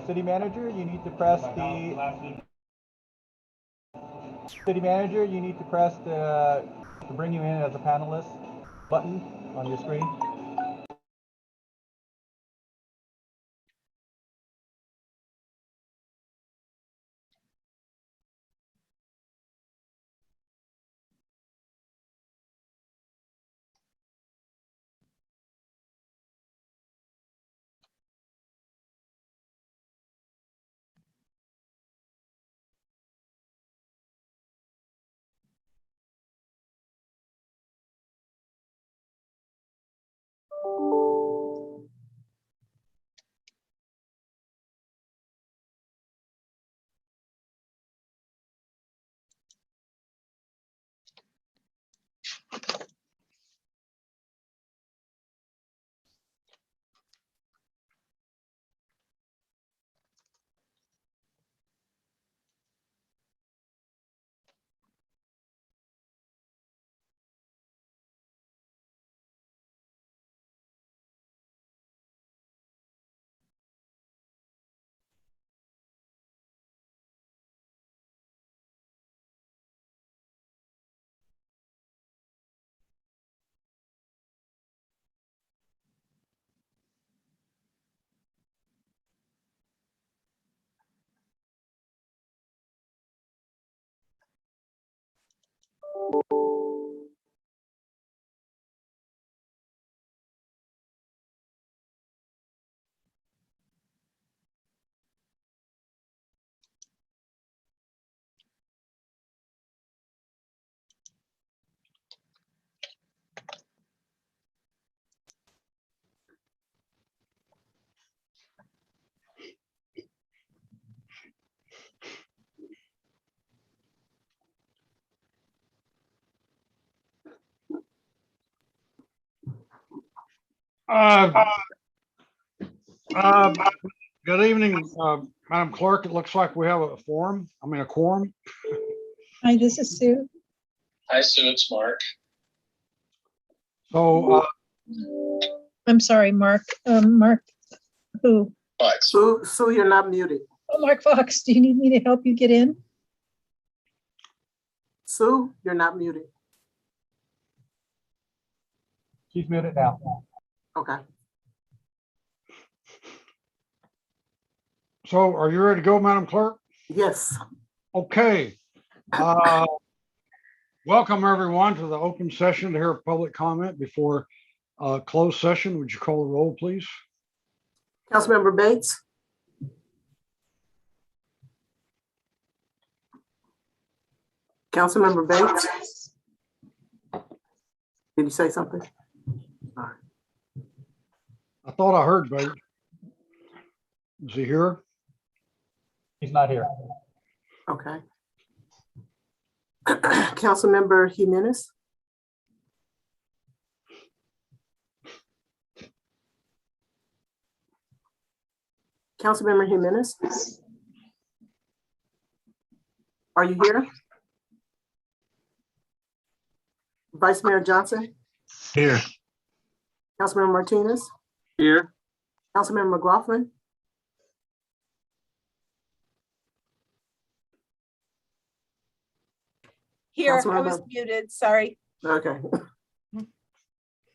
City manager, you need to press the city manager. You need to press the to bring you in as a panelist button on your screen. Good evening, Madam Clerk. It looks like we have a quorum. Hi, this is Sue. Hi, Sue, it's Mark. So, I'm sorry, Mark. Mark, who? Fox. Sue, you're not muted. Oh, Mark Fox, do you need me to help you get in? Sue, you're not muted. She's muted now. Okay. so are you ready to go, Madam Clerk? Yes. Okay. Welcome everyone to the open session to hear public comment before closed session. Would you call the roll, please? Councilmember Bates. Councilmember Bates. Did you say something? All right. I thought I heard Bates. Is he here? He's not here. Okay. Councilmember Jimenez. Councilmember Jimenez? Are you here? Vice Mayor Johnson? Here. Councilmember Martinez? Here. Councilmember McLaughlin? Here, I Councilmember- was muted, sorry. Okay.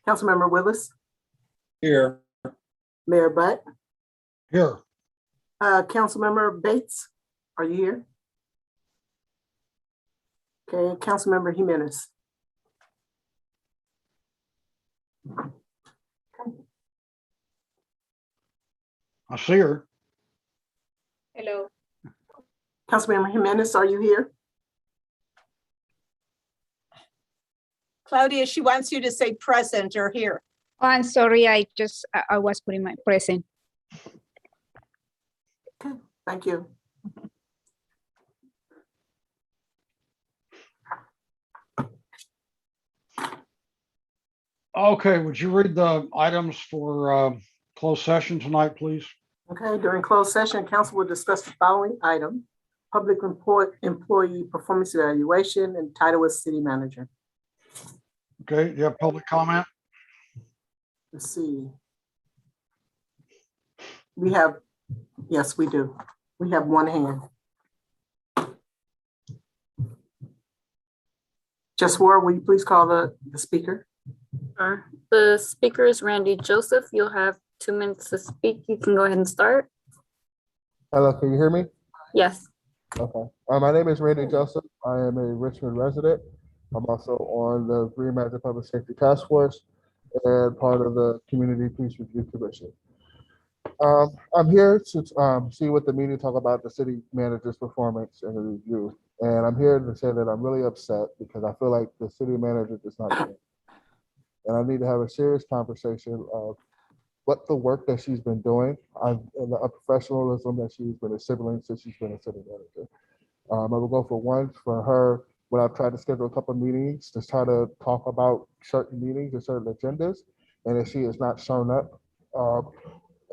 Councilmember Willis? Here. Mayor Butt? Here. Councilmember Bates? Are you here? Okay, Councilmember Jimenez? I see her. Hello. Councilmember Jimenez, are you here? Claudia, she wants you to say present or here. Oh, I'm sorry, I was putting my present. Thank you. Okay, would you read the items for closed session tonight, please? Okay, during closed session, council will discuss the following item: public employee performance evaluation and title as city manager. Okay, do you have public comment? Let's see. We have, yes, we do. We have one hand. Just Ward, will you please call the speaker? Sure. The speaker is Randy Joseph. You'll have 2 minutes to speak. You can go ahead and start. Hello, can you hear me? Yes. Okay. My name is Randy Joseph. I am a Richmond resident. I'm also on the Reimagined Public Safety Task Force and part of the Community Peace Review Commission. I'm here to see what the media talk about the city manager's performance and the review. And I'm here to say that I'm really upset because I feel like the city manager does not do it. And I need to have a serious conversation of what the work that she's been doing, and the professionalism that she's been exhibiting since she's been a city manager. I will go for one for her when I've tried to schedule a couple of meetings to try to talk about certain meetings and certain agendas, and if she has not shown up,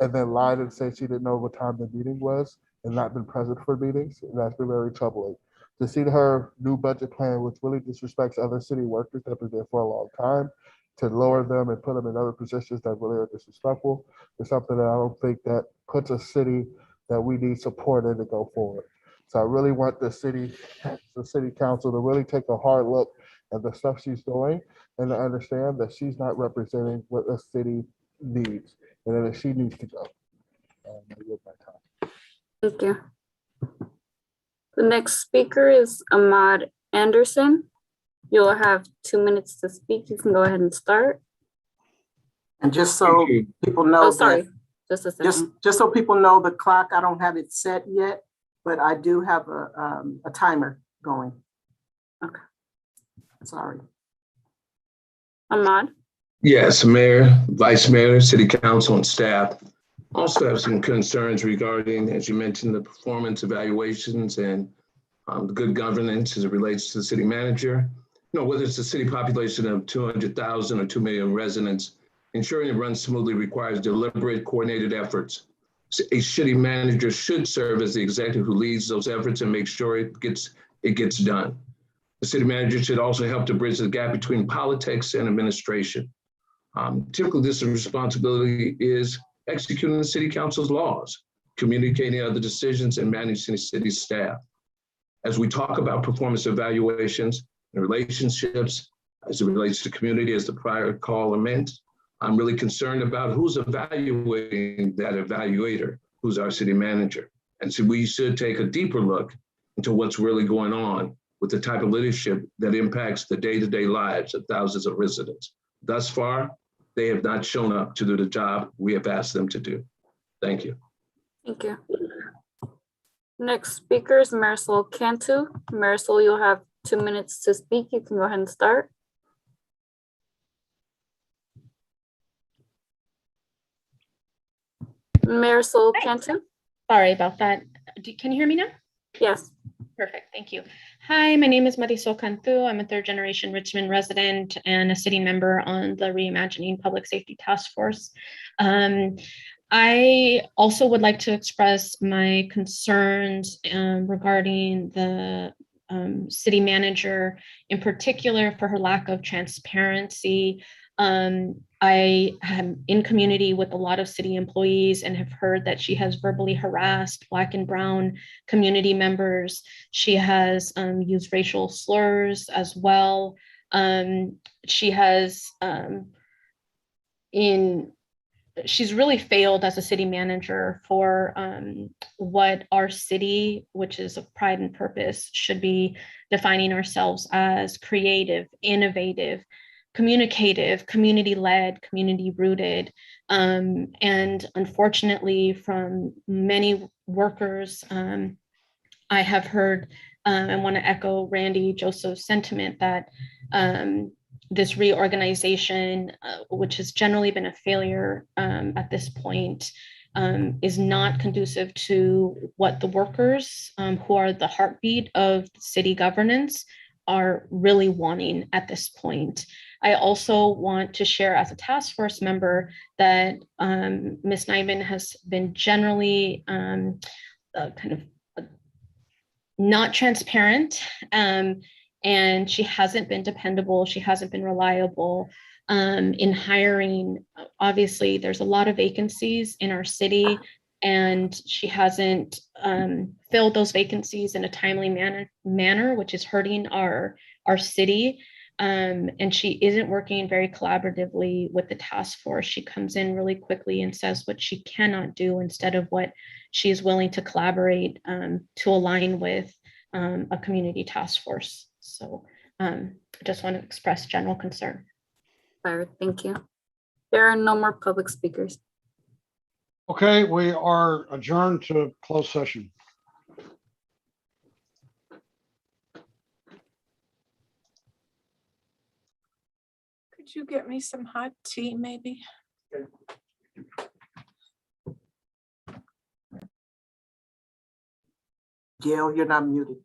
and then lied and said she didn't know what time the meeting was and not been present for meetings, and that's been very troubling. To see her new budget plan, which really disrespects other city workers that have been there for a long time, to lower them and put them in other positions that really are disrespectful, is something that I don't think that puts a city that we need support in to go forward. So I really want the city council to really take a hard look at the stuff she's doing and to understand that she's not representing what the city needs and that she needs to go. I yield my time. Thank you. The next speaker is Ahmad Anderson. You'll have 2 minutes to speak. You can go ahead and start. And just so people know, Oh, sorry. that, Just a second. just so people know the clock, I don't have it set yet, but I do have a timer going. Okay. Sorry. Ahmad? Yes, Mayor, Vice Mayor, City Council, and staff. Also have some concerns regarding, as you mentioned, the performance evaluations and the good governance as it relates to the city manager. You know, whether it's a city population of 200,000 or 2 million residents, ensuring it runs smoothly requires deliberate, coordinated efforts. A city manager should serve as the executive who leads those efforts and make sure it gets done. The city manager should also help to bridge the gap between politics and administration. Typically, this responsibility is executing the city council's laws, communicating other decisions, and managing the city staff. As we talk about performance evaluations and relationships, as it relates to community, as the prior caller meant, I'm really concerned about who's evaluating that evaluator, who's our city manager. And so we should take a deeper look into what's really going on with the type of leadership that impacts the day-to-day lives of thousands of residents. Thus far, they have not shown up to do the job we have asked them to do. Thank you. Thank you. Next speaker is Marisol Cantu. Marisol, you'll have 2 minutes to speak. You can go ahead and start. Marisol Cantu? Sorry about that. Can you hear me now? Yes. Perfect, thank you. Hi, my name is Marisol Cantu. I'm a third-generation Richmond resident and a sitting member on the Reimagining Public Safety Task Force. I also would like to express my concerns regarding the city manager, in particular for her lack of transparency. I am in community with a lot of city employees and have heard that she has verbally harassed Black and Brown community members. She has used racial slurs as well. She has she's really failed as a city manager for what our city, which is of pride and purpose, should be defining ourselves as: creative, innovative, communicative, community-led, community-rooted. And unfortunately, from many workers, I have heard and want to echo Randy Joseph's sentiment that this reorganization, which has generally been a failure at this point, is not conducive to what the workers, who are the heartbeat of city governance, are really wanting at this point. I also want to share as a task force member that Ms. Nyman has been generally kind of not transparent, and she hasn't been dependable. She hasn't been reliable in hiring. Obviously, there's a lot of vacancies in our city, and she hasn't filled those vacancies in a timely manner, which is hurting our city. And she isn't working very collaboratively with the task force. She comes in really quickly and says what she cannot do instead of what she is willing to collaborate to align with a community task force. So I just want to express general concern. Thank you. There are no more public speakers. Okay, we are adjourned to closed session. Could you get me some hot tea, maybe? Gail, you're not muted.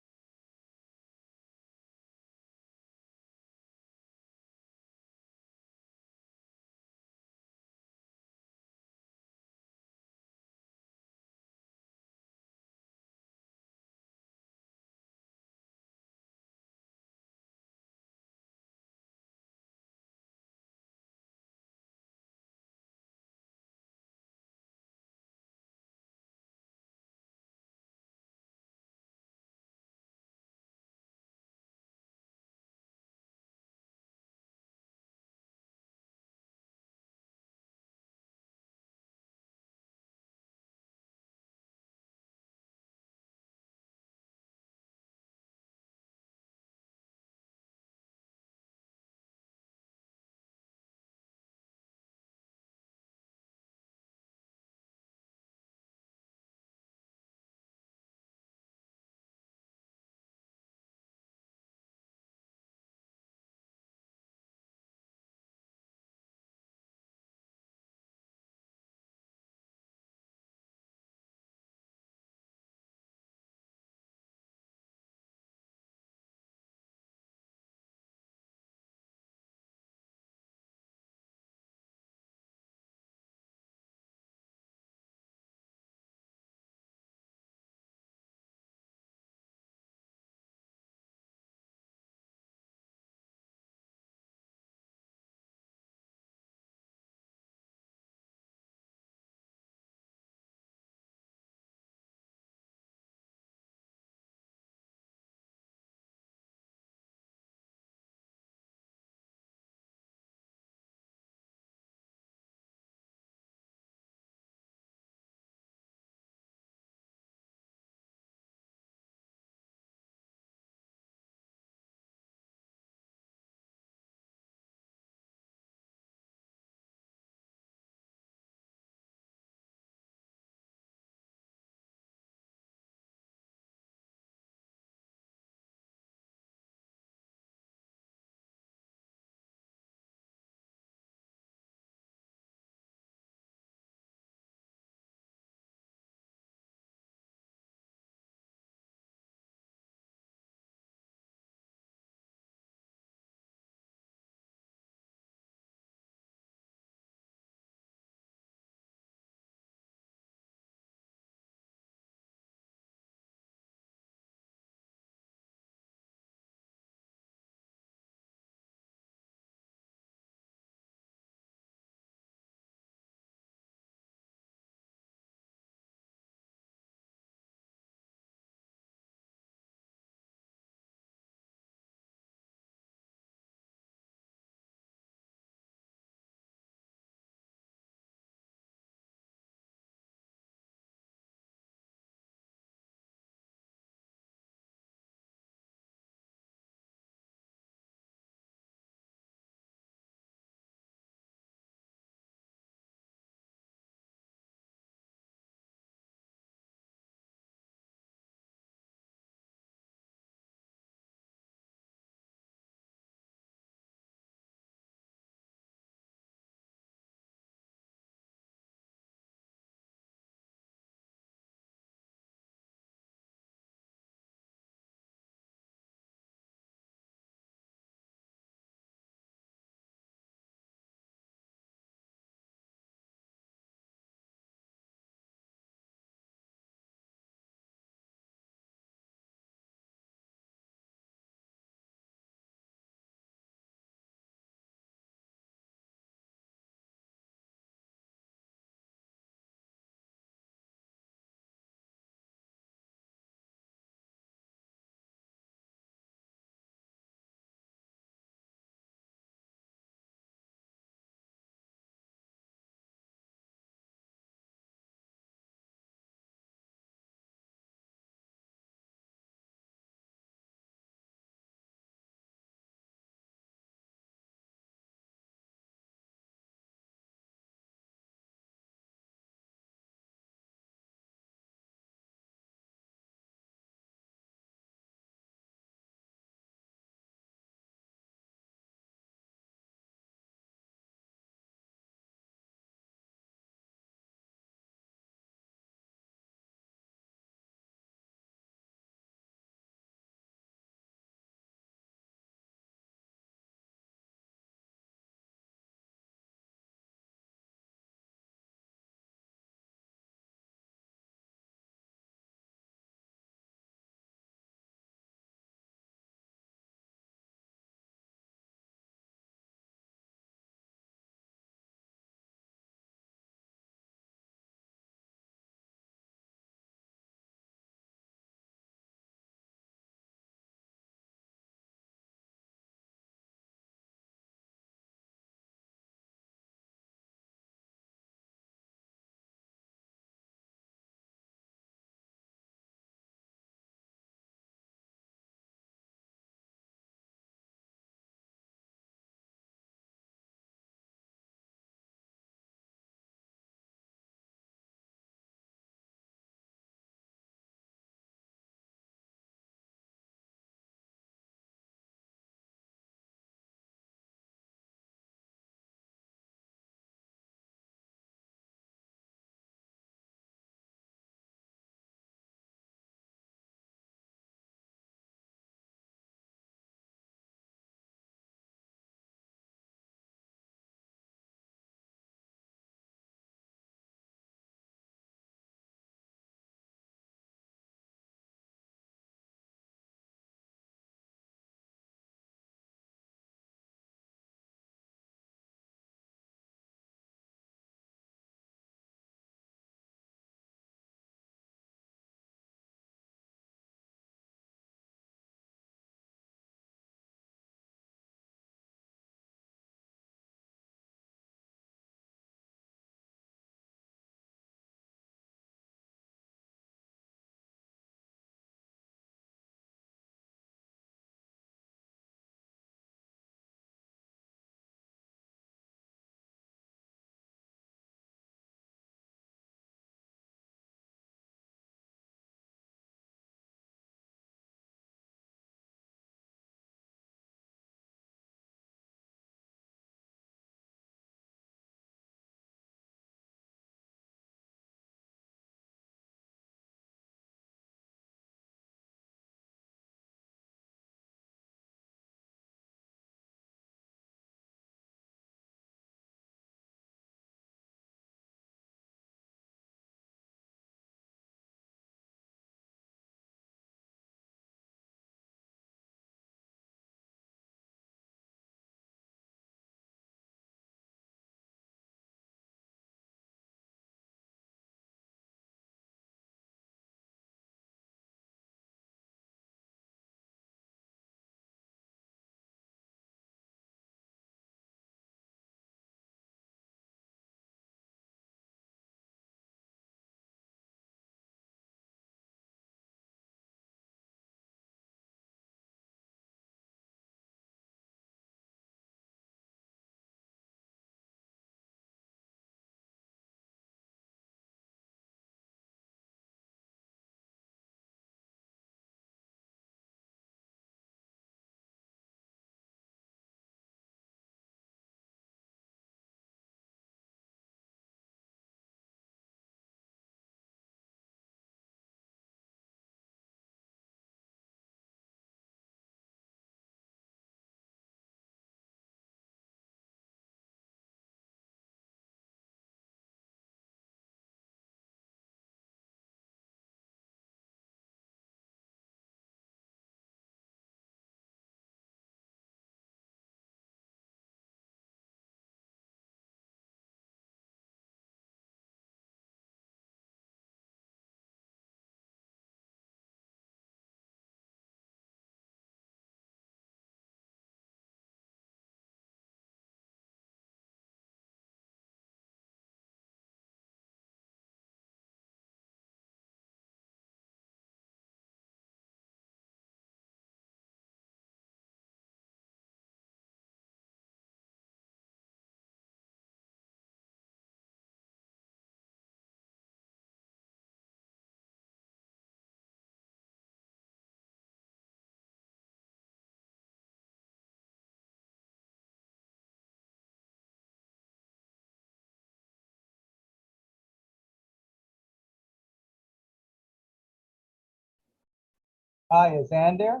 Hi, is Ann there?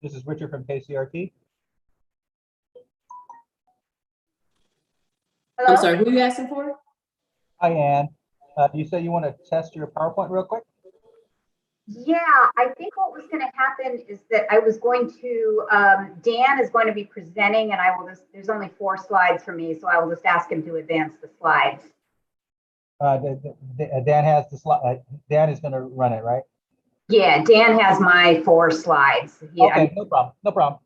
This is Richard from KCRT. I'm sorry, who are you asking for? Hi, Ann. You said you want to test your PowerPoint real quick? Yeah, I think what was going to happen is that I was going to, Dan is going to be presenting and I will just, there's only 4 slides for me, so I will just ask him to advance the slides. Dan has the slide. Dan is going to run it, right? Yeah, Dan has my 4 slides. Yeah. Okay, no problem. No problem.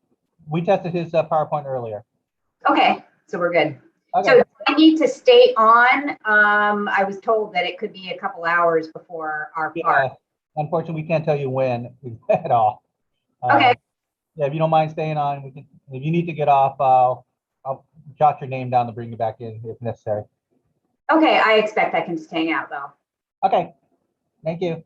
We tested his PowerPoint earlier. Okay, so we're good. Okay. So I need to stay on. I was told that it could be a couple hours before our part. Unfortunately, we can't tell you when at all. Okay. Yeah, if you don't mind staying on, we can. If you need to get off, I'll jot your name down to bring you back in if necessary. Okay, I expect I can just hang out though. Okay. Thank you.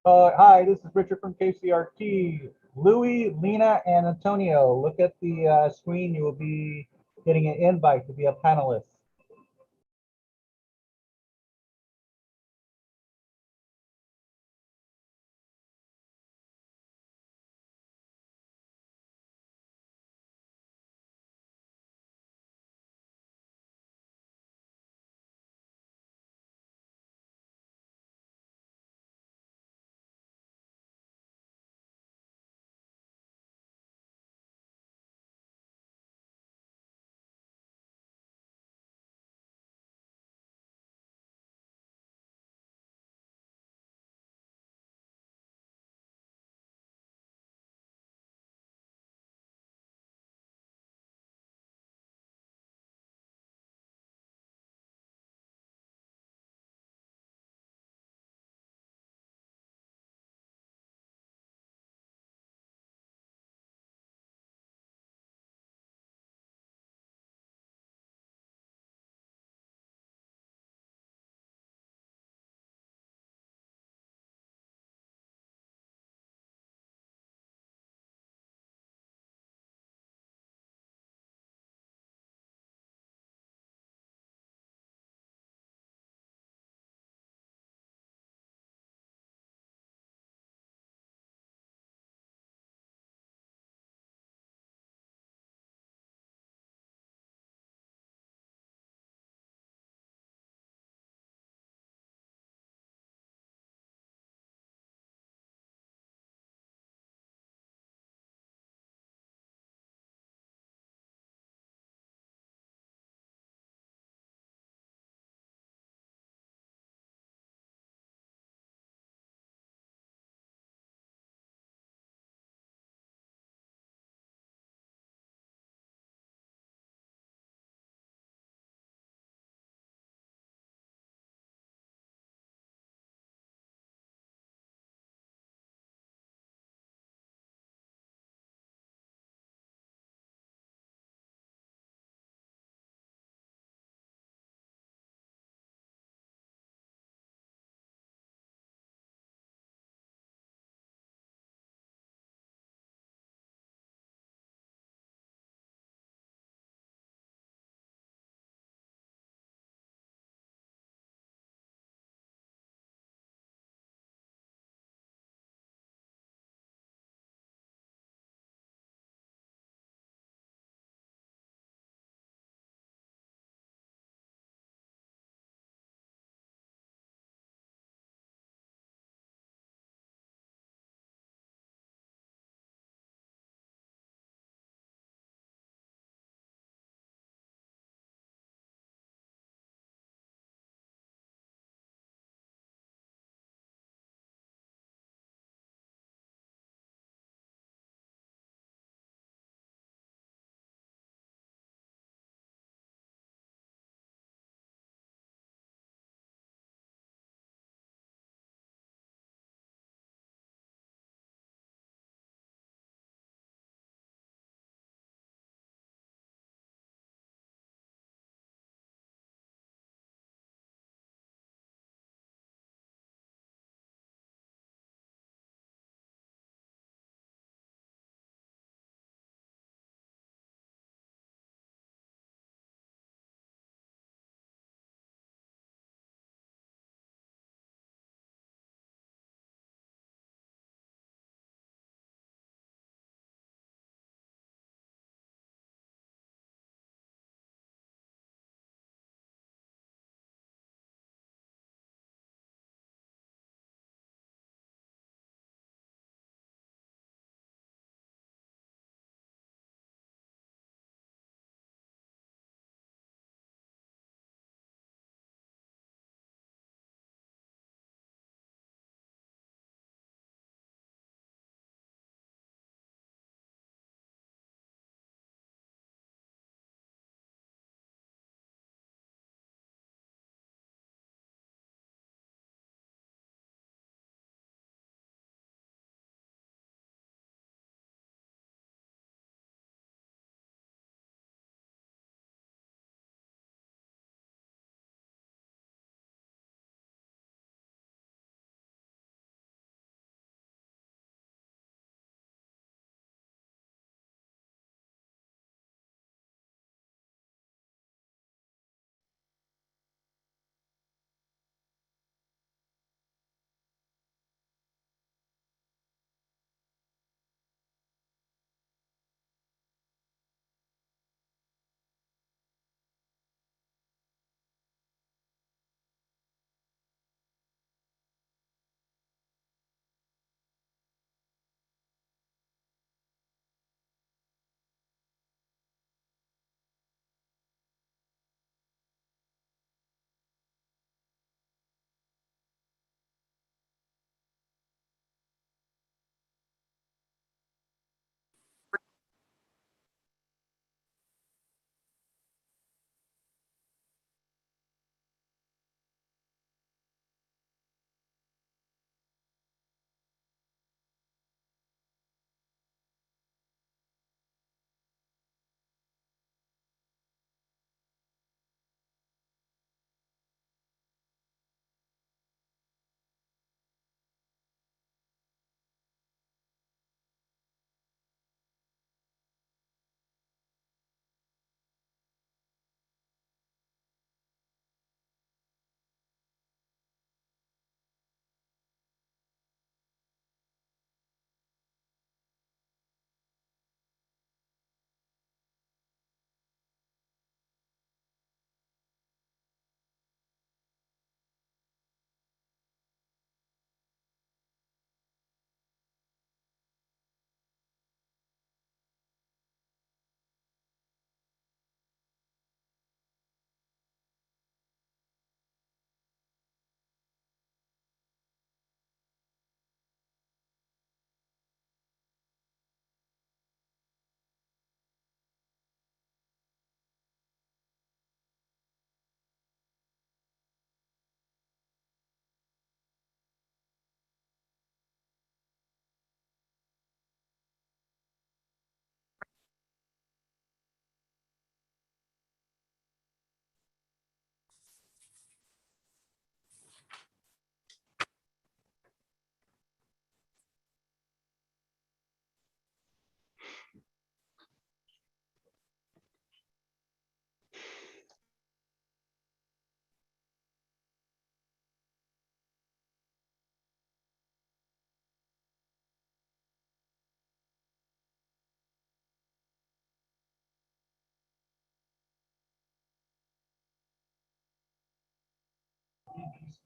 Hi, this is Richard from KCRT. Louis, Lena, and Antonio, look at the screen. You will be getting an invite to be a panelist.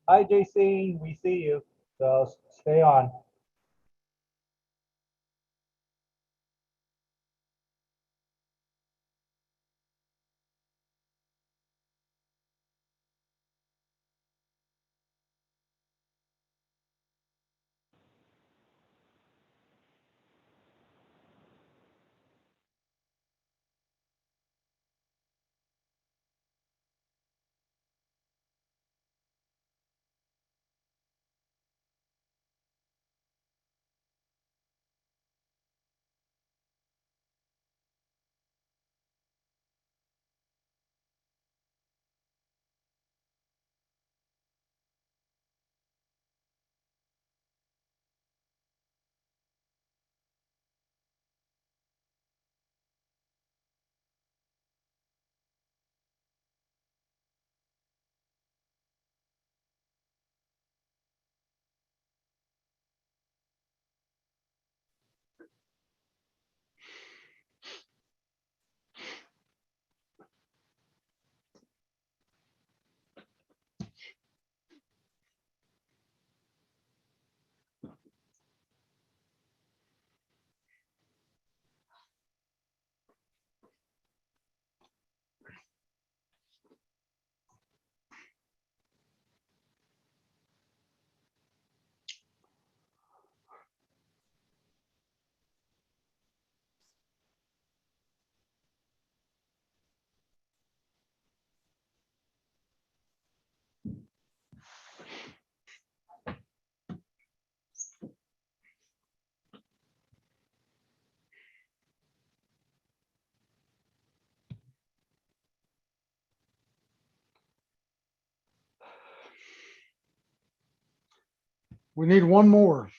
Hi, JC, we see you, so stay on. We need one more.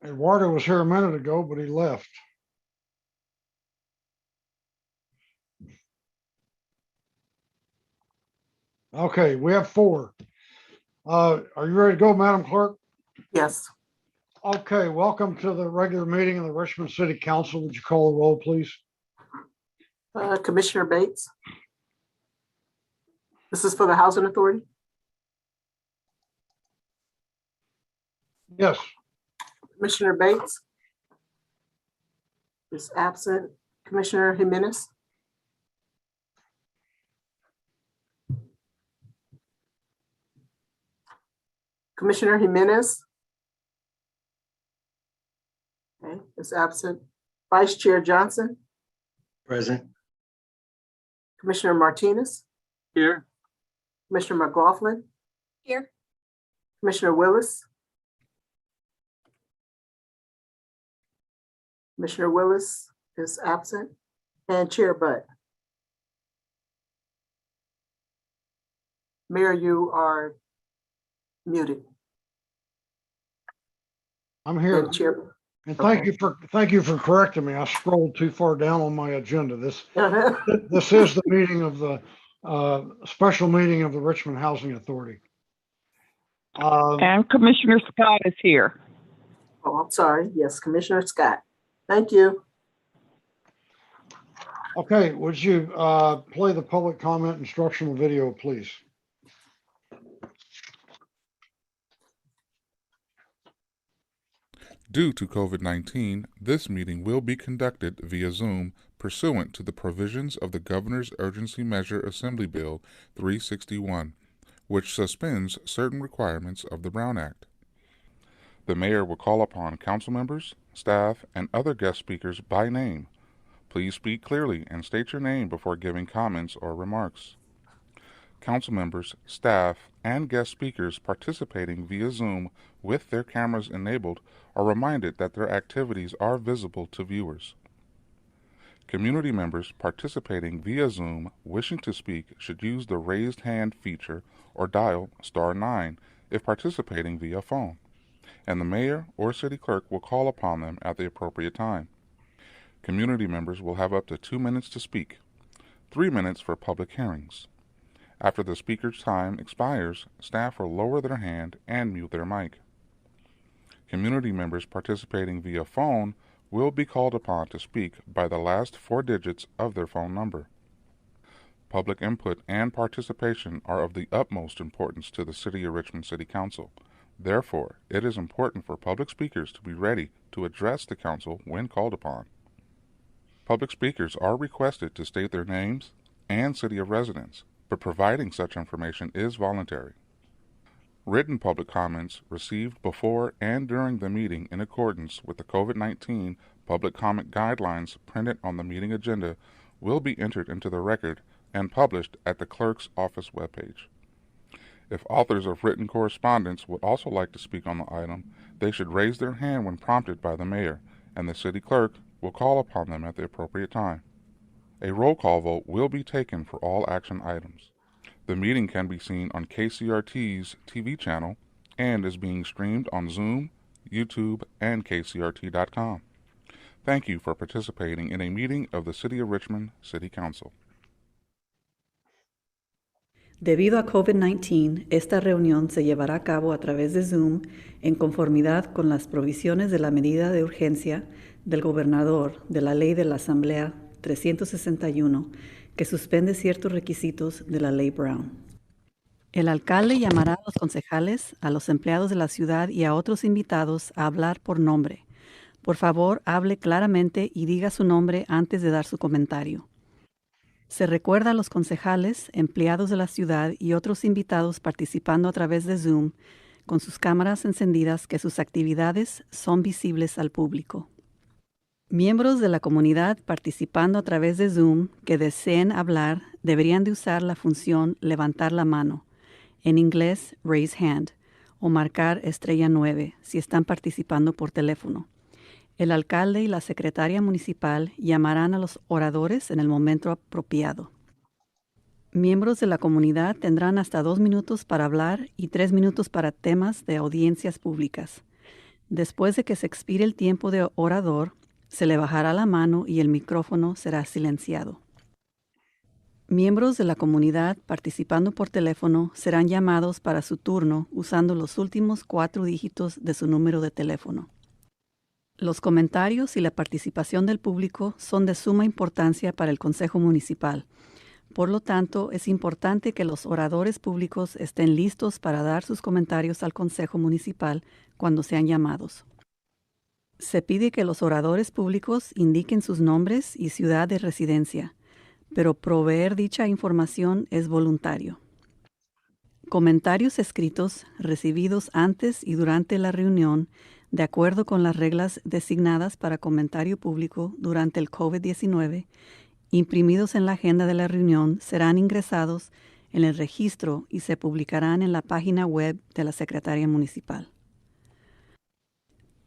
Eduardo was here a minute ago, but he left. Okay, we have 4. Are you ready to go, Madam Clerk? Yes. Okay, welcome to the regular meeting of the Richmond City Council. Would you call the roll, please? Commissioner Bates. This is for the Housing Authority. Yes. Commissioner Bates is absent. Commissioner Jimenez. Commissioner Jimenez. Okay, is absent. Vice Chair Johnson. Present. Commissioner Martinez. Here. Commissioner McLaughlin. Here. Commissioner Willis. Commissioner Willis is absent. And Chair Butt. Mayor, you are muted. I'm here. And Chair. And thank you for correcting me. I scrolled too far down on my agenda. This is the meeting of the special meeting of the Richmond Housing Authority. And Commissioner Scott is here. Oh, I'm sorry. Yes, Commissioner Scott. Thank you. Okay, would you play the public comment instructional video, please? Due to COVID-19, this meeting will be conducted via Zoom pursuant to the provisions of the Governor's Urgency Measure Assembly Bill 361, which suspends certain requirements of the Brown Act. The mayor will call upon council members, staff, and other guest speakers by name. Please speak clearly and state your name before giving comments or remarks. Council members, staff, and guest speakers participating via Zoom with their cameras enabled are reminded that their activities are visible to viewers. Community members participating via Zoom wishing to speak should use the raised hand feature or dial *9 if participating via phone. and the mayor or city clerk will call upon them at the appropriate time. Community members will have up to 2 minutes to speak, 3 minutes for public hearings. After the speaker's time expires, staff will lower their hand and mute their mic. Community members participating via phone will be called upon to speak by the last 4 digits of their phone number. Public input and participation are of the utmost importance to the City of Richmond City Council. Therefore, it is important for public speakers to be ready to address the council when called upon. Public speakers are requested to state their names and city of residence, but providing such information is voluntary. Written public comments received before and during the meeting in accordance with the COVID-19 public comment guidelines printed on the meeting agenda will be entered into the record and published at the clerk's office webpage. If authors of written correspondence would also like to speak on the item, they should raise their hand when prompted by the mayor, and the city clerk will call upon them at the appropriate time. A roll call vote will be taken for all action items. The meeting can be seen on KCRT's TV channel and is being streamed on Zoom, YouTube, and kcrt.com. Thank you for participating in a meeting of the City of Richmond City Council. Debido a COVID-19, esta reunión se llevará a cabo a través de Zoom en conformidad con las provisiones de la medida de urgencia del gobernador de la Ley de la Asamblea 361, que suspende ciertos requisitos de la Ley Brown. El alcalde llamará a los concejales, a los empleados de la ciudad y a otros invitados a hablar por nombre. Por favor, hable claramente y diga su nombre antes de dar su comentario. Se recuerda a los concejales, empleados de la ciudad y otros invitados participando a través de Zoom con sus cámaras encendidas que sus actividades son visibles al público. Miembros de la comunidad participando a través de Zoom que deseen hablar deberían de usar la función levantar la mano, en inglés raise hand, o marcar *9 si están participando por teléfono. El alcalde y la secretaria municipal llamarán a los oradores en el momento apropiado. Miembros de la comunidad tendrán hasta 2 minutos para hablar y 3 minutos para temas de audiencias públicas. Después de que se expire el tiempo de orador, se le bajará la mano y el micrófono será silenciado. Miembros de la comunidad participando por teléfono serán llamados para su turno usando los últimos 4 dígitos de su número de teléfono. Los comentarios y la participación del público son de suma importancia para el Consejo Municipal. Por lo tanto, es importante que los oradores públicos estén listos para dar sus comentarios al Consejo Municipal cuando sean llamados. Se pide que los oradores públicos indiquen sus nombres y ciudad de residencia, pero proveer dicha información es voluntario. Comentarios escritos recibidos antes y durante la reunión de acuerdo con las reglas designadas para comentario público durante el COVID-19, imprimidos en la agenda de la reunión, serán ingresados en el registro y se publicarán en la página web de la Secretaría Municipal.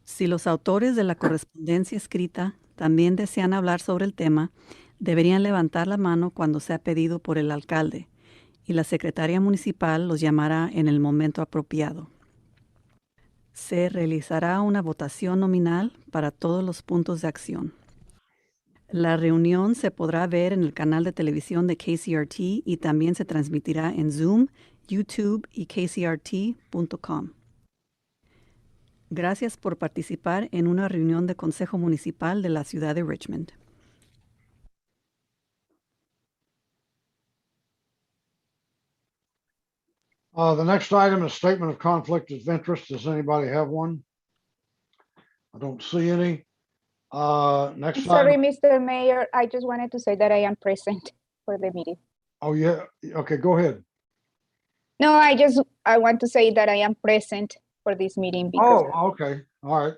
Si los autores de la correspondencia escrita también desean hablar sobre el tema, deberían levantar la mano cuando sea pedido por el alcalde, y la Secretaría Municipal los llamará en el momento apropiado. Se realizará una votación nominal para todos los puntos de acción. La reunión se podrá ver en el canal de televisión de KCRT y también se transmitirá en Zoom, YouTube y kcrt.com. Gracias por participar en una reunión de Consejo Municipal de la ciudad de Richmond. The next item is statement of conflict of interest. Does anybody have one? I don't see any. Next Sorry, item. Mr. Mayor, I just wanted to say that I am present for the meeting. Oh, yeah. Okay, go ahead. No, I want to say that I am present for this meeting because Oh, okay. All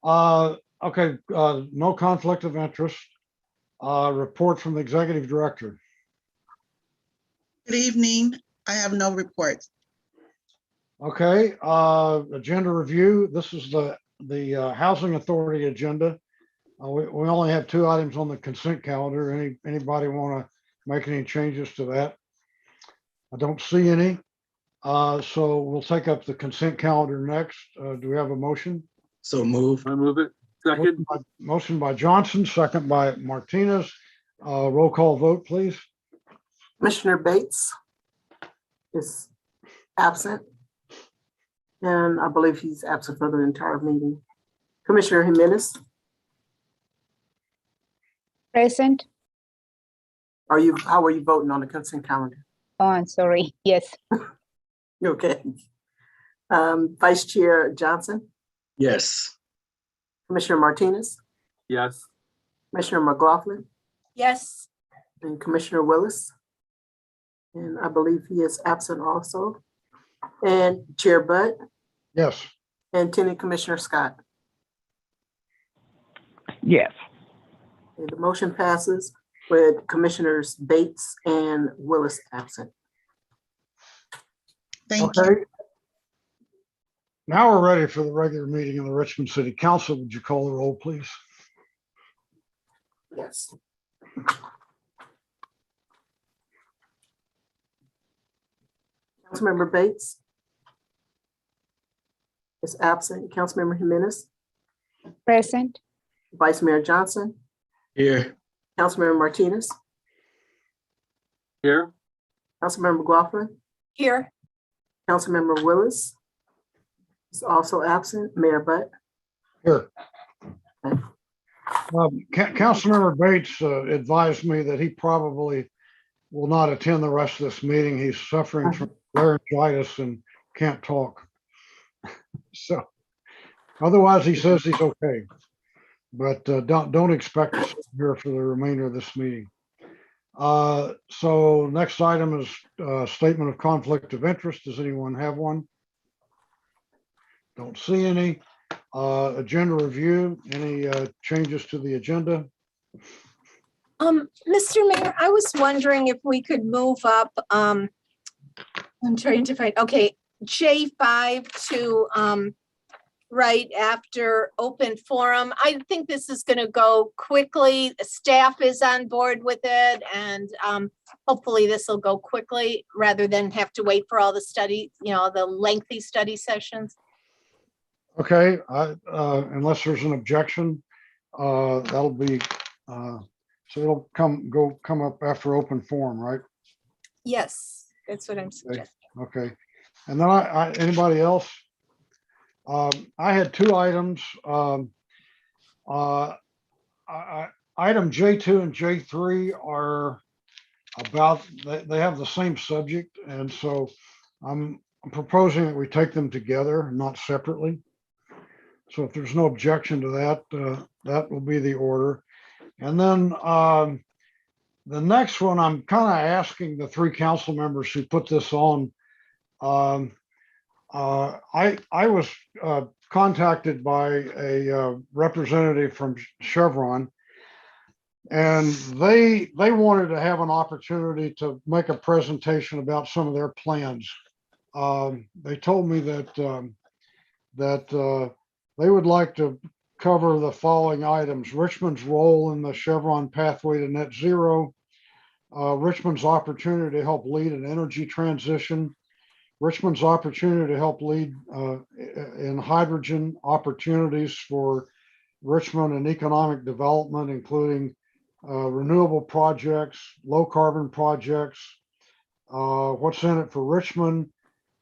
right. Okay, no conflict of interest. Report from the executive director. Good evening. I have no reports. Okay, agenda review. This is the Housing Authority agenda. We only have 2 items on the consent calendar. Anybody want to make any changes to that? I don't see any. So we'll take up the consent calendar next. Do we have a motion? So move. I move it. Second. Motion by Johnson, second by Martinez. Roll call vote, please. Commissioner Bates is absent. And I believe he's absent for the entire meeting. Commissioner Jimenez, Present. how are you voting on the consent calendar? Oh, I'm sorry. Yes. Okay. Vice Chair Johnson, Yes. Commissioner Martinez, Yes. Commissioner McLaughlin, Yes. and Commissioner Willis. And I believe he is absent also. And Chair Butt Yes. and Tenant Commissioner Scott. Yes. And the motion passes with Commissioners Bates and Willis absent. Thank you. Okay. Now we're ready for the regular meeting of the Richmond City Council. Would you call the roll, please? Yes. Councilmember Bates is absent. Councilmember Jimenez, Present. Vice Mayor Johnson, Here. Councilmember Martinez, Here. Councilmember McLaughlin, Here. Councilmember Willis is also absent. Mayor Butt. Here. Councilmember Bates advised me that he probably will not attend the rest of this meeting. He's suffering from laryngitis and can't talk. So otherwise, he says he's okay. But don't expect us here for the remainder of this meeting. So next item is statement of conflict of interest. Does anyone have one? Don't see any. Agenda review, any changes to the agenda? Mr. Mayor, I was wondering if we could move up, I'm trying to find, okay, J5 to right after open forum. I think this is going to go quickly. Staff is on board with it, and hopefully this will go quickly rather than have to wait for all the study, the lengthy study sessions. Okay, unless there's an objection, that'll be, so it'll come up after open forum, right? Yes, that's what I'm suggesting. Okay, and then anybody else? I had two items. Item J2 and J3 are about, they have the same subject, and so I'm proposing that we take them together, not separately. So if there's no objection to that, that will be the order. And then the next one, I'm kind of asking the three council members who put this on. I was contacted by a representative from Chevron, and they wanted to have an opportunity to make a presentation about some of their plans. They told me that they would like to cover the following items: Richmond's role in the Chevron pathway to net zero, Richmond's opportunity to help lead an energy transition, Richmond's opportunity to help lead in hydrogen opportunities for Richmond and economic development, including renewable projects, low carbon projects, what's in it for Richmond,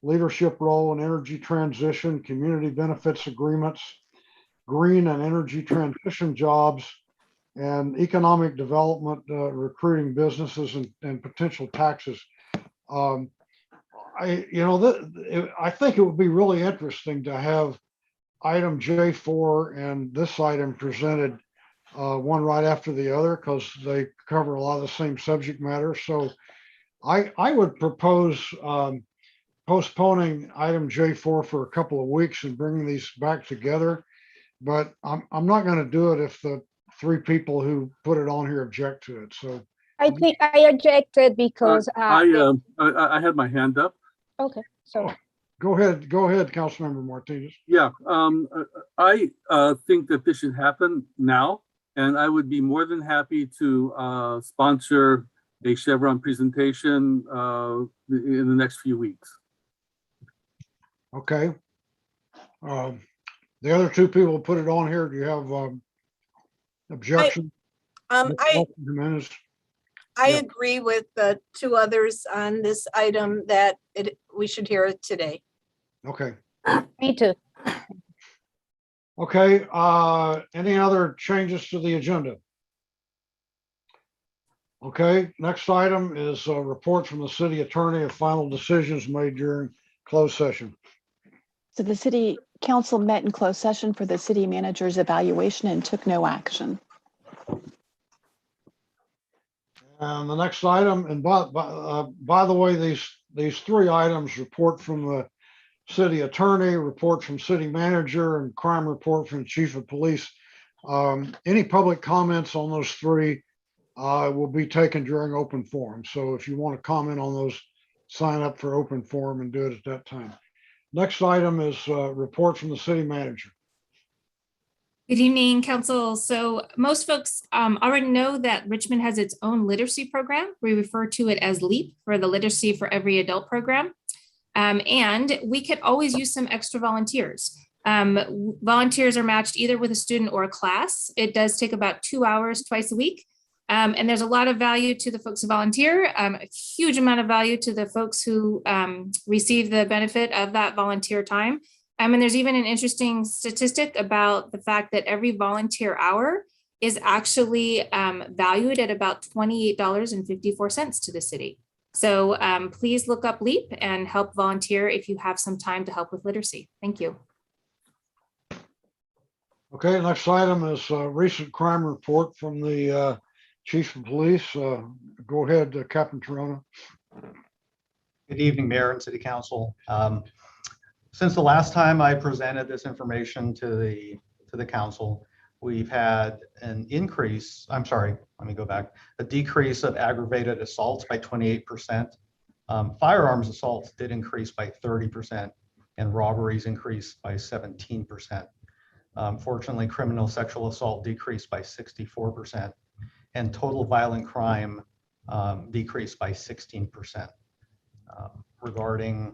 leadership role in energy transition, community benefits agreements, green and energy transition jobs, and economic development, recruiting businesses and potential taxes. I think it would be really interesting to have item J4 and this item presented one right after the other, because they cover a lot of the same subject matter. So I would propose postponing item J4 for a couple of weeks and bringing these back together. But I'm not going to do it if the three people who put it on here object to it. So I think I objected because I had my hand up. okay, so go ahead, Councilmember Martinez. Yeah, I think that this should happen now, and I would be more than happy to sponsor a Chevron presentation in the next few weeks. Okay. The other two people put it on here. Do you have objection? Jimenez? I Yeah. agree with the two others on this item that we should hear it today. Okay. Me too. Okay, any other changes to the agenda? Okay, next item is a report from the city attorney of final decisions made during closed session. So the city council met in closed session for the city manager's evaluation and took no action. And the next item, and by the way, these three items, report from the city attorney, report from city manager, and crime report from the chief of police. Any public comments on those three will be taken during open forum. So if you want to comment on those, sign up for open forum and do it at that time. Next item is report from the city manager. Good evening, council. So most folks already know that Richmond has its own literacy program. We refer to it as LEAP, for the Literacy for Every Adult program. And we could always use some extra volunteers. Volunteers are matched either with a student or a class. It does take about 2 hours twice a week. And there's a lot of value to the folks who volunteer, a huge amount of value to the folks who receive the benefit of that volunteer time. And there's even an interesting statistic about the fact that every volunteer hour is actually valued at about $28.54 to the city. So please look up LEAP and help volunteer if you have some time to help with literacy. Thank you. Okay, next item is recent crime report from the chief of police. Go ahead, Captain Torona. Good evening, Mayor and City Council. Since the last time I presented this information to the council, we've had an increase, I'm sorry, let me go back, a decrease of aggravated assaults by 28%. Firearms assaults did increase by 30% and robberies increased by 17%. Fortunately, criminal sexual assault decreased by 64% and total violent crime decreased by 16%. Regarding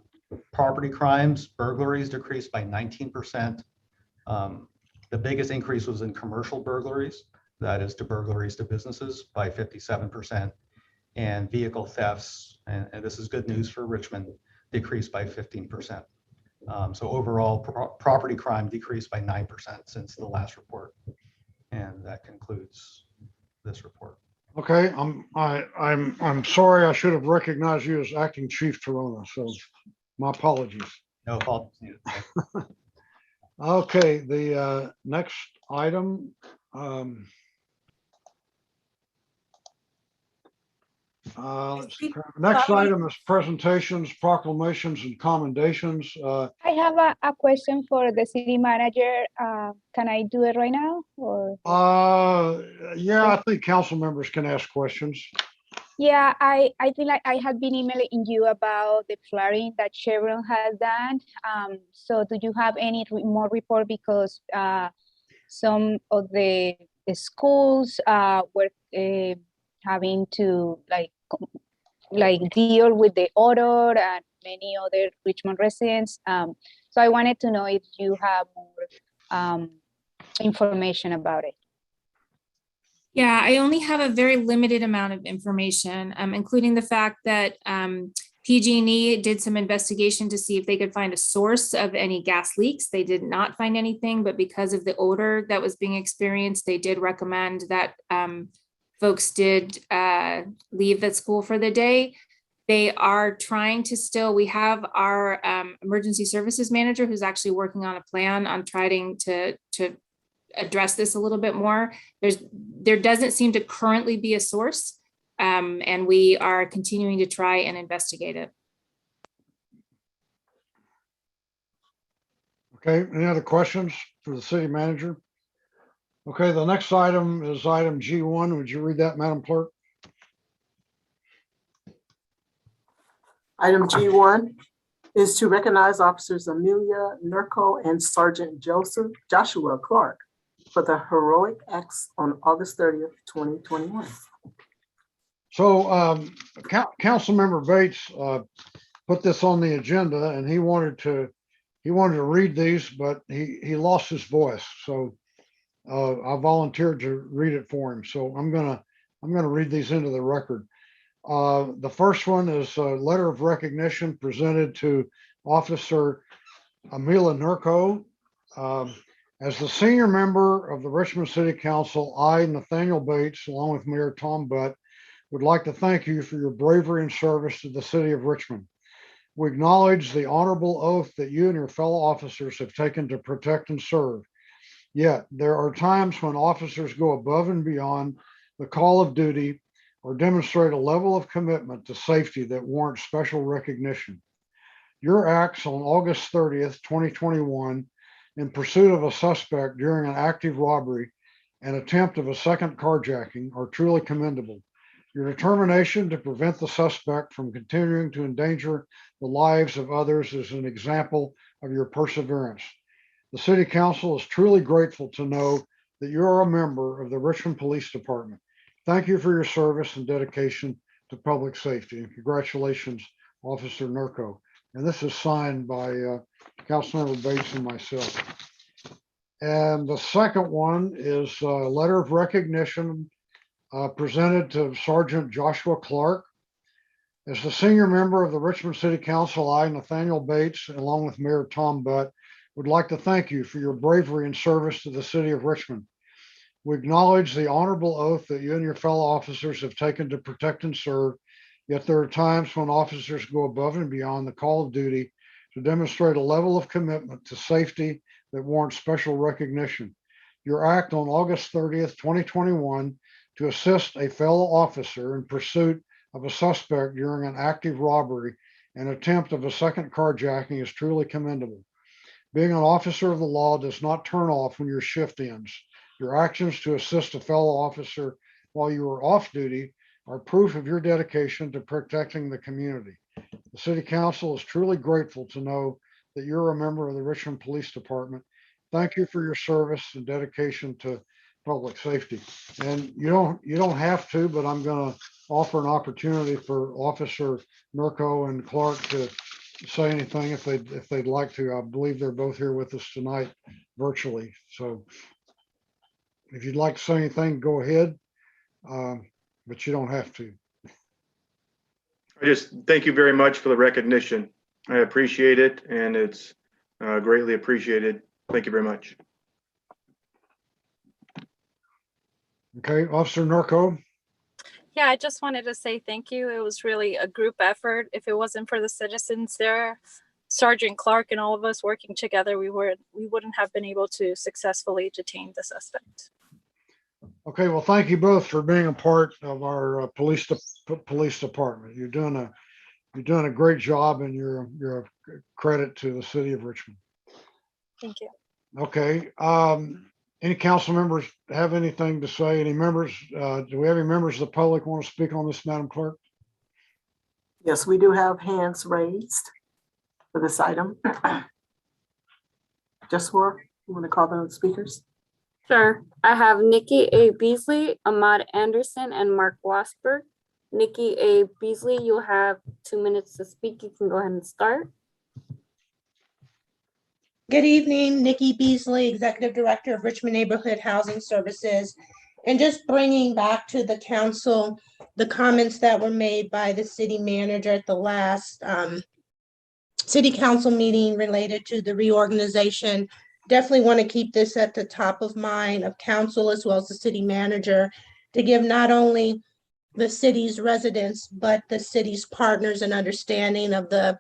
property crimes, burglaries decreased by 19%. The biggest increase was in commercial burglaries, that is to burglaries to businesses, by 57%, and vehicle thefts, and this is good news for Richmond, decreased by 15%. So overall, property crime decreased by 9% since the last report, and that concludes this report. Okay, I'm sorry, I should have recognized you as acting Chief Torona, so my apologies. No apologies needed. Okay, the next item. Next item is presentations, proclamations, and commendations. I have a question for the city manager. Can I do it right now? Or yeah, I think council members can ask questions. yeah, I think like I had been emailing you about the flooding that Chevron has done. So do you have any more report, because some of the schools were having to like deal with the odor, and many other Richmond residents. So I wanted to know if you have more information about it. Yeah, I only have a very limited amount of information, including the fact that PG&E did some investigation to see if they could find a source of any gas leaks. They did not find anything, but because of the odor that was being experienced, they did recommend that folks did leave the school for the day. They are trying to still, we have our emergency services manager who's actually working on a plan on trying to address this a little bit more. There doesn't seem to currently be a source, and we are continuing to try and investigate it. Okay, any other questions for the city manager? Okay, the next item is item G1. Would you read that, Madam Clerk? Item G1 is to recognize officers Amelia Nurko and Sergeant Joshua Clark for the heroic acts on August 30th, 2021. So Councilmember Bates put this on the agenda, and he wanted to he wanted to read these, but he lost his voice. So I volunteered to read it for him. So I'm gonna read these into the record. The first one is a letter of recognition presented to Officer Amila Nurko. As the senior member of the Richmond City Council, I, Nathaniel Bates, along with Mayor Tom Butt, would like to thank you for your bravery and service to the city of Richmond. We acknowledge the honorable oath that you and your fellow officers have taken to protect and serve. Yet there are times when officers go above and beyond the call of duty or demonstrate a level of commitment to safety that warrants special recognition. Your acts on August 30th, 2021, in pursuit of a suspect during an active robbery and attempt of a second carjacking are truly commendable. Your determination to prevent the suspect from continuing to endanger the lives of others is an example of your perseverance. The City Council is truly grateful to know that you are a member of the Richmond Police Department. Thank you for your service and dedication to public safety, and congratulations, Officer Nurko. And this is signed by Councilmember Bates and myself. And the second one is a letter of recognition presented to Sergeant Joshua Clark. As the senior member of the Richmond City Council, I, Nathaniel Bates, along with Mayor Tom Butt, would like to thank you for your bravery and service to the city of Richmond. We acknowledge the honorable oath that you and your fellow officers have taken to protect and serve. Yet there are times when officers go above and beyond the call of duty to demonstrate a level of commitment to safety that warrants special recognition. Your act on August 30th, 2021, to assist a fellow officer in pursuit of a suspect during an active robbery and attempt of a second carjacking is truly commendable. Being an officer of the law does not turn off when your shift ends. Your actions to assist a fellow officer while you are off duty are proof of your dedication to protecting the community. The City Council is truly grateful to know that you're a member of the Richmond Police Department. Thank you for your service and dedication to public safety. And you don't have to, but I'm going to offer an opportunity for Officer Nurko and Clark to say anything if they'd like to. I believe they're both here with us tonight virtually. So if you'd like to say anything, go ahead, but you don't have to. I just thank you very much for the recognition. I appreciate it, and it's greatly appreciated. Thank you very much. Okay, Officer Nurko. Yeah, I just wanted to say thank you. It was really a group effort. If it wasn't for the citizens there, Sergeant Clark and all of us working together, we wouldn't have been able to successfully detain the suspect. Okay, well, thank you both for being a part of our police department. You're doing a great job, and you're a credit to the city of Richmond. Thank you. Okay. Any council members have anything to say? Any members? Do we have any members of the public want to speak on this, Madam Clerk? Yes, we do have hands raised for this item. Joshua, you want to call the speakers? Sure. I have Nikki A. Beasley, Ahmad Anderson, and Mark Wasberg. Nikki A. Beasley, you'll have 2 minutes to speak. You can go ahead and start. Good evening, Nikki Beasley, Executive Director of Richmond Neighborhood Housing Services. And just bringing back to the council the comments that were made by the city manager at the last city council meeting related to the reorganization. Definitely want to keep this at the top of mind of council as well as the city manager to give not only the city's residents, but the city's partners an understanding of the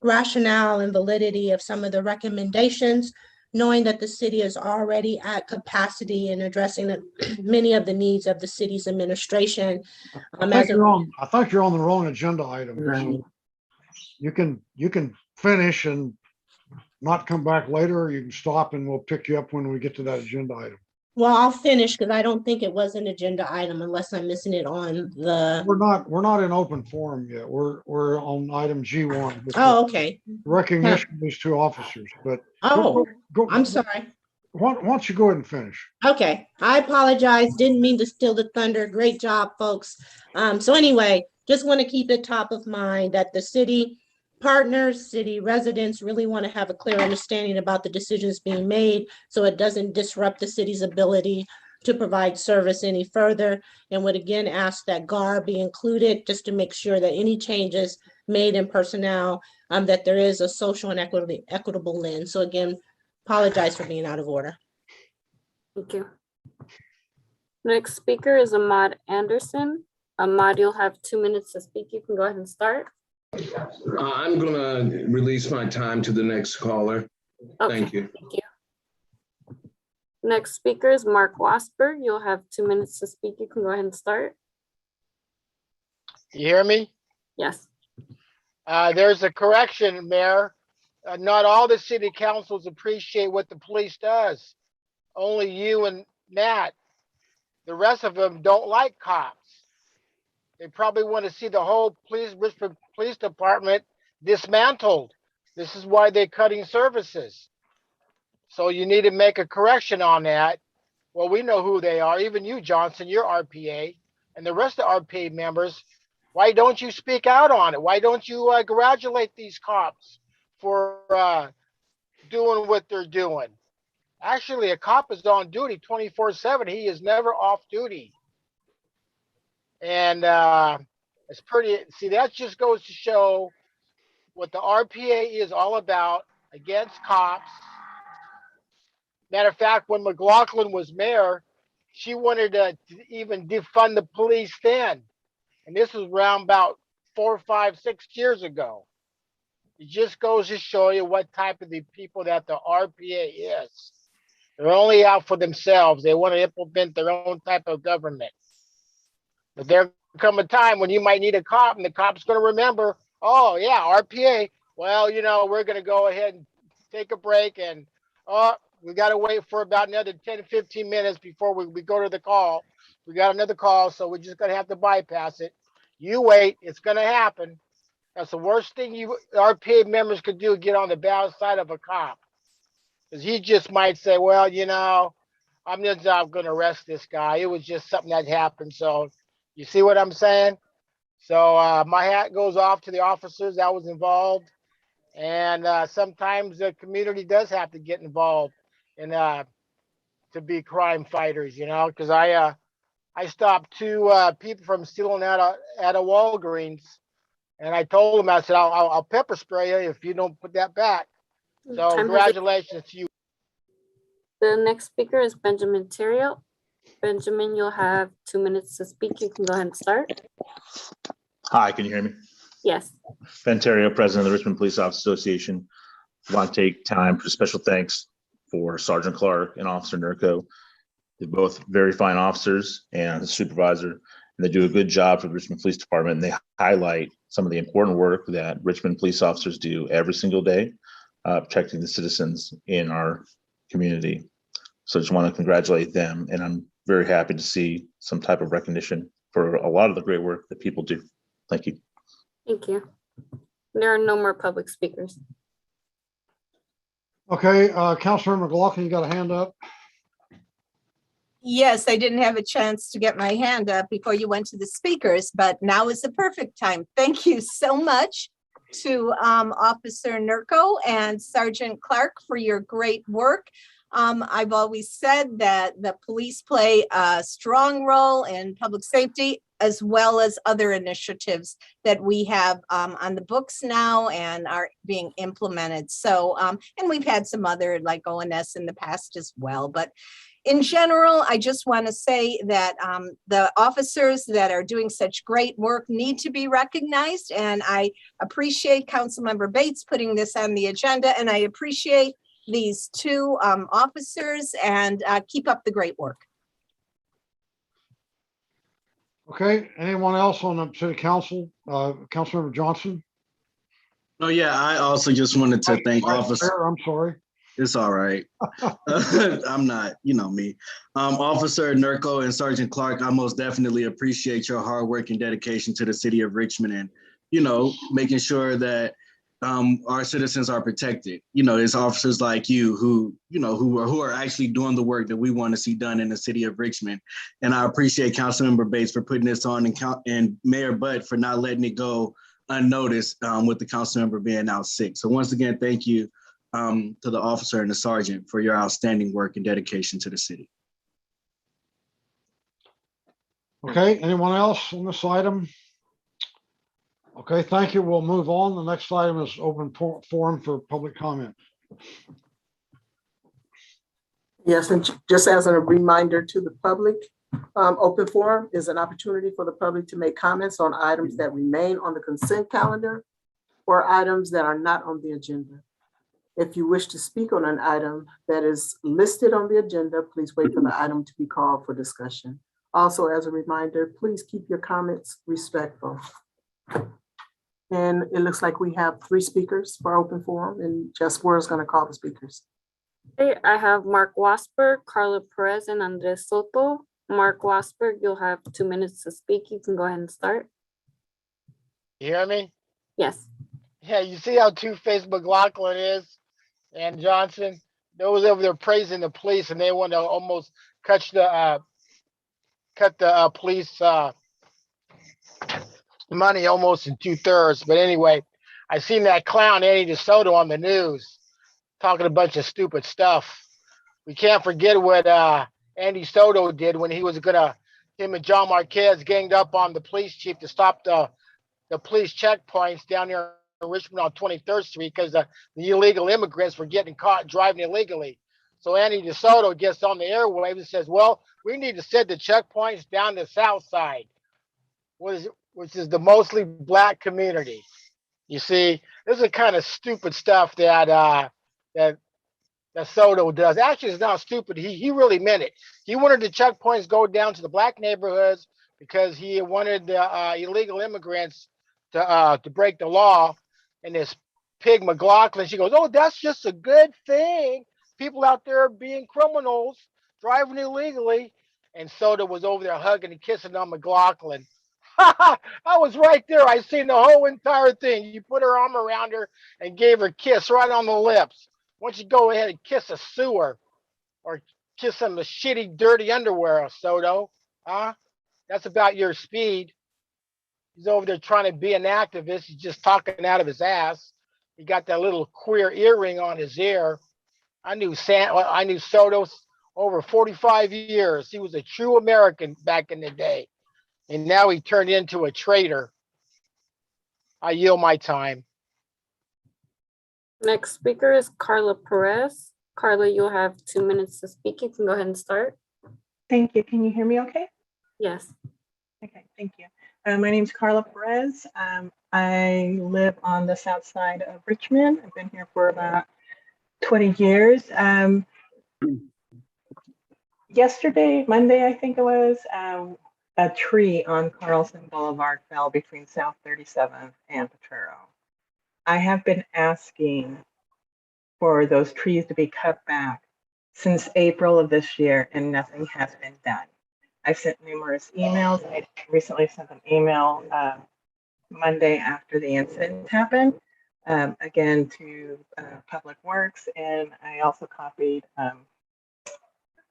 rationale and validity of some of the recommendations, knowing that the city is already at capacity in addressing many of the needs of the city's administration. I think you're on the wrong agenda item. Right. So you can finish and not come back later, or you can stop and we'll pick you up when we get to that agenda item. Well, I'll finish because I don't think it was an agenda item unless I'm missing it on the. We're not in open forum yet. We're on item G1. Oh, okay. Recognition of these two officers, but I'm sorry. Why don't you go ahead and finish? Okay, I apologize. Didn't mean to steal the thunder. Great job, folks. So anyway, just want to keep it top of mind that the city partners, city residents really want to have a clear understanding about the decisions being made so it doesn't disrupt the city's ability to provide service any further, and would again ask that GAR be included just to make sure that any changes made in personnel, that there is a social and equitable lens. So again, apologize for being out of order. Thank you. Next speaker is Ahmad Anderson. Ahmad, you'll have 2 minutes to speak. You can go ahead and start. I'm gonna release my time to the next caller. Okay, Thank you. Thank you. Next speaker is Mark Wasper. You'll have 2 minutes to speak. You can go ahead and start. You hear me? Yes. There's a correction, Mayor. Not all the city councils appreciate what the police does. Only you and Matt. The rest of them don't like cops. They probably want to see the whole Richmond Police Department dismantled. This is why they're cutting services. So you need to make a correction on that. Well, we know who they are. Even you, Johnson, you're RPA, and the rest of RPA members. Why don't you speak out on it? Why don't you congratulate these cops for doing what they're doing? Actually, a cop is on duty 24/7. He is never off duty. And it's pretty, see, that just goes to show what the RPA is all about against cops. Matter of fact, when McLaughlin was mayor, she wanted to even defund the police then. And this was around about 4, 5, 6 years ago. It just goes to show you what type of the people that the RPA is. They're only out for themselves. They want to implement their own type of government. But there come a time when you might need a cop, and the cop's going to remember, oh, yeah, RPA. Well, you know, we're going to go ahead and take a break, and we got to wait for about another 10 to 15 minutes before we go to the call. We got another call, so we're just going to have to bypass it. You wait. It's going to happen. That's the worst thing you RPA members could do, get on the bad side of a cop. Because he just might say, well, you know, I'm just not going to arrest this guy. It was just something that happened. So you see what I'm saying? So my hat goes off to the officers that was involved. And sometimes the community does have to get involved in to be crime fighters, you know, because I stopped 2 people from stealing at a Walgreens. And I told them, I said, I'll pepper spray you if you don't put that back. So congratulations to you. The next speaker is Benjamin Terrio. Benjamin, you'll have 2 minutes to speak. You can go ahead and start. Hi, can you hear me? Yes. Ben Terrio, President of the Richmond Police Officers Association. I want to take time for special thanks for Sergeant Clark and Officer Nurko. They're both very fine officers and a supervisor, and they do a good job for the Richmond Police Department. And they highlight some of the important work that Richmond police officers do every single day, protecting the citizens in our community. So I just want to congratulate them, and I'm very happy to see some type of recognition for a lot of the great work that people do. Thank you. Thank you. There are no more public speakers. Okay, Councilmember McLaughlin, you got a hand up? Yes, I didn't have a chance to get my hand up before you went to the speakers, but now is the perfect time. Thank you so much to Officer Nurko and Sergeant Clark for your great work. I've always said that the police play a strong role in public safety, as well as other initiatives that we have on the books now and are being implemented. So, and we've had some other like ONS in the past as well. But in general, I just want to say that the officers that are doing such great work need to be recognized. And I appreciate Councilmember Bates putting this on the agenda. And I appreciate these 2 officers, and keep up the great work. Okay, anyone else on the city council? Councilmember Johnson? Oh, yeah, I also just wanted to thank Officer. I'm sorry. It's all right. I'm not, you know me. Officer Nurko and Sergeant Clark, I most definitely appreciate your hard work and dedication to the city of Richmond, and, you know, making sure that our citizens are protected. You know, it's officers like you who, you know, who are actually doing the work that we want to see done in the city of Richmond. And I appreciate Councilmember Bates for putting this on, and Mayor Butt for not letting it go unnoticed with the council member being out sick. So once again, thank you to the officer and the sergeant for your outstanding work and dedication to the city. Okay, anyone else on this item? Okay, thank you. We'll move on. The next item is open forum for public comment. Yes, and just as a reminder to the public, open forum is an opportunity for the public to make comments on items that remain on the consent calendar or items that are not on the agenda. If you wish to speak on an item that is listed on the agenda, please wait for the item to be called for discussion. Also, as a reminder, please keep your comments respectful. And it looks like we have 3 speakers for open forum, and Jess Ward is going to call the speakers. Okay, I have Mark Wasper, Carla Perez, and Andres Soto. Mark Wasper, you'll have 2 minutes to speak. You can go ahead and start. You hear me? Yes. Yeah, you see how two-faced McLaughlin is and Johnson? They was over there praising the police, and they want to almost cut the police money almost in 2/3. But anyway, I seen that clown Andy DeSoto on the news talking a bunch of stupid stuff. We can't forget what Andy Soto did when he was him and John Marquez ganged up on the police chief to stop the police checkpoints down here in Richmond on 23rd Street because the illegal immigrants were getting caught driving illegally. So Andy DeSoto gets on the airwaves and says, well, we need to set the checkpoints down the south side, which is the mostly black community. You see, this is the kind of stupid stuff that Soto does. Actually, it's not stupid. He really meant it. He wanted the checkpoints go down to the black neighborhoods because he wanted the illegal immigrants to break the law. And this pig McLaughlin, she goes, oh, that's just a good thing. People out there being criminals, driving illegally. And Soto was over there hugging and kissing on McLaughlin. I was right there. I seen the whole entire thing. You put her arm around her and gave her a kiss right on the lips. Why don't you go ahead and kiss a sewer or kiss some shitty, dirty underwear, Soto? Huh? That's about your speed. He's over there trying to be an activist. He's just talking out of his ass. He got that little queer earring on his ear. I knew Soto over 45 years. He was a true American back in the day. And now he turned into a traitor. I yield my time. Next speaker is Carla Perez. Carla, you'll have 2 minutes to speak. You can go ahead and start. Thank you. Can you hear me okay? Yes. Okay, thank you. My name is Carla Perez. I live on the south side of Richmond. I've been here for about 20 years. Yesterday, Monday, I think it was, a tree on Carlson Boulevard fell between South 37th and Potrero. I have been asking for those trees to be cut back since April of this year, and nothing has been done. I've sent numerous emails. I recently sent an email Monday after the incident happened, again to Public Works, and I also copied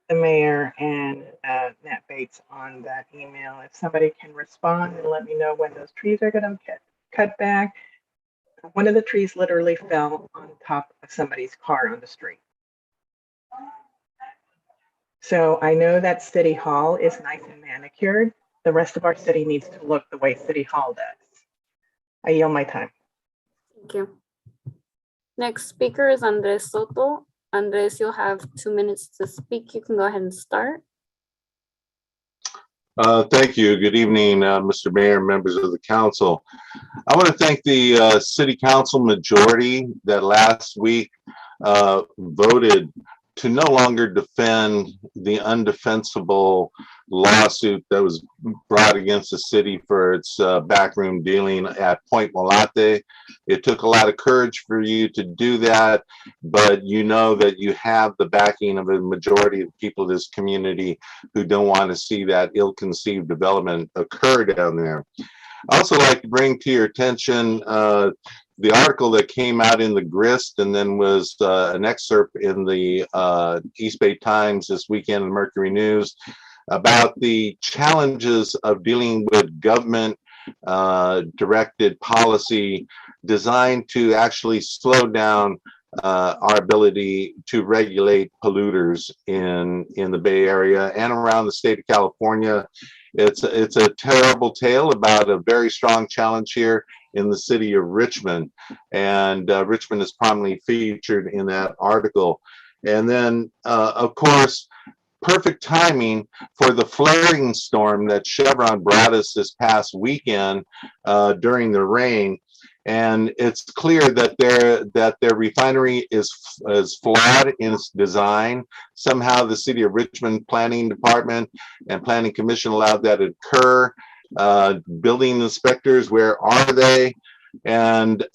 the mayor and Nat Bates on that email. If somebody can respond and let me know when those trees are going to get cut back. One of the trees literally fell on top of somebody's car on the street. So I know that City Hall is nice and manicured. The rest of our city needs to look the way City Hall does. I yield my time. Thank you. Next speaker is Andres Soto. Andres, you'll have 2 minutes to speak. You can go ahead and start. Thank you. Good evening, Mr. Mayor, members of the council. I want to thank the city council majority that last week voted to no longer defend the undefensible lawsuit that was brought against the city for its backroom dealing at Point Molate. It took a lot of courage for you to do that, but you know that you have the backing of a majority of people of this community who don't want to see that ill-conceived development occur down there. I also like to bring to your attention the article that came out in the Grist and then was an excerpt in the East Bay Times this weekend in Mercury News about the challenges of dealing with government directed policy designed to actually slow down our ability to regulate polluters in the Bay Area and around the state of California. It's a terrible tale about a very strong challenge here in the city of Richmond, and Richmond is prominently featured in that article. And then, of course, perfect timing for the flaring storm that Chevron brought us this past weekend during the rain. And it's clear that their refinery is flawed in its design. Somehow the City of Richmond Planning Department and Planning Commission allowed that to occur. Building inspectors, where are they? And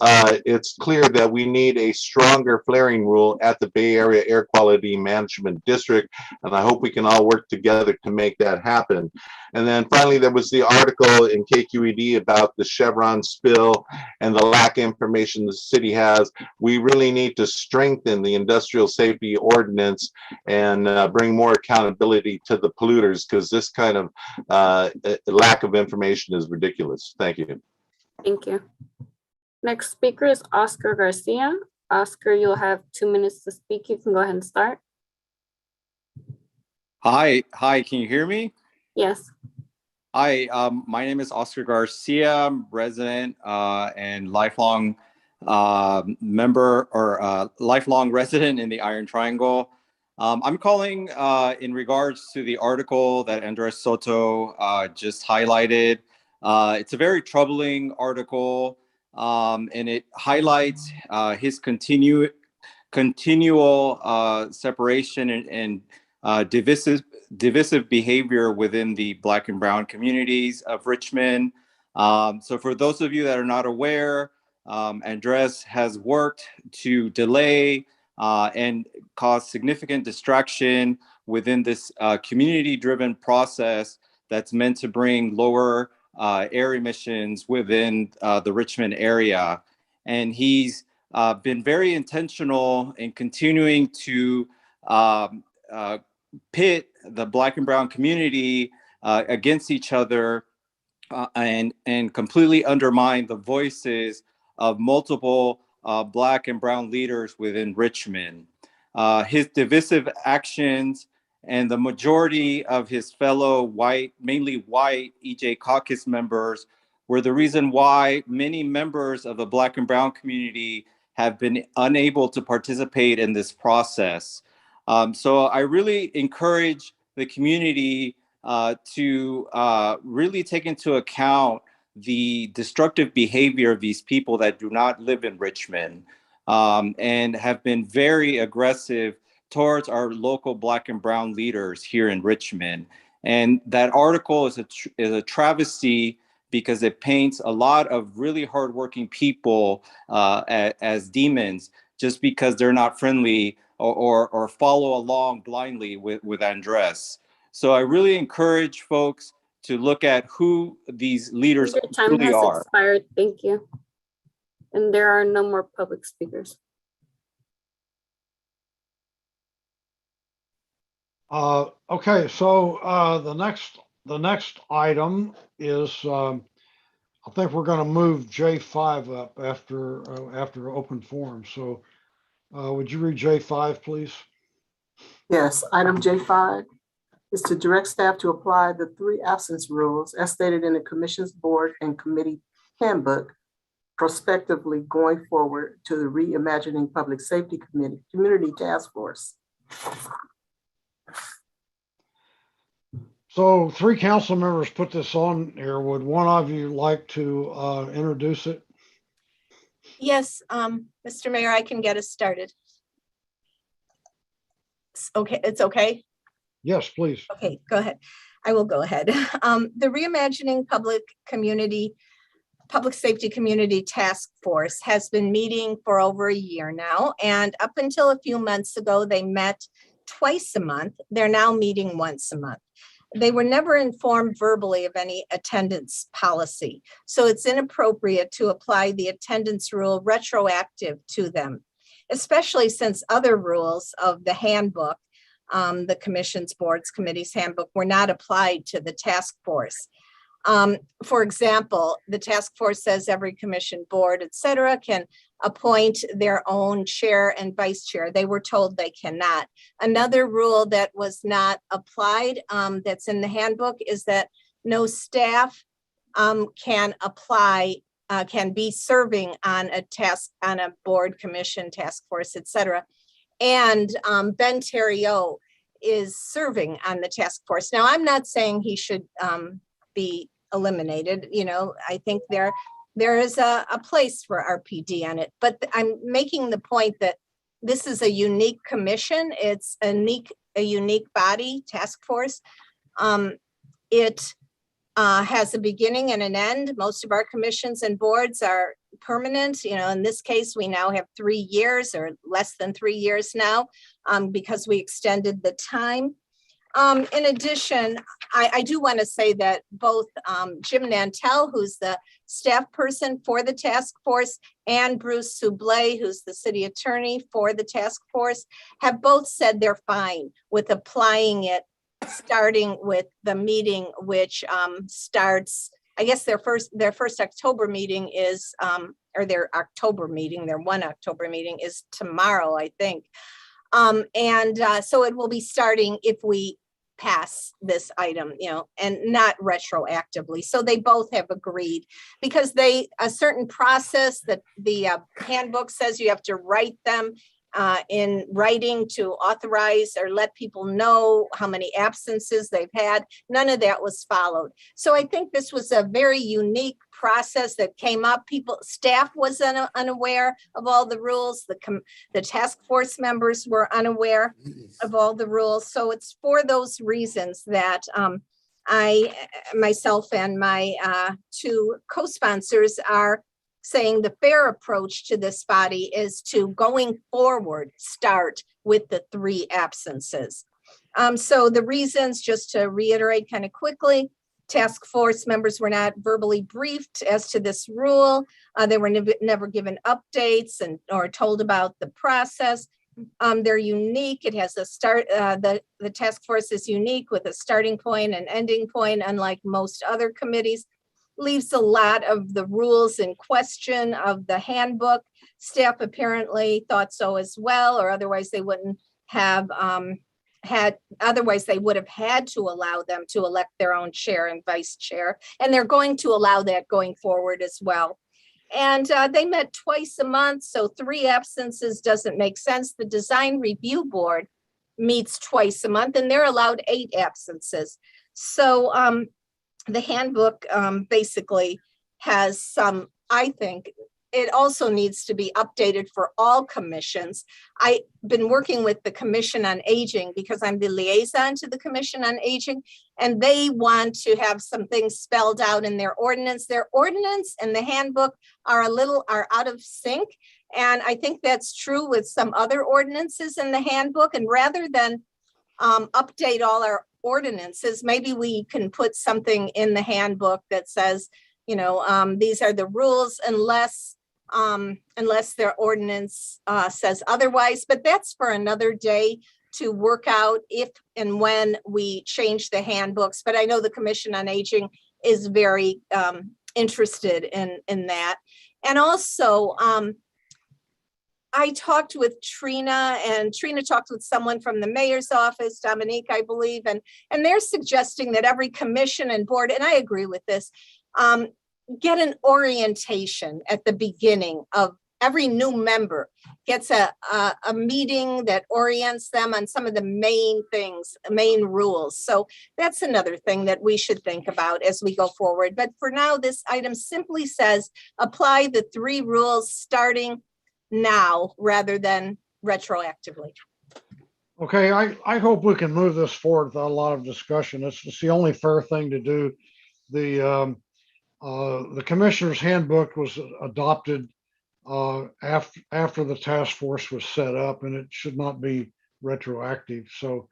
it's clear that we need a stronger flaring rule at the Bay Area Air Quality Management District, and I hope we can all work together to make that happen. And then finally, there was the article in KQED about the Chevron spill and the lack of information the city has. We really need to strengthen the industrial safety ordinance and bring more accountability to the polluters, because this kind of lack of information is ridiculous. Thank you. Thank you. Next speaker is Oscar Garcia. Oscar, you'll have 2 minutes to speak. You can go ahead and start. Hi, can you hear me? Yes. Hi, my name is Oscar Garcia. I'm resident and lifelong member or lifelong resident in the Iron Triangle. I'm calling in regards to the article that Andres Soto just highlighted. It's a very troubling article, and it highlights his continual separation and divisive behavior within the Black and Brown communities of Richmond. So for those of you that are not aware, Andres has worked to delay and cause significant distraction within this community-driven process that's meant to bring lower air emissions within the Richmond area. And he's been very intentional in continuing to pit the Black and Brown community against each other and completely undermine the voices of multiple Black and Brown leaders within Richmond. His divisive actions and the majority of his fellow white, mainly white EJ caucus members were the reason why many members of the Black and Brown community have been unable to participate in this process. So I really encourage the community to really take into account the destructive behavior of these people that do not live in Richmond and have been very aggressive towards our local Black and Brown leaders here in Richmond. And that article is a travesty because it paints a lot of really hardworking people as demons just because they're not friendly or follow along blindly with Andres. So I really encourage folks to look at who these leaders Your time truly has are. expired. Thank you. And there are no more public speakers. Okay, so the next item is I think we're going to move J5 up after open forum. So would you read J5, please? Yes, item J5 is to direct staff to apply the 3 absence rules as stated in the Commission's Board and Committee Handbook prospectively going forward to the Reimagining Public Safety Community Task Force. So 3 council members put this on here. Would one of you like to introduce it? Yes, Mr. Mayor, I can get us started. It's okay? Yes, please. Okay, go ahead. I will go ahead. The Reimagining Public Safety Community Task Force has been meeting for over a year now, and up until a few months ago, they met twice a month. They're now meeting once a month. They were never informed verbally of any attendance policy, so it's inappropriate to apply the attendance rule retroactive to them, especially since other rules of the handbook, the commission's, boards, committees handbook, were not applied to the task force. For example, the task force says every commission, board, et cetera, can appoint their own chair and vice chair. They were told they cannot. Another rule that was not applied, that's in the handbook, is that no staff can apply, can be serving on a task, on a board, commission, task force, et cetera. And Ben Terrio is serving on the task force. Now, I'm not saying he should be eliminated. You know, I think there is a place for RPD on it, but I'm making the point that this is a unique commission. It's a unique body, task force. It has a beginning and an end. Most of our commissions and boards are permanent. You know, in this case, we now have 3 years or less than 3 years now because we extended the time. In addition, I do want to say that both Jim Nantel, who's the staff person for the task force, and Bruce Soublé, who's the city attorney for the task force, have both said they're fine with applying it, starting with the meeting, which starts, I guess their first October meeting is, or their October meeting, their 1 October meeting is tomorrow, I think. So it will be starting if we pass this item, you know, and not retroactively. So they both have agreed because a certain process that the handbook says you have to write them in writing to authorize or let people know how many absences they've had. None of that was followed. So I think this was a very unique process that came up. Staff was unaware of all the rules. The task force members were unaware of all the rules. So it's for those reasons that I, myself and my 2 co-sponsors are saying the fair approach to this body is to, going forward, start with the 3 absences. So the reasons, just to reiterate kind of quickly, task force members were not verbally briefed as to this rule. They were never given updates or told about the process. They're unique. It has a start, the task force is unique with a starting point and ending point, unlike most other committees. Leaves a lot of the rules in question of the handbook. Staff apparently thought so as well, or otherwise they wouldn't have otherwise they would have had to allow them to elect their own chair and vice chair. And they're going to allow that going forward as well. And they met twice a month, so 3 absences doesn't make sense. The design review board meets twice a month and they're allowed 8 absences. So the handbook basically has some, I think, it also needs to be updated for all commissions. I've been working with the Commission on Aging because I'm the liaison to the Commission on Aging, and they want to have some things spelled out in their ordinance. Their ordinance and the handbook are out of sync. And I think that's true with some other ordinances in the handbook. And rather than update all our ordinances, maybe we can put something in the handbook that says, you know, these are the rules unless their ordinance says otherwise. But that's for another day to work out if and when we change the handbooks. But I know the Commission on Aging is very interested in that. And also, I talked with Trina, and Trina talked with someone from the mayor's office, Dominique, I believe, and they're suggesting that every commission and board, and I agree with this, get an orientation at the beginning of every new member gets a meeting that orients them on some of the main things, main rules. So that's another thing that we should think about as we go forward. But for now, this item simply says apply the 3 rules starting now rather than retroactively. Okay, I hope we can move this forward without a lot of discussion. It's the only fair thing to do. The commissioner's handbook was adopted after the task force was set up, and it should not be retroactive. So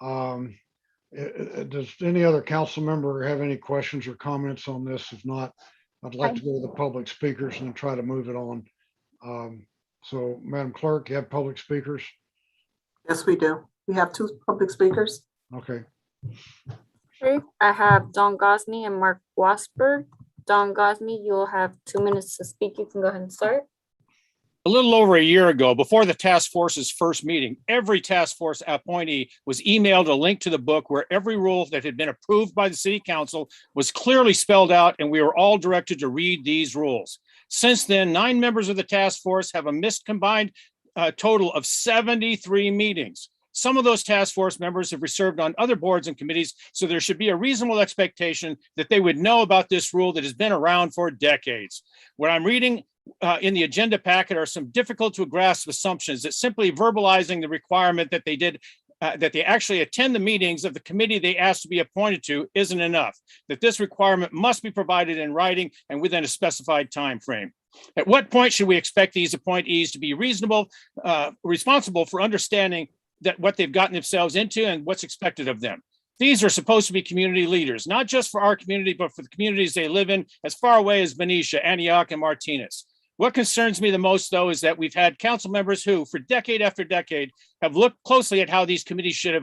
does any other council member have any questions or comments on this? If not, I'd like to go to the public speakers and try to move it on. So Madam Clerk, you have public speakers? Yes, we do. We have 2 public speakers. Okay. Okay, I have Don Gosney and Mark Wasper. Don Gosney, you'll have 2 minutes to speak. You can go ahead and start. A little over a year ago, before the task force's first meeting, every task force appointee was emailed a link to the book where every rule that had been approved by the city council was clearly spelled out, and we were all directed to read these rules. Since then, 9 members of the task force have a missed combined total of 73 meetings. Some of those task force members have served on other boards and committees, so there should be a reasonable expectation that they would know about this rule that has been around for decades. What I'm reading in the agenda packet are some difficult to grasp assumptions that simply verbalizing the requirement that they actually attend the meetings of the committee they asked to be appointed to isn't enough, that this requirement must be provided in writing and within a specified time frame. At what point should we expect these appointees to be responsible for understanding that what they've gotten themselves into and what's expected of them? These are supposed to be community leaders, not just for our community, but for the communities they live in as far away as Benicia, Antioch, and Martinez. What concerns me the most, though, is that we've had council members who, for decade after decade, have looked closely at how these committees should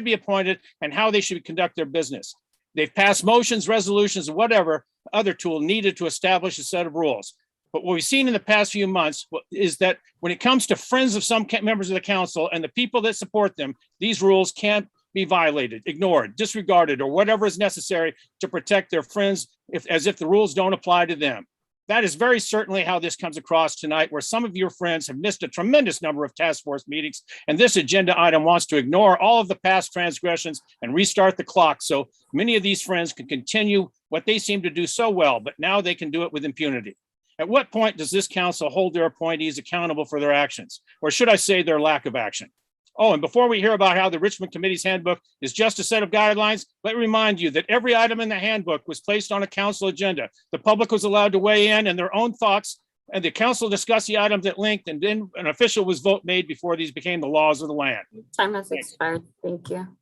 be appointed, and how they should conduct their business. They've passed motions, resolutions, and whatever other tool needed to establish a set of rules. But what we've seen in the past few months is that when it comes to friends of some members of the council and the people that support them, these rules can't be violated, ignored, disregarded, or whatever is necessary to protect their friends as if the rules don't apply to them. That is very certainly how this comes across tonight, where some of your friends have missed a tremendous number of task force meetings, and this agenda item wants to ignore all of the past transgressions and restart the clock so many of these friends can continue what they seem to do so well, but now they can do it with impunity. At what point does this council hold their appointees accountable for their actions, or should I say their lack of action? Oh, and before we hear about how the Richmond Committee's handbook is just a set of guidelines, let me remind you that every item in the handbook was placed on a council agenda. The public was allowed to weigh in and their own thoughts, and the council discussed the items at length, and then an official vote made before these became the laws of the land. Time has expired. Thank you.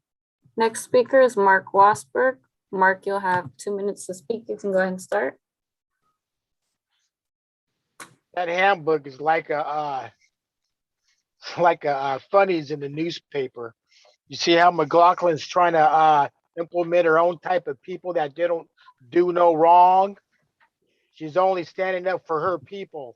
Next speaker is Mark Wasberg. Mark, you'll have 2 minutes to speak. You can go ahead and start. That handbook is like a funnies in the newspaper. You see how McLaughlin's trying to implement her own type of people that don't do no wrong. She's only standing up for her people,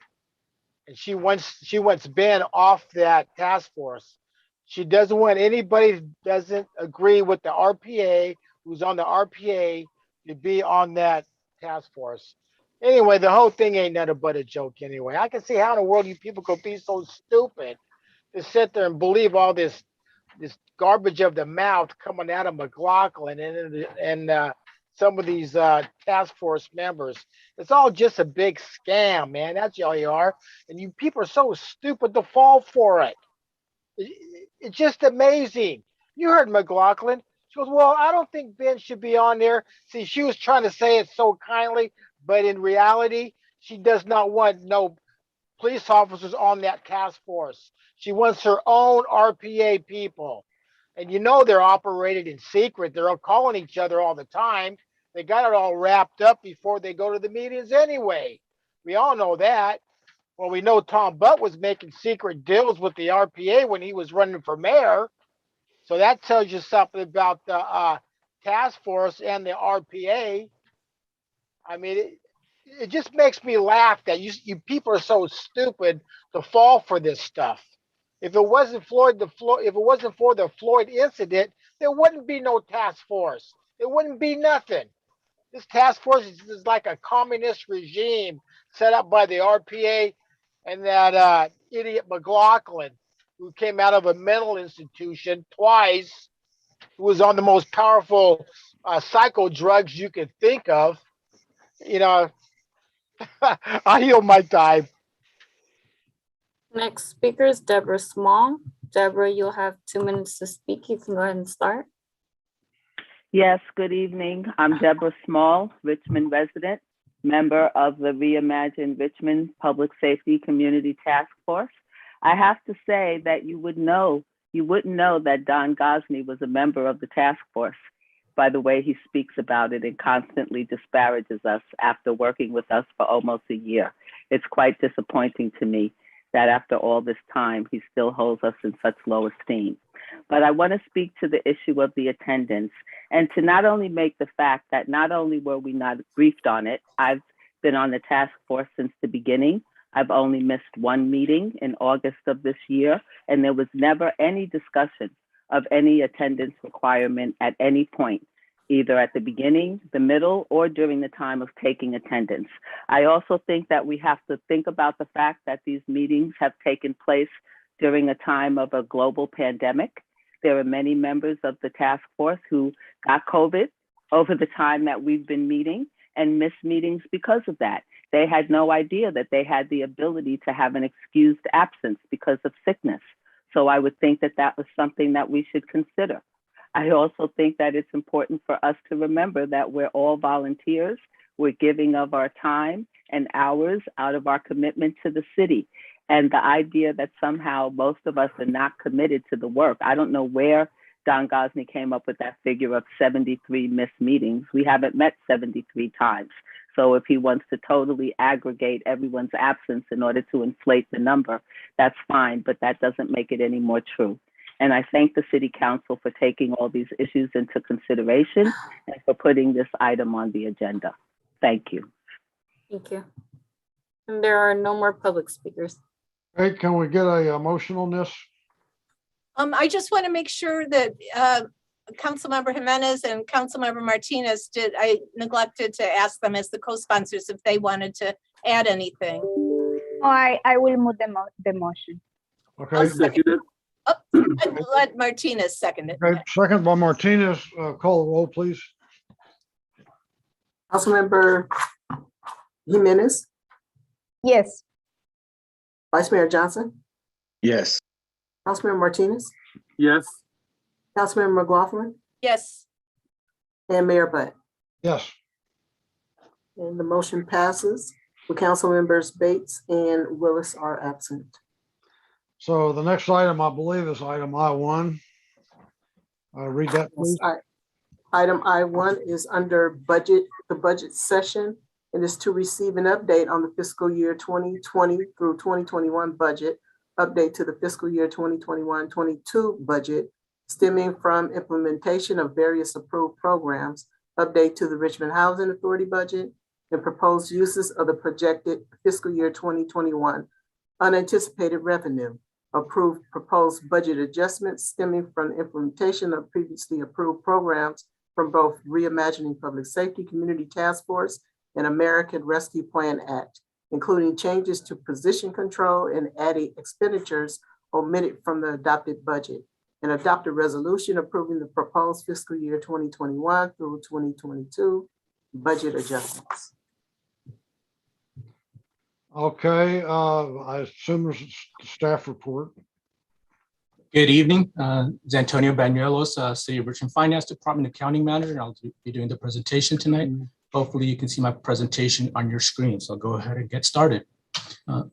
and she wants Ben off that task force. She doesn't want anybody who doesn't agree with the RPA, who's on the RPA, to be on that task force. Anyway, the whole thing ain't nothing but a joke anyway. I can see how in the world you people could be so stupid to sit there and believe all this garbage of the mouth coming out of McLaughlin and some of these task force members. It's all just a big scam, man. That's all you are. And you people are so stupid to fall for it. It's just amazing. You heard McLaughlin. She goes, well, I don't think Ben should be on there. See, she was trying to say it so kindly, but in reality, she does not want no police officers on that task force. She wants her own RPA people. And you know they're operated in secret. They're all calling each other all the time. They got it all wrapped up before they go to the meetings anyway. We all know that. Well, we know Tom Butt was making secret deals with the RPA when he was running for mayor. So that tells you something about the task force and the RPA. I mean, it just makes me laugh that you people are so stupid to fall for this stuff. If it wasn't for the Floyd incident, there wouldn't be no task force. It wouldn't be nothing. This task force is like a communist regime set up by the RPA and that idiot McLaughlin, who came out of a mental institution twice, who was on the most powerful psycho drugs you could think of. You know, I yield my time. Next speaker is Deborah Small. Deborah, you'll have 2 minutes to speak. You can go ahead and start. Yes, good evening. I'm Deborah Small, Richmond resident, member of the Reimagine Richmond Public Safety Community Task Force. I have to say that you wouldn't know that Don Gosney was a member of the task force by the way he speaks about it and constantly disparages us after working with us for almost a year. It's quite disappointing to me that after all this time, he still holds us in such low esteem. But I want to speak to the issue of the attendance and to not only make the fact that not only were we not briefed on it, I've been on the task force since the beginning. I've only missed one meeting in August of this year, and there was never any discussion of any attendance requirement at any point, either at the beginning, the middle, or during the time of taking attendance. I also think that we have to think about the fact that these meetings have taken place during a time of a global pandemic. There are many members of the task force who got COVID over the time that we've been meeting and missed meetings because of that. They had no idea that they had the ability to have an excused absence because of sickness. So I would think that that was something that we should consider. I also think that it's important for us to remember that we're all volunteers. We're giving of our time and hours out of our commitment to the city. And the idea that somehow most of us are not committed to the work. I don't know where Don Gosney came up with that figure of 73 missed meetings. We haven't met 73 times. So if he wants to totally aggregate everyone's absence in order to inflate the number, that's fine, but that doesn't make it any more true. And I thank the City Council for taking all these issues into consideration and for putting this item on the agenda. Thank you. Thank you. And there are no more public speakers. Hey, can we get a motion on this? I just want to make sure that Councilmember Jimenez and Councilmember Martinez I neglected to ask them as the co-sponsors if they wanted to add anything. Oh, I will move the motion. Okay. I'll second it. Oh, let Martinez second it. Okay, second by Martinez. Call the roll, please. Councilmember Jimenez, Yes. Vice Mayor Johnson, Yes. Councilmember Martinez, Yes. Councilmember McLaughlin, Yes. and Mayor Butt. Yes. And the motion passes with Council Members Bates and Willis are absent. So the next item, I believe, is item I1. Read that, please. Item I1 is under budget, the budget session, and is to receive an update on the fiscal year 2020 through 2021 budget, update to the fiscal year 2021-22 budget, stemming from implementation of various approved programs, update to the Richmond Housing Authority budget, and proposed uses of the projected fiscal year 2021 unanticipated revenue, approved proposed budget adjustments stemming from the implementation of previously approved programs from both Reimagining Public Safety Community Task Force and American Rescue Plan Act, including changes to position control and adding expenditures omitted from the adopted budget, and adopt a resolution approving the proposed fiscal year 2021 through 2022 budget adjustments. Okay, I assume there's a staff report. Good evening. It's Antonio Banuelos, City of Richmond Finance Department Accounting Manager, and I'll be doing the presentation tonight. Hopefully you can see my presentation on your screen, so I'll go ahead and get started. Okay,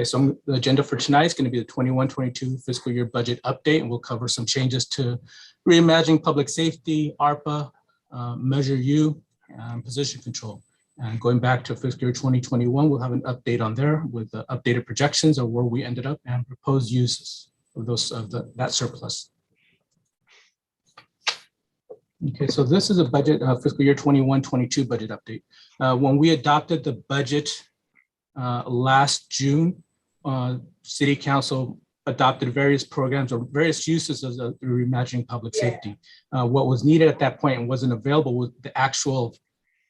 so the agenda for tonight is going to be the 21-22 fiscal year budget update, and we'll cover some changes to Reimagining Public Safety, ARPA, Measure U, and Position Control. And going back to fiscal year 2021, we'll have an update on there with the updated projections of where we ended up and proposed uses of those that surplus. Okay, so this is a budget fiscal year 21-22 budget update. When we adopted the budget last June, City Council adopted various programs or various uses of the Reimagining Public Safety. What was needed at that point and wasn't available was the actual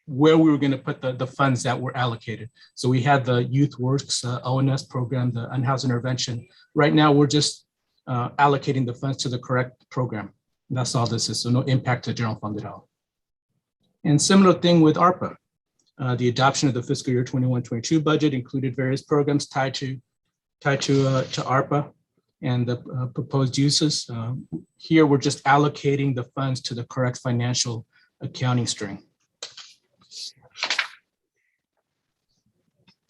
where we were going to put the funds that were allocated. So we had the Youth Works ONS program, the unhoused intervention. Right now, we're just allocating the funds to the correct program. And that's all this is, so no impact to general fund at all. And similar thing with ARPA. The adoption of the fiscal year 21-22 budget included various programs tied to ARPA and the proposed uses. Here, we're just allocating the funds to the correct financial accounting string.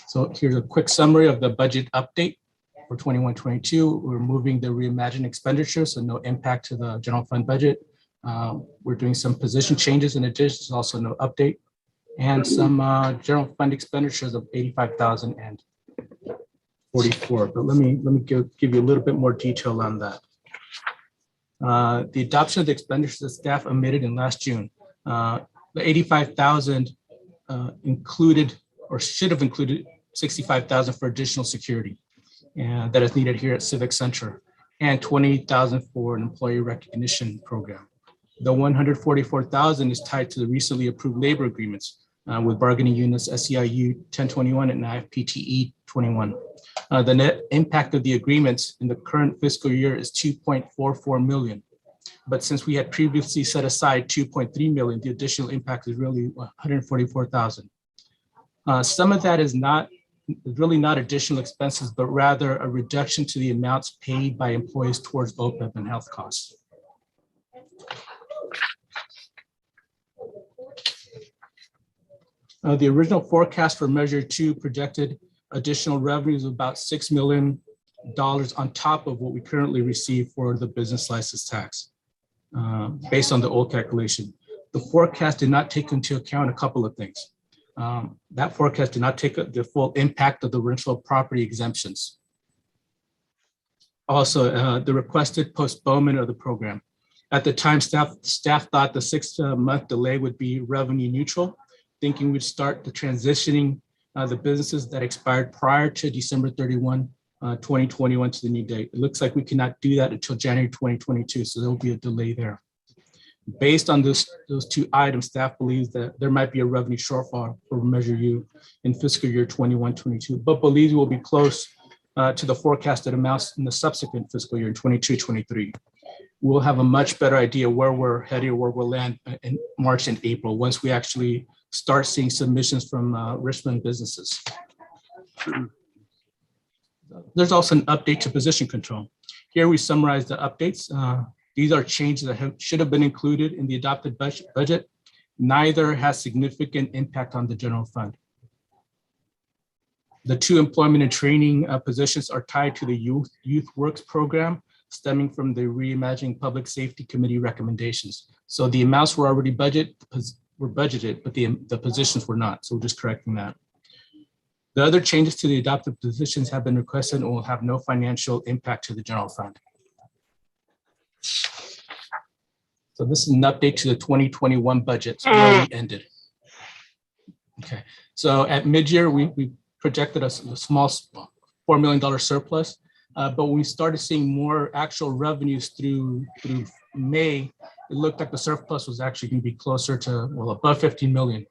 So here's a quick summary of the budget update for 21-22. We're moving the reimagined expenditures, so no impact to the general fund budget. We're doing some position changes in addition, also no update, and some general fund expenditures of $85,000 and 44, but let me give you a little bit more detail on that. The adoption of the expenditures that staff omitted in last June. The 85,000 included or should have included 65,000 for additional security, and that is needed here at Civic Center, and 20,000 for an employee recognition program. The 144,000 is tied to the recently approved labor agreements with bargaining units SEIU 1021 and IFPTE 21. The net impact of the agreements in the current fiscal year is 2.44 million. But since we had previously set aside 2.3 million, the additional impact is really 144,000. Some of that is really not additional expenses, but rather a reduction to the amounts paid by employees towards OPEB and health costs. The original forecast for Measure 2 projected additional revenues of about $6 million on top of what we currently receive for the business license tax, based on the old calculation. The forecast did not take into account a couple of things. That forecast did not take the full impact of the rental property exemptions. Also, the requested postponement of the program. At the time, staff thought the 6-month delay would be revenue neutral, thinking we'd start the transitioning the businesses that expired prior to December 31, 2021 to the new date. It looks like we cannot do that until January 2022, so there'll be a delay there. Based on those two items, staff believes that there might be a revenue shortfall for Measure U in fiscal year 21-22, but believes we'll be close to the forecasted amounts in the subsequent fiscal year 22-23. We'll have a much better idea where we're headed or where we'll land in March and April once we actually start seeing submissions from Richmond businesses. There's also an update to position control. Here we summarize the updates. These are changes that should have been included in the adopted budget. Neither has significant impact on the general fund. The 2 employment and training positions are tied to the Youth Works program, stemming from the Reimagining Public Safety Committee recommendations. So the amounts were already budgeted, but the positions were not. So we're just correcting that. The other changes to the adopted positions have been requested and will have no financial impact to the general fund. So this is an update to the 2021 budget, so where we ended. Okay, so at mid-year, we projected a small $4 million surplus, but when we started seeing more actual revenues through May, it looked like the surplus was actually going to be closer to, well, above 15 million.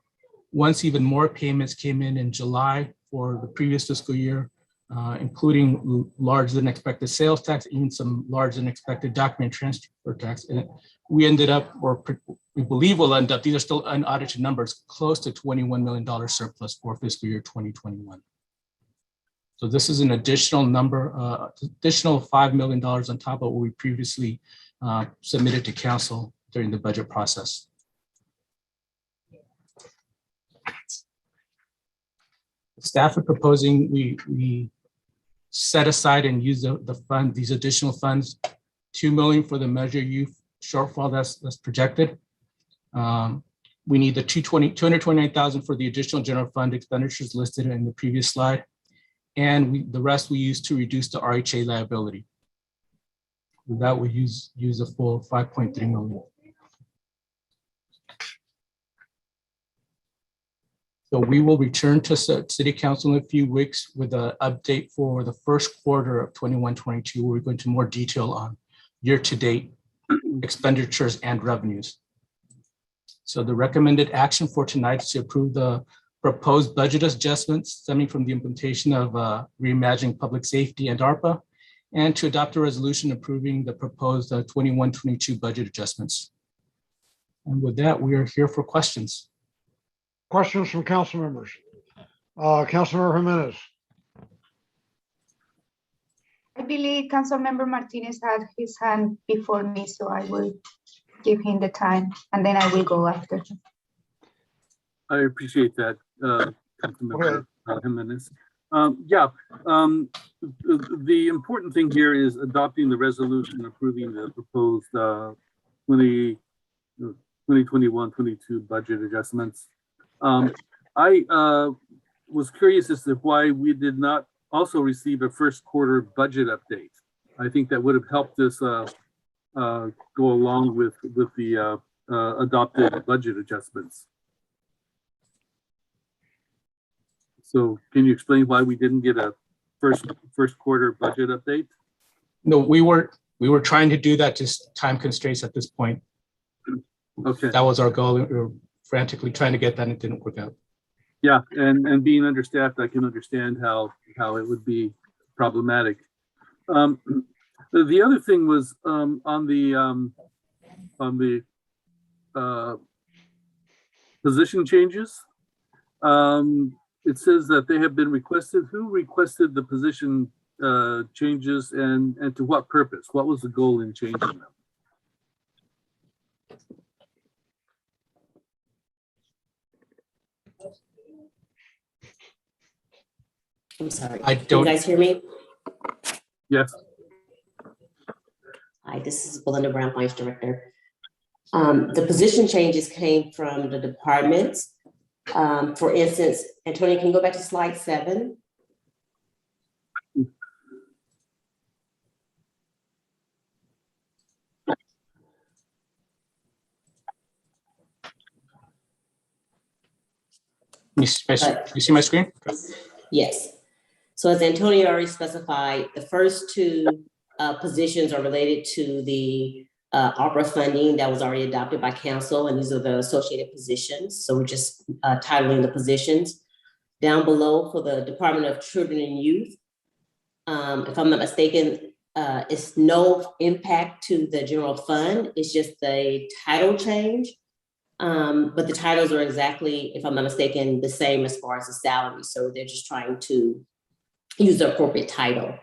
Once even more payments came in July for the previous fiscal year, including larger than expected sales tax, even some larger than expected document transfer tax. And we ended up, or we believe we'll end up, these are still unaudited numbers, close to $21 million surplus for fiscal year 2021. So this is an additional number, additional $5 million on top of what we previously submitted to council during the budget process. Staff are proposing we set aside and use the fund, these additional funds, $2 million for the Measure U shortfall that's projected. We need the $229,000 for the additional general fund expenditures listed in the previous slide. And the rest we use to reduce the RHA liability. With that, we use a full 5.3 million. So we will return to City Council in a few weeks with an update for the first quarter of 21-22, where we go into more detail on year-to-date expenditures and revenues. So the recommended action for tonight is to approve the proposed budget adjustments stemming from the implementation of Reimagining Public Safety and ARPA, and to adopt a resolution approving the proposed 21-22 budget adjustments. And with that, we are here for questions. Questions from council members. Councilmember Jimenez. I believe Councilmember Martinez had his hand before me, so I will give him the time and then I will go after him. I appreciate that, Councilmember Jimenez. The important thing here is adopting the resolution approving the proposed 2021-22 budget adjustments. I was curious as to why we did not also receive a first quarter budget update. I think that would have helped us go along with the adopted budget adjustments. So can you explain why we didn't get a first quarter budget update? No, we were trying to do that, just time constraints at this point. Okay. That was our goal. We were frantically trying to get that, and it didn't work out. Yeah, and being understaffed, I can understand how it would be problematic. The other thing was on the position changes. It says that they have been requested. Who requested the position changes, and to what purpose? What was the goal in changing them? I'm sorry. I Can don't. you guys hear me? Yes. Hi, this is Belinda Brown, Vice Director. The position changes came from the departments. For instance, Antonio, can you go back to slide 7? You see my screen? Yes. So as Antonio already specified, the first 2 positions are related to the opera funding that was already adopted by council, and these are the associated positions. So we're just titling the positions. Down below for the Department of Children and Youth, if I'm not mistaken, it's no impact to the general fund. It's just a title change. But the titles are exactly, if I'm not mistaken, the same as far as the salary. So they're just trying to use the appropriate title.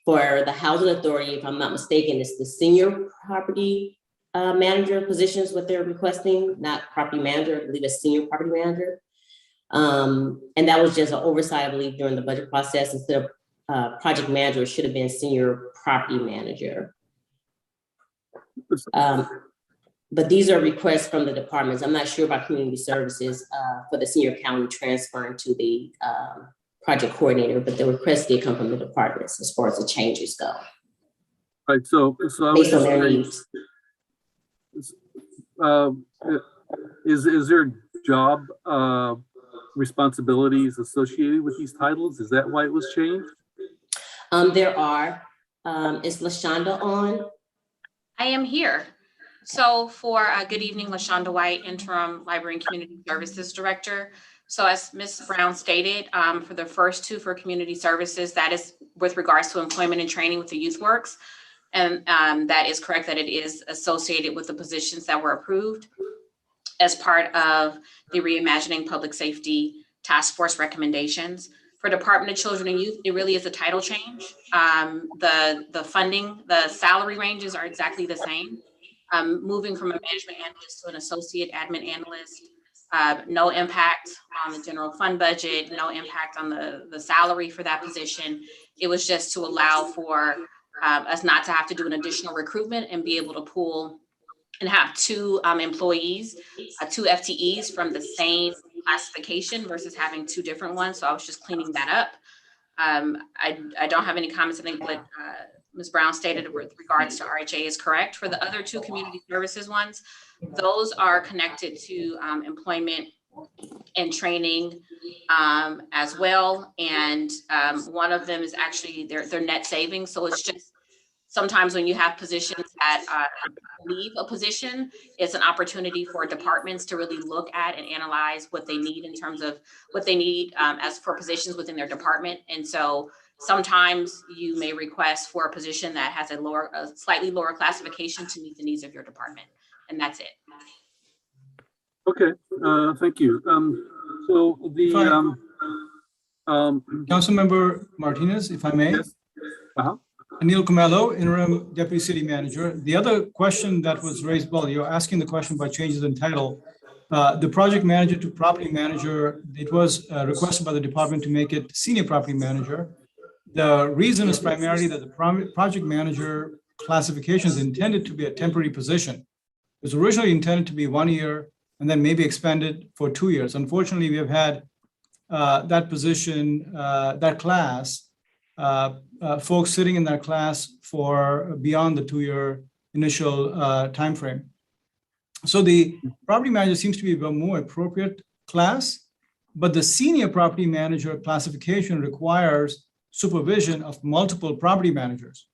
For the Housing Authority, if I'm not mistaken, it's the senior property manager positions, what they're requesting, not property manager, I believe it's senior property manager. And that was just an oversight, I believe, during the budget process. Instead of project manager, it should have been senior property manager. But these are requests from the departments. I'm not sure about community services for the senior county transferring to the project coordinator, but the requests did come from the departments as far as the changes go. Right, so I was Based on just their wondering, needs. is there job responsibilities associated with these titles? Is that why it was changed? There are. Is LaShonda on? I am here. So for good evening, LaShonda White, Interim Library and Community Services Director. So as Ms. Brown stated, for the first 2 for community services, that is with regards to employment and training with the Youth Works. And that is correct that it is associated with the positions that were approved as part of the Reimagining Public Safety Task Force recommendations. For Department of Children and Youth, it really is a title change. The funding, the salary ranges are exactly the same. Moving from a management analyst to an associate admin analyst, no impact on the general fund budget, no impact on the salary for that position. It was just to allow for us not to have to do an additional recruitment and be able to pool and have 2 employees, 2 FTEs from the same classification versus having 2 different ones. So I was just cleaning that up. I don't have any comments. I think what Ms. Brown stated with regards to RHA is correct. For the other 2 community services ones, those are connected to employment and training as well. And one of them is actually their net savings. So it's just sometimes when you have positions that leave a position, it's an opportunity for departments to really look at and analyze what they need in terms of what they need as for positions within their department. And so sometimes you may request for a position that has a slightly lower classification to meet the needs of your department. And that's it. Okay, thank you. So the Councilmember Martinez, if I may. Yes. Anil Comello, Interim Deputy City Manager. The other question that was raised, well, you're asking the question about changes in title. The project manager to property manager, it was requested by the department to make it senior property manager. The reason is primarily that the project manager classification is intended to be a temporary position. It was originally intended to be 1 year and then maybe expanded for 2 years. Unfortunately, we have had that position, that class folks sitting in that class for beyond the 2-year initial timeframe. So the property manager seems to be a more appropriate class, but the senior property manager classification requires supervision of multiple property managers.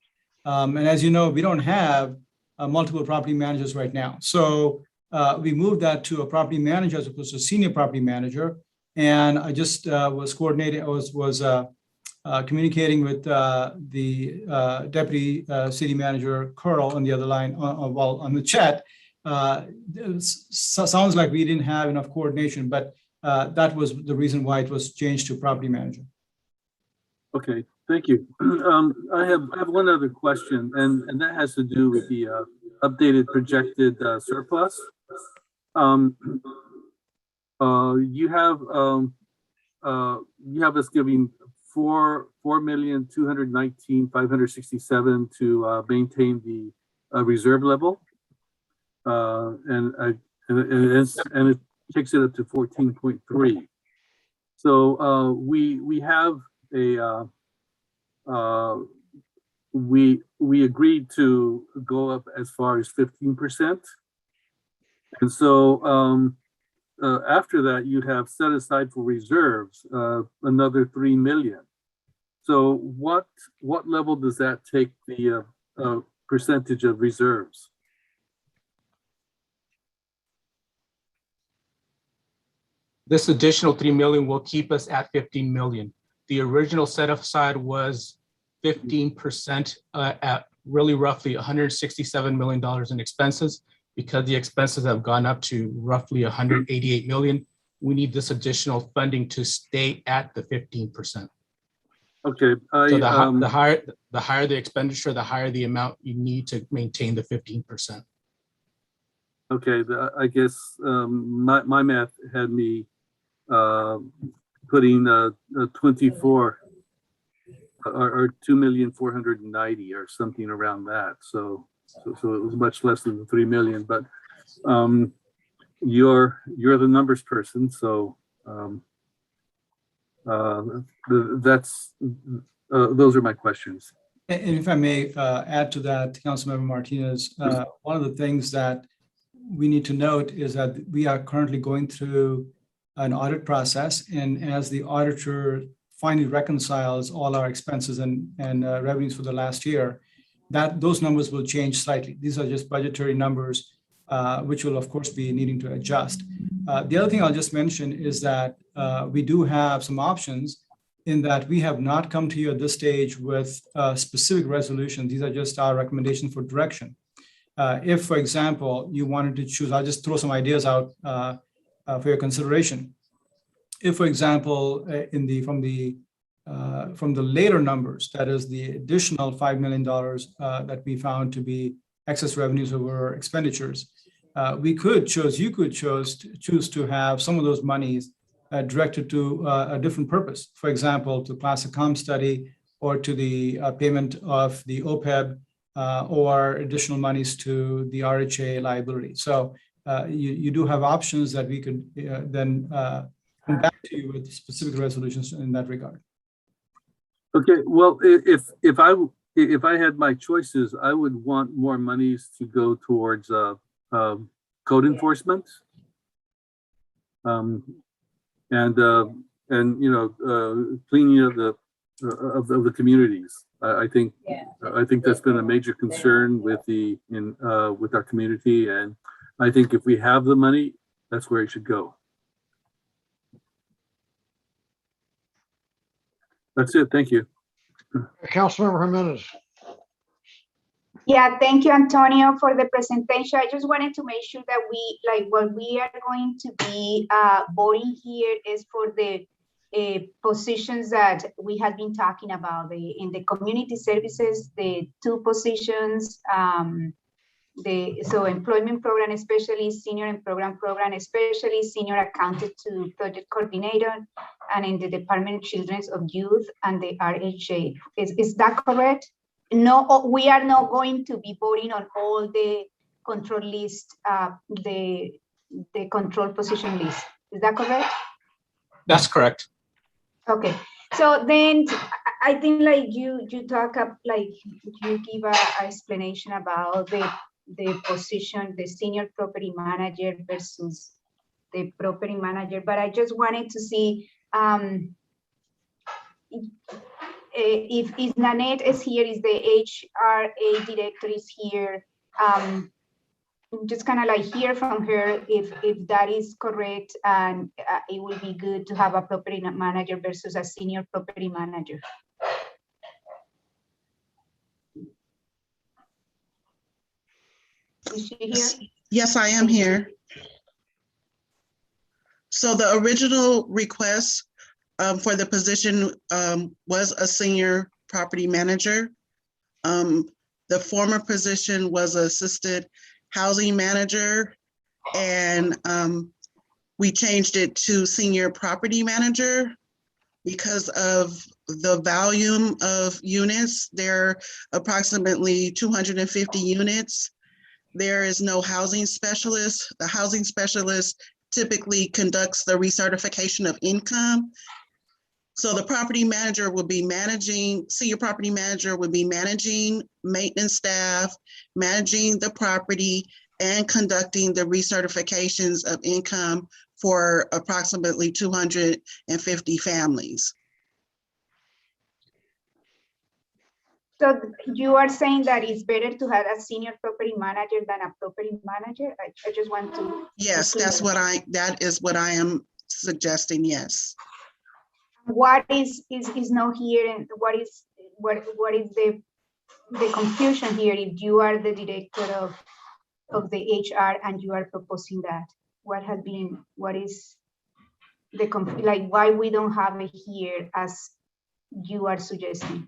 And as you know, we don't have multiple property managers right now. So we moved that to a property manager as opposed to a senior property manager. And I just was coordinating, communicating with the deputy city manager, Carl, on the other line, on the chat. Sounds like we didn't have enough coordination, but that was the reason why it was changed to property manager. Okay, thank you. I have one other question, and that has to do with the updated projected surplus. You have us giving $4,219,567 to maintain the reserve level, and it takes it up to 14.3. So we have a we agreed to go up as far as 15%, and so after that you'd have set aside for reserves another 3 million. So what level does that take the percentage of reserves? This additional 3 million will keep us at 15 million. The original set aside was 15% at really roughly $167 million in expenses. Because the expenses have gone up to roughly 188 million, we need this additional funding to stay at the 15%. Okay. So the higher the expenditure, the higher the amount you need to maintain the 15%. Okay, I guess my math had me putting 24 or 2,490,000 or something around that. So it was much less than the 3 million. But you're the numbers person, so that's those are my questions. And if I may add to that, Councilmember Martinez, one of the things that we need to note is that we are currently going through an audit process, and as the auditor finally reconciles all our expenses and revenues for the last year, that those numbers will change slightly. These are just budgetary numbers, which will of course be needing to adjust. The other thing I'll just mention is that we do have some options in that we have not come to you at this stage with specific resolutions. These are just our recommendations for direction. If, for example, you wanted to choose, I'll just throw some ideas out for your consideration. If, for example, from the later numbers, that is the additional $5 million that we found to be excess revenues over expenditures, you could choose to have some of those monies directed to a different purpose. For example, to class account study or to the payment of the OPEB or additional monies to the RHA liability. So you do have options that we could then come back to you with specific resolutions in that regard. Okay, well, if I had my choices, I would want more monies to go towards code enforcement, and you know, cleaning of the communities. I think that's been a major concern with with our community, and I think if we have the money, that's where it should go. That's it. Thank you. Councilmember Jimenez. Yeah, thank you, Antonio, for the presentation. I just wanted to make sure that what we are going to be voting here is for the positions that we have been talking about in the community services, the 2 positions, so employment program, especially senior and program, especially senior accountant to project coordinator, and in the Department of Children of Youth and the RHA. Is that correct? No, we are not going to be voting on all the control list, the control position list. Is that correct? That's correct. Okay, so then I think like you talk up, like you give a explanation about the position, the senior property manager versus the property manager, but I just wanted to see if Nanette is here, is the HRA director is here, just kind of like hear from her if that is correct, and it would be good to have a property manager versus a senior property manager. Is she here? Yes, I am here. So the original request for the position was a senior property manager. The former position was assisted housing manager, and we changed it to senior property manager because of the volume of units. There are approximately 250 units. There is no housing specialist. The housing specialist typically conducts the recertification of income. So the property manager will be managing, senior property manager will be managing maintenance staff, managing the property, and conducting the recertifications of income for approximately 250 families. So you are saying that it's better to have a senior property manager than a property manager? I just want to. Yes, that is what I am suggesting, yes. What is not here, and what is the confusion here if you are the director of the HR and you are proposing that? What is the like why we don't have it here as you are suggesting?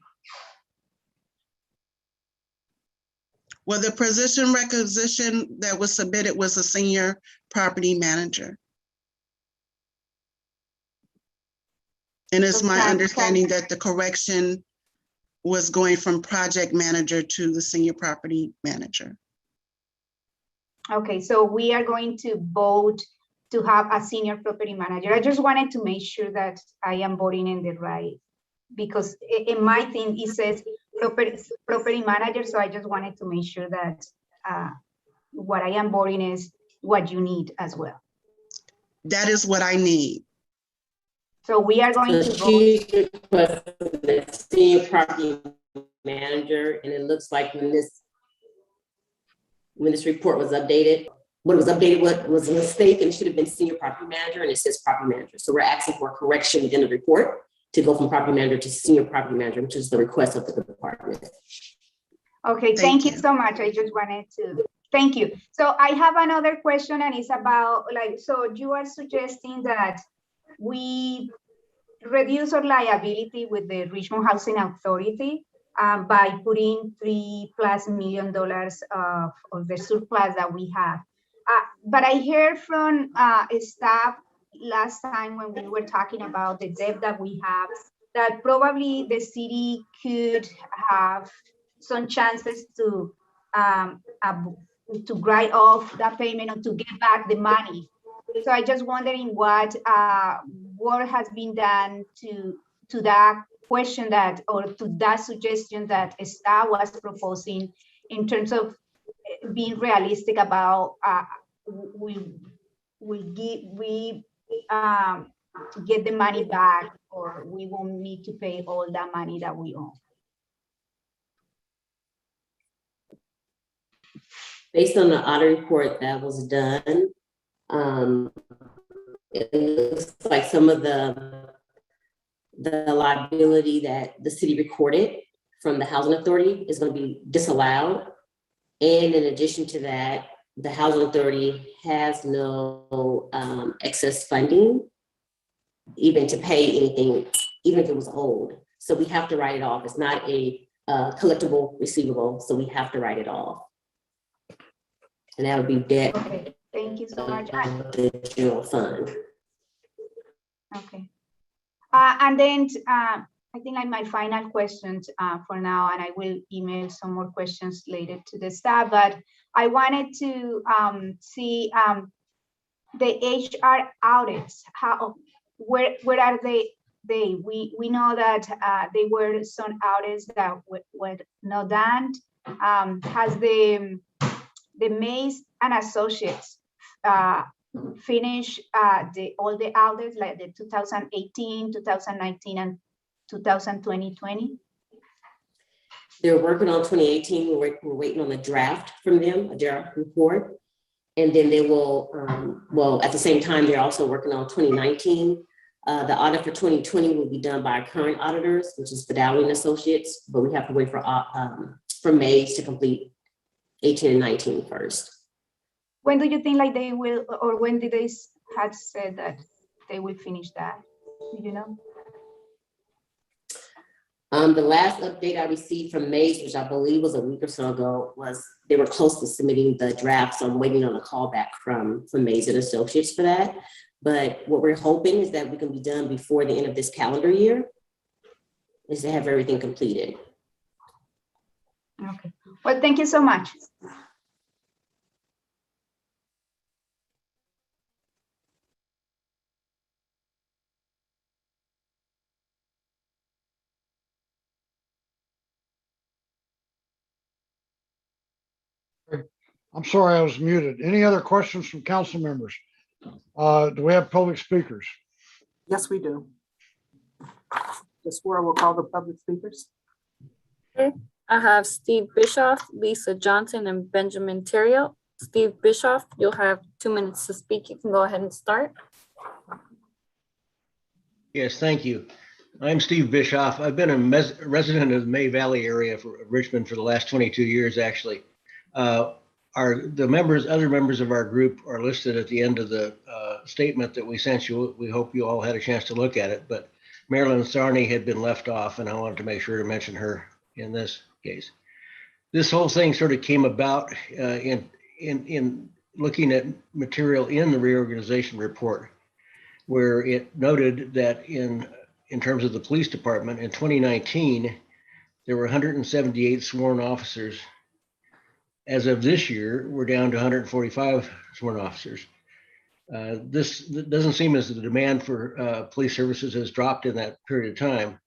Well, the position requisition that was submitted was a senior property manager. And it's my understanding that the correction was going from project manager to the senior property manager. Okay, so we are going to vote to have a senior property manager. I just wanted to make sure that I am voting in the right, because in my thing, it says property manager. So I just wanted to make sure that what I am voting is what you need as well. That is what I need. So we are going to vote. The senior property manager, and it looks like when this report was updated, what was a mistake, and it should have been senior property manager, and it says property manager. So we're asking for a correction within the report to go from property manager to senior property manager, which is the request of the department. Okay, thank you so much. I just wanted to, thank you. So I have another question, and it's about like, so you are suggesting that we reduce our liability with the Richmond Housing Authority by putting $3+ million of the surplus that we have. But I heard from staff last time when we were talking about the debt that we have, that probably the city could have some chances to write off that payment or to get back the money. So I just wondering what has been done to that question that, or to that suggestion that staff was proposing in terms of being realistic about we get the money back, or we won't need to pay all that money that we owe. Based on the audit report that was done, it looks like some of the liability that the city recorded from the housing authority is going to be disallowed. And in addition to that, the housing authority has no excess funding, even to pay anything, even if it was owed. So we have to write it off. It's not a collectible receivable, so we have to write it off. And that would be debt. Okay, thank you so much. The general fund. Okay. And then I think like my final questions for now, and I will email some more questions later to the staff, but I wanted to see the HR audits, where are they we know that there were some audits that were not done. Has the Mays and Associates finish all the audits, like the 2018, 2019, and 2020? They're working on 2018. We're waiting on a draft from them, a draft report. And then they will, well, at the same time, they're also working on 2019. The audit for 2020 will be done by our current auditors, which is Fidality and Associates, but we have to wait for Mays to complete 18 and 19 first. When do you think like they will, or when did they had said that they will finish that? Do you know? The last update I received from Mays, which I believe was a week or so ago, was they were close to submitting the draft. So I'm waiting on a call back from Mays and Associates for that. But what we're hoping is that we can be done before the end of this calendar year, is to have everything completed. Okay. Well, thank you so much. I'm sorry, I was muted. Any other questions from council members? Do we have public speakers? Yes, we do. The square will call the public speakers. Okay, I have Steve Bischoff, Lisa Johnson, and Benjamin Terrio. Steve Bischoff, you'll have 2 minutes to speak. You can go ahead and start. Yes, thank you. I'm Steve Bischoff. I've been a resident of the May Valley area for Richmond for the last 22 years, actually. Other members of our group are listed at the end of the statement that we sent you. We hope you all had a chance to look at it, but Marilyn Sarney had been left off, and I wanted to make sure to mention her in this case. This whole thing sort of came about in looking at material in the reorganization report, where it noted that in terms of the police department in 2019, there were 178 sworn officers. As of this year, we're down to 145 sworn officers. This doesn't seem as the demand for police services has dropped in that period of time.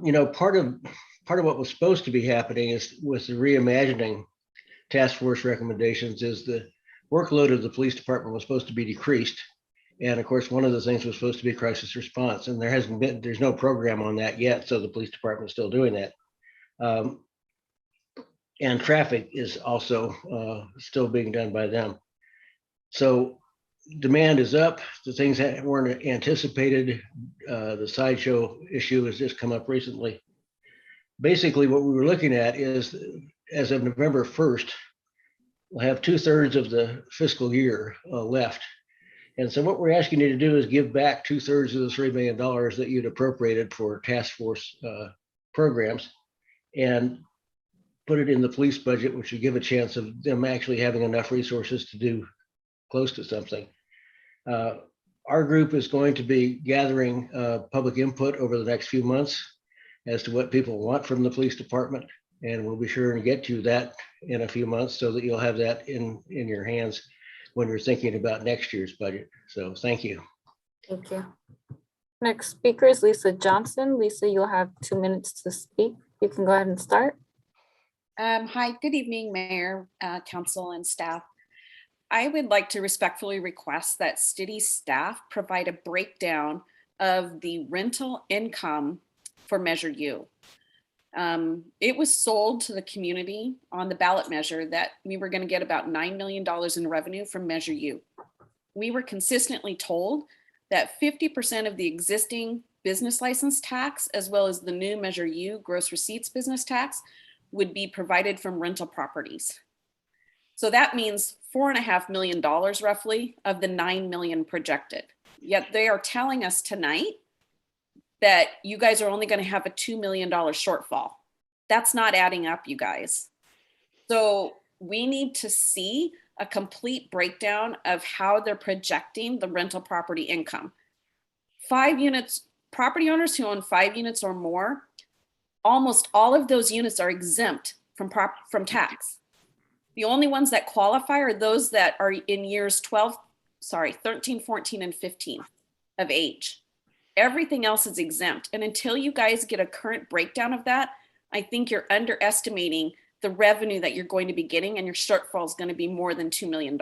You know, part of what was supposed to be happening is with the reimagining task force recommendations is the workload of the police department was supposed to be decreased. And of course, one of the things was supposed to be crisis response, and there's no program on that yet. So the police department is still doing that. And traffic is also still being done by them. So demand is up. The things that weren't anticipated, the sideshow issue has just come up recently. Basically, what we were looking at is, as of November 1st, we'll have 2/3 of the fiscal year left. And so what we're asking you to do is give back 2/3 of the $3 million that you'd appropriated for task force programs and put it in the police budget, which would give a chance of them actually having enough resources to do close to something. Our group is going to be gathering public input over the next few months as to what people want from the police department. And we'll be sure to get to that in a few months so that you'll have that in your hands when you're thinking about next year's budget. So thank you. Thank you. Next speaker is Lisa Johnson. Lisa, you'll have 2 minutes to speak. You can go ahead and start. Hi, good evening, Mayor, Council, and staff. I would like to respectfully request that city staff provide a breakdown of the rental income for Measure U. It was sold to the community on the ballot measure that we were going to get about $9 million in revenue from Measure U. We were consistently told that 50% of the existing business license tax, as well as the new Measure U gross receipts business tax, would be provided from rental properties. So that means $4.5 million roughly of the 9 million projected. Yet they are telling us tonight that you guys are only going to have a $2 million shortfall. That's not adding up, you guys. So we need to see a complete breakdown of how they're projecting the rental property income. 5 units, property owners who own 5 units or more, almost all of those units are exempt from tax. The only ones that qualify are those that are in years 13, 14, and 15 of age. Everything else is exempt. And until you guys get a current breakdown of that, I think you're underestimating the revenue that you're going to be getting, and your shortfall is going to be more than $2 million.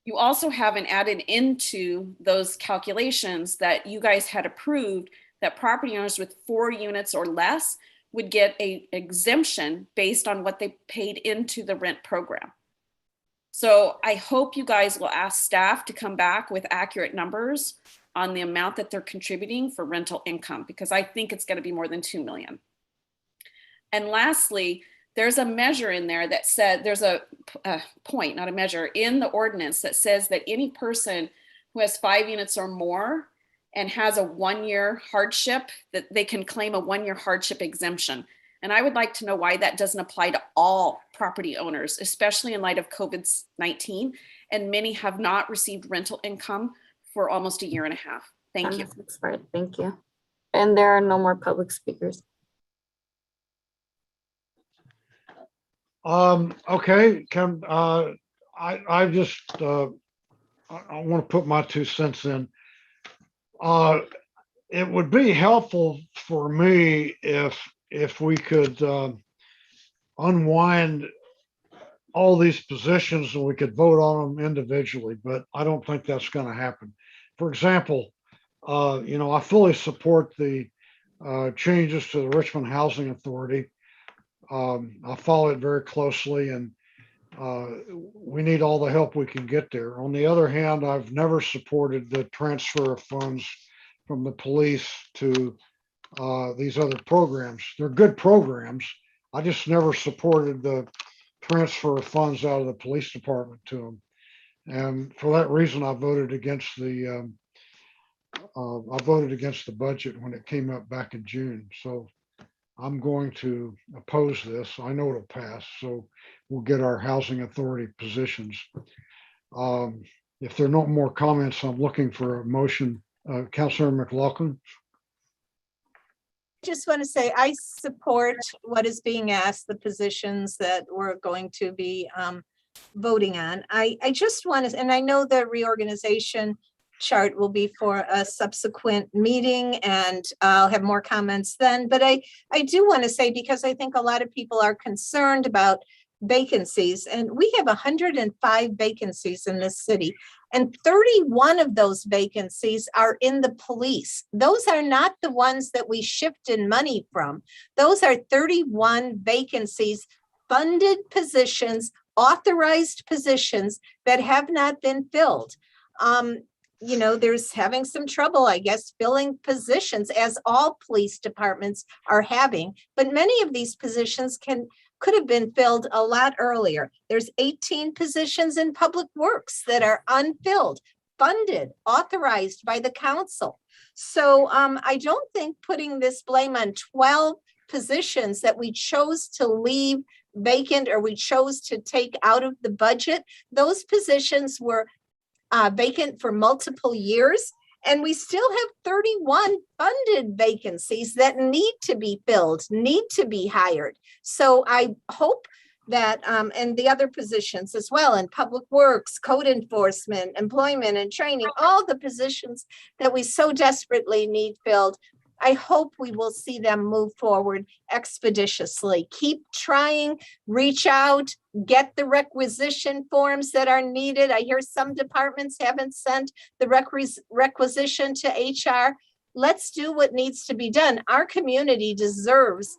You also haven't added into those calculations that you guys had approved that property owners with 4 units or less would get an exemption based on what they paid into the rent program. So I hope you guys will ask staff to come back with accurate numbers on the amount that they're contributing for rental income, because I think it's going to be more than 2 million. And lastly, there's a measure in there that said, there's a point, not a measure, in the ordinance that says that any person who has 5 units or more and has a 1-year hardship, that they can claim a 1-year hardship exemption. And I would like to know why that doesn't apply to all property owners, especially in light of COVID-19. And many have not received rental income for almost 1.5 years. Thank you. Thank you. And there are no more public speakers. Okay, I just I want to put my 2 cents in. It would be helpful for me if we could unwind all these positions and we could vote on them individually, but I don't think that's going to happen. For example, I fully support the changes to the Richmond Housing Authority. I follow it very closely, and we need all the help we can get there. On the other hand, I've never supported the transfer of funds from the police to these other programs. They're good programs. I just never supported the transfer of funds out of the police department to them. And for that reason, I voted against the budget when it came up back in June. So I'm going to oppose this. I know it'll pass, so we'll get our housing authority positions. If there are no more comments, I'm looking for a motion. Councilor McLaughlin. Just want to say I support what is being asked, the positions that we're going to be voting on. I just want to, and I know the reorganization chart will be for a subsequent meeting, and I'll have more comments then. But I do want to say, because I think a lot of people are concerned about vacancies, and we have 105 vacancies in this city, and 31 of those vacancies are in the police. Those are not the ones that we shifted money from. Those are 31 vacancies, funded positions, authorized positions that have not been filled. There's having some trouble, I guess, filling positions, as all police departments are having, but many of these positions could have been filled a lot earlier. There's 18 positions in public works that are unfilled, funded, authorized by the council. So I don't think putting this blame on 12 positions that we chose to leave vacant or we chose to take out of the budget, those positions were vacant for multiple years. And we still have 31 funded vacancies that need to be filled, need to be hired. So I hope that, and the other positions as well, in public works, code enforcement, employment and training, all the positions that we so desperately need filled, I hope we will see them move forward expeditiously. Keep trying, reach out, get the requisition forms that are needed. I hear some departments haven't sent the requisition to HR. Let's do what needs to be done. Our community deserves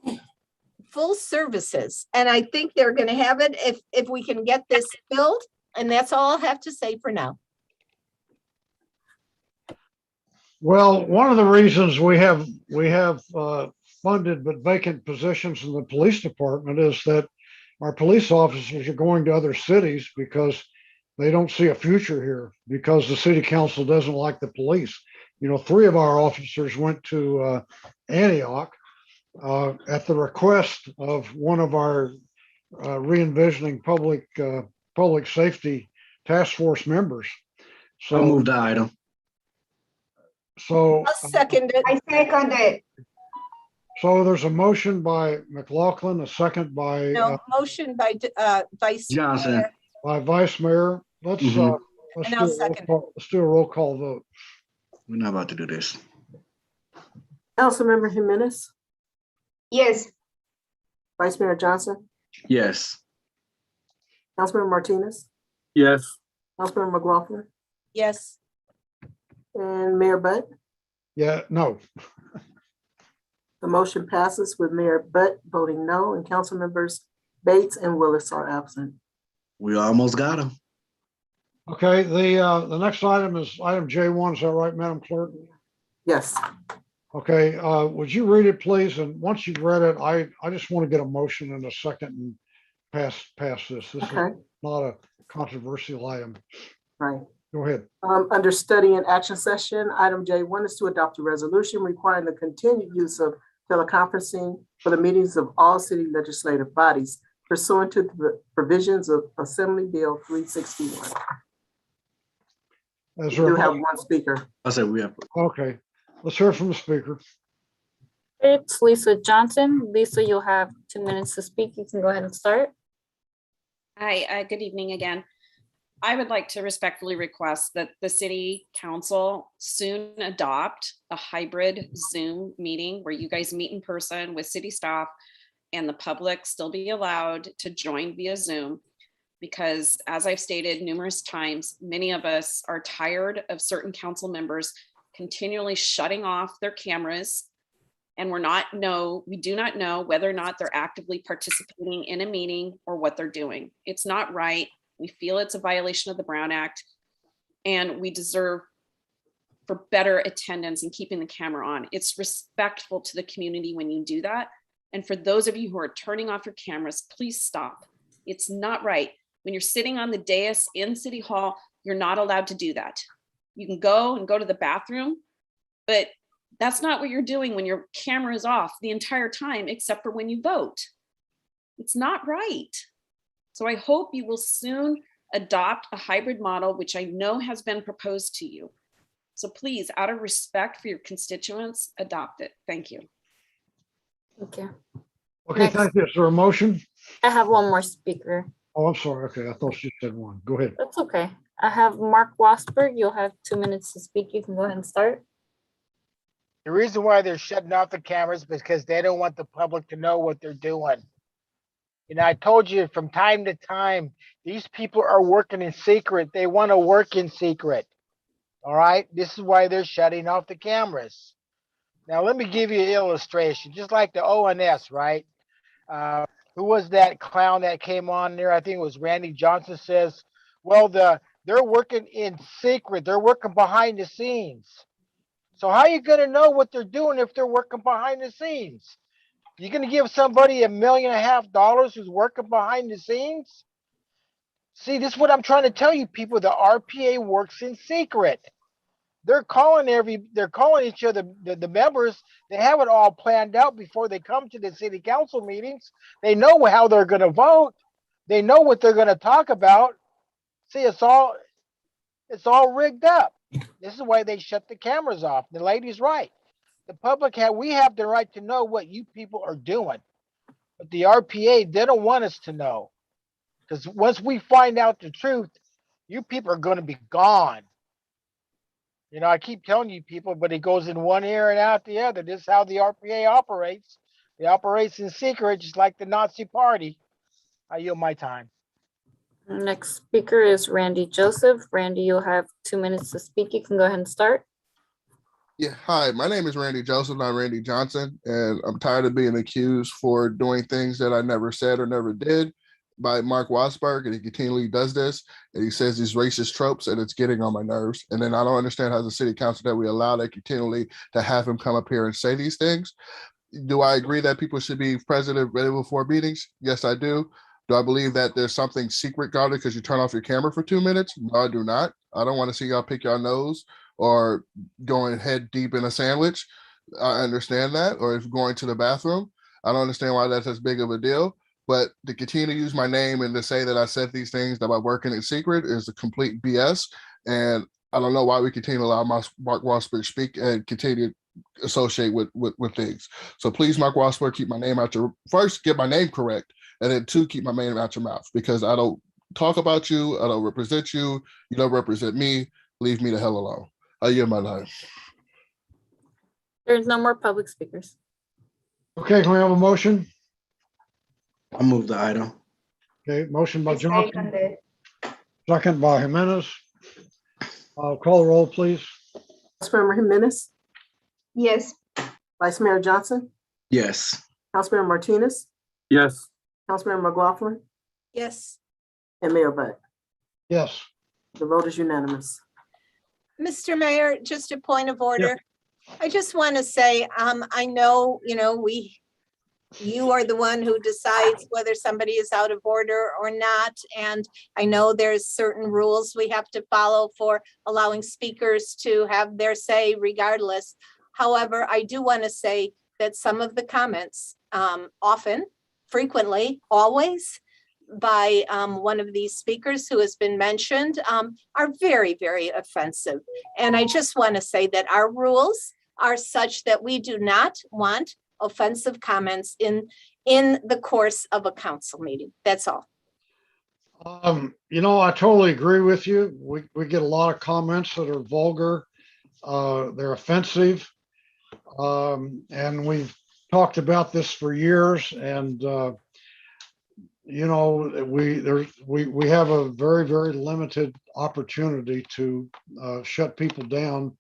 full services, and I think they're going to have it if we can get this filled. And that's all I'll have to say for now. Well, one of the reasons we have funded but vacant positions in the police department is that our police officers are going to other cities because they don't see a future here, because the city council doesn't like the police. 3 of our officers went to Antioch at the request of one of our re-envisioning public safety task force members. So I'll move the item. So I'll second it. I second it. So there's a motion by McLaughlin, a second by Motion by Vice Johnson. Mayor. By Vice Mayor. Let's And I'll second it. let's do a roll call vote. We're not about to do this. Councilmember Jimenez, Yes. Vice Mayor Johnson, Yes. Councilmember Martinez, Yes. Councilmember McLaughlin, Yes. and Mayor Butt. Yeah, no. The motion passes with Mayor Butt voting no, and council members Bates and Willis are absent. We almost got him. Okay, the next item is item J1. Is that right, Madam Clerk? Yes. Okay, would you read it, please? And once you've read it, I just want to get a motion in a second and pass this. This is Okay. not a controversial item. Right. Go ahead. Under study and action session, item J1 is to adopt a resolution requiring the continued use of teleconferencing for the meetings of all city legislative bodies pursuant to the provisions of Assembly Bill 361. We do have one speaker. I said we have. Okay, let's hear from the speaker. It's Lisa Johnson. Lisa, you'll have 2 minutes to speak. You can go ahead and start. Hi, good evening again. I would like to respectfully request that the city council soon adopt a hybrid Zoom meeting where you guys meet in person with city staff and the public still be allowed to join via Zoom. Because as I've stated numerous times, many of us are tired of certain council members continually shutting off their cameras. And we do not know whether or not they're actively participating in a meeting or what they're doing. It's not right. We feel it's a violation of the Brown Act, and we deserve for better attendance and keeping the camera on. It's respectful to the community when you do that. And for those of you who are turning off your cameras, please stop. It's not right. When you're sitting on the dais in City Hall, you're not allowed to do that. You can go to the bathroom, but that's not what you're doing when your camera is off the entire time, except for when you vote. It's not right. So I hope you will soon adopt a hybrid model, which I know has been proposed to you. So please, out of respect for your constituents, adopt it. Thank you. Okay. Okay, thank you. Is there a motion? I have one more speaker. Oh, I'm sorry. Okay, I thought you said one. Go ahead. That's okay. I have Mark Wasberg. You'll have 2 minutes to speak. You can go ahead and start. The reason why they're shutting off the cameras is because they don't want the public to know what they're doing. You know, I told you from time to time, these people are working in secret. They want to work in secret. All right. This is why they're shutting off the cameras. Now, let me give you an illustration, just like the ONS, right? Who was that clown that came on there? I think it was Randy Johnson says, well, they're working in secret. They're working behind the scenes. So how are you going to know what they're doing if they're working behind the scenes? You're going to give somebody $1.5 million who's working behind the scenes? See, this is what I'm trying to tell you, people. The RPA works in secret. They're calling each other, the members. They have it all planned out before they come to the city council meetings. They know how they're going to vote. They know what they're going to talk about. See, it's all rigged up. This is why they shut the cameras off. The lady's right. The public we have the right to know what you people are doing. But the RPA, they don't want us to know. Because once we find out the truth, you people are going to be gone. You know, I keep telling you people, but it goes in one ear and out the other. This is how the RPA operates. It operates in secret, just like the Nazi party. I yield my time. Next speaker is Randy Joseph. Randy, you'll have 2 minutes to speak. You can go ahead and start. Yeah, hi, my name is Randy Joseph, not Randy Johnson, and I'm tired of being accused for doing things that I never said or never did by Mark Wasberg, and he continually does this, and he says these racist tropes, and it's getting on my nerves. And then I don't understand how the city council that we allow that continually to have him come up here and say these things. Do I agree that people should be present and available for meetings? Yes, I do. Do I believe that there's something secret guarded because you turn off your camera for 2 minutes? No, I do not. I don't want to see y'all pick your nose or going head deep in a sandwich. I understand that. Or if going to the bathroom, I don't understand why that's as big of a deal. But to continue to use my name and to say that I said these things that by working in secret is a complete BS. And I don't know why we continue to allow Mark Wasberg speak and continue to associate with things. So please, Mark Wasberg, keep my name out your, first, get my name correct. And then 2, keep my name out your mouth, because I don't talk about you. I don't represent you. You don't represent me. Leave me the hell alone. I yield my time. There's no more public speakers. Okay, can we have a motion? I'll move the item. Okay, motion by I Johnson, second it. second by Jimenez. Call the roll, please. Councilmember Jimenez, Yes, Vice Mayor Johnson, Yes. Councilmember Martinez, Yes, Councilmember McLaughlin, Yes. and Mayor Butt. Yes. The vote is unanimous. Mr. Mayor, just a point of order. I just want to say, I know, you are the one who decides whether somebody is out of order or not. And I know there's certain rules we have to follow for allowing speakers to have their say regardless. However, I do want to say that some of the comments, often, frequently, always, by one of these speakers who has been mentioned, are very, very offensive. And I just want to say that our rules are such that we do not want offensive comments in the course of a council meeting. That's all. I totally agree with you. We get a lot of comments that are vulgar. They're offensive. And we've talked about this for years, and we have a very, very limited opportunity to shut people down,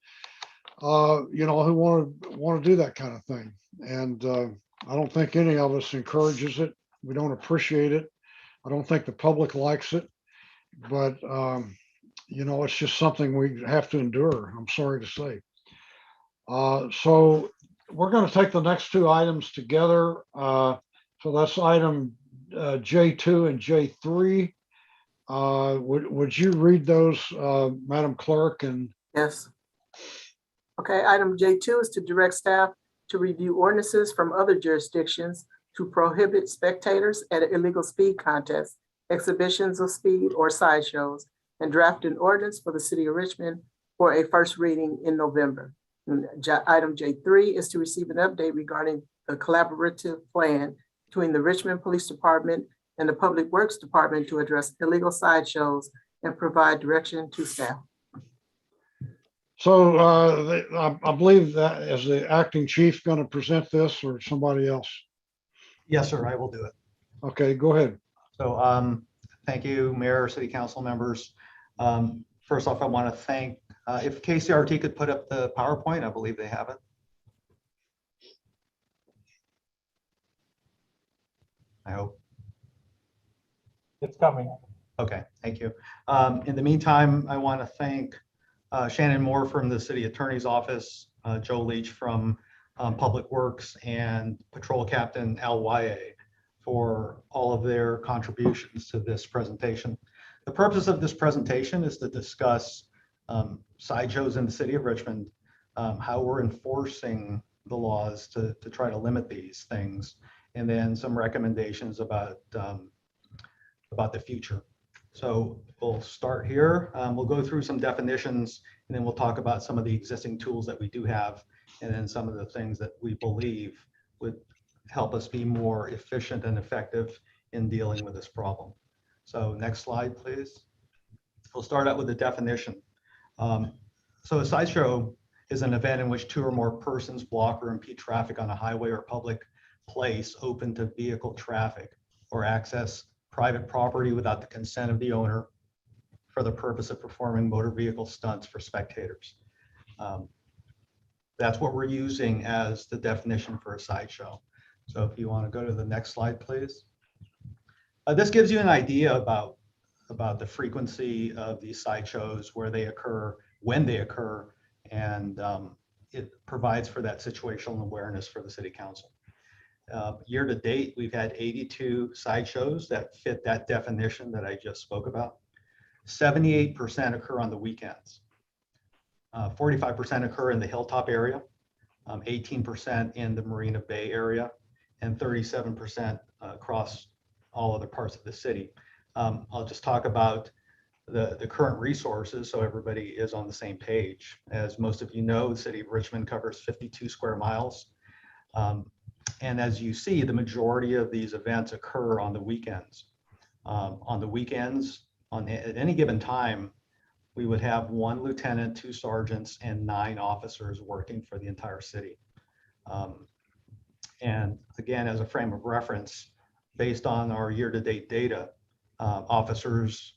who want to do that kind of thing. And I don't think any of us encourages it. We don't appreciate it. I don't think the public likes it, but it's just something we have to endure. I'm sorry to say. So we're going to take the next two items together. So that's item J2 and J3. Would you read those, Madam Clerk? And Yes. Okay, item J2 is to direct staff to review ordinances from other jurisdictions to prohibit spectators at illegal speed contests, exhibitions of speed, or sideshows, and draft an ordinance for the city of Richmond for a first reading in November. And item J3 is to receive an update regarding the collaborative plan between the Richmond Police Department and the Public Works Department to address illegal sideshows and provide direction to staff. so I believe that is the acting chief going to present this, or somebody else? Yes, sir, I will do it. Okay, go ahead. So thank you, Mayor, City Council members. First off, I want to thank, if KCRT could put up the PowerPoint, I believe they have it. I hope. It's coming. Okay, thank you. In the meantime, I want to thank Shannon Moore from the City Attorney's Office, Joe Leach from Public Works, and Patrol Captain Al Waye for all of their contributions to this presentation. The purpose of this presentation is to discuss sideshows in the city of Richmond, how we're enforcing the laws to try to limit these things, and then some recommendations about the future. So we'll start here. We'll go through some definitions, and then we'll talk about some of the existing tools that we do have, and then some of the things that we believe would help us be more efficient and effective in dealing with this problem. So next slide, please. We'll start out with the definition. So a sideshow is an event in which two or more persons block or impede traffic on a highway or public place open to vehicle traffic, or access private property without the consent of the owner for the purpose of performing motor vehicle stunts for spectators. That's what we're using as the definition for a sideshow. So if you want to go to the next slide, please. This gives you an idea about the frequency of these sideshows, where they occur, when they occur, and it provides for that situational awareness for the city council. Year to date, we've had 82 sideshows that fit that definition that I just spoke about. 78% occur on the weekends. 45% occur in the Hilltop area, 18% in the Marina Bay area, and 37% across all other parts of the city. I'll just talk about the current resources so everybody is on the same page. As most of you know, the city of Richmond covers 52 square miles. And as you see, the majority of these events occur on the weekends. On the weekends, at any given time, we would have 1 lieutenant, 2 sergeants, and 9 officers working for the entire city. And again, as a frame of reference, based on our year-to-date data, officers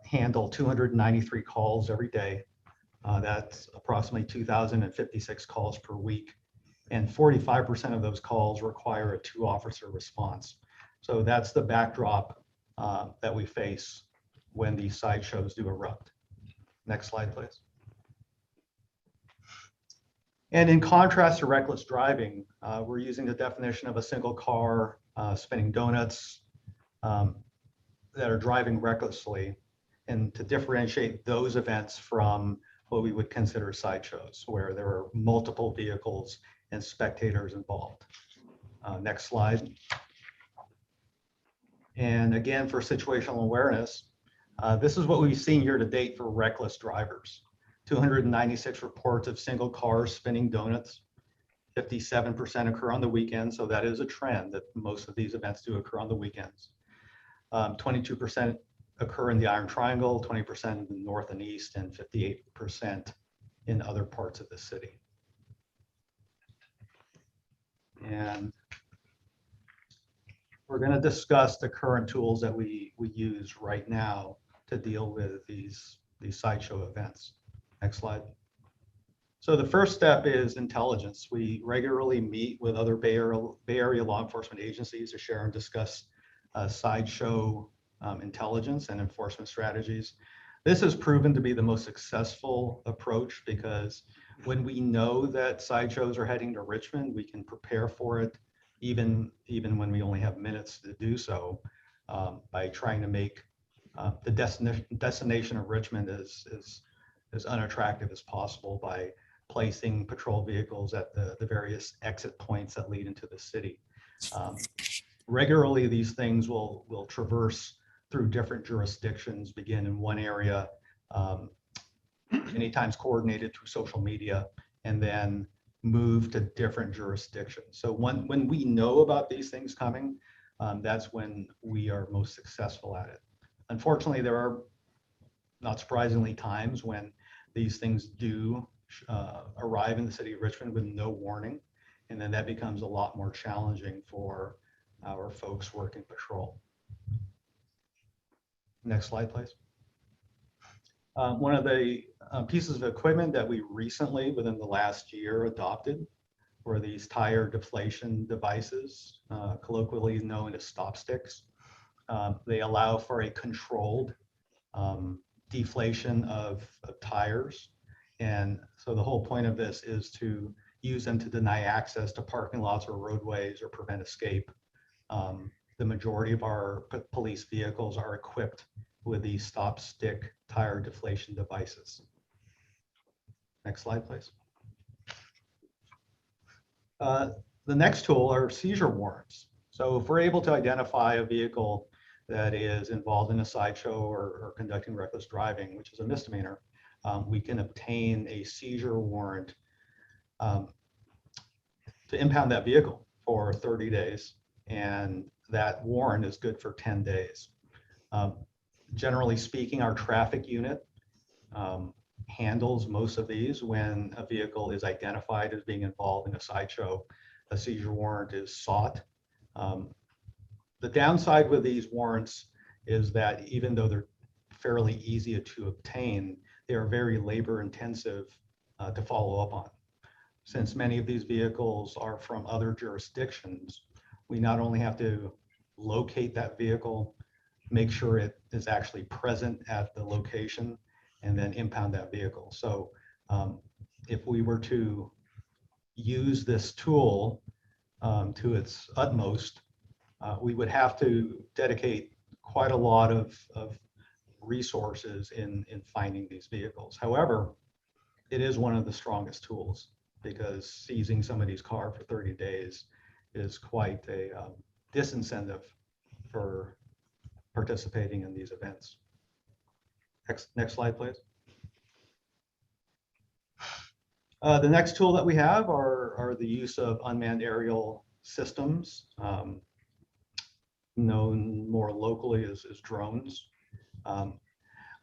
handle 293 calls every day. That's approximately 2,056 calls per week. And 45% of those calls require a 2-officer response. So that's the backdrop that we face when these sideshows do erupt. Next slide, please. And in contrast to reckless driving, we're using the definition of a single car spinning donuts that are driving recklessly, and to differentiate those events from what we would consider sideshows, where there are multiple vehicles and spectators involved. Next slide. And again, for situational awareness, this is what we've seen year to date for reckless drivers. 296 reports of single cars spinning donuts. 57% occur on the weekend, so that is a trend that most of these events do occur on the weekends. 22% occur in the Iron Triangle, 20% in the north and east, and 58% in other parts of the city. And we're going to discuss the current tools that we use right now to deal with these sideshow events. Next slide. So the first step is intelligence. We regularly meet with other Bay Area law enforcement agencies to share and discuss sideshow intelligence and enforcement strategies. This has proven to be the most successful approach because when we know that sideshows are heading to Richmond, we can prepare for it even when we only have minutes to do so, by trying to make the destination of Richmond as unattractive as possible by placing patrol vehicles at the various exit points that lead into the city. Regularly, these things will traverse through different jurisdictions, begin in one area, many times coordinated through social media, and then move to different jurisdictions. So when we know about these things coming, that's when we are most successful at it. Unfortunately, there are, not surprisingly, times when these things do arrive in the city of Richmond with no warning, and then that becomes a lot more challenging for our folks working patrol. Next slide, please. One of the pieces of equipment that we recently, within the last year, adopted were these tire deflation devices, colloquially known as stop sticks. They allow for a controlled deflation of tires. And so the whole point of this is to use them to deny access to parking lots or roadways or prevent escape. The majority of our police vehicles are equipped with these stop stick tire deflation devices. Next slide, please. The next tool are seizure warrants. So if we're able to identify a vehicle that is involved in a sideshow or conducting reckless driving, which is a misdemeanor, we can obtain a seizure warrant to impound that vehicle for 30 days. And that warrant is good for 10 days. Generally speaking, our traffic unit handles most of these. When a vehicle is identified as being involved in a sideshow, a seizure warrant is sought. The downside with these warrants is that even though they're fairly easy to obtain, they are very labor intensive to follow up on. Since many of these vehicles are from other jurisdictions, we not only have to locate that vehicle, make sure it is actually present at the location, and then impound that vehicle. So if we were to use this tool to its utmost, we would have to dedicate quite a lot of resources in finding these vehicles. However, it is one of the strongest tools because seizing somebody's car for 30 days is quite a disincentive for participating in these events. Next slide, please. The next tool that we have are the use of unmanned aerial systems, known more locally as drones.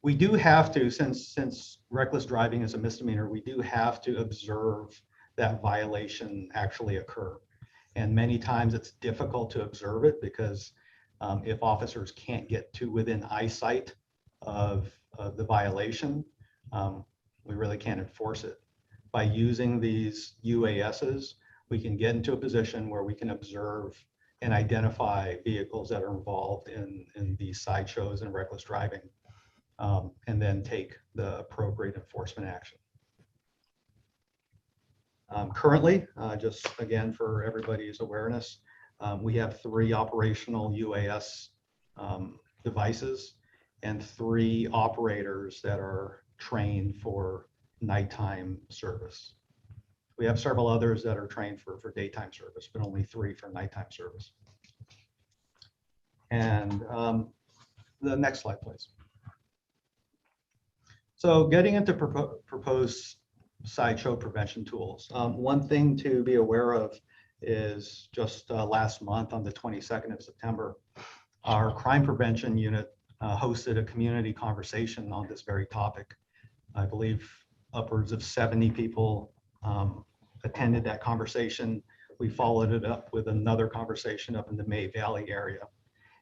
We do have to, since reckless driving is a misdemeanor, we do have to observe that violation actually occur. And many times it's difficult to observe it because if officers can't get to within eyesight of the violation, we really can't enforce it. By using these UASs, we can get into a position where we can observe and identify vehicles that are involved in these sideshows and reckless driving, and then take the appropriate enforcement action. Currently, just again for everybody's awareness, we have 3 operational UAS devices and 3 operators that are trained for nighttime service. We have several others that are trained for daytime service, but only 3 for nighttime service. And the next slide, please. So getting into proposed sideshow prevention tools. One thing to be aware of is just last month on the 22nd of September, our crime prevention unit hosted a community conversation on this very topic. I believe upwards of 70 people attended that conversation. We followed it up with another conversation up in the May Valley area.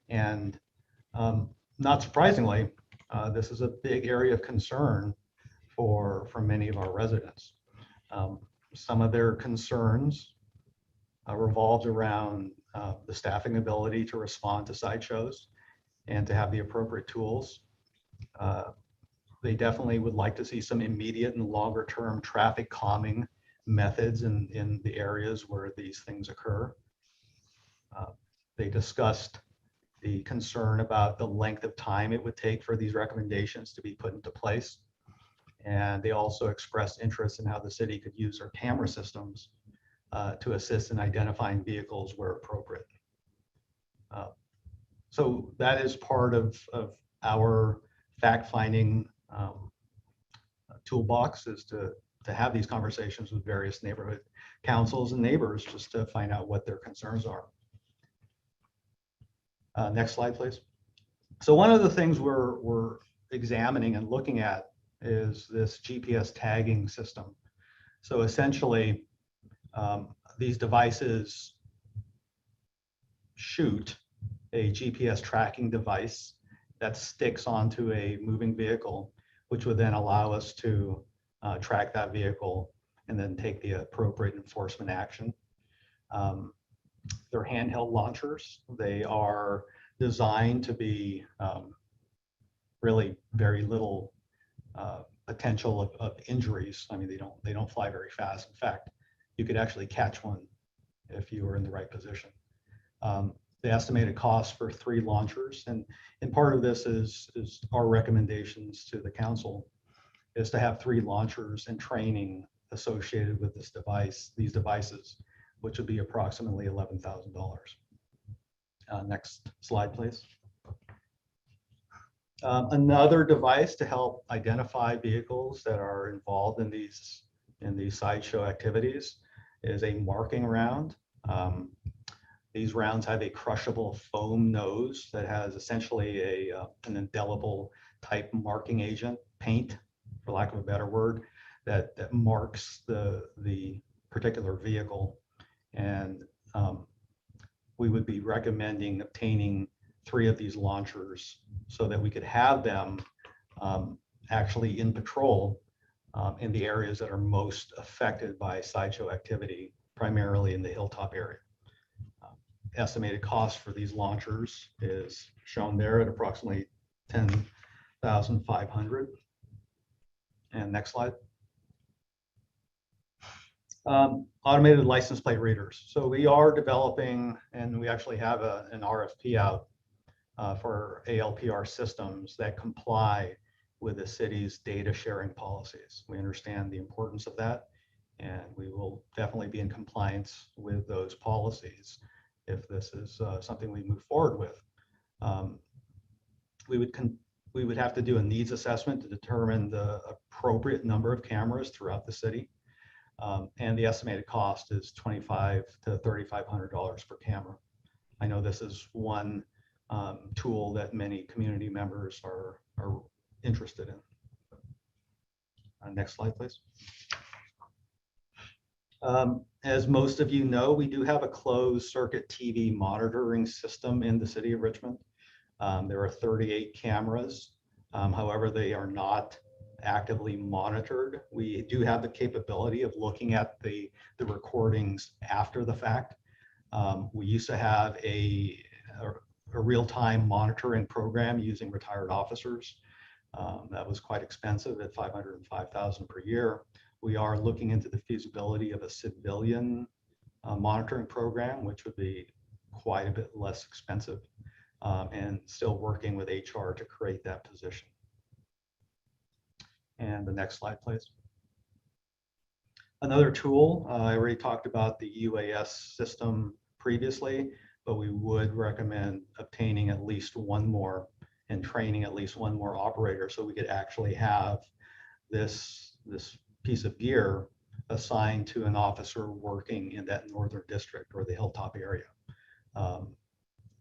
And not surprisingly, this is a big area of concern for many of our residents. Some of their concerns revolved around the staffing ability to respond to sideshows and to have the appropriate tools. They definitely would like to see some immediate and longer term traffic calming methods in the areas where these things occur. They discussed the concern about the length of time it would take for these recommendations to be put into place. And they also expressed interest in how the city could use our camera systems to assist in identifying vehicles where appropriate. So that is part of our fact-finding toolbox, is to have these conversations with various neighborhood councils and neighbors just to find out what their concerns are. Next slide, please. So one of the things we're examining and looking at is this GPS tagging system. So essentially, these devices shoot a GPS tracking device that sticks onto a moving vehicle, which would then allow us to track that vehicle and then take the appropriate enforcement action. They're handheld launchers. They are designed to be really very little potential of injuries. I mean, they don't fly very fast. In fact, you could actually catch one if you were in the right position. The estimated cost for 3 launchers, and part of this is our recommendations to the council, is to have 3 launchers and training associated with these devices, which would be approximately $11,000. Next slide, please. Another device to help identify vehicles that are involved in these sideshow activities is a marking round. These rounds have a crushable foam nose that has essentially an indelible type marking agent, paint, for lack of a better word, that marks the particular vehicle. And we would be recommending obtaining 3 of these launchers so that we could have them actually in patrol in the areas that are most affected by sideshow activity, primarily in the Hilltop area. Estimated cost for these launchers is shown there at approximately $10,500. And next slide. Automated license plate readers. So we are developing, and we actually have an RFP out for ALPR systems that comply with the city's data sharing policies. We understand the importance of that, and we will definitely be in compliance with those policies if this is something we move forward with. We would have to do a needs assessment to determine the appropriate number of cameras throughout the city. And the estimated cost is $2,500 to $3,500 per camera. I know this is one tool that many community members are interested in. Next slide, please. As most of you know, we do have a closed circuit TV monitoring system in the city of Richmond. There are 38 cameras. However, they are not actively monitored. We do have the capability of looking at the recordings after the fact. We used to have a real-time monitoring program using retired officers. That was quite expensive at $505,000 per year. We are looking into the feasibility of a civilian monitoring program, which would be quite a bit less expensive, and still working with HR to create that position. And the next slide, please. Another tool, I already talked about the UAS system previously, but we would recommend obtaining at least one more and training at least one more operator so we could actually have this piece of gear assigned to an officer working in that northern district or the Hilltop area.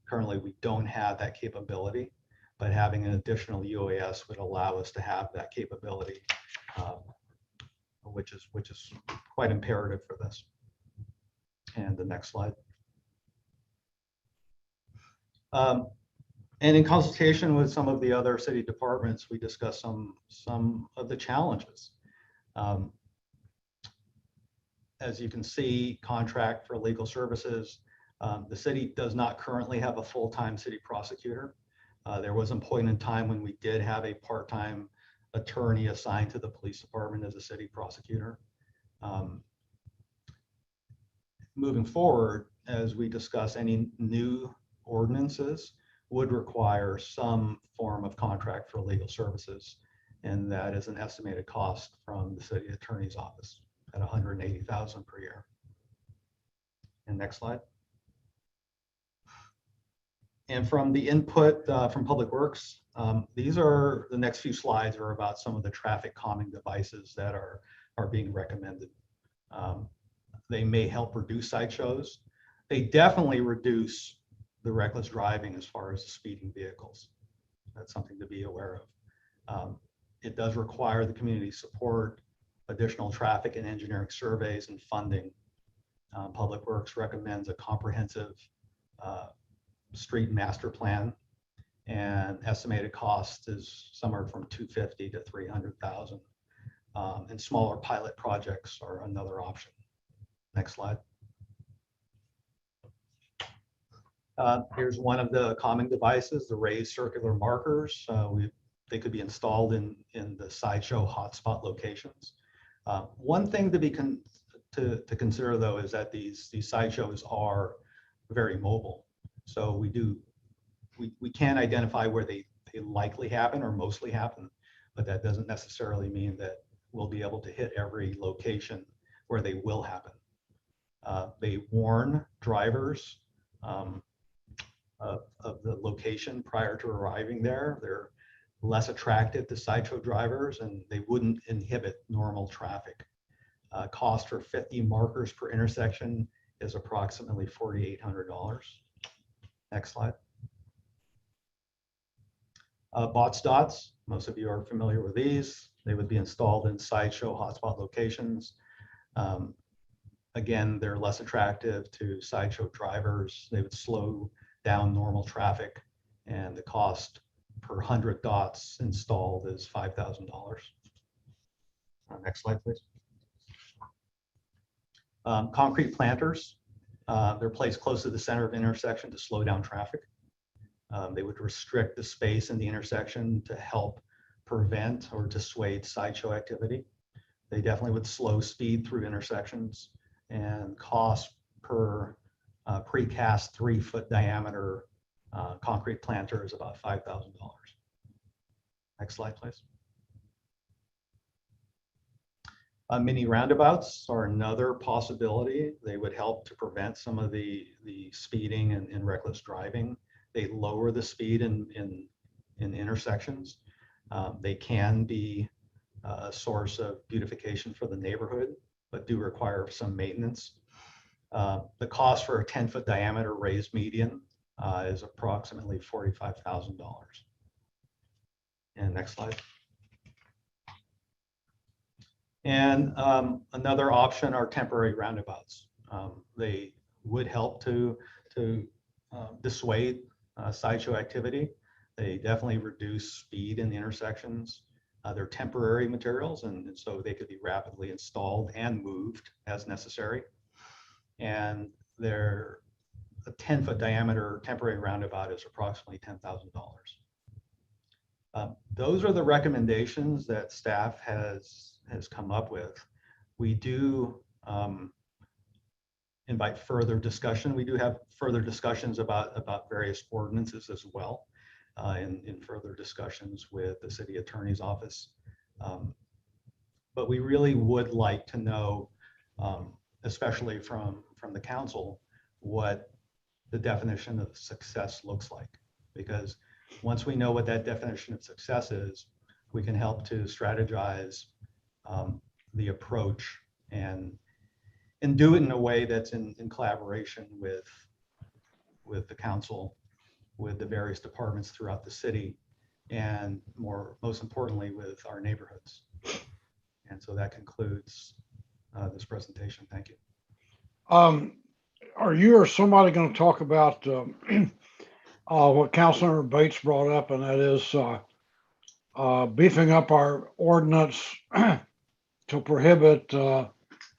Currently, we don't have that capability, but having an additional UAS would allow us to have that capability, which is quite imperative for this. And the next slide. And in consultation with some of the other city departments, we discussed some of the challenges. As you can see, contract for legal services. The city does not currently have a full-time city prosecutor. There was a point in time when we did have a part-time attorney assigned to the police department as a city prosecutor. Moving forward, as we discuss, any new ordinances would require some form of contract for legal services, and that is an estimated cost from the city attorney's office at $180,000 per year. And next slide. And from the input from Public Works, these are the next few slides are about some of the traffic calming devices that are being recommended. They may help reduce sideshows. They definitely reduce the reckless driving as far as the speeding vehicles. That's something to be aware of. It does require the community support, additional traffic and engineering surveys and funding. Public Works recommends a comprehensive street master plan, and estimated cost is somewhere from $250,000 to $300,000. And smaller pilot projects are another option. Next slide. Here's one of the calming devices, the raised circular markers. They could be installed in the sideshow hotspot locations. One thing to consider though is that these sideshows are very mobile. So we can identify where they likely happen or mostly happen, but that doesn't necessarily mean that we'll be able to hit every location where they will happen. They warn drivers of the location prior to arriving there. They're less attractive to sideshow drivers, and they wouldn't inhibit normal traffic. Cost for 50 markers per intersection is approximately $4,800. Next slide. Bots dots, most of you are familiar with these. They would be installed in sideshow hotspot locations. Again, they're less attractive to sideshow drivers. They would slow down normal traffic, and the cost per 100 dots installed is $5,000. Next slide, please. Concrete planters. They're placed close to the center of the intersection to slow down traffic. They would restrict the space in the intersection to help prevent or dissuade sideshow activity. They definitely would slow speed through intersections, and cost per precast 3-foot diameter concrete planter is about $5,000. Next slide, please. Mini roundabouts are another possibility. They would help to prevent some of the speeding and reckless driving. They lower the speed in intersections. They can be a source of beautification for the neighborhood, but do require some maintenance. The cost for a 10-foot diameter raised median is approximately $45,000. And next slide. And another option are temporary roundabouts. They would help to dissuade sideshow activity. They definitely reduce speed in the intersections. They're temporary materials, and so they could be rapidly installed and moved as necessary. And they're a 10-foot diameter temporary roundabout is approximately $10,000. Those are the recommendations that staff has come up with. We do invite further discussion. We do have further discussions about various ordinances as well in further discussions with the city attorney's office. But we really would like to know, especially from the council, what the definition of success looks like. Because once we know what that definition of success is, we can help to strategize the approach and do it in a way that's in collaboration with the council, with the various departments throughout the city, and most importantly, with our neighborhoods. And so that concludes this presentation. Thank you. Are you or somebody going to talk about what Councilmember Bates brought up, and that is beefing up our ordinance to prohibit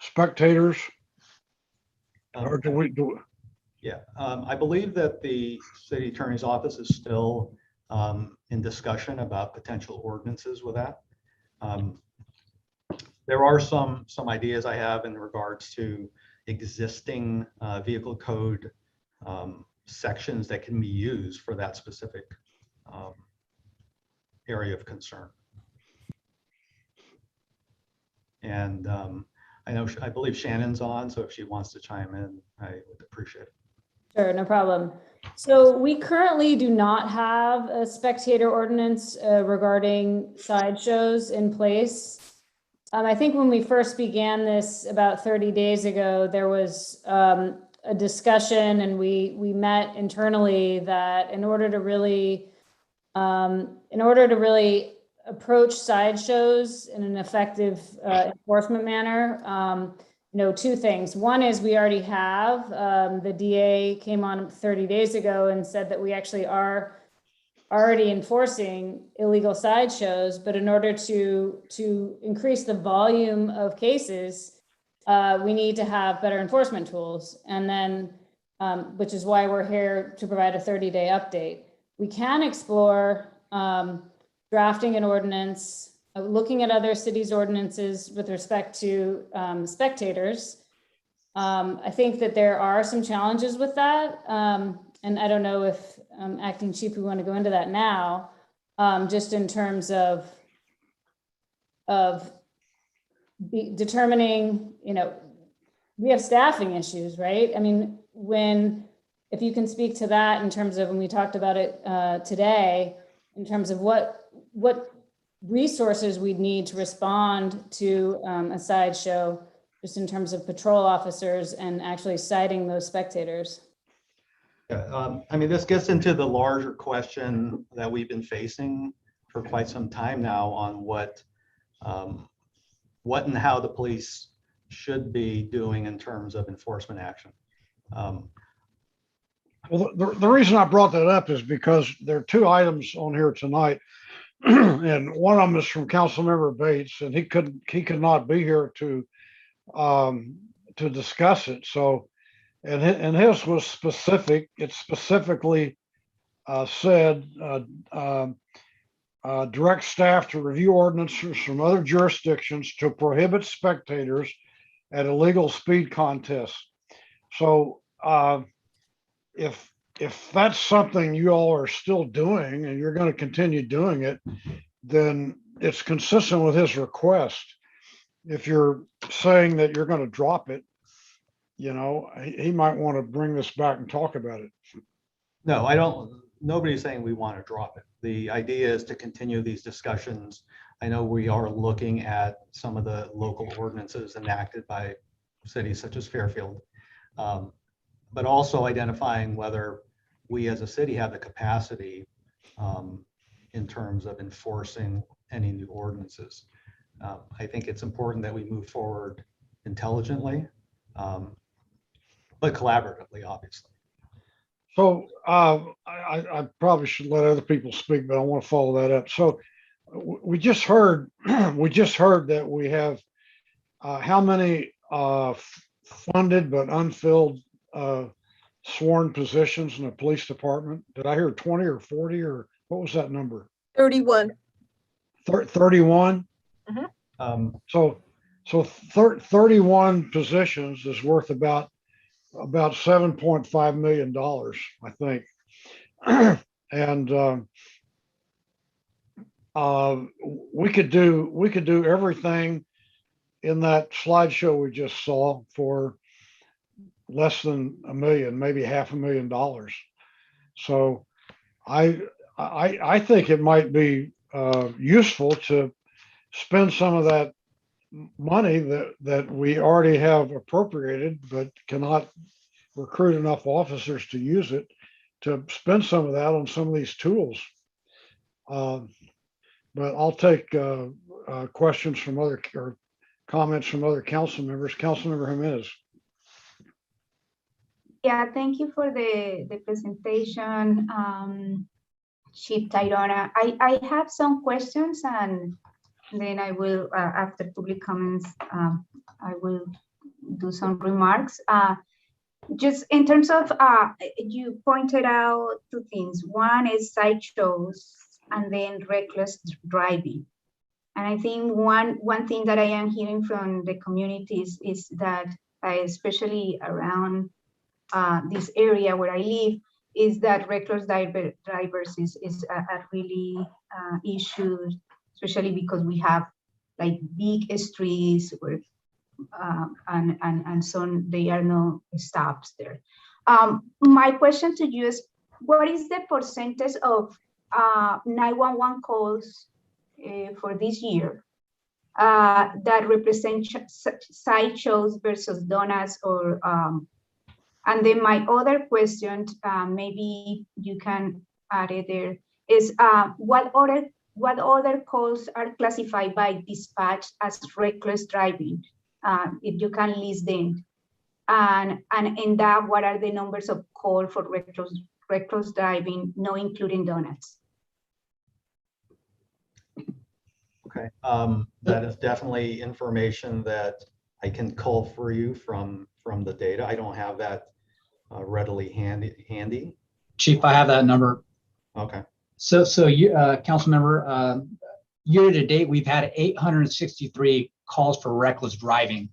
spectators? Or do we do? Yeah, I believe that the city attorney's office is still in discussion about potential ordinances with that. There are some ideas I have in regards to existing vehicle code sections that can be used for that specific area of concern. And I believe Shannon's on, so if she wants to chime in, I would appreciate it. Sure, no problem. So we currently do not have a spectator ordinance regarding sideshows in place. I think when we first began this about 30 days ago, there was a discussion, and we met internally that in order to really approach sideshows in an effective enforcement manner, two things. One is we already have, the DA came on 30 days ago and said that we actually are already enforcing illegal sideshows, but in order to increase the volume of cases, we need to have better enforcement tools. And then, which is why we're here to provide a 30-day update. We can explore drafting an ordinance, looking at other cities' ordinances with respect to spectators. I think that there are some challenges with that. And I don't know if Acting Chief, we want to go into that now, just in terms of determining, we have staffing issues, right? I mean, if you can speak to that in terms of, when we talked about it today, in terms of what resources we'd need to respond to a sideshow, just in terms of patrol officers and actually citing those spectators. Yeah, I mean, this gets into the larger question that we've been facing for quite some time now on what and how the police should be doing in terms of enforcement action. Well, the reason I brought that up is because there are two items on here tonight, and one of them is from Councilmember Bates, and he could not be here to discuss it. So, and his was specific. It specifically said direct staff to review ordinances from other jurisdictions to prohibit spectators at illegal speed contests. So if that's something you all are still doing and you're going to continue doing it, then it's consistent with his request. If you're saying that you're going to drop it, he might want to bring this back and talk about it. No, I don't. Nobody's saying we want to drop it. The idea is to continue these discussions. I know we are looking at some of the local ordinances enacted by cities such as Fairfield, but also identifying whether we as a city have the capacity in terms of enforcing any new ordinances. I think it's important that we move forward intelligently, but collaboratively, obviously. So I probably should let other people speak, but I want to follow that up. So we just heard that we have how many funded but unfilled sworn positions in the police department? Did I hear 20 or 40 or what was that number? 31. 31? Mhm. So 31 positions is worth about $7.5 million, I think. And we could do everything in that slideshow we just saw for less than $1 million, maybe $500,000. So I think it might be useful to spend some of that money that we already have appropriated, but cannot recruit enough officers to use it, to spend some of that on some of these tools. But I'll take questions from other or comments from other council members. Councilmember Jimenez. Yeah, thank you for the presentation, Chief Tyrona. I have some questions, and then I will, after public comments, I will do some remarks. Just in terms of, you pointed out two things. One is sideshows, and then reckless driving. And I think one thing that I am hearing from the communities is that, especially around this area where I live, is that reckless drivers is a really issue, especially because we have like big streets where and so there are no stops there. My question to you is, what is the percentage of 911 calls for this year that represent sideshows versus donuts? Or and then my other question, maybe you can add it there, is what other calls are classified by dispatch as reckless driving? If you can list them, and in that, what are the numbers of call for reckless driving, no including donuts? Okay, that is definitely information that I can cull for you from the data. I don't have that readily handy. Chief, I have that number. Okay. So you, council member, year to date, we've had 863 calls for reckless driving.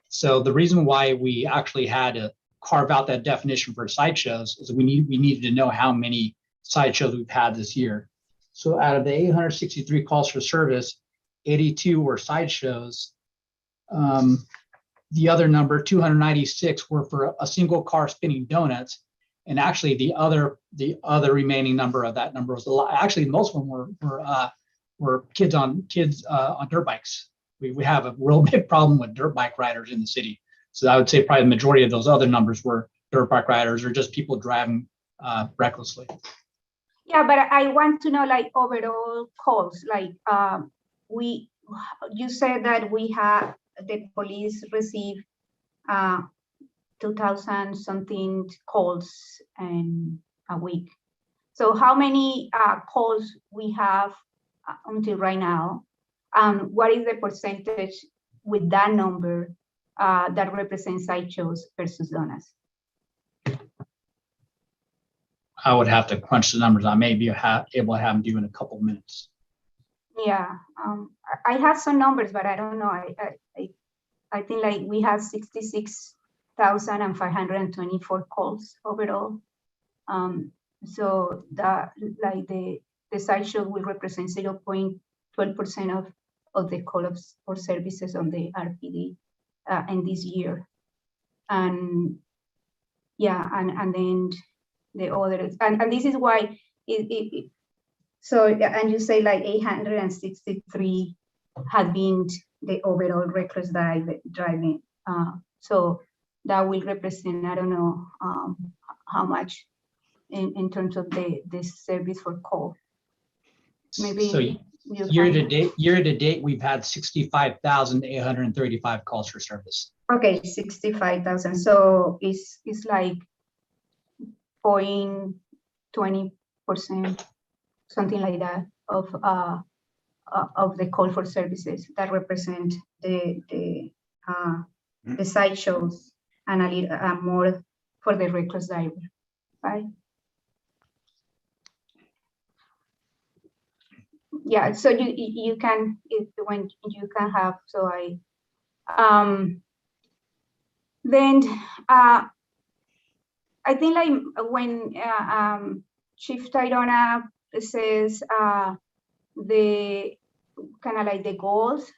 So the reason why we actually had to carve out that definition for sideshows is we needed to know how many sideshows we've had this year. So out of the 863 calls for service, 82 were sideshows. The other number, 296, were for a single car spinning donuts. And actually the other remaining number of that number was a lot. Actually, most of them were kids on dirt bikes. We have a real big problem with dirt bike riders in the city. So I would say probably the majority of those other numbers were dirt bike riders or just people driving recklessly. Yeah, but I want to know, like, overall calls, like you said that the police receive 2,000 something calls in a week. So how many calls we have until right now? What is the percentage with that number that represents sideshows versus donuts? I would have to crunch the numbers. I may be able to have them due in a couple of minutes. Yeah, I have some numbers, but I don't know. I think like we have 66,524 calls overall. So that like the sideshow will represent 0.12% of the calls or services on the RPD in this year. And yeah, and then the others, and this is why so, and you say like 863 have been the overall reckless driving. So that will represent, I don't know how much in terms of the service for call. Maybe. So Year to date, we've had 65,835 calls for service. Okay, 65,000. So it's like 0.20%, something like that, of the call for services that represent the sideshows and a little more for the reckless driver, right? Yeah, so you can, when you can have, so then I think like when Chief Tyrona says the kind of like the goals,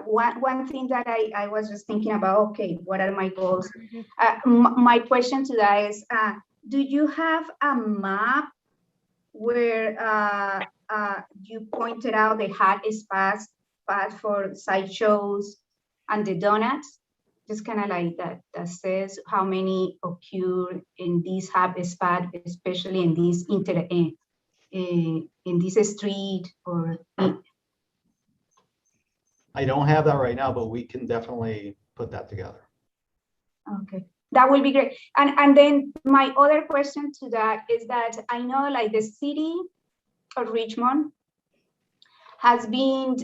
one thing that I was just thinking about, okay, what are my goals? My question to that is, do you have a map where you pointed out the hot spots for sideshows and the donuts? Just kind of like that says how many occur in these hot spot, especially in this in this street or. I don't have that right now, but we can definitely put that together. Okay, that will be great. And then my other question to that is that I know like the city of Richmond has been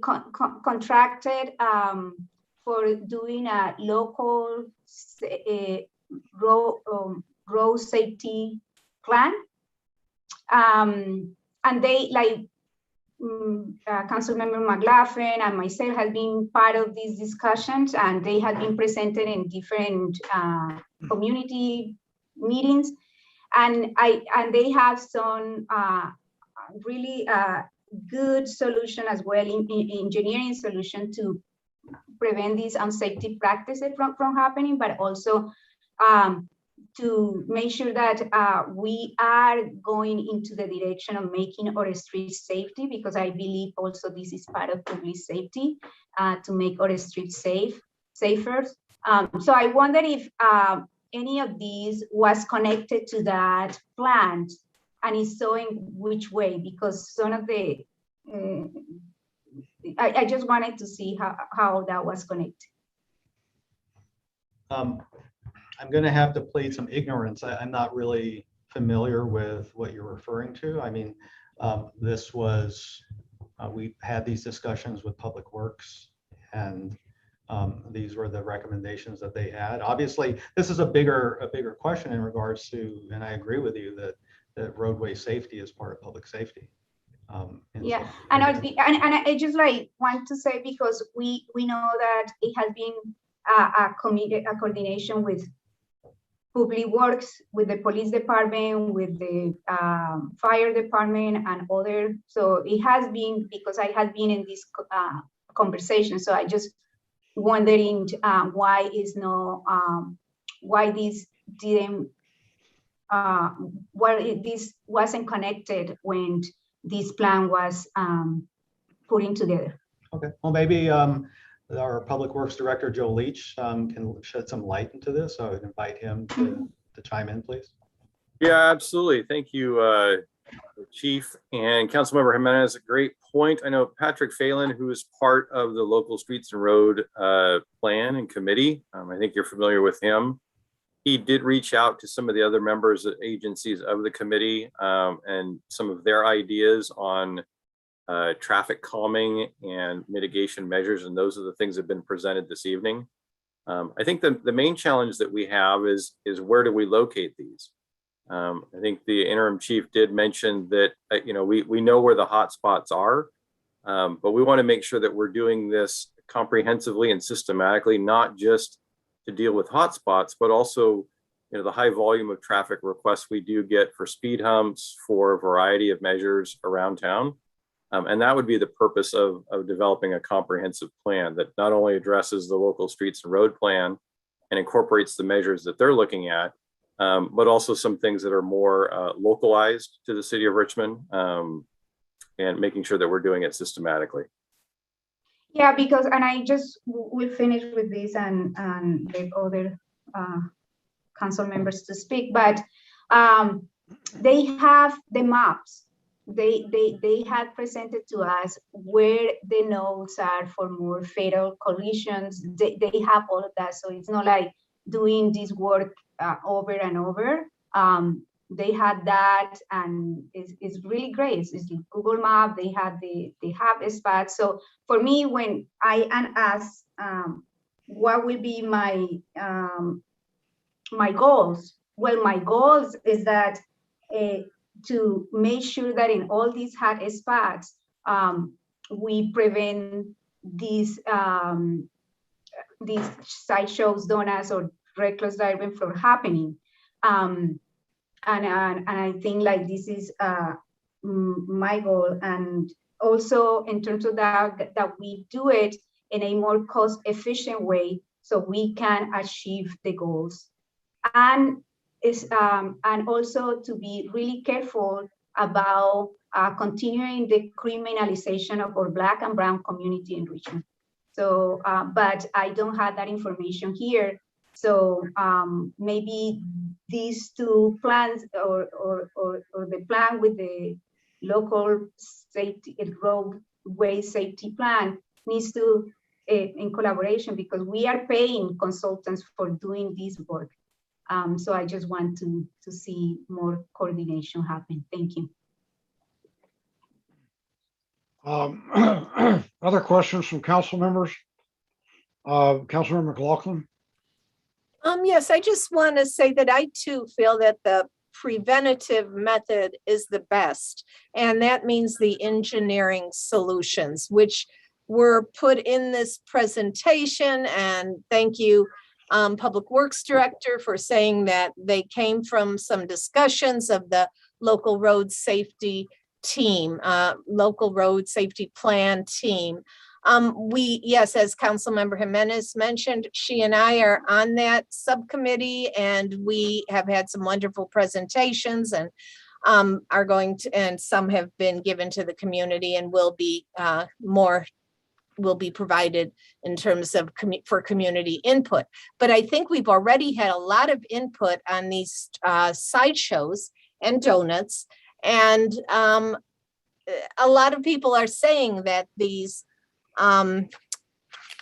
contracted for doing a local road safety plan. And they like Councilmember McLaughlin and myself have been part of these discussions, and they have been presented in different community meetings, and they have some really good solution as well in engineering solution to prevent these unsafety practices from happening, but also to make sure that we are going into the direction of making our streets safety, because I believe also this is part of public safety, to make our streets safer. So I wonder if any of these was connected to that plan, and is so in which way, because some of the, I just wanted to see how that was connected. I'm going to have to plead some ignorance. I'm not really familiar with what you're referring to. I mean, this was, we had these discussions with Public Works, and these were the recommendations that they had. Obviously, this is a bigger question in regards to, and I agree with you that roadway safety is part of public safety. Yeah, and I just like want to say, because we know that it has been a coordination with Public Works, with the police department, with the fire department and other. So it has been, because I have been in this conversation. So I just wondering why is no, why this didn't, why this wasn't connected when this plan was putting together. Okay, well, maybe our Public Works Director, Joe Leach, can shed some light into this. So I would invite him to chime in, please. Yeah, absolutely. Thank you, Chief and Councilmember Jimenez. A great point. I know Patrick Phelan, who is part of the local streets and road plan and committee. I think you're familiar with him. He did reach out to some of the other members of agencies of the committee and some of their ideas on traffic calming and mitigation measures, and those are the things that have been presented this evening. I think the main challenge that we have is where do we locate these? I think the interim chief did mention that we know where the hot spots are, but we want to make sure that we're doing this comprehensively and systematically, not just to deal with hot spots, but also the high volume of traffic requests we do get for speed humps, for a variety of measures around town. And that would be the purpose of developing a comprehensive plan that not only addresses the local streets and road plan and incorporates the measures that they're looking at, but also some things that are more localized to the city of Richmond, and making sure that we're doing it systematically. Yeah, because, and I just will finish with this and let other council members to speak, but they have the maps they had presented to us where the nodes are for more fatal collisions. They have all of that, so it's not like doing this work over and over. They had that, and it's really great. It's Google Map. They have a spot. So for me, when I am asked what will be my my goals, well, my goals is that to make sure that in all these hot spots, we prevent these sideshows, donuts, or reckless driving from happening. And I think like this is my goal. And also in terms of that we do it in a more cost efficient way so we can achieve the goals. And also to be really careful about continuing the criminalization of our Black and Brown community in Richmond. So, but I don't have that information here. So maybe these two plans, or the plan with the local safety roadway safety plan, needs to in collaboration, because we are paying consultants for doing this work. So I just want to see more coordination happen. Thank you. Other questions from council members? Councilmember McLaughlin? Yes, I just want to say that I too feel that the preventative method is the best. And that means the engineering solutions, which were put in this presentation. And thank you, Public Works Director, for saying that they came from some discussions of the local road safety team, local road safety plan team. Yes, as Councilmember Jimenez mentioned, she and I are on that subcommittee, and we have had some wonderful presentations, and are going to, and some have been given to the community, and will be will be provided in terms of for community input. But I think we've already had a lot of input on these sideshows and donuts, and a lot of people are saying that these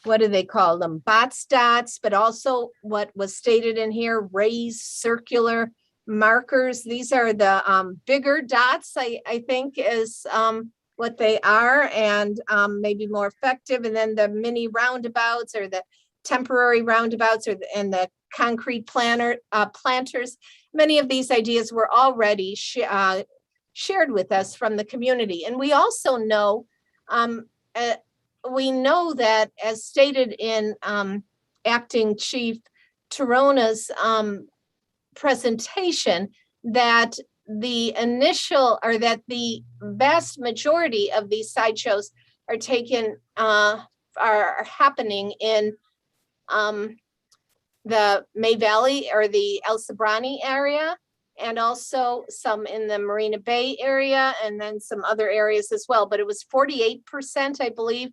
what do they call them? Bots, dots, but also what was stated in here, raised circular markers. These are the bigger dots, I think is what they are, and maybe more effective. And then the mini roundabouts, or the temporary roundabouts, or and the concrete planters. Many of these ideas were already shared with us from the community. And we also know, we know that, as stated in Acting Chief Tarona's presentation, that the initial, or that the vast majority of these sideshows are taken, are happening in the May Valley or the El Sobrani area, and also some in the Marina Bay area, and then some other areas as well. But it was 48%, I believe,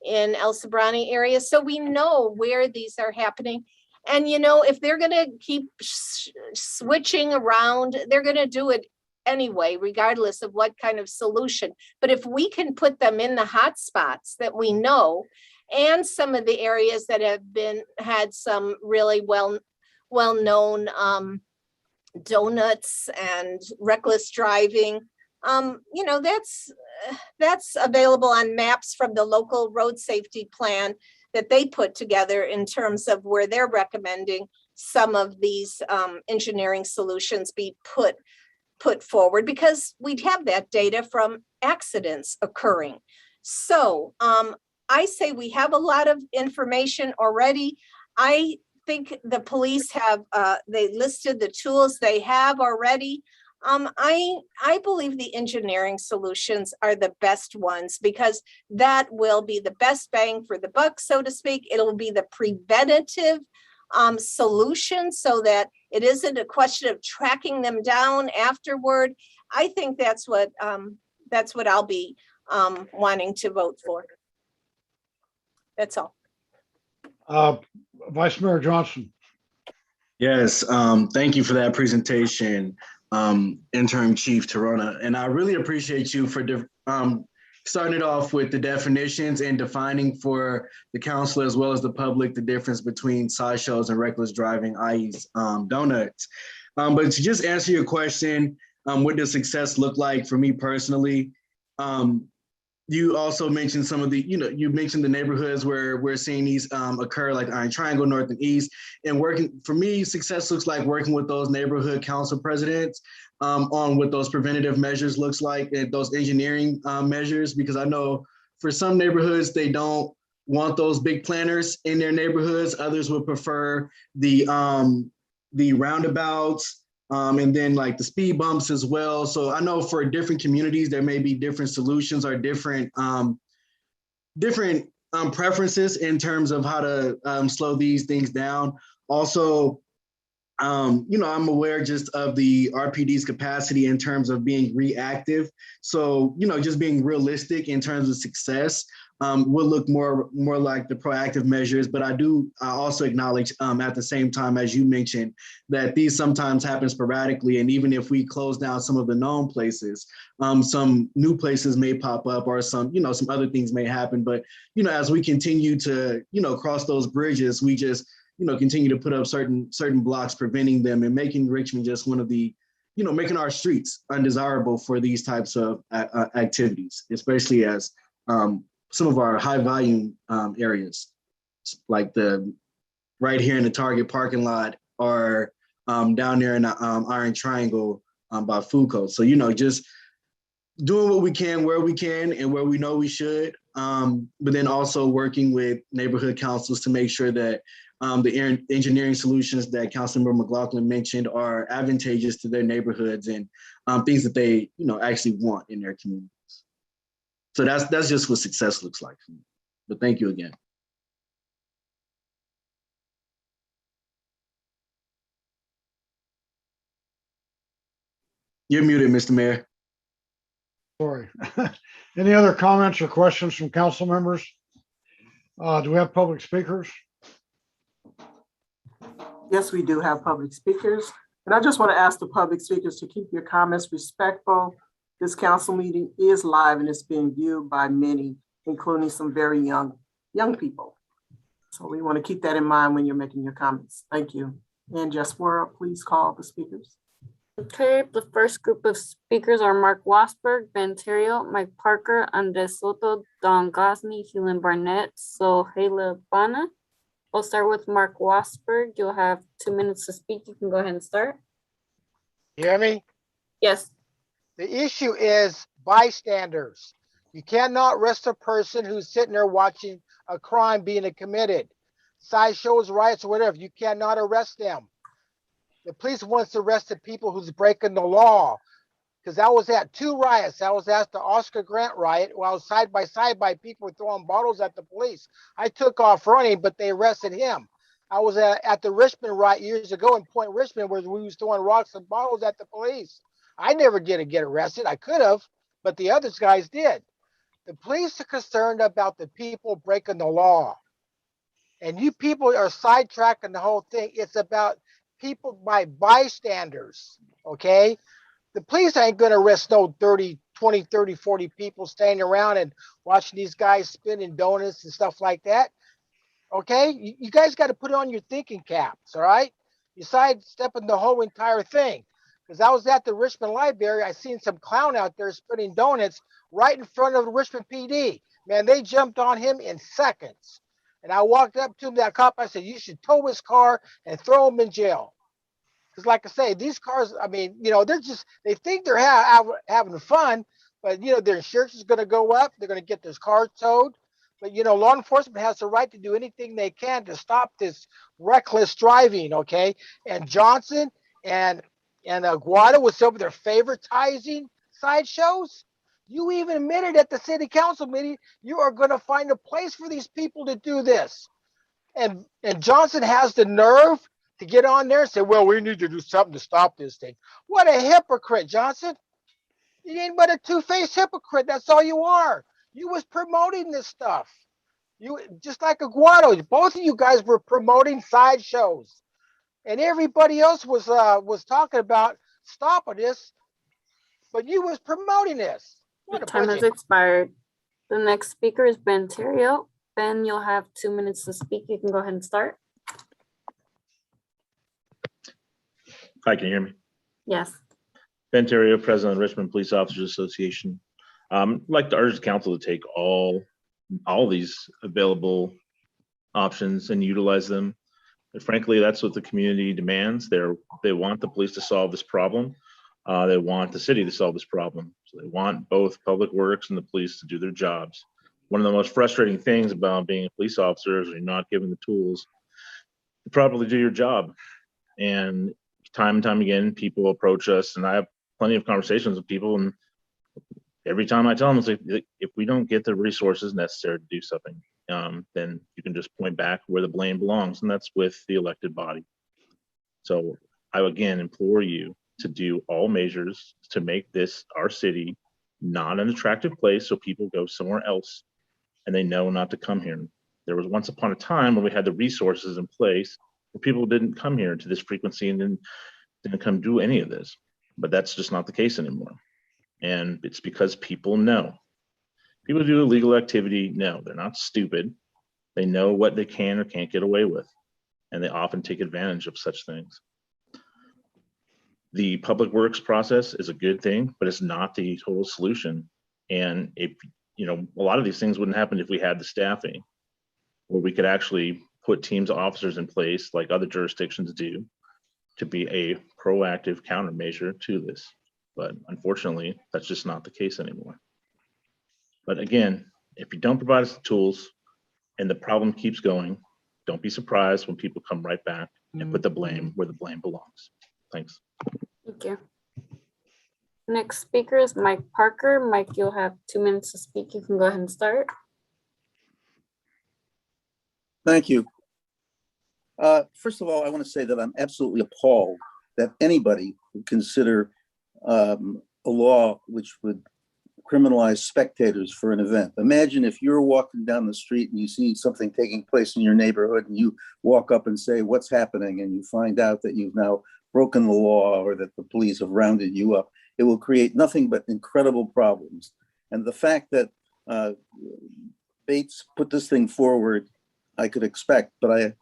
in El Sobrani area. So we know where these are happening. And, you know, if they're going to keep switching around, they're going to do it anyway, regardless of what kind of solution. But if we can put them in the hot spots that we know, and some of the areas that have had some really well-known donuts and reckless driving, you know, that's available on maps from the local road safety plan that they put together, in terms of where they're recommending some of these engineering solutions be put forward, because we'd have that data from accidents occurring. So I say we have a lot of information already. I think the police have, they listed the tools they have already. I believe the engineering solutions are the best ones, because that will be the best bang for the buck, so to speak. It'll be the preventative solution, so that it isn't a question of tracking them down afterward. I think that's what I'll be wanting to vote for. That's all. Vice Mayor Johnson. Yes, thank you for that presentation. Interim Chief Torona. And I really appreciate you for starting it off with the definitions and defining for the council as well as the public the difference between sideshows and reckless driving, i.e. Donuts. But to just answer your question, what does success look like for me personally? You also mentioned some of the, you mentioned the neighborhoods where we're seeing these occur, like Iron Triangle, North and East. And working, for me, success looks like working with those neighborhood council presidents on what those preventative measures looks like, and those engineering measures, because I know for some neighborhoods, they don't want those big planners in their neighborhoods. Others would prefer the roundabouts, and then like the speed bumps as well. So I know for different communities, there may be different solutions or different preferences in terms of how to slow these things down. Also, I'm aware just of the RPD's capacity in terms of being reactive. So, just being realistic in terms of success will look more like the proactive measures. But I also acknowledge at the same time, as you mentioned, that these sometimes happen sporadically. And even if we close down some of the known places, some new places may pop up, or some other things may happen. But, as we continue to, cross those bridges, we just, continue to put up certain blocks, preventing them and making Richmond just one of the, making our streets undesirable for these types of activities, especially as some of our high volume areas, like the right here in the Target parking lot, or down there in the Iron Triangle by Food Court. So, just doing what we can, where we can, and where we know we should, but then also working with neighborhood councils to make sure that the engineering solutions that Councilmember McLaughlin mentioned are advantageous to their neighborhoods and things that they, actually want in their communities. So that's just what success looks like for me. But thank you again. You're muted, Mr. Mayor. Sorry. Any other comments or questions from council members? Do we have public speakers? Yes, we do have public speakers. And I just want to ask the public speakers to keep your comments respectful. This council meeting is live and it's being viewed by many, including some very young people. So we want to keep that in mind when you're making your comments. Thank you. And Jaswara, please call the speakers. Okay, the first group of speakers are Mark Wasberg, Ben Terrio, Mike Parker, Andres Soto, Don Gosney, Helen Barnett, Sohaila Bana. We'll start with Mark Wasberg. You'll have 2 minutes to speak. You can go ahead and start. You hear me? Yes. The issue is bystanders. You cannot arrest a person who's sitting there watching a crime being committed. Sideshows, riots, or whatever. You cannot arrest them. The police wants to arrest the people who's breaking the law. Because I was at 2 riots. I was at the Oscar Grant riot while I was side by side by people throwing bottles at the police. I took off running, but they arrested him. I was at the Richmond riot years ago in Point Richmond, where we was throwing rocks and bottles at the police. I never did get arrested. I could have, but the other guys did. The police are concerned about the people breaking the law. And you people are sidetracking the whole thing. It's about people by bystanders, okay? The police ain't going to arrest no 20, 30, 40 people standing around and watching these guys spinning donuts and stuff like that. Okay? You guys got to put on your thinking caps, all right? You sidestepping the whole entire thing. Because I was at the Richmond Library, I seen some clown out there spinning donuts right in front of the Richmond PD. Man, they jumped on him in seconds. And I walked up to him, that cop, I said, you should tow his car and throw him in jail. Because like I say, these cars, I mean, they think they're having fun, but, their insurance is going to go up. They're going to get this car towed. But, law enforcement has the right to do anything they can to stop this reckless driving, okay? And Johnson and Aguado was over there favoritizing sideshows. You even admitted at the city council meeting, you are going to find a place for these people to do this. And Johnson has the nerve to get on there and say, well, we need to do something to stop this thing. What a hypocrite, Johnson. You ain't but a two-faced hypocrite. That's all you are. You was promoting this stuff. You just like Aguado. Both of you guys were promoting sideshows. And everybody else was talking about stopping this, but you was promoting this. What a Time bunch has of expired. The next speaker is Ben Terrio. Ben, you'll have 2 minutes to speak. You can go ahead and start. Hi, can you hear me? Yes. Ben Terrio, President of the Richmond Police Officers Association. I'd like to urge the council to take all these available options and utilize them. And frankly, that's what the community demands. They want the police to solve this problem. They want the city to solve this problem. So they want both Public Works and the police to do their jobs. One of the most frustrating things about being a police officer is you're not given the tools to properly do your job. And time and time again, people approach us, and I have plenty of conversations with people, and every time I tell them, it's like, if we don't get the resources necessary to do something, then you can just point back where the blame belongs, and that's with the elected body. So I again implore you to do all measures to make this, our city, not an attractive place so people go somewhere else and they know not to come here. There was once upon a time when we had the resources in place where people didn't come here to this frequency and then didn't come do any of this. But that's just not the case anymore. And it's because people know. People who do illegal activity know. They're not stupid. They know what they can or can't get away with. And they often take advantage of such things. The public works process is a good thing, but it's not the total solution. And if, a lot of these things wouldn't happen if we had the staffing, where we could actually put teams of officers in place like other jurisdictions do to be a proactive countermeasure to this. But unfortunately, that's just not the case anymore. But again, if you don't provide us the tools and the problem keeps going, don't be surprised when people come right back and put the blame where the blame belongs. Thanks. Thank you. Next speaker is Mike Parker. Mike, you'll have 2 minutes to speak. You can go ahead and start. Thank you. First of all, I want to say that I'm absolutely appalled that anybody would consider a law which would criminalize spectators for an event. Imagine if you're walking down the street and you see something taking place in your neighborhood and you walk up and say, "What's happening?" and you find out that you've now broken the law or that the police have rounded you up. It will create nothing but incredible problems. And the fact that Bates put this thing forward, I could expect, but I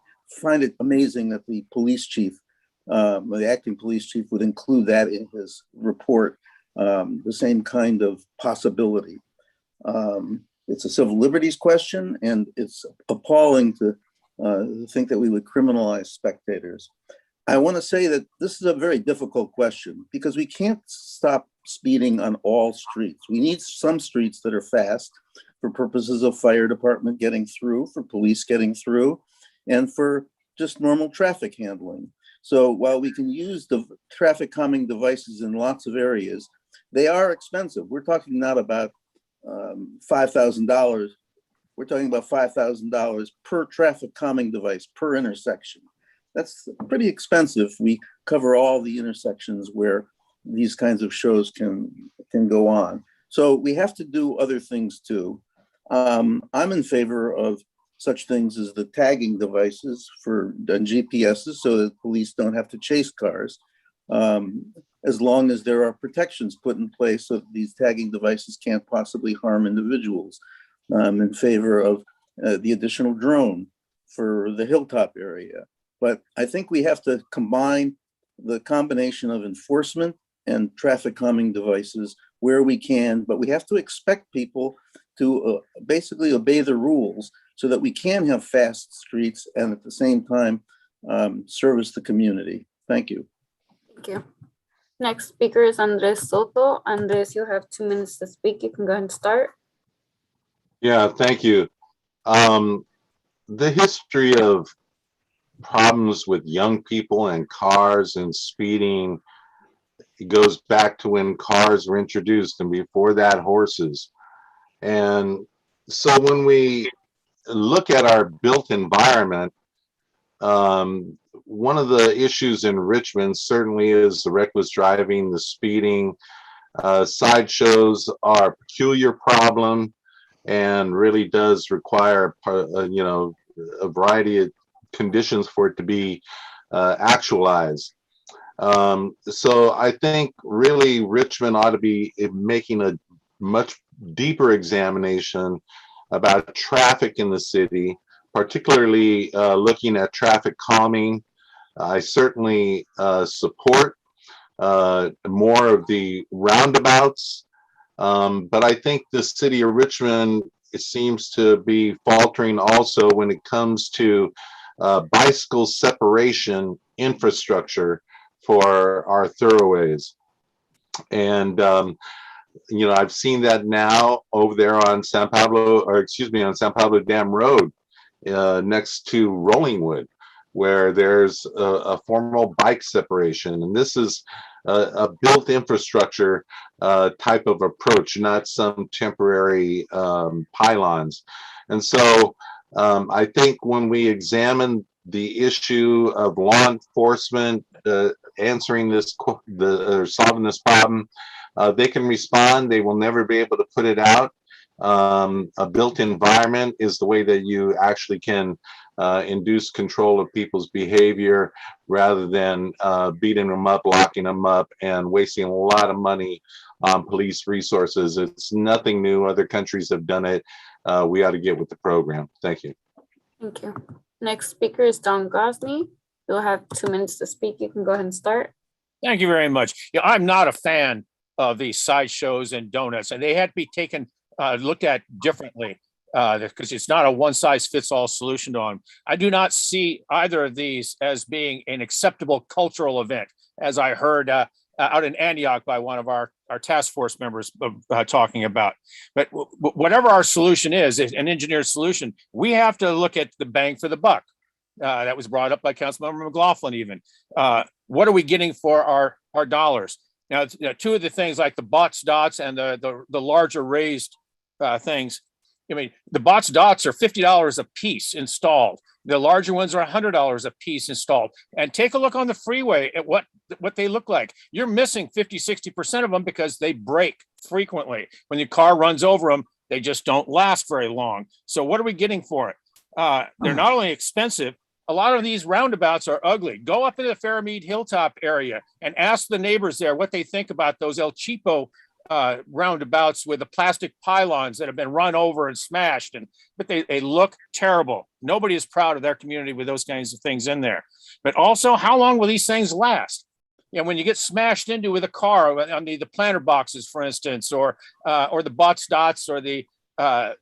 find it amazing that the police chief, the acting police chief, would include that in his report, the same kind of possibility. It's a civil liberties question, and it's appalling to think that we would criminalize spectators. I want to say that this is a very difficult question because we can't stop speeding on all streets. We need some streets that are fast for purposes of fire department getting through, for police getting through, and for just normal traffic handling. So while we can use the traffic calming devices in lots of areas, they are expensive. We're talking not about $5,000. We're talking about $5,000 per traffic calming device per intersection. That's pretty expensive. We cover all the intersections where these kinds of shows can go on. So we have to do other things too. I'm in favor of such things as the tagging devices for GPSs so that police don't have to chase cars, as long as there are protections put in place so that these tagging devices can't possibly harm individuals. I'm in favor of the additional drone for the hilltop area. But I think we have to combine the combination of enforcement and traffic calming devices where we can, but we have to expect people to basically obey the rules so that we can have fast streets and at the same time service the community. Thank you. Thank you. Next speaker is Andres Soto. Andres, you have 2 minutes to speak. You can go ahead and start. Yeah, thank you. The history of problems with young people and cars and speeding, it goes back to when cars were introduced and before that horses. And so when we look at our built environment, one of the issues in Richmond certainly is the reckless driving, the speeding. Sideshows are a peculiar problem and really does require, a variety of conditions for it to be actualized. So I think really Richmond ought to be making a much deeper examination about traffic in the city, particularly looking at traffic calming. I certainly support more of the roundabouts, but I think the city of Richmond, it seems to be faltering also when it comes to bicycle separation infrastructure for our thoroughways. And you know, I've seen that now over there on San Pablo, or excuse me, on San Pablo Dam Road, next to Rollingwood, where there's a formal bike separation. And this is a built infrastructure type of approach, not some temporary pylons. And so I think when we examine the issue of law enforcement answering this, or solving this problem, they can respond. They will never be able to put it out. A built environment is the way that you actually can induce control of people's behavior rather than beating them up, locking them up, and wasting a lot of money on police resources. It's nothing new. Other countries have done it. We ought to get with the program. Thank you. Thank you. Next speaker is Don Gosney. You'll have 2 minutes to speak. You can go ahead and start. Thank you very much. Yeah, I'm not a fan of these sideshows and donuts, and they had to be taken, looked at differently because it's not a one-size-fits-all solution to them. I do not see either of these as being an acceptable cultural event, as I heard out in Antioch by one of our task force members talking about. But whatever our solution is, an engineered solution, we have to look at the bang for the buck. That was brought up by Councilmember McLaughlin even. What are we getting for our dollars? Now, two of the things like the bots dots and the larger raised things, I mean, the bots dots are $50 a piece installed. The larger ones are $100 a piece installed. And take a look on the freeway at what they look like. You're missing 50-60% of them because they break frequently. When your car runs over them, they just don't last very long. So what are we getting for it? They're not only expensive, a lot of these roundabouts are ugly. Go up into the Fairmead Hilltop area and ask the neighbors there what they think about those El Cheapo roundabouts with the plastic pylons that have been run over and smashed, but they look terrible. Nobody is proud of their community with those kinds of things in there. But also, how long will these things last? You know, when you get smashed into with a car on the planter boxes, for instance, or the bots dots or the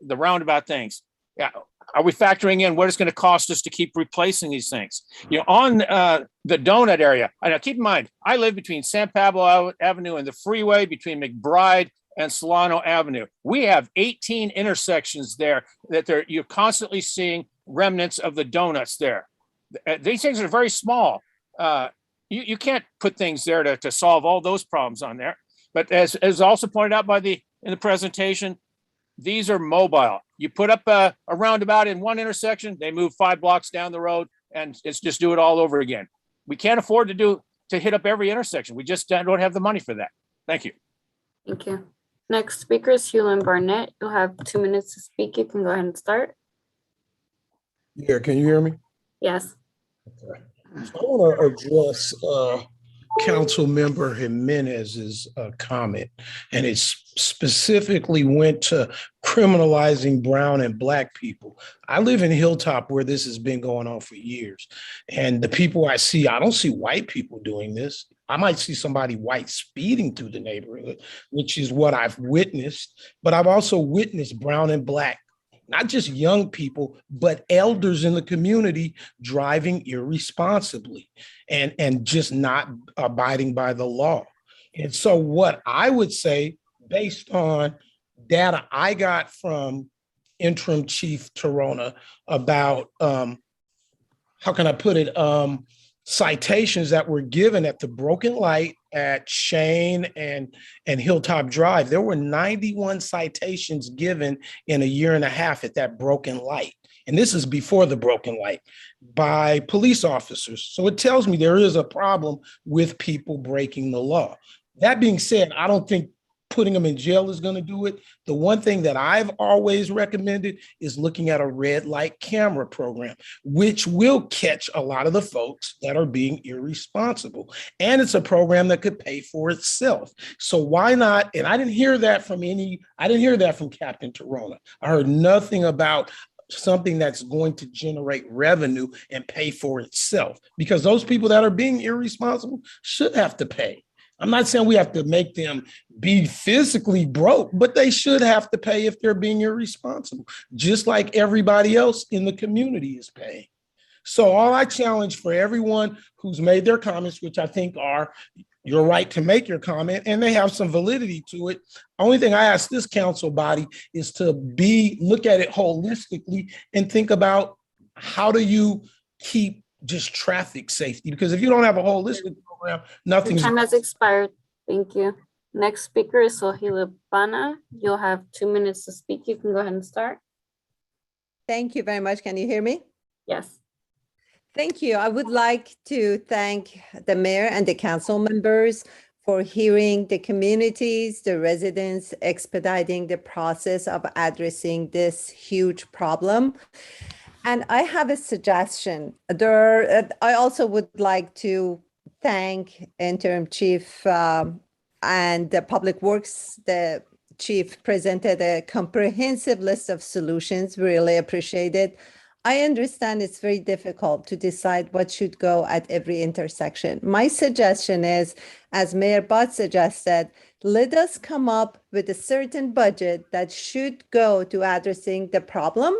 roundabout things. Yeah. Are we factoring in what it's going to cost us to keep replacing these things? You know, on the donut area, I know, keep in mind, I live between San Pablo Avenue and the freeway, between McBride and Solano Avenue. We have 18 intersections there that you're constantly seeing remnants of the donuts there. These things are very small. You can't put things there to solve all those problems on there. But as also pointed out in the presentation, these are mobile. You put up a roundabout in one intersection, they move 5 blocks down the road, and it's just do it all over again. We can't afford to hit up every intersection. We just don't have the money for that. Thank you. Thank you. Next speaker is Hewlin Barnett. You'll have 2 minutes to speak. You can go ahead and start. Yeah, can you hear me? Yes. Okay. So I want to address Council Member Jimenez's comment, and it specifically went to criminalizing brown and black people. I live in Hilltop where this has been going on for years, and the people I see, I don't see white people doing this. I might see somebody white speeding through the neighborhood, which is what I've witnessed, but I've also witnessed brown and black, not just young people, but elders in the community driving irresponsibly and just not abiding by the law. And so what I would say, based on data I got from Interim Chief Torona about, how can I put it, citations that were given at the broken light at Shane and Hilltop Drive. There were 91 citations given in a year and a half at that broken light. And this is before the broken light by police officers. So it tells me there is a problem with people breaking the law. That being said, I don't think putting them in jail is going to do it. The one thing that I've always recommended is looking at a red light camera program, which will catch a lot of the folks that are being irresponsible. And it's a program that could pay for itself. So why not? And I didn't hear that from Captain Torona. I heard nothing about something that's going to generate revenue and pay for itself, because those people that are being irresponsible should have to pay. I'm not saying we have to make them be physically broke, but they should have to pay if they're being irresponsible, just like everybody else in the community is paying. So all I challenge for everyone who's made their comments, which I think are your right to make your comment, and they have some validity to it. Only thing I ask this council body is to look at it holistically and think about how do you keep just traffic safety? Because if you don't have a holistic program, nothing's. Your time has expired. Thank you. Next speaker is Sohila Bana. You'll have 2 minutes to speak. You can go ahead and start. Thank you very much. Can you hear me? Yes. Thank you. I would like to thank the mayor and the council members for hearing the communities, the residents, expediting the process of addressing this huge problem. And I have a suggestion. I also would like to thank Interim Chief and the Public Works. The Chief presented a comprehensive list of solutions. We really appreciate it. I understand it's very difficult to decide what should go at every intersection. My suggestion is, as Mayor Bott suggested, let us come up with a certain budget that should go to addressing the problem,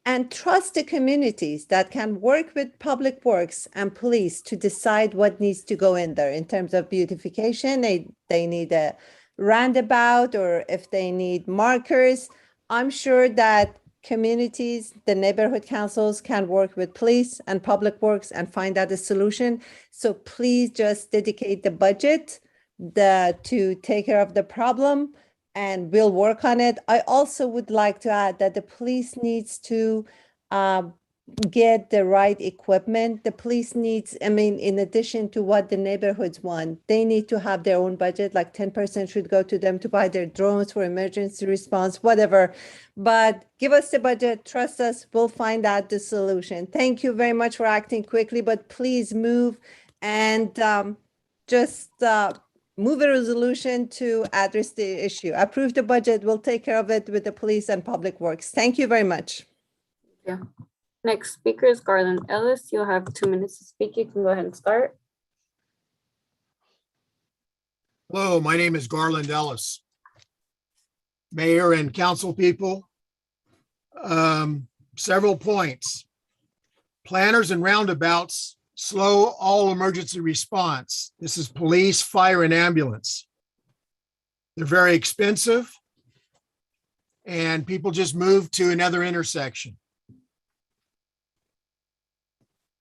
and trust the communities that can work with Public Works and police to decide what needs to go in there in terms of beautification. They need a roundabout, or if they need markers. I'm sure that communities, the neighborhood councils can work with police and Public Works and find out a solution. So please just dedicate the budget to take care of the problem, and we'll work on it. I also would like to add that the police needs to get the right equipment. The police needs, in addition to what the neighborhoods want, they need to have their own budget, like 10% should go to them to buy their drones for emergency response, whatever. But give us the budget, trust us, we'll find out the solution. Thank you very much for acting quickly, but please move and move a resolution to address the issue. Approve the budget, we'll take care of it with the police and Public Works. Thank you very much. Yeah. Next speaker is Garland Ellis. You'll have 2 minutes to speak. You can go ahead and start. Hello, my name is Garland Ellis. Mayor and council people, several points. Planners and roundabouts slow all emergency response. This is police, fire, and ambulance. They're very expensive, and people just move to another intersection.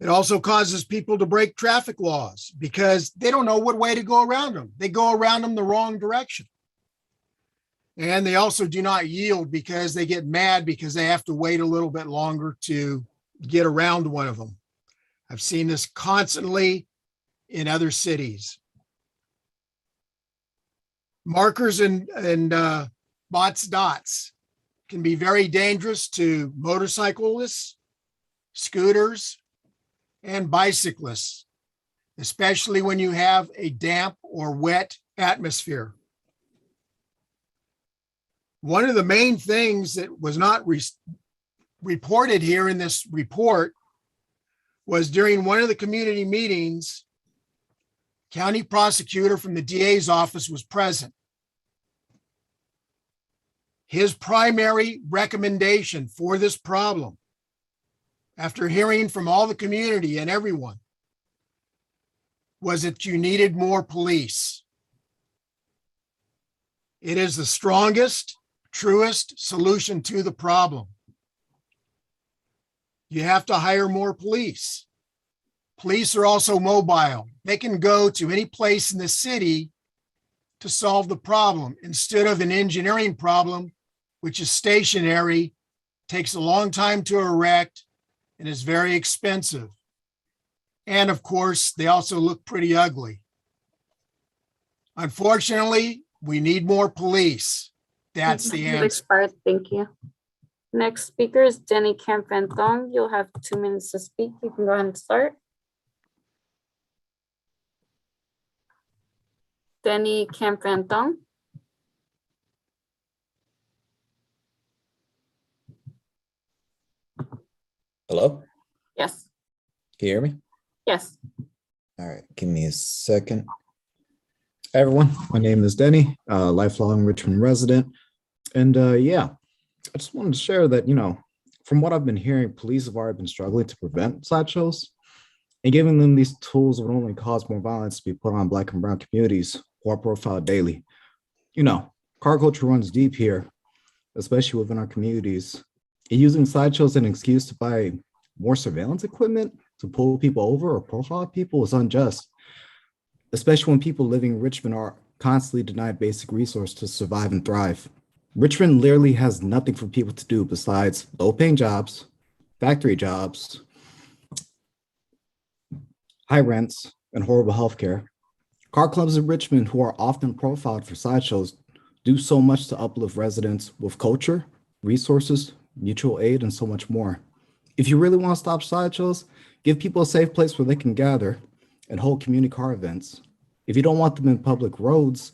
It also causes people to break traffic laws because they don't know what way to go around them. They go around them the wrong direction. And they also do not yield because they get mad because they have to wait a little bit longer to get around one of them. I've seen this constantly in other cities. Markers and dots can be very dangerous to motorcyclists, scooters, and bicyclists, especially when you have a damp or wet atmosphere. One of the main things that was not reported here in this report was during one of the community meetings, county prosecutor from the DA's office was present. His primary recommendation for this problem, after hearing from all the community and everyone, was that you needed more police. It is the strongest, truest solution to the problem. You have to hire more police. Police are also mobile. They can go to any place in the city to solve the problem instead of an engineering problem, which is stationary, takes a long time to erect, and is very expensive. And of course, they also look pretty ugly. Unfortunately, We need more police. That's the Has answer. expired. Thank you. Next speaker is Denny Camfantong. You'll have 2 minutes to speak. You can go ahead and start. Denny Camfantong. Hello? Yes. Can you hear me? Yes. All right, give me a second. Hi, everyone. My name is Denny, lifelong Richmond resident. And yeah, I just wanted to share that, from what I've been hearing, police have already been struggling to prevent sideshows, and giving them these tools would only cause more violence to be put on Black and brown communities who are profiled daily. Car culture runs deep here, especially within our communities. And using sideshows as an excuse to buy more surveillance equipment to pull people over or profile people is unjust, especially when people living in Richmond are constantly denied basic resources to survive and thrive. Richmond literally has nothing for people to do besides low-paying jobs, factory jobs, high rents, and horrible healthcare. Car clubs in Richmond, who are often profiled for sideshows, do so much to uplift residents with culture, resources, mutual aid, and so much more. If you really want to stop sideshows, give people a safe place where they can gather and hold community car events. If you don't want them in public roads,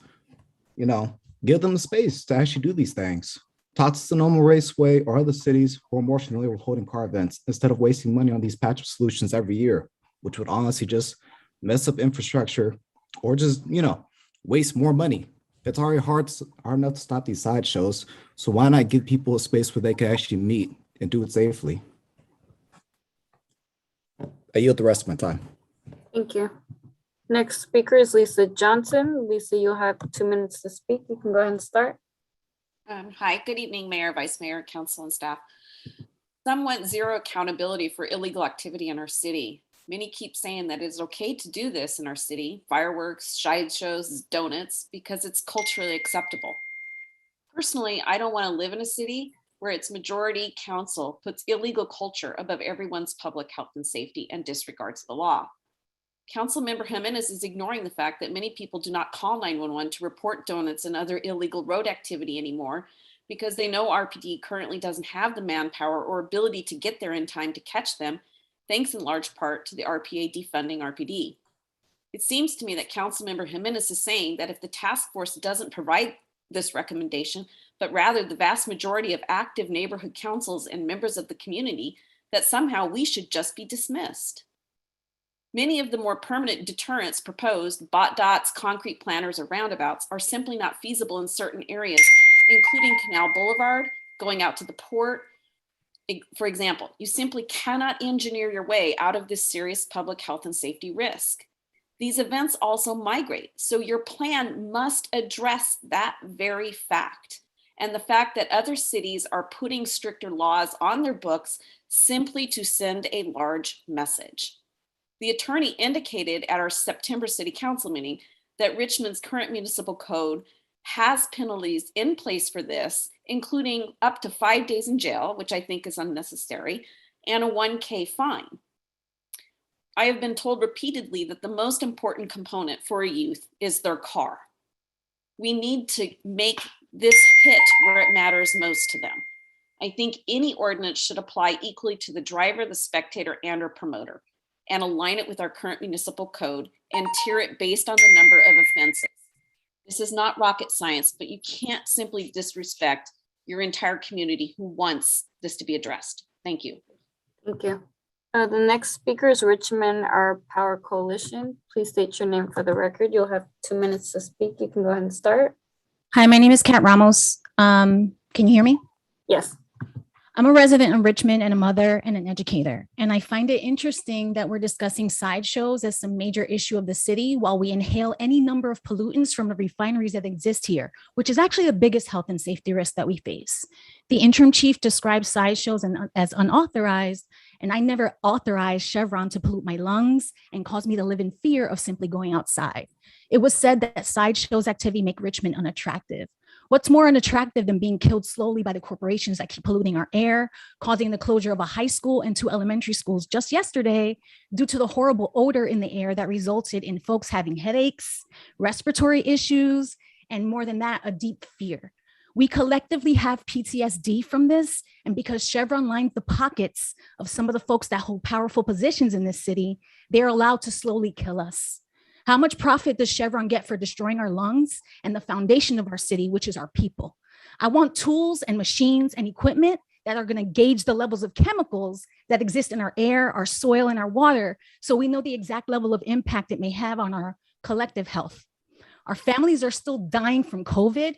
give them the space to actually do these things. Talk to Sonoma Raceway or other cities who are more familiar with holding car events instead of wasting money on these patch solutions every year, which would honestly just mess up infrastructure or just, waste more money. It's already hard enough to stop these sideshows, so why not give people a space where they can actually meet and do it safely? I yield the rest of my time. Thank you. Next speaker is Lisa Johnson. Lisa, you'll have 2 minutes to speak. You can go ahead and start. Hi, good evening, Mayor, Vice Mayor, Council, and staff. Some want zero accountability for illegal activity in our city. Many keep saying that it's okay to do this in our city, fireworks, side shows, donuts, because it's culturally acceptable. Personally, I don't want to live in a city where its majority council puts illegal culture above everyone's public health and safety and disregards the law. Councilmember Jimenez is ignoring the fact that many people do not call 911 to report donuts and other illegal road activity anymore because they know RPD currently doesn't have the manpower or ability to get there in time to catch them, thanks in large part to the RPA defunding RPD. It seems to me that Councilmember Jimenez is saying that if the task force doesn't provide this recommendation, but rather the vast majority of active neighborhood councils and members of the community, that somehow we should just be dismissed. Many of the more permanent deterrents proposed, bot dots, concrete planters, or roundabouts, are simply not feasible in certain areas, including Canal Boulevard, going out to the port. For example, you simply cannot engineer your way out of this serious public health and safety risk. These events also migrate, so your plan must address that very fact, and the fact that other cities are putting stricter laws on their books simply to send a large message. The attorney indicated at our September City Council meeting that Richmond's current municipal code has penalties in place for this, including up to 5 days in jail, which I think is unnecessary, and a $1,000 fine. I have been told repeatedly that the most important component for a youth is their car. We need to make this hit where it matters most to them. I think any ordinance should apply equally to the driver, the spectator, and or promoter, and align it with our current municipal code and tier it based on the number of offenses. This is not rocket science, but you can't simply disrespect your entire community who wants this to be addressed. Thank you. Thank you. The next speaker is Richmond Our Power Coalition. Please state your name for the record. You'll have 2 minutes to speak. You can go ahead and start. Hi, my name is Kat Ramos. Can you hear me? Yes. I'm a resident of Richmond and a mother and an educator. And I find it interesting that we're discussing sideshows as some major issue of the city while we inhale any number of pollutants from the refineries that exist here, which is actually the biggest health and safety risk that we face. The interim chief describes sideshows as unauthorized, and I never authorized Chevron to pollute my lungs and cause me to live in fear of simply going outside. It was said that sideshows activity make Richmond unattractive. What's more unattractive than being killed slowly by the corporations that keep polluting our air, causing the closure of a high school and 2 elementary schools just yesterday due to the horrible odor in the air that resulted in folks having headaches, respiratory issues, And more than that, a deep fear. We collectively have PTSD from this. And because Chevron lines the pockets of some of the folks that hold powerful positions in this city, they're allowed to slowly kill us. How much profit does Chevron get for destroying our lungs and the foundation of our city, which is our people? I want tools and machines and equipment that are going to gauge the levels of chemicals that exist in our air, our soil, and our water, so we know the exact level of impact it may have on our collective health. Our families are still dying from COVID,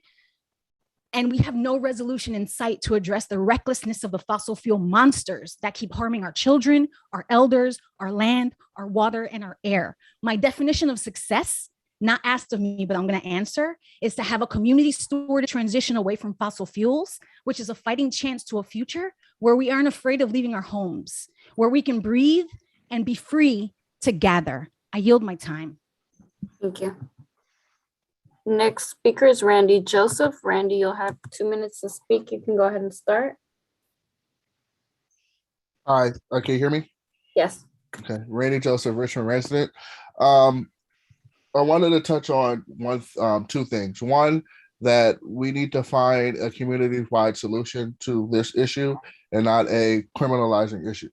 and we have no resolution in sight to address the recklessness of the fossil fuel monsters that keep harming our children, our elders, our land, our water, and our air. My definition of success, not asked of me, but I'm going to answer, is to have a community stewarded transition away from fossil fuels, which is a fighting chance to a future where we aren't afraid of leaving our homes, where we can breathe and be free to gather. I yield my time. Thank you. Next speaker is Randy Joseph. Randy, you'll have 2 minutes to speak. You can go ahead and start. Hi, can you hear me? Yes. Okay, Randy Joseph, Richmond resident. I wanted to touch on two things. One, that we need to find a community-wide solution to this issue and not a criminalizing issue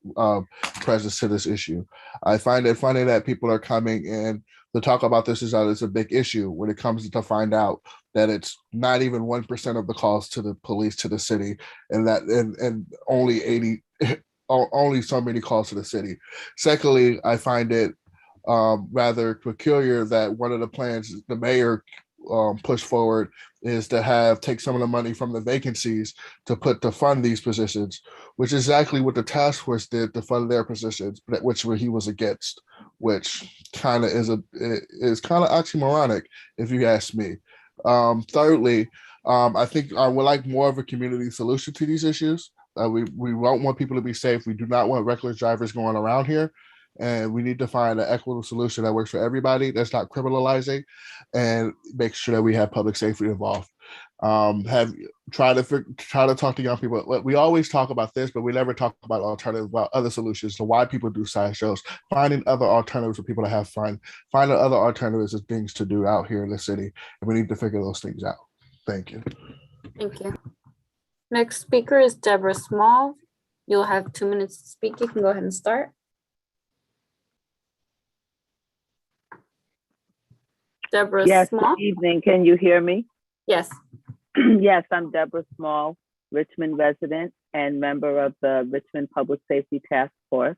presence to this issue. I find it funny that people are coming in to talk about this as though it's a big issue when it comes to find out that it's not even 1% of the calls to the police to the city, and that and only 80 only so many calls to the city. Secondly, I find it rather peculiar that one of the plans the mayor pushed forward is to take some of the money from the vacancies to fund these positions, which is exactly what the task force did to fund their positions, which he was against, which kind of is kind of oxymoronic, if you ask me. Thirdly, I think I would like more of a community solution to these issues. We don't want people to be safe. We do not want reckless drivers going around here. And we need to find an equitable solution that works for everybody, that's not criminalizing, and make sure that we have public safety involved. Try to talk to young people. We always talk about this, but we never talk about other solutions to why people do sideshows, finding other alternatives for people to have fun, finding other alternatives of things to do out here in the city. And we need to figure those things out. Thank you. Thank you. Next speaker is Deborah Small. You'll have 2 minutes to speak. You can go ahead and start. Deborah Yes, Small. good evening. Can you hear me? Yes. Yes, I'm Deborah Small, Richmond resident and member of the Richmond Public Safety Task Force.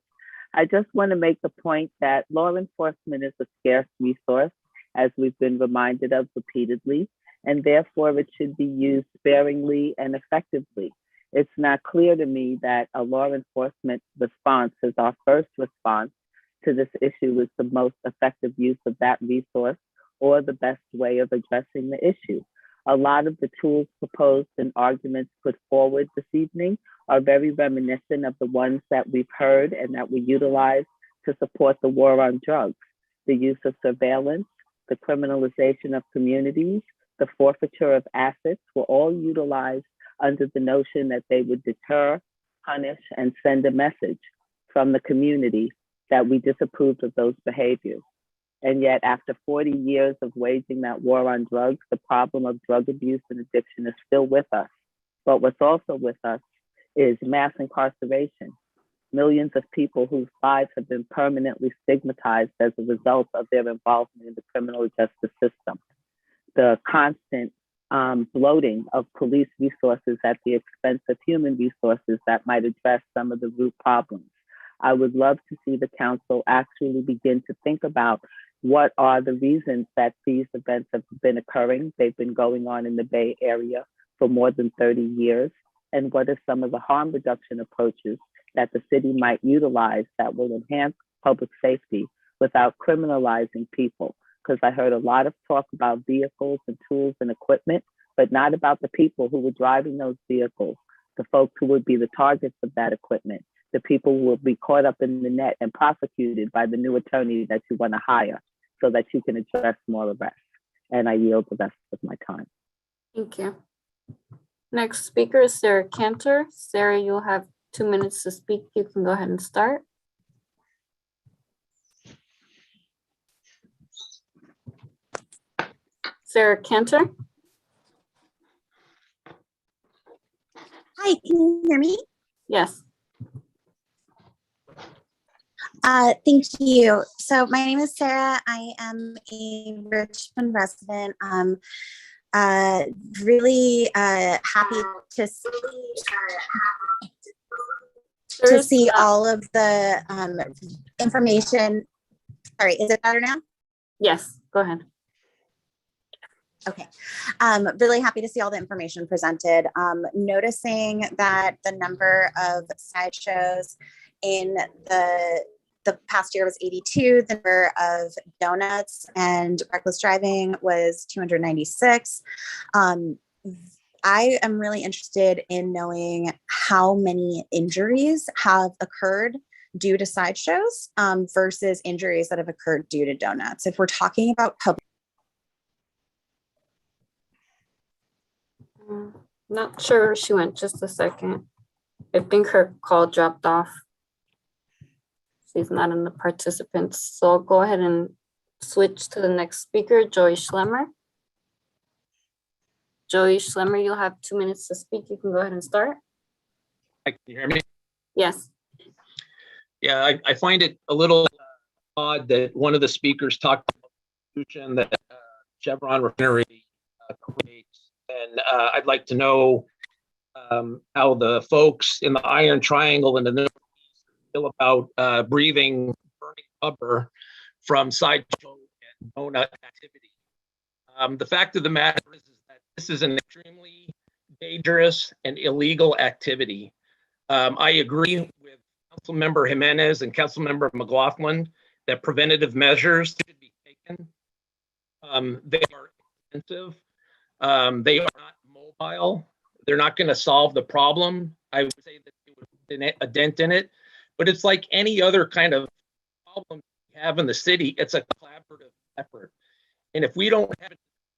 I just want to make the point that law enforcement is a scarce resource, as we've been reminded of repeatedly, and therefore it should be used sparingly and effectively. It's not clear to me that a law enforcement response as our first response to this issue is the most effective use of that resource or the best way of addressing the issue. A lot of the tools proposed and arguments put forward this evening are very reminiscent of the ones that we've heard and that we utilize to support the war on drugs. The use of surveillance, the criminalization of communities, the forfeiture of assets were all utilized under the notion that they would deter, punish, and send a message from the community that we disapproved of those behaviors. And yet, after 40 years of waging that war on drugs, the problem of drug abuse and addiction is still with us. But what's also with us is mass incarceration. Millions of people whose lives have been permanently stigmatized as a result of their involvement in the criminal justice system. The constant bloating of police resources at the expense of human resources that might address some of the root problems. I would love to see the council actually begin to think about what are the reasons that these events have been occurring. They've been going on in the Bay Area for more than 30 years. And what are some of the harm reduction approaches that the city might utilize that will enhance public safety without criminalizing people? Because I heard a lot of talk about vehicles and tools and equipment, but not about the people who were driving those vehicles, the folks who would be the targets of that equipment, the people who will be caught up in the net and prosecuted by the new attorney that you want to hire so that you can address more arrests. And I yield the rest of my time. Thank you. Next speaker is Sarah Cantor. Sarah, you'll have 2 minutes to speak. You can go ahead and start. Sarah Cantor. Hi, can you hear me? Yes. Thank you. So my name is Sarah. I am a Richmond resident. Really happy to see all of the information. Sorry, is it better now? Yes, go ahead. Okay. Really happy to see all the information presented. Noticing that the number of sideshows in the past year was 82, the number of donuts and reckless driving was 296. I am really interested in knowing how many injuries have occurred due to sideshows versus injuries that have occurred due to donuts. If we're talking about public. Not sure where she went, just a second. I think her call dropped off. She's not in the participants. So I'll go ahead and switch to the next speaker, Joey Schlemmer. Joey Schlemmer, you'll have 2 minutes to speak. You can go ahead and start. Can you hear me? Yes. Yeah, I find it a little odd that one of the speakers talked about the solution that Chevron refinery creates. And I'd like to know how the folks in the Iron Triangle and the Northeast feel about breathing burning rubber from sideshow and donut activity. The fact of the matter is that this is an extremely dangerous and illegal activity. I agree with Councilmember Jimenez and Councilmember McLaughlin that preventative measures should be taken. They are expensive. They are not mobile. They're not going to solve the problem. I would say that it would put a dent in it, but it's like any other kind of problem we have in the city. It's a collaborative effort. And if we don't have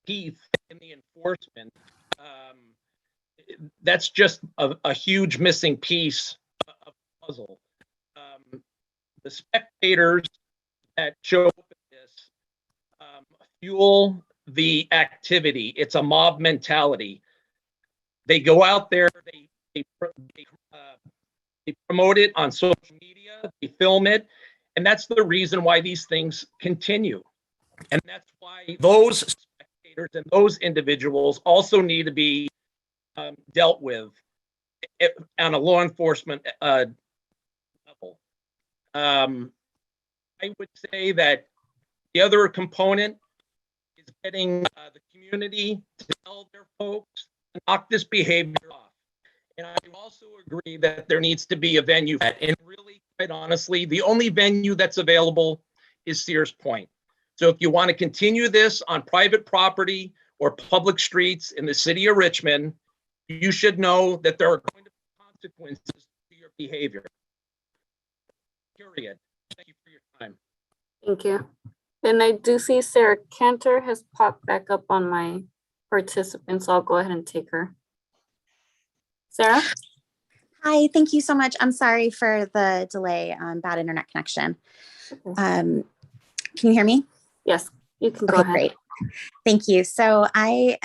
teeth in the enforcement, that's just a huge missing piece of the puzzle. The spectators that show up at this fuel the activity. It's a mob mentality. They go out there, they promote it on social media, they film it, and that's the reason why these things continue. And that's why those spectators and those individuals also need to be dealt with on a law enforcement level. I would say that the other component is getting the community to tell their folks to knock this behavior off. And I also agree that there needs to be a venue. And really, quite honestly, the only venue that's available is Sears Point. So if you want to continue this on private property or public streets in the city of Richmond, you should know that there are going to be consequences to your behavior. Period. Thank you for your time. Thank you. And I do see Sarah Cantor has popped back up on my participants. So I'll go ahead and take her. Sarah? Hi, thank you so much. I'm sorry for the delay on bad internet connection. Can you hear me? Yes, you can go ahead. Great. Thank you. So I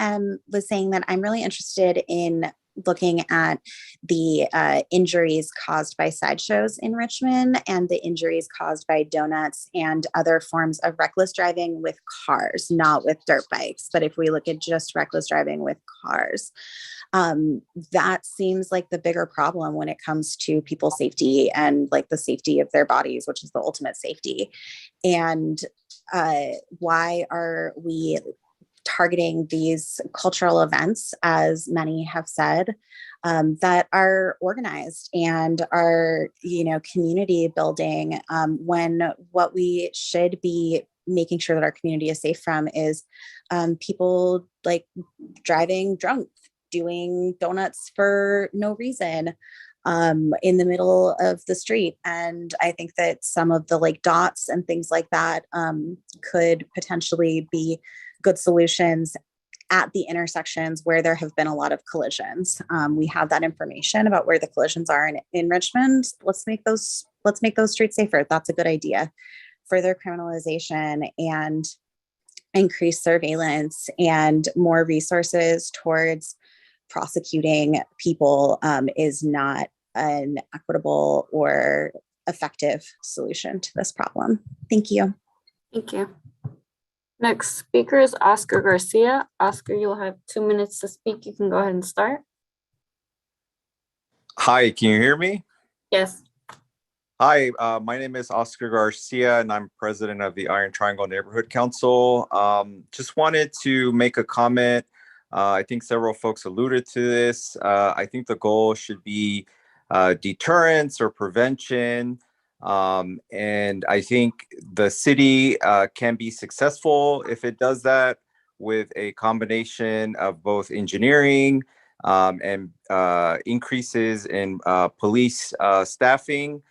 was saying that I'm really interested in looking at the injuries caused by sideshows in Richmond and the injuries caused by donuts and other forms of reckless driving with cars, not with dirt bikes. But if we look at just reckless driving with cars, that seems like the bigger problem when it comes to people's safety and like the safety of their bodies, which is the ultimate safety. And why are we targeting these cultural events, as many have said, that are organized and are, community building, when what we should be making sure that our community is safe from is people like driving drunk, doing donuts for no reason in the middle of the street. And I think that some of the like dots and things like that could potentially be good solutions at the intersections where there have been a lot of collisions. We have that information about where the collisions are in Richmond. Let's make those streets safer. That's a good idea. Further criminalization and increased surveillance and more resources towards prosecuting people is not an equitable or effective solution to this problem. Thank you. Thank you. Next speaker is Oscar Garcia. Oscar, you'll have 2 minutes to speak. You can go ahead and start. Hi, can you hear me? Yes. Hi, my name is Oscar Garcia, and I'm president of the Iron Triangle Neighborhood Council. Just wanted to make a comment. I think several folks alluded to this. I think the goal should be deterrence or prevention. And I think the city can be successful if it does that with a combination of both engineering and increases in police staffing.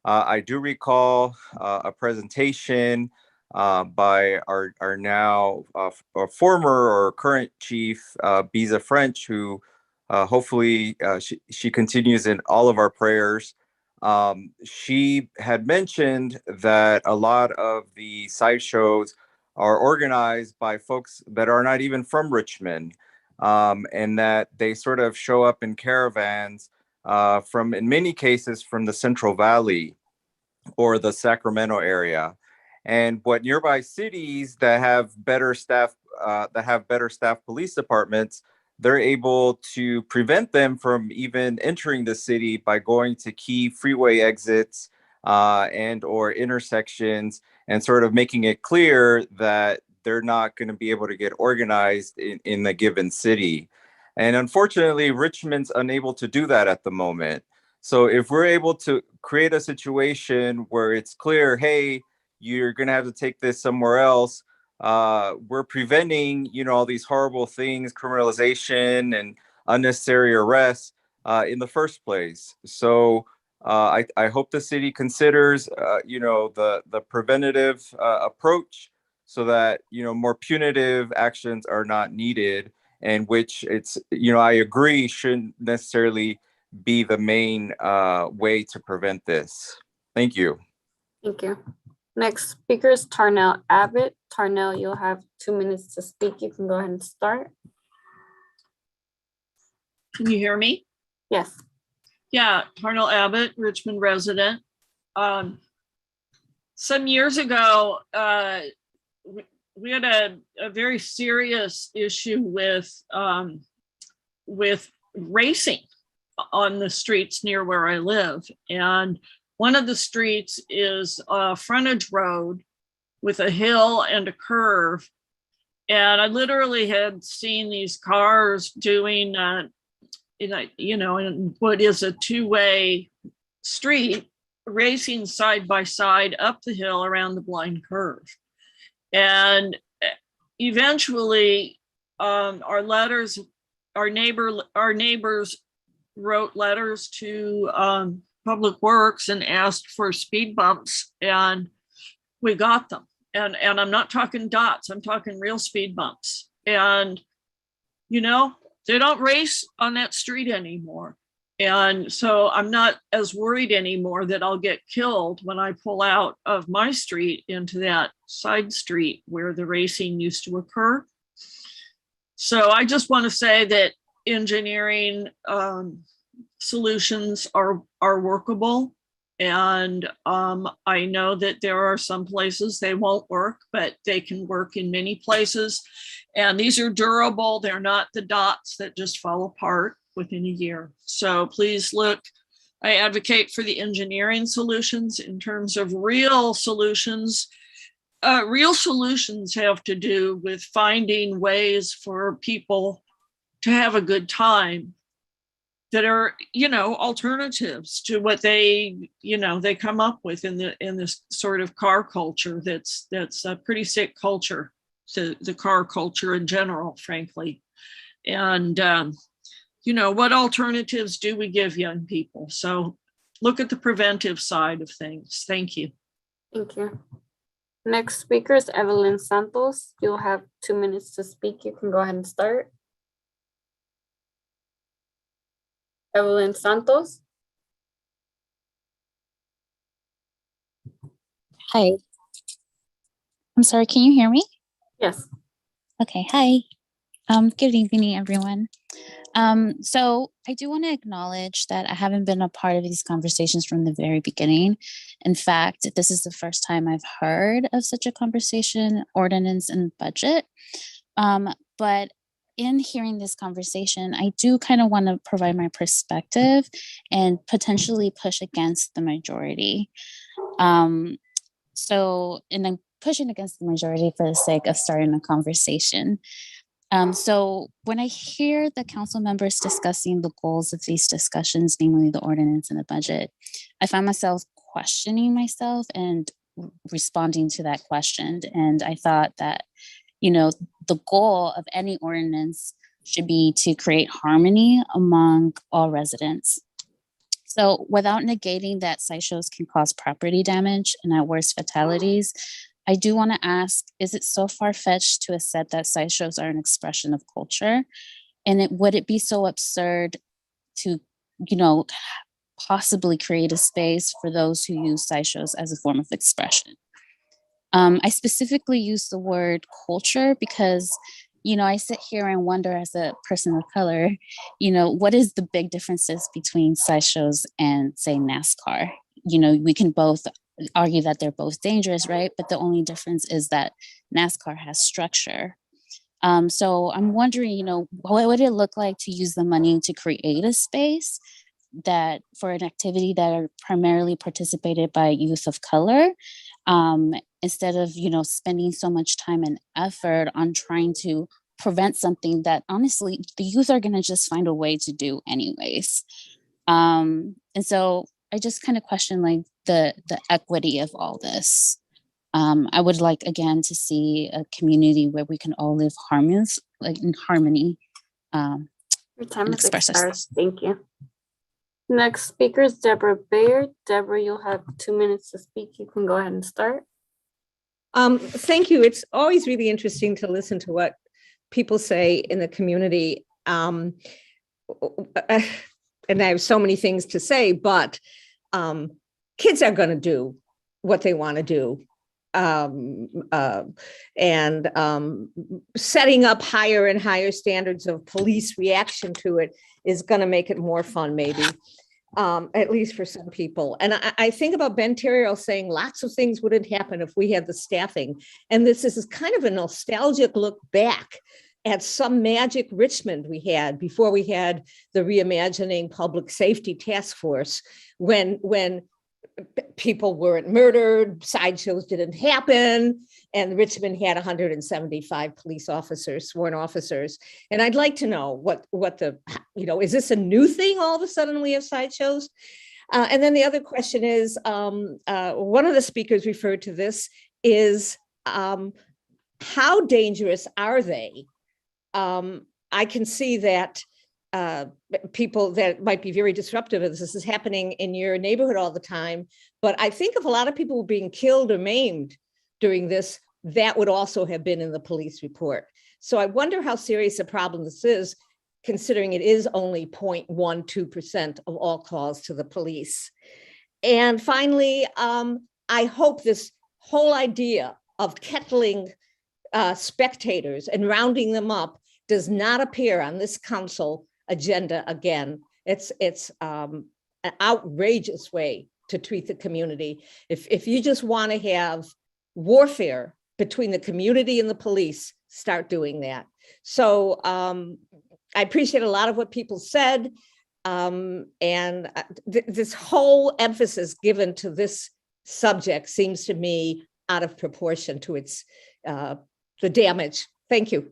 I do recall a presentation by our now our former or current chief, Biza French, who hopefully she continues in all of our prayers. She had mentioned that a lot of the sideshows are organized by folks that are not even from Richmond, and that they sort of show up in caravans from, in many cases, from the Central Valley or the Sacramento area. And what nearby cities that have better staff police departments, they're able to prevent them from even entering the city by going to key freeway exits and or intersections and sort of making it clear that they're not going to be able to get organized in a given city. And unfortunately, Richmond's unable to do that at the moment. So if we're able to create a situation where it's clear, hey, you're going to have to take this somewhere else, we're preventing, all these horrible things, criminalization and unnecessary arrests in the first place. So I hope the city considers, the preventative approach so that, more punitive actions are not needed, and which it's, I agree shouldn't necessarily be the main way to prevent this. Thank you. Thank you. Next speaker is Tarnell Abbott. Tarnell, you'll have 2 minutes to speak. You can go ahead and start. Can you hear me? Yes. Yeah, Tarnell Abbott, Richmond resident. Some years ago, we had a very serious issue with racing on the streets near where I live. And one of the streets is a frontage road with a hill and a curve. And I literally had seen these cars doing, in what is a two-way street, racing side by side up the hill around the blind curve. And eventually our neighbors wrote letters to Public Works and asked for speed bumps, and we got them. And I'm not talking dots, I'm talking real speed bumps. And, they don't race on that street anymore. And so I'm not as worried anymore that I'll get killed when I pull out of my street into that side street where the racing used to occur. So I just want to say that engineering solutions are workable. And I know that there are some places they won't work, but they can work in many places. And these are durable. They're not the dots that just fall apart within a year. So please look, I advocate for the engineering solutions in terms of real solutions. Real solutions have to do with finding ways for people to have a good time that are, alternatives to what they come up with in this sort of car culture that's a pretty sick culture, to the car culture in general, frankly. And what alternatives do we give young people? So look at the preventive side of things. Thank you. Thank you. Next speaker is Evelyn Santos. You'll have 2 minutes to speak. You can go ahead and start. Evelyn Santos. Hi. I'm sorry, can you hear me? Yes. Okay, hi. Good evening, everyone. So I do want to acknowledge that I haven't been a part of these conversations from the very beginning. In fact, this is the first time I've heard of such a conversation, ordinance and budget. But in hearing this conversation, I do kind of want to provide my perspective and potentially push against the majority. And I'm pushing against the majority for the sake of starting a conversation. So when I hear the council members discussing the goals of these discussions, namely the ordinance and the budget, I find myself questioning myself and responding to that question. And I thought that, the goal of any ordinance should be to create harmony among all residents. So without negating that sideshows can cause property damage and at worst fatalities, I do want to ask, is it so far-fetched to accept that sideshows are an expression of culture? And would it be so absurd to, possibly create a space for those who use sideshows as a form of expression? I specifically use the word culture because, I sit here and wonder as a person of color, what is the big differences between sideshows and, say, NASCAR? We can both argue that they're both dangerous, right? But the only difference is that NASCAR has structure. So I'm wondering, what would it look like to use the money to create a space that for an activity that are primarily participated by youth of color, instead of, spending so much time and effort on trying to prevent something that honestly the youth are going to just find a way to do anyways. And so I just kind of question like the equity of all this. I would like again to see a community where we can all live in harmony. Your time and is express expired. ourselves. Thank you. Next speaker is Deborah Bayard. Deborah, you'll have 2 minutes to speak. You can go ahead and start. Thank you. It's always really interesting to listen to what people say in the community. And I have so many things to say, but kids are going to do what they want to do. Setting up higher and higher standards of police reaction to it is going to make it more fun, maybe. At least for some people. And I think about Ben Terrill saying lots of things wouldn't happen if we had the staffing. And this is kind of a nostalgic look back at some magic Richmond we had before we had the Reimagining Public Safety Task Force, when people weren't murdered, sideshows didn't happen, and Richmond had 175 police officers, sworn officers. And I'd like to know what is this a new thing all of a sudden we have sideshows? And then the other question is, one of the speakers referred to this, is how dangerous are they? I can see that people that might be very disruptive if this is happening in your neighborhood all the time. But I think if a lot of people were being killed or maimed during this, that would also have been in the police report. So I wonder how serious a problem this is, considering it is only 0.12% of all calls to the police. And finally, I hope this whole idea of kettling spectators and rounding them up does not appear on this council agenda again. It's an outrageous way to treat the community. If you just want to have warfare between the community and the police, start doing that. So I appreciate a lot of what people said. This whole emphasis given to this subject seems to me out of proportion to its the damage. Thank you.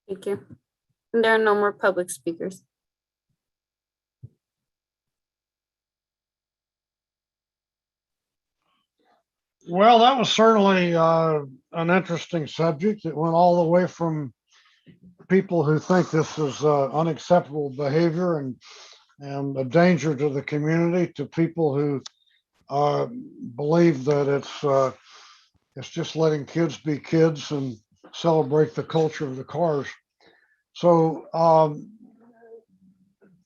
Thank you. And there are no more public speakers. Well, that was certainly an interesting subject. It went all the way from people who think this is unacceptable behavior and a danger to the community to people who believe that it's just letting kids be kids and celebrate the culture of the cars. So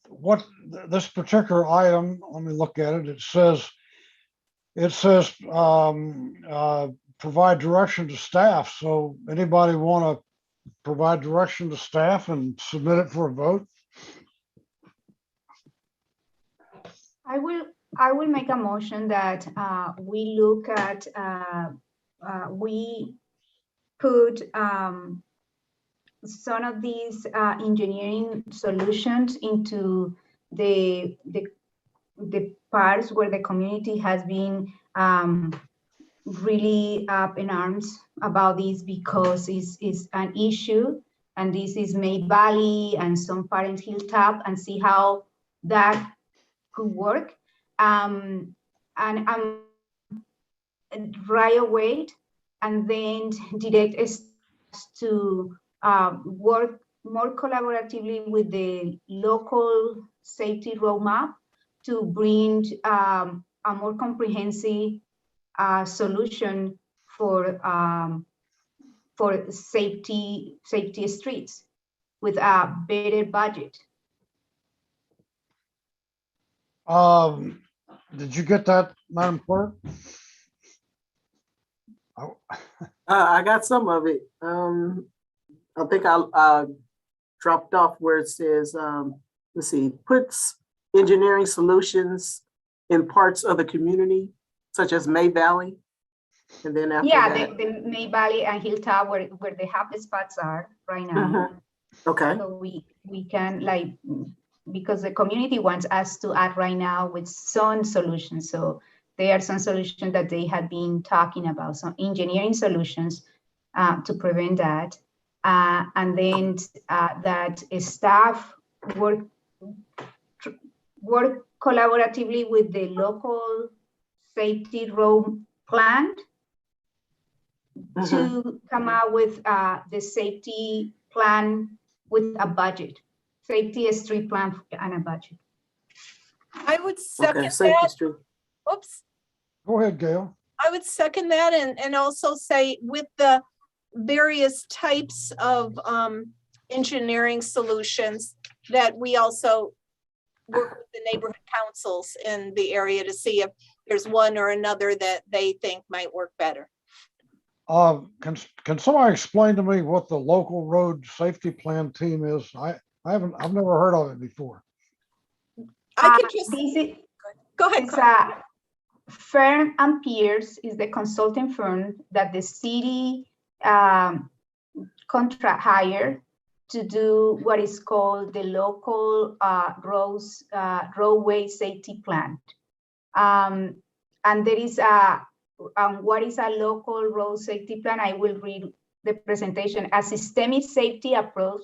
what this particular item, let me look at it. It says provide direction to staff. So anybody want to provide direction to staff and submit it for a vote? I will make a motion that we look at, we put some of these engineering solutions into the parts where the community has been really up in arms about this because it's an issue, and this is May Valley and some parent Hilltop, and see how that could work. And right away, and then direct us to work more collaboratively with the local safety roadmap to bring a more comprehensive solution for safety streets with a better budget. Did you get that, Madam Clerk? I got some of it. I think I dropped off where it says, let's see, puts engineering solutions in parts of the community, such as May Valley. And then after that, the May Valley and Hilltop where the hot spots are right now. Okay. So we can, like, because the community wants us to add right now with some solutions. So there are some solutions that they had been talking about, some engineering solutions to prevent that. And then that staff work collaboratively with the local safety road plan to come out with the safety plan with a budget, safety street plan and a budget. I would second safety that. street. Oops. Go ahead, Gail. I would second that and also say with the various types of engineering solutions that we also work with the neighborhood councils in the area to see if there's one or another that they think might work better. Can somebody explain to me what the local road safety plan team is? I've never heard of it before. I could just go ahead. It's Firm and Pierce is the consulting firm that the city contract hire to do what is called the local roadway safety plan. And there is what is a local road safety plan? I will read the presentation. A systemic safety approach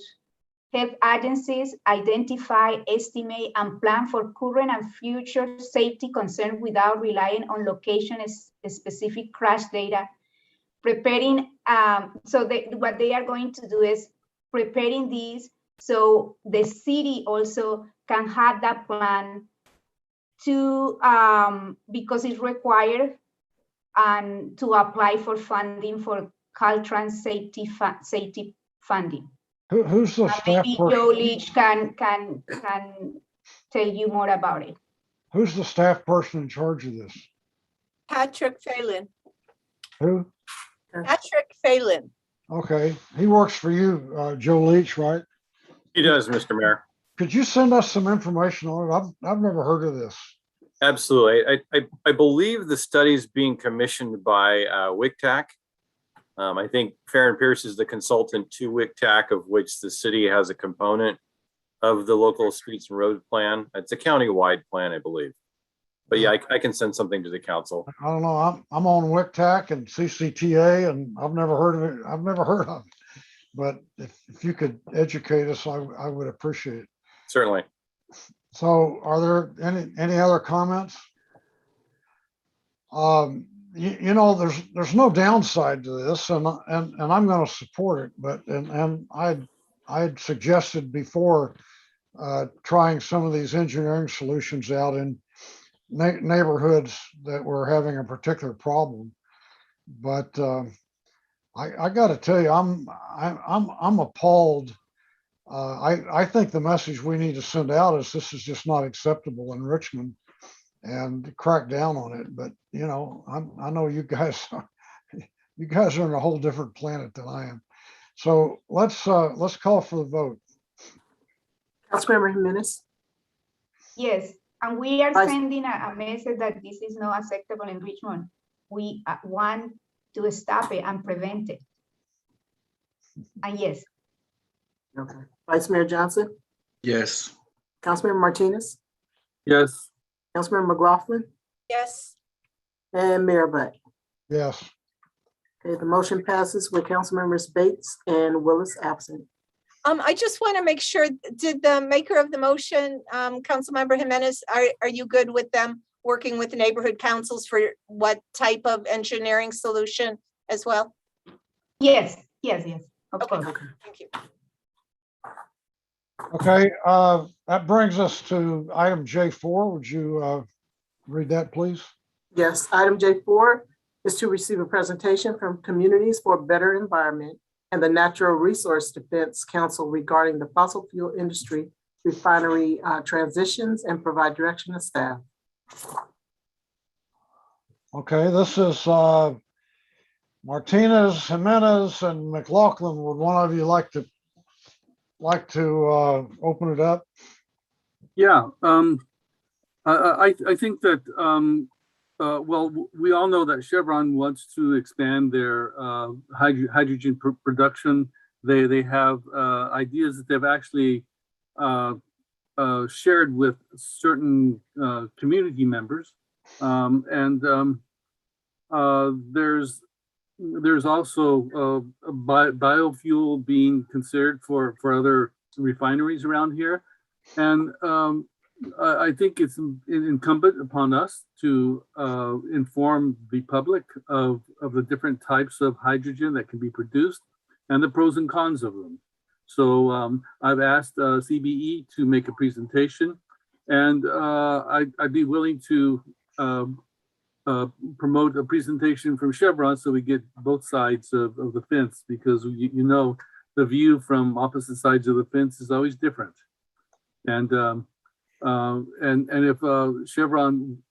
help agencies identify, estimate, and plan for current and future safety concerns without relying on location-specific crash data. Preparing, what they are going to do is preparing these so the city also can have that plan to, because it's required and to apply for funding for Caltrans safety funding. Who's the staff Maybe person? Joe Leach can tell you more about it. Who's the staff person in charge of this? Patrick Phelan. Who? Patrick Phelan. Okay, he works for you, Joe Leach, right? He does, Mr. Mayor. Could you send us some information on it? I've never heard of this. Absolutely. I believe the study is being commissioned by WICTAC. I think Farron Pierce is the consultant to WICTAC, of which the city has a component of the local streets and road plan. It's a county-wide plan, I believe. But yeah, I can send something to the council. I don't know. I'm on WICTAC and CCTA, and I've never heard of it. I've never heard of it. But if you could educate us, I would appreciate it. Certainly. So are there any other comments? You know, there's no downside to this, and I'm going to support it. But and I'd suggested before trying some of these engineering solutions out in neighborhoods that were having a particular problem. But I got to tell you, I'm appalled. I think the message we need to send out is this is just not acceptable in Richmond, and crack down on it. But you know, I know you guys are on a whole different planet than I am. So let's call for the vote. Councilmember Jimenez. Yes, And we are Vice- sending a message that this is not acceptable in Richmond. We want to stop it and prevent it. And yes, Okay. Vice Mayor Johnson, Yes. Councilmember Martinez, Yes. Councilmember McLaughlin, Yes. and Mayor Butt. Yes. Okay, the motion passes with Councilmembers Bates and Willis absent. I just want to make sure, did the maker of the motion, Councilmember Jimenez, are you good with them working with the neighborhood councils for what type of engineering solution as well? yes, of course. Thank you. Okay, that brings us to item J4. Would you read that, please? Yes, item J4 is to receive a presentation from Communities for a Better Environment and the Natural Resource Defense Council regarding the fossil fuel industry refinery transitions and provide direction to staff. Okay, this is Martinez, Jimenez, and McLaughlin. Would one of you like to open it up? Yeah. I think that well, we all know that Chevron wants to expand their hydrogen production. They have ideas that they've actually shared with certain community members, and there's also a biofuel being considered for other refineries around here, and I think it's incumbent upon us to inform the public of the different types of hydrogen that can be produced and the pros and cons of them. So I've asked CBE to make a presentation, and I'd be willing to promote a presentation from Chevron so we get both sides of the fence, because you know the view from opposite sides of the fence is always different. And if Chevron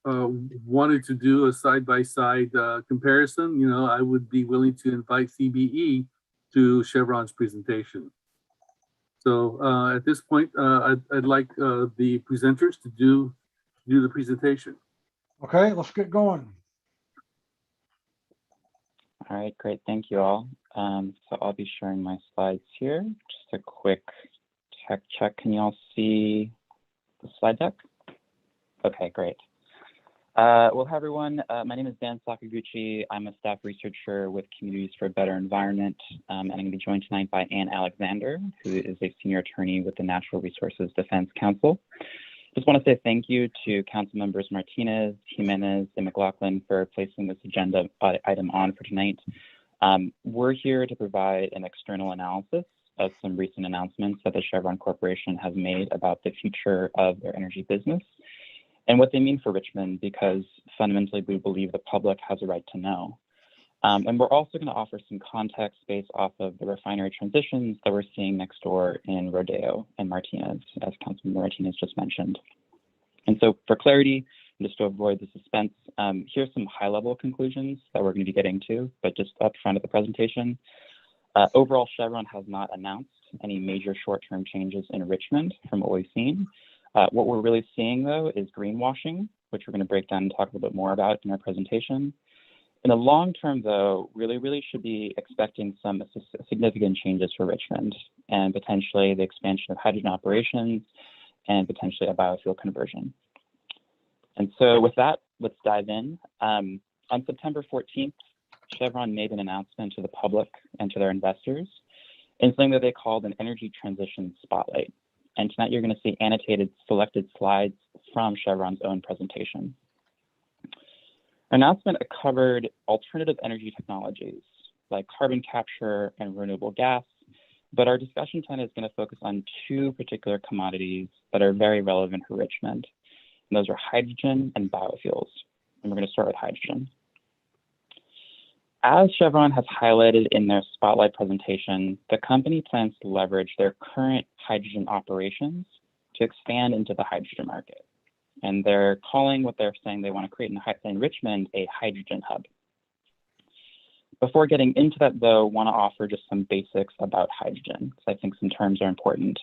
wanted to do a side-by-side comparison, you know, I would be willing to invite CBE to Chevron's presentation. So at this point, I'd like the presenters to do the presentation. Okay, let's get going. All right, great. Thank you all. So I'll be sharing my slides here. Just a quick tech check. Can you all see the slide deck? Okay, great. Well, hi everyone. My name is Dan Sakaguchi. I'm a staff researcher with Communities for a Better Environment, and I'm going to be joined tonight by Ann Alexander, who is a senior attorney with the Natural Resources Defense Council. Just want to say thank you to Council members Martinez, Jimenez, and McLaughlin for placing this agenda item on for tonight. We're here to provide an external analysis of some recent announcements that the Chevron Corporation has made about the future of their energy business and what they mean for Richmond, because fundamentally we believe the public has a right to know. And we're also going to offer some context based off of the refinery transitions that we're seeing next door in Rodeo and Martinez, as Councilman Martinez just mentioned. And so for clarity, and just to avoid the suspense, here's some high-level conclusions that we're going to be getting to, but just up front of the presentation. Overall, Chevron has not announced any major short-term changes in Richmond from what we've seen. What we're really seeing, though, is greenwashing, which we're going to break down and talk a little bit more about in our presentation. In the long term, though, really should be expecting some significant changes for Richmond and potentially the expansion of hydrogen operations and potentially a biofuel conversion. And so with that, let's dive in. On September 14th, Chevron made an announcement to the public and to their investors in something that they called an energy transition spotlight. And tonight you're going to see annotated selected slides from Chevron's own presentation. Our announcement covered alternative energy technologies like carbon capture and renewable gas, but our discussion tonight is going to focus on two particular commodities that are very relevant for Richmond. And those are hydrogen and biofuels. And we're going to start with hydrogen. As Chevron has highlighted in their spotlight presentation, the company plans to leverage their current hydrogen operations to expand into the hydrogen market. And they're calling what they're saying they want to create in Richmond a hydrogen hub. Before getting into that, though, I want to offer just some basics about hydrogen, because I think some terms are important.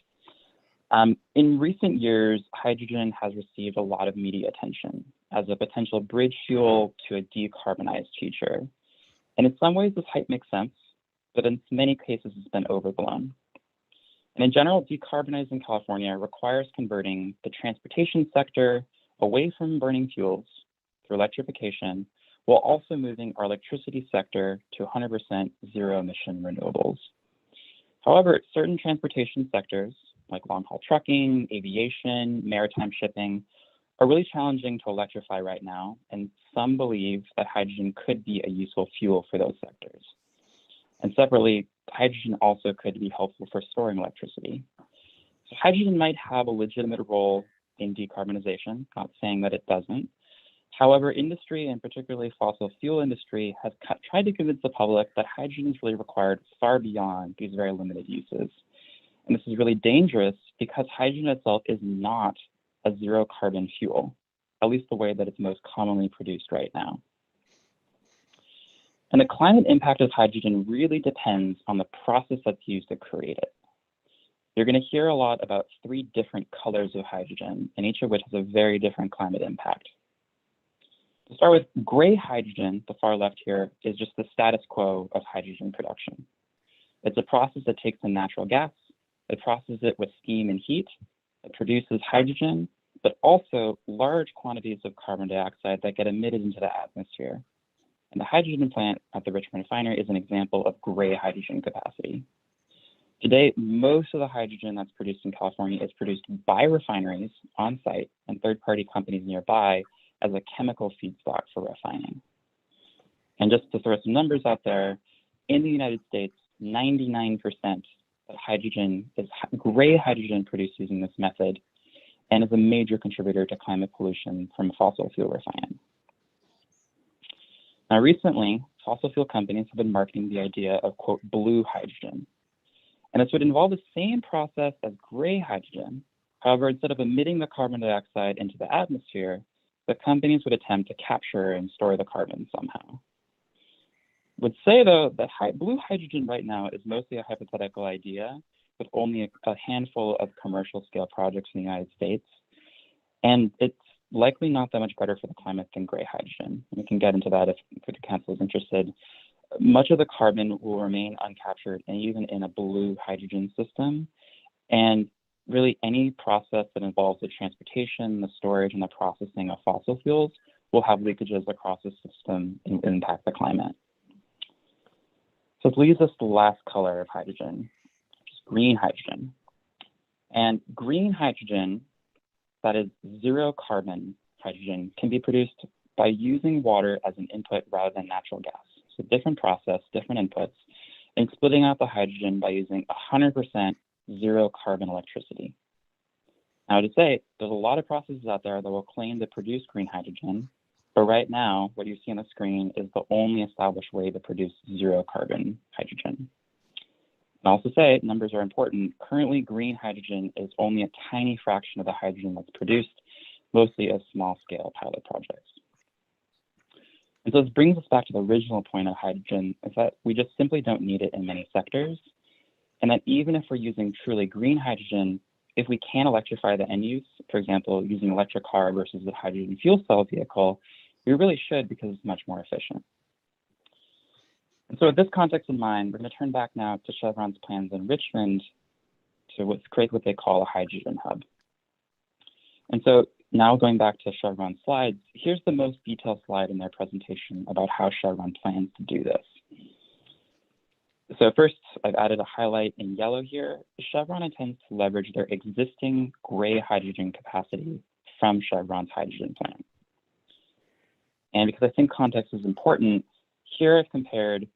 In recent years, hydrogen has received a lot of media attention as a potential bridge fuel to a decarbonized future. And in some ways, this hype makes sense, but in many cases, it's been overblown. And in general, decarbonizing California requires converting the transportation sector away from burning fuels through electrification, while also moving our electricity sector to 100% zero emission renewables. However, certain transportation sectors, like long-haul trucking, aviation, maritime shipping, are really challenging to electrify right now, and some believe that hydrogen could be a useful fuel for those sectors. And separately, hydrogen also could be helpful for storing electricity. So hydrogen might have a legitimate role in decarbonization, not saying that it doesn't. However, industry, and particularly fossil fuel industry, has tried to convince the public that hydrogen is really required far beyond these very limited uses. And this is really dangerous because hydrogen itself is not a zero carbon fuel, at least the way that it's most commonly produced right now. And the climate impact of hydrogen really depends on the process that's used to create it. You're going to hear a lot about 3 different colors of hydrogen, and each of which has a very different climate impact. To start with, gray hydrogen, the far left here, is just the status quo of hydrogen production. It's a process that takes in natural gas, it processes it with steam and heat, it produces hydrogen, but also large quantities of carbon dioxide that get emitted into the atmosphere. And the hydrogen plant at the Richmond refinery is an example of gray hydrogen capacity. Today, most of the hydrogen that's produced in California is produced by refineries on site and third-party companies nearby as a chemical feedstock for refining. And just to throw some numbers out there, in the United States, 99% of hydrogen is gray hydrogen produced using this method and is a major contributor to climate pollution from fossil fuel refining. Now, recently, fossil fuel companies have been marketing the idea of, quote, blue hydrogen. And this would involve the same process as gray hydrogen. However, instead of emitting the carbon dioxide into the atmosphere, the companies would attempt to capture and store the carbon somehow. Would say, though, that blue hydrogen right now is mostly a hypothetical idea with only a handful of commercial scale projects in the United States. And it's likely not that much better for the climate than gray hydrogen. We can get into that if the council is interested. Much of the carbon will remain uncaptured and even in a blue hydrogen system. And really any process that involves the transportation, the storage, and the processing of fossil fuels will have leakages across the system and impact the climate. So it leaves us the last color of hydrogen, which is green hydrogen. And green hydrogen, that is zero carbon hydrogen, can be produced by using water as an input rather than natural gas. So different process, different inputs, and splitting out the hydrogen by using 100% zero carbon electricity. Now to say, there's a lot of processes out there that will claim to produce green hydrogen, but right now, what you see on the screen is the only established way to produce zero carbon hydrogen. And also say, numbers are important. Currently, green hydrogen is only a tiny fraction of the hydrogen that's produced, mostly as small-scale pilot projects. And so this brings us back to the original point of hydrogen, is that we just simply don't need it in many sectors, and that even if we're using truly green hydrogen, if we can electrify the end use, for example, using an electric car versus a hydrogen fuel cell vehicle, we really should because it's much more efficient. And so with this context in mind, we're going to turn back now to Chevron's plans in Richmond to create what they call a hydrogen hub. And so now going back to Chevron's slides, here's the most detailed slide in their presentation about how Chevron plans to do this. So first, I've added a highlight in yellow here. Chevron intends to leverage their existing gray hydrogen capacity from Chevron's hydrogen plant. And because I think context is important, here I've compared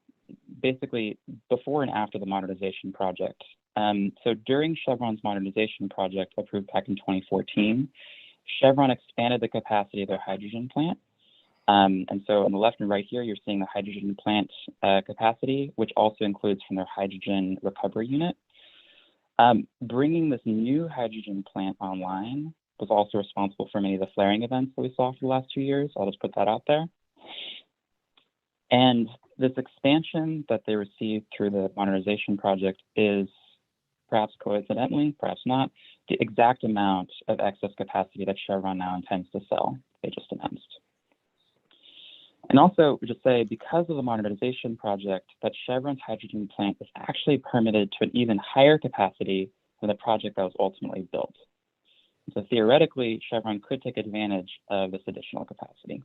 basically before and after the modernization project. So during Chevron's modernization project approved back in 2014, Chevron expanded the capacity of their hydrogen plant. And so on the left and right here, you're seeing the hydrogen plant capacity, which also includes from their hydrogen recovery unit. Bringing this new hydrogen plant online was also responsible for many of the flaring events that we saw for the last 2 years. I'll just put that out there. And this expansion that they received through the modernization project is perhaps coincidentally, perhaps not, the exact amount of excess capacity that Chevron now intends to sell, they just announced. And also, we just say, because of the modernization project, that Chevron's hydrogen plant is actually permitted to an even higher capacity than the project that was ultimately built. So theoretically, Chevron could take advantage of this additional capacity.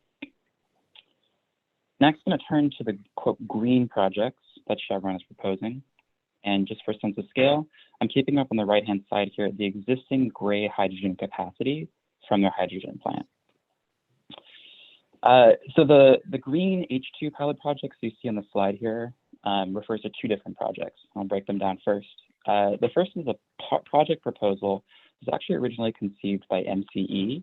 Next, I'm going to turn to the, quote, green projects that Chevron is proposing. And just for sense of scale, I'm keeping up on the right-hand side here the existing gray hydrogen capacity from their hydrogen plant. So the green H2 pilot projects you see on the slide here refers to two different projects. I'll break them down first. The first is a project proposal that was actually originally conceived by MCE,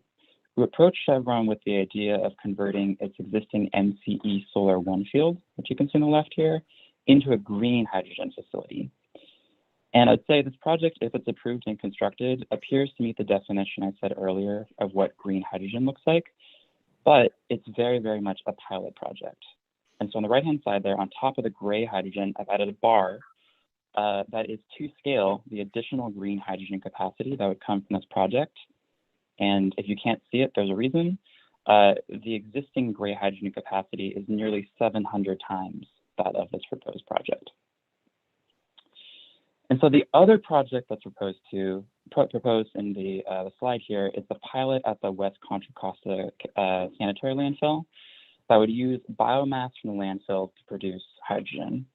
who approached Chevron with the idea of converting its existing MCE Solar 1 field, which you can see on the left here, into a green hydrogen facility. And I'd say this project, if it's approved and constructed, appears to meet the definition I said earlier of what green hydrogen looks like, but it's very, very much a pilot project. And so on the right-hand side there, on top of the gray hydrogen, I've added a bar that is to scale the additional green hydrogen capacity that would come from this project. And if you can't see it, there's a reason. The existing gray hydrogen capacity is nearly 700 times that of this proposed project. And so the other project that's proposed in the slide here is the pilot at the West Contra Costa sanitary landfill that would use biomass from the landfill to produce hydrogen,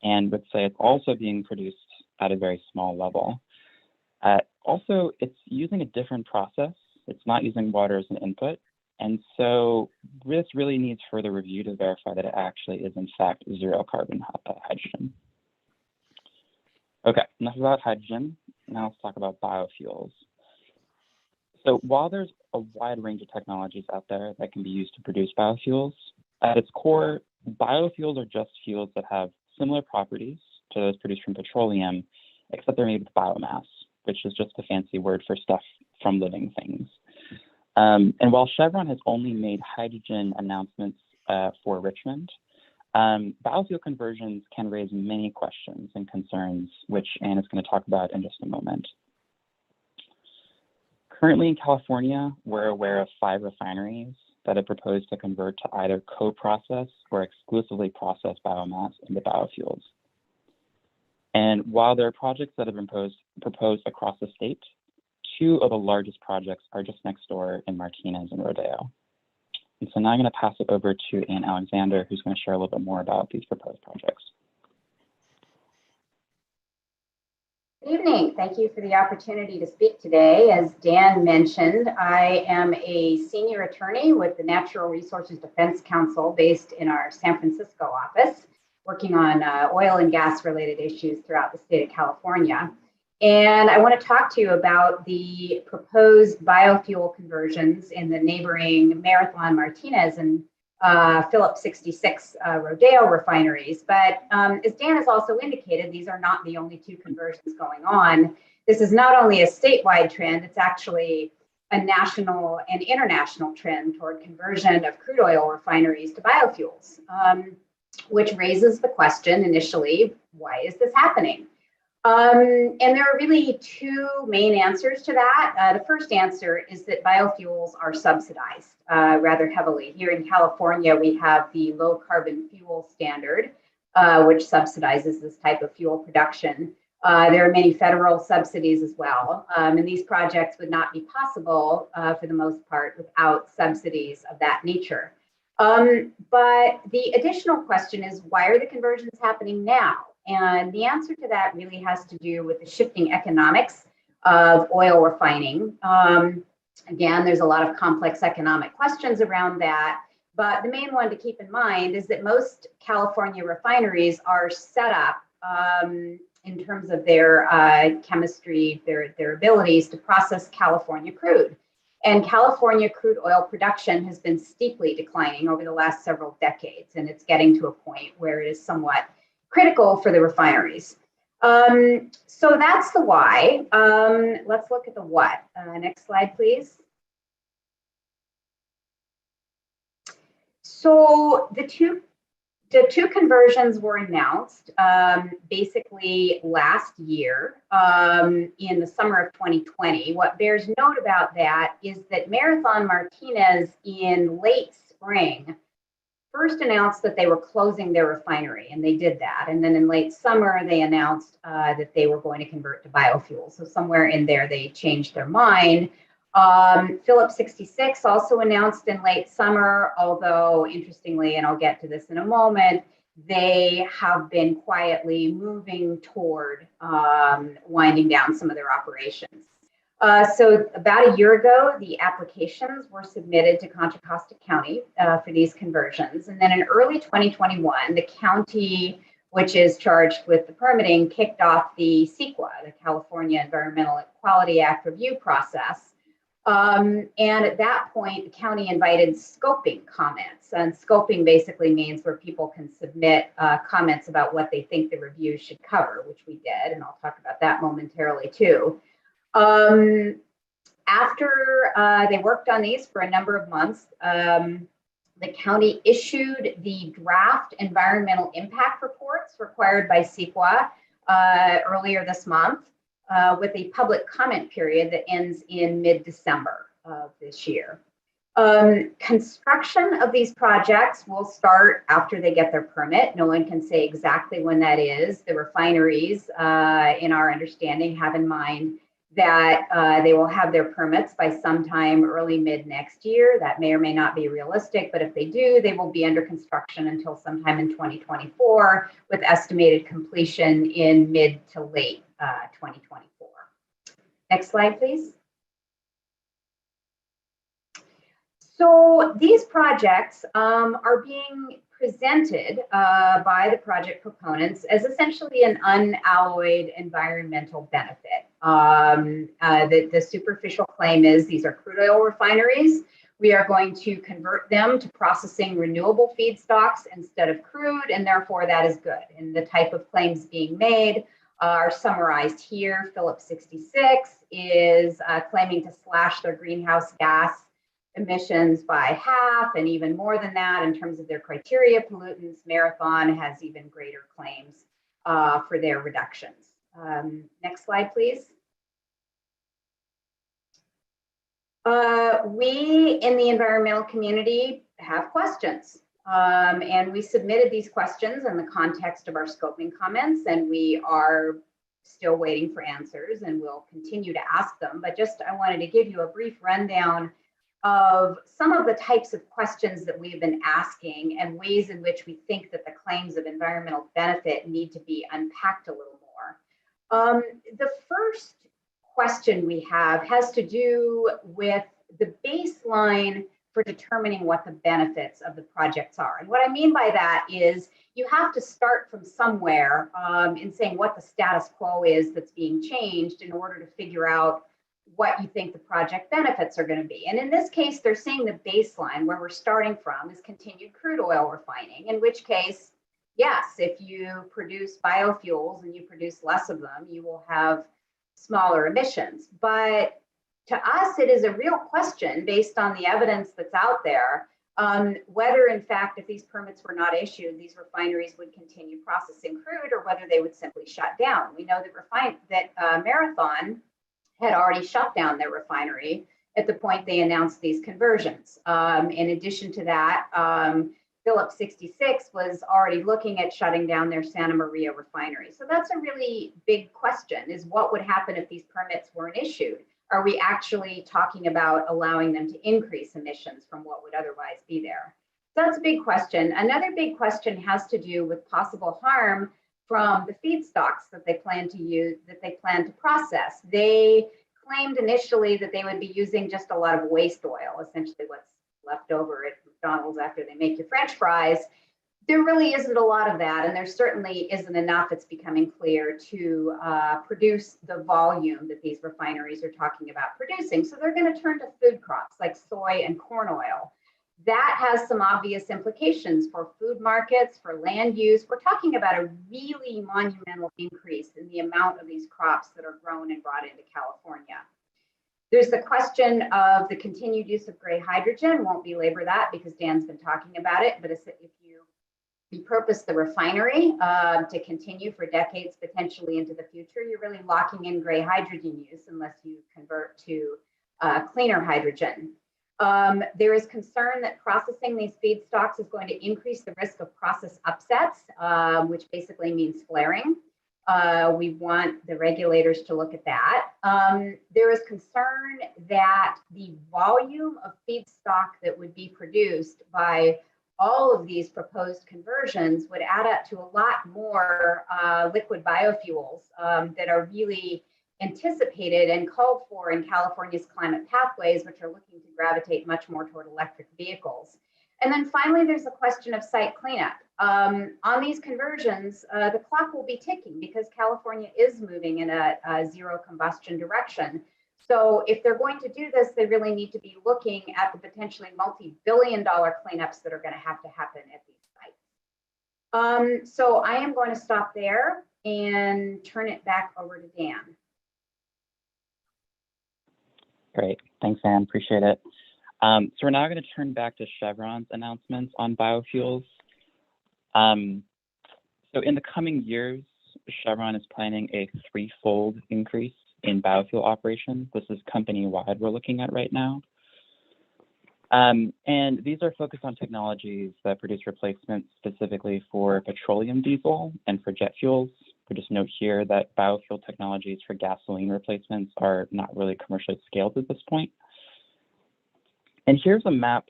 and would say it's also being produced at a very small level. Also, it's using a different process. It's not using water as an input. And so this really needs further review to verify that it actually is in fact zero carbon hydrogen. Okay, enough about hydrogen. Now let's talk about biofuels. So while there's a wide range of technologies out there that can be used to produce biofuels, at its core, biofuels are just fuels that have similar properties to those produced from petroleum, except they're made with biomass, which is just a fancy word for stuff from living things. And while Chevron has only made hydrogen announcements for Richmond, biofuel conversions can raise many questions and concerns, which Anne is going to talk about in just a moment. Currently in California, we're aware of 5 refineries that have proposed to convert to either co-process or exclusively process biomass into biofuels. And while there are projects that have been proposed across the state, 2 of the largest projects are just next door in Martinez and Rodeo. And so now I'm going to pass it over to Anne Alexander, who's going to share a little bit more about these proposed projects. Good evening. Thank you for the opportunity to speak today. As Dan mentioned, I am a senior attorney with the Natural Resources Defense Council based in our San Francisco office, working on oil and gas related issues throughout the state of California. And I want to talk to you about the proposed biofuel conversions in the neighboring Marathon Martinez and Phillips 66 Rodeo refineries. But as Dan has also indicated, these are not the only 2 conversions going on. This is not only a statewide trend, it's actually a national and international trend toward conversion of crude oil refineries to biofuels, which raises the question initially, why is this happening? And there are really 2 main answers to that. The first answer is that biofuels are subsidized rather heavily. Here in California, we have the low carbon fuel standard, which subsidizes this type of fuel production. There are many federal subsidies as well. And these projects would not be possible for the most part without subsidies of that nature. But the additional question is, why are the conversions happening now? And the answer to that really has to do with the shifting economics of oil refining. Again, there's a lot of complex economic questions around that, but the main one to keep in mind is that most California refineries are set up in terms of their chemistry, their abilities to process California crude. And California crude oil production has been steeply declining over the last several decades, and it's getting to a point where it is somewhat critical for the refineries. So that's the why. Let's look at the what. Next slide, please. So the two The two conversions were announced basically last year in the summer of 2020. What bears note about that is that Marathon Martinez in late spring first announced that they were closing their refinery, and they did that. And then in late summer, they announced that they were going to convert to biofuel. So somewhere in there, they changed their mind. Phillips 66 also announced in late summer, although interestingly, and I'll get to this in a moment, they have been quietly moving toward winding down some of their operations. So about a year ago, the applications were submitted to Contra Costa County for these conversions. And then in early 2021, the county, which is charged with the permitting, kicked off the CEQA, the California Environmental Quality Act review process. And at that point, the county invited scoping comments. And scoping basically means where people can submit comments about what they think the review should cover, which we did. And I'll talk about that momentarily too. After they worked on these for a number of months, the county issued the draft environmental impact reports required by CEQA earlier this month with a public comment period that ends in mid-December of this year. Construction of these projects will start after they get their permit. No one can say exactly when that is. The refineries, in our understanding, have in mind that they will have their permits by sometime early mid next year. That may or may not be realistic, but if they do, they will be under construction until sometime in 2024 with estimated completion in mid to late 2024. Next slide, please. So these projects are being presented by the project proponents as essentially an unalloyed environmental benefit. The superficial claim is these are crude oil refineries. We are going to convert them to processing renewable feedstocks instead of crude, and therefore that is good. And the type of claims being made are summarized here. Phillips 66 is claiming to slash their greenhouse gas emissions by half and even more than that in terms of their criteria pollutants. Marathon has even greater claims for their reductions. Next slide, please. We in the environmental community have questions, and we submitted these questions in the context of our scoping comments, and we are still waiting for answers, and we'll continue to ask them. But just I wanted to give you a brief rundown of some of the types of questions that we've been asking and ways in which we think that the claims of environmental benefit need to be unpacked a little more. The first question we have has to do with the baseline for determining what the benefits of the projects are. And what I mean by that is you have to start from somewhere in saying what the status quo is that's being changed in order to figure out what you think the project benefits are going to be. And in this case, they're saying the baseline where we're starting from is continued crude oil refining, in which case, yes, if you produce biofuels and you produce less of them, you will have smaller emissions. But to us, it is a real question based on the evidence that's out there, whether in fact, if these permits were not issued, these refineries would continue processing crude or whether they would simply shut down. We know that Marathon had already shut down their refinery at the point they announced these conversions. In addition to that, Phillips 66 was already looking at shutting down their Santa Maria refinery. So that's a really big question, is what would happen if these permits weren't issued? Are we actually talking about allowing them to increase emissions from what would otherwise be there? So that's a big question. Another big question has to do with possible harm from the feedstocks that they plan to use, that they plan to process. They claimed initially that they would be using just a lot of waste oil, essentially what's left over at McDonald's after they make your French fries. There really isn't a lot of that, and there certainly isn't enough, it's becoming clear, to produce the volume that these refineries are talking about producing. So they're going to turn to food crops like soy and corn oil. That has some obvious implications for food markets, for land use. We're talking about a really monumental increase in the amount of these crops that are grown and brought into California. There's the question of the continued use of gray hydrogen. Won't belabor that because Dan's been talking about it, but if you repurpose the refinery to continue for decades, potentially into the future, you're really locking in gray hydrogen use unless you convert to cleaner hydrogen. There is concern that processing these feedstocks is going to increase the risk of process upsets, which basically means flaring. We want the regulators to look at that. There is concern that the volume of feedstock that would be produced by all of these proposed conversions would add up to a lot more liquid biofuels that are really anticipated and called for in California's climate pathways, which are looking to gravitate much more toward electric vehicles. And then finally, there's the question of site cleanup. On these conversions, the clock will be ticking because California is moving in a zero combustion direction. So if they're going to do this, they really need to be looking at the potentially multi-billion-dollar cleanups that are going to happen at these sites. So I am going to stop there and turn it back over to Dan. Great, thanks, Anne, appreciate it. So we're now going to turn back to Chevron's announcements on biofuels. So in the coming years, Chevron is planning a threefold increase in biofuel operations. This is company-wide we're looking at right now. And these are focused on technologies that produce replacements specifically for petroleum diesel and for jet fuels. We just note here that biofuel technologies for gasoline replacements are not really commercially scaled at this point. And here's a map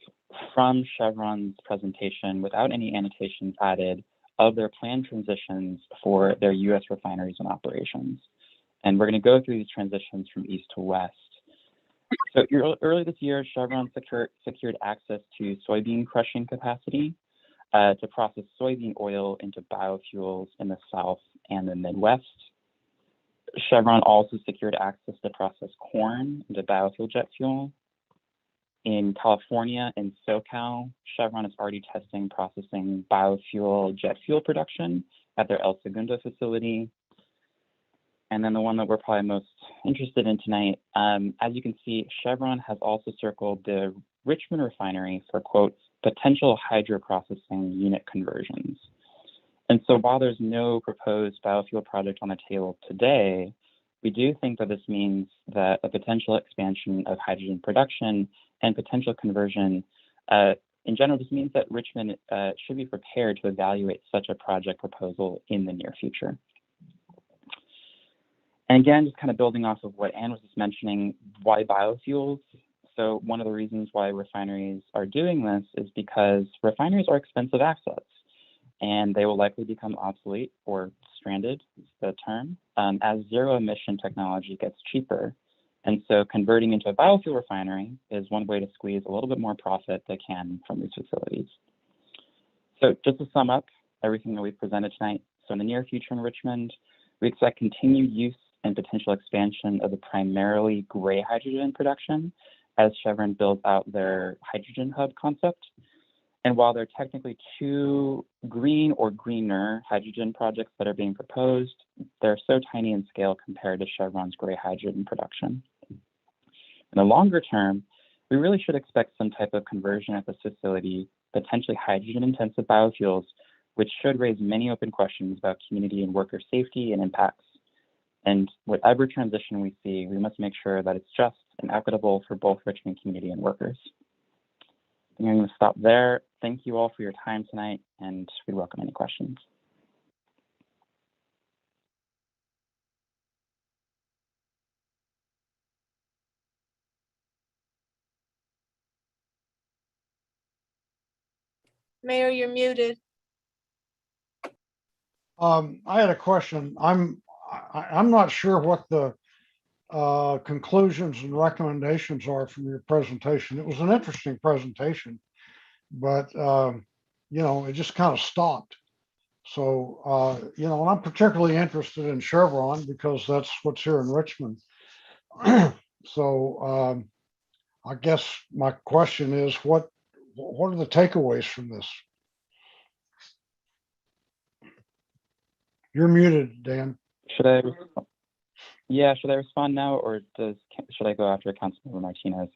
from Chevron's presentation without any annotations added of their planned transitions for their US refineries and operations. And we're going to go through these transitions from east to west. So early this year, Chevron secured access to soybean crushing capacity to process soybean oil into biofuels in the South and the Midwest. Chevron also secured access to process corn into biofuel jet fuel. In California and SoCal, Chevron is already testing processing biofuel jet fuel production at their El Segundo facility. And then the one that we're probably most interested in tonight, as you can see, Chevron has also circled the Richmond refinery for, quote, potential hydroprocessing unit conversions. And so while there's no proposed biofuel project on the table today, we do think that this means that a potential expansion of hydrogen production and potential conversion, in general, this means that Richmond should be prepared to evaluate such a project proposal in the near future. And again, just kind of building off of what Anne was just mentioning, why biofuels? So one of the reasons why refineries are doing this is because refineries are expensive assets and they will likely become obsolete or stranded, is the term, as zero emission technology gets cheaper. And so converting into a biofuel refinery is one way to squeeze a little bit more profit they can from these facilities. So just to sum up everything that we've presented tonight, so in the near future in Richmond, we expect continued use and potential expansion of the primarily gray hydrogen production as Chevron builds out their hydrogen hub concept. And while there are technically two green or greener hydrogen projects that are being proposed, they're so tiny in scale compared to Chevron's gray hydrogen production. In the longer term, we really should expect some type of conversion at this facility, potentially hydrogen-intensive biofuels, which should raise many open questions about community and worker safety and impacts. And whatever transition we see, we must make sure that it's just and equitable for both Richmond community and workers. I'm going to stop there. Thank you all for your time tonight, and we welcome any questions. Mayor, you're muted. I had a question. I'm not sure what the conclusions and recommendations are from your presentation. It was an interesting presentation, but you know, it just kind of stopped. So you know, and I'm particularly interested in Chevron because that's what's here in Richmond. So I guess my question is, what are the takeaways from this? You're muted, Dan. Should I respond now, or should I go after Councilmember Martinez?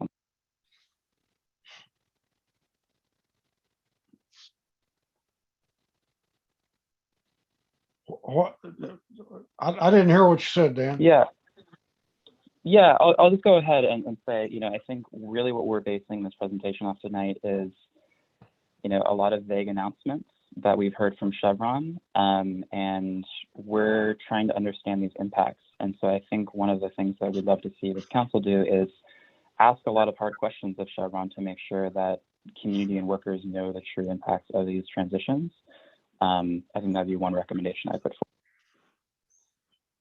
What, I didn't hear what you said, Dan. Yeah, I'll just go ahead and say, I think really what we're basing this presentation off tonight is, a lot of vague announcements that we've heard from Chevron, and we're trying to understand these impacts. And so I think one of the things that we'd love to see this council do is ask a lot of hard questions of Chevron to make sure that community and workers know the true impacts of these transitions. I think that'd be one recommendation I put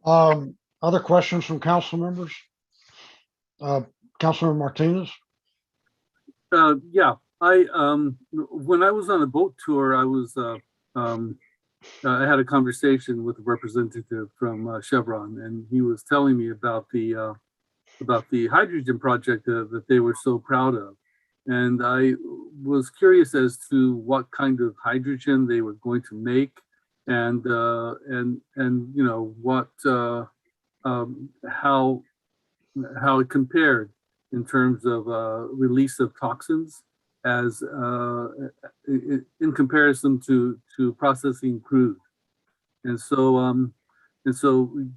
forward. Other questions from council members? Councilmember Martinez? Yeah, when I was on a boat tour, I had a conversation with a representative from Chevron, and he was telling me about the hydrogen project that they were so proud of. And I was curious as to what kind of hydrogen they were going to make, and what how it compared in terms of release of toxins as in comparison to processing crude. And so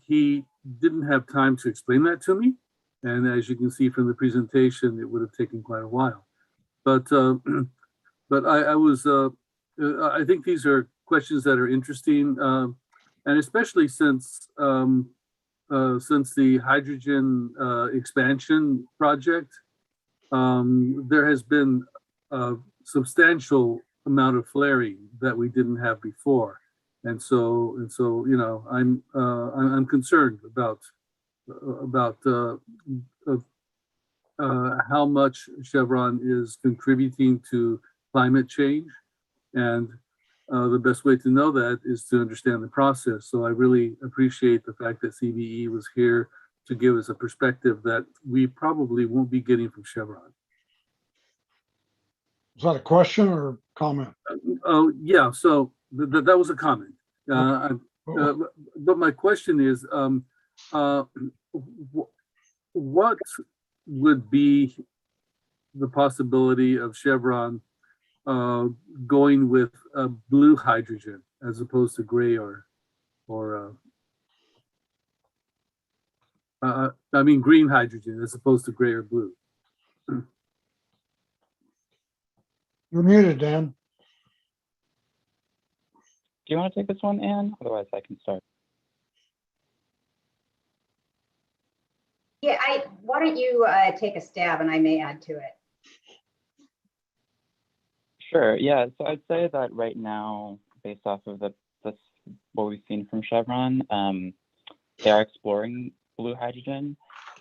he didn't have time to explain that to me. And as you can see from the presentation, it would have taken quite a while. But I think these are questions that are interesting, and especially since the hydrogen expansion project, there has been a substantial amount of flaring that we didn't have before, and so I'm concerned about how much Chevron is contributing to climate change, and the best way to know that is to understand the process. So I really appreciate the fact that CBE was here to give us a perspective that we probably won't be getting from Chevron. Is that a question or comment? Yeah, so that was a comment. But my question is, what would be the possibility of Chevron going with blue hydrogen as opposed to gray or green hydrogen as opposed to gray or blue? You're muted, Dan. Do you want to take this one, Anne? Otherwise, I can start. Yeah, why don't you take a stab and I may add to it. Sure. Yeah. So I'd say that right now, based off of what we've seen from Chevron, they are exploring blue hydrogen.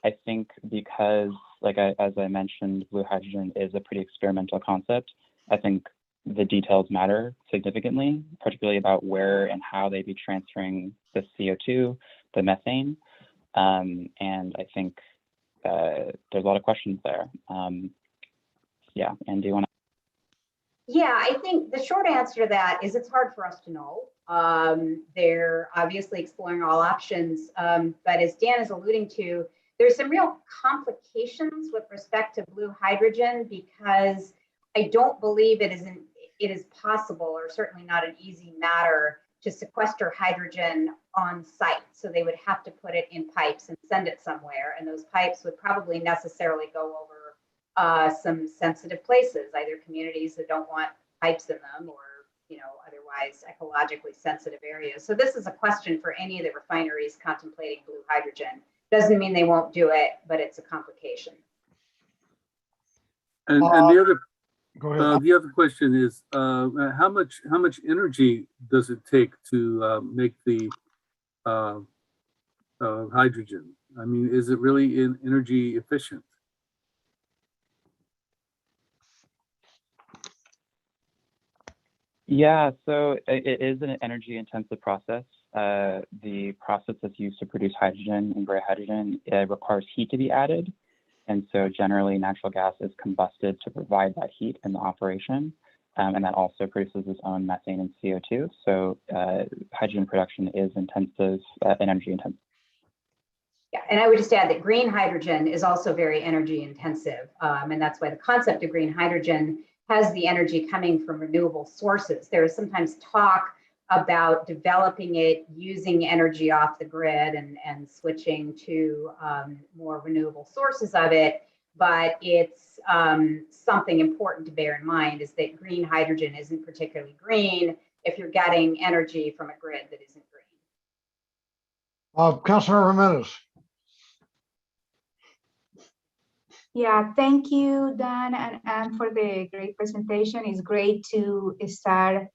I think because, as I mentioned, blue hydrogen is a pretty experimental concept. I think the details matter significantly, particularly about where and how they'd be transferring the CO2, the methane. And I think there's a lot of questions there. Yeah, and do you want to? Yeah, I think the short answer to that is it's hard for us to know. They're obviously exploring all options, but as Dan is alluding to, there's some real complications with respect to blue hydrogen because I don't believe it is possible, or certainly not an easy matter, to sequester hydrogen on site. So they would have to put it in pipes and send it somewhere, and those pipes would probably necessarily go over some sensitive places, either communities that don't want pipes in them, or otherwise ecologically sensitive areas. So this is a question for any of the refineries contemplating blue hydrogen. Doesn't mean they won't do it, but it's a complication. And the other. Go ahead. The other question is, how much energy does it take to make the hydrogen? I mean, is it really energy efficient? Yeah, so it is an energy intensive process. The process that's used to produce hydrogen and gray hydrogen, it requires heat to be added. And so generally natural gas is combusted to provide that heat in the operation. And that also produces its own methane and CO2. So hydrogen production is intensive, energy intensive. Yeah, and I would just add that green hydrogen is also very energy intensive. And that's why the concept of green hydrogen has the energy coming from renewable sources. There is sometimes talk about developing it using energy off the grid and switching to more renewable sources of it. But it's something important to bear in mind is that green hydrogen isn't particularly green if you're getting energy from a grid that isn't green. Councilor Jimenez. Yeah, thank you, Dan, and for the great presentation. It's great to start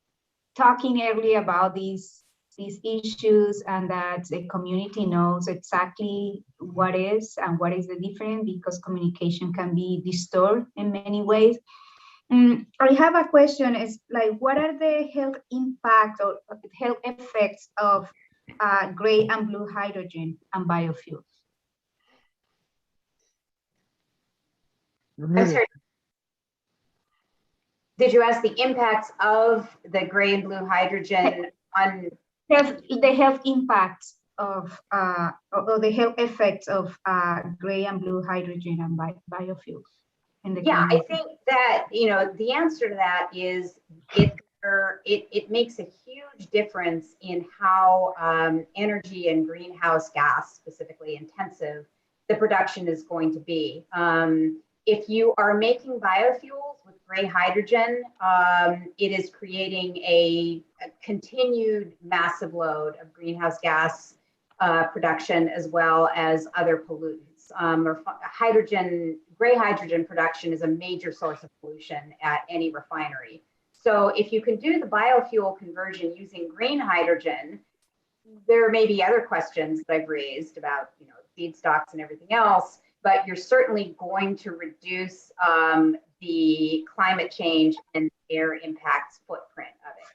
talking early about these issues and that the community knows exactly what is and what is the difference, because communication can be distorted in many ways. I have a question, is like, what are the health impacts or health effects of gray and blue hydrogen and biofuels? I'm sorry. Did you ask the impacts of the gray and blue hydrogen on the health impacts of or the health effects of gray and blue hydrogen and biofuels in the Yeah, community? I think that, you know, the answer to that is it makes a huge difference in how energy and greenhouse gas, specifically intensive, the production is going to be. If you are making biofuels with gray hydrogen, it is creating a continued massive load of greenhouse gas production, as well as other pollutants. Gray hydrogen production is a major source of pollution at any refinery. So if you can do the biofuel conversion using green hydrogen, there may be other questions that I've raised about, you know, feedstocks and everything else, but you're certainly going to reduce the climate change and air impacts footprint of it.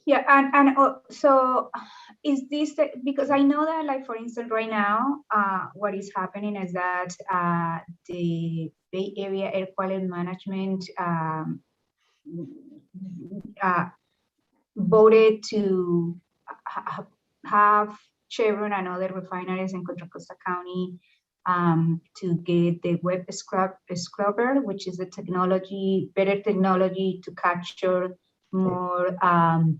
Yeah, and so is this because I know that, like, for instance, right now, what is happening is that the Bay Area Air Quality Management voted to have Chevron and other refineries in Contra Costa County to get the web scrubber, which is the technology, better technology to capture more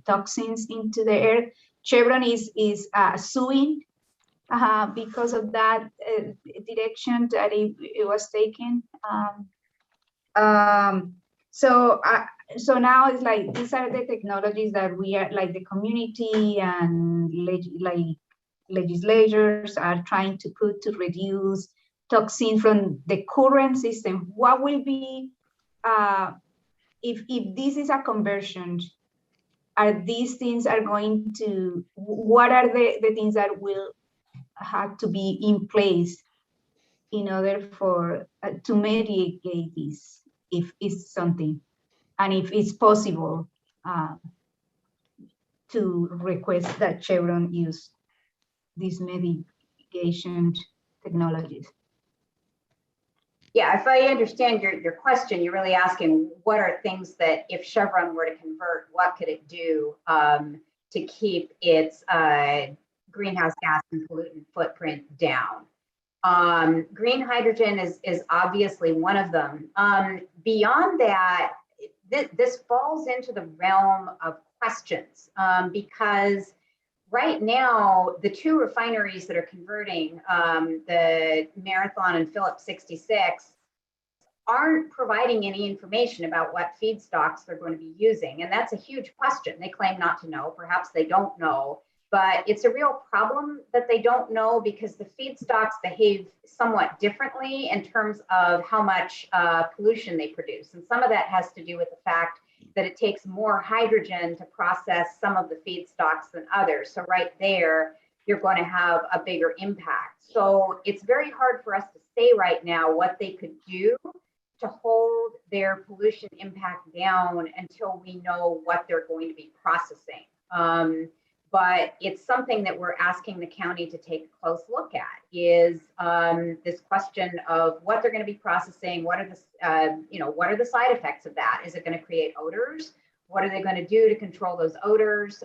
toxins into the air. Chevron is suing because of that direction that it was taken. So now it's like, these are the technologies that we are, like, the community and legislators are trying to put to reduce toxin from the current system. What will be, if this is a conversion, are these things are going to, what are the things that will have to be in place in order for to mitigate this, if it's something, and if it's possible to request that Chevron use these mitigation technologies? Yeah, if I understand your question, you're really asking what are things that if Chevron were to convert, what could it do to keep its greenhouse gas and pollutant footprint down? Green hydrogen is obviously one of them. Beyond that, this falls into the realm of questions because right now, the two refineries that are converting, the Marathon and Phillips 66, aren't providing any information about what feedstocks they're going to be using. And that's a huge question. They claim not to know. Perhaps they don't know. But it's a real problem that they don't know because the feedstocks behave somewhat differently in terms of how much pollution they produce. And some of that has to do with the fact that it takes more hydrogen to process some of the feedstocks than others. So right there, you're going to have a bigger impact. So it's very hard for us to say right now what they could do to hold their pollution impact down until we know what they're going to be processing. But it's something that we're asking the county to take a close look at, is this question of what they're going to be processing. What are the, what are the side effects of that? Is it going to create odors? What are they going to do to control those odors?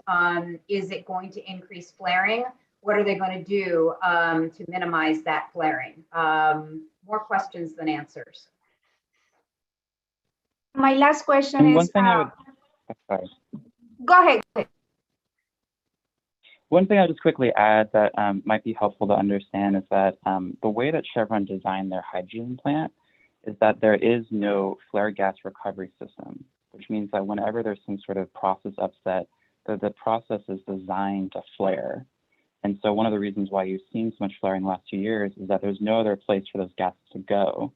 Is it going to increase flaring? What are they going to do to minimize that flaring? More questions than answers. My last question And one is, thing I would, sorry. go ahead. One thing I'll just quickly add that might be helpful to understand is that the way that Chevron designed their hydrogen plant is that there is no flare gas recovery system, which means that whenever there's some sort of process upset, the process is designed to flare. And so one of the reasons why you've seen so much flaring in the last 2 years is that there's no other place for those gases to go.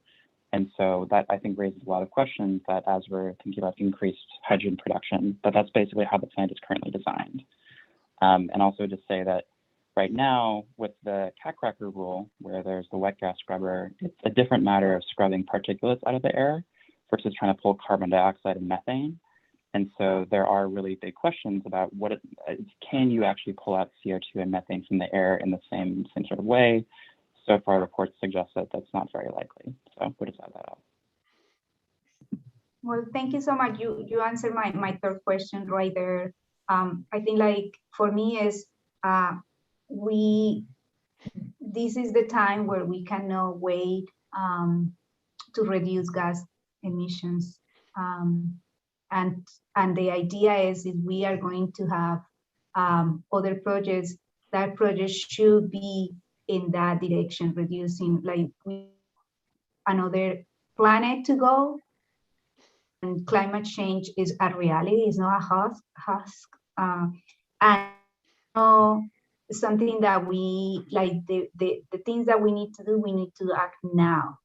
And so that, I think, raises a lot of questions that as we're thinking about increased hydrogen production, but that's basically how the plant is currently designed. And also just say that right now with the cat cracker rule, where there's the wet gas scrubber, it's a different matter of scrubbing particulates out of the air versus trying to pull carbon dioxide and methane. And so there are really big questions about can you actually pull out CO2 and methane from the air in the same sort of way? So far, reports suggest that that's not very likely. So we'll just add that up. Well, thank you so much. You answered my third question right there. I think like for me is this is the time where we cannot wait to reduce gas emissions. And the idea is if we are going to have other projects, that project should be in that direction, reducing like another planet to go. And climate change is a reality, it's not a husk. And something that we like the things that we need to do, we need to act now.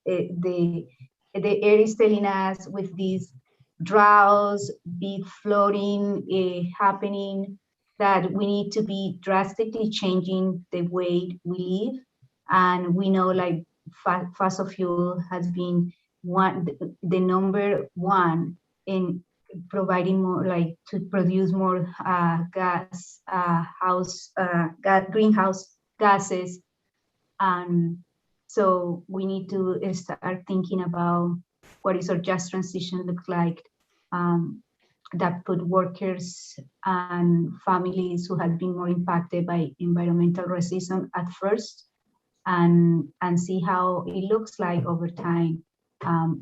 The air is telling us with these droughts, big flooding happening, that we need to be drastically changing the way we live. And we know like fossil fuel has been the number one in providing more, like to produce more greenhouse gases. So we need to start thinking about what is our just transition look like, that put workers and families who have been more impacted by environmental racism at first, and see how it looks like over time,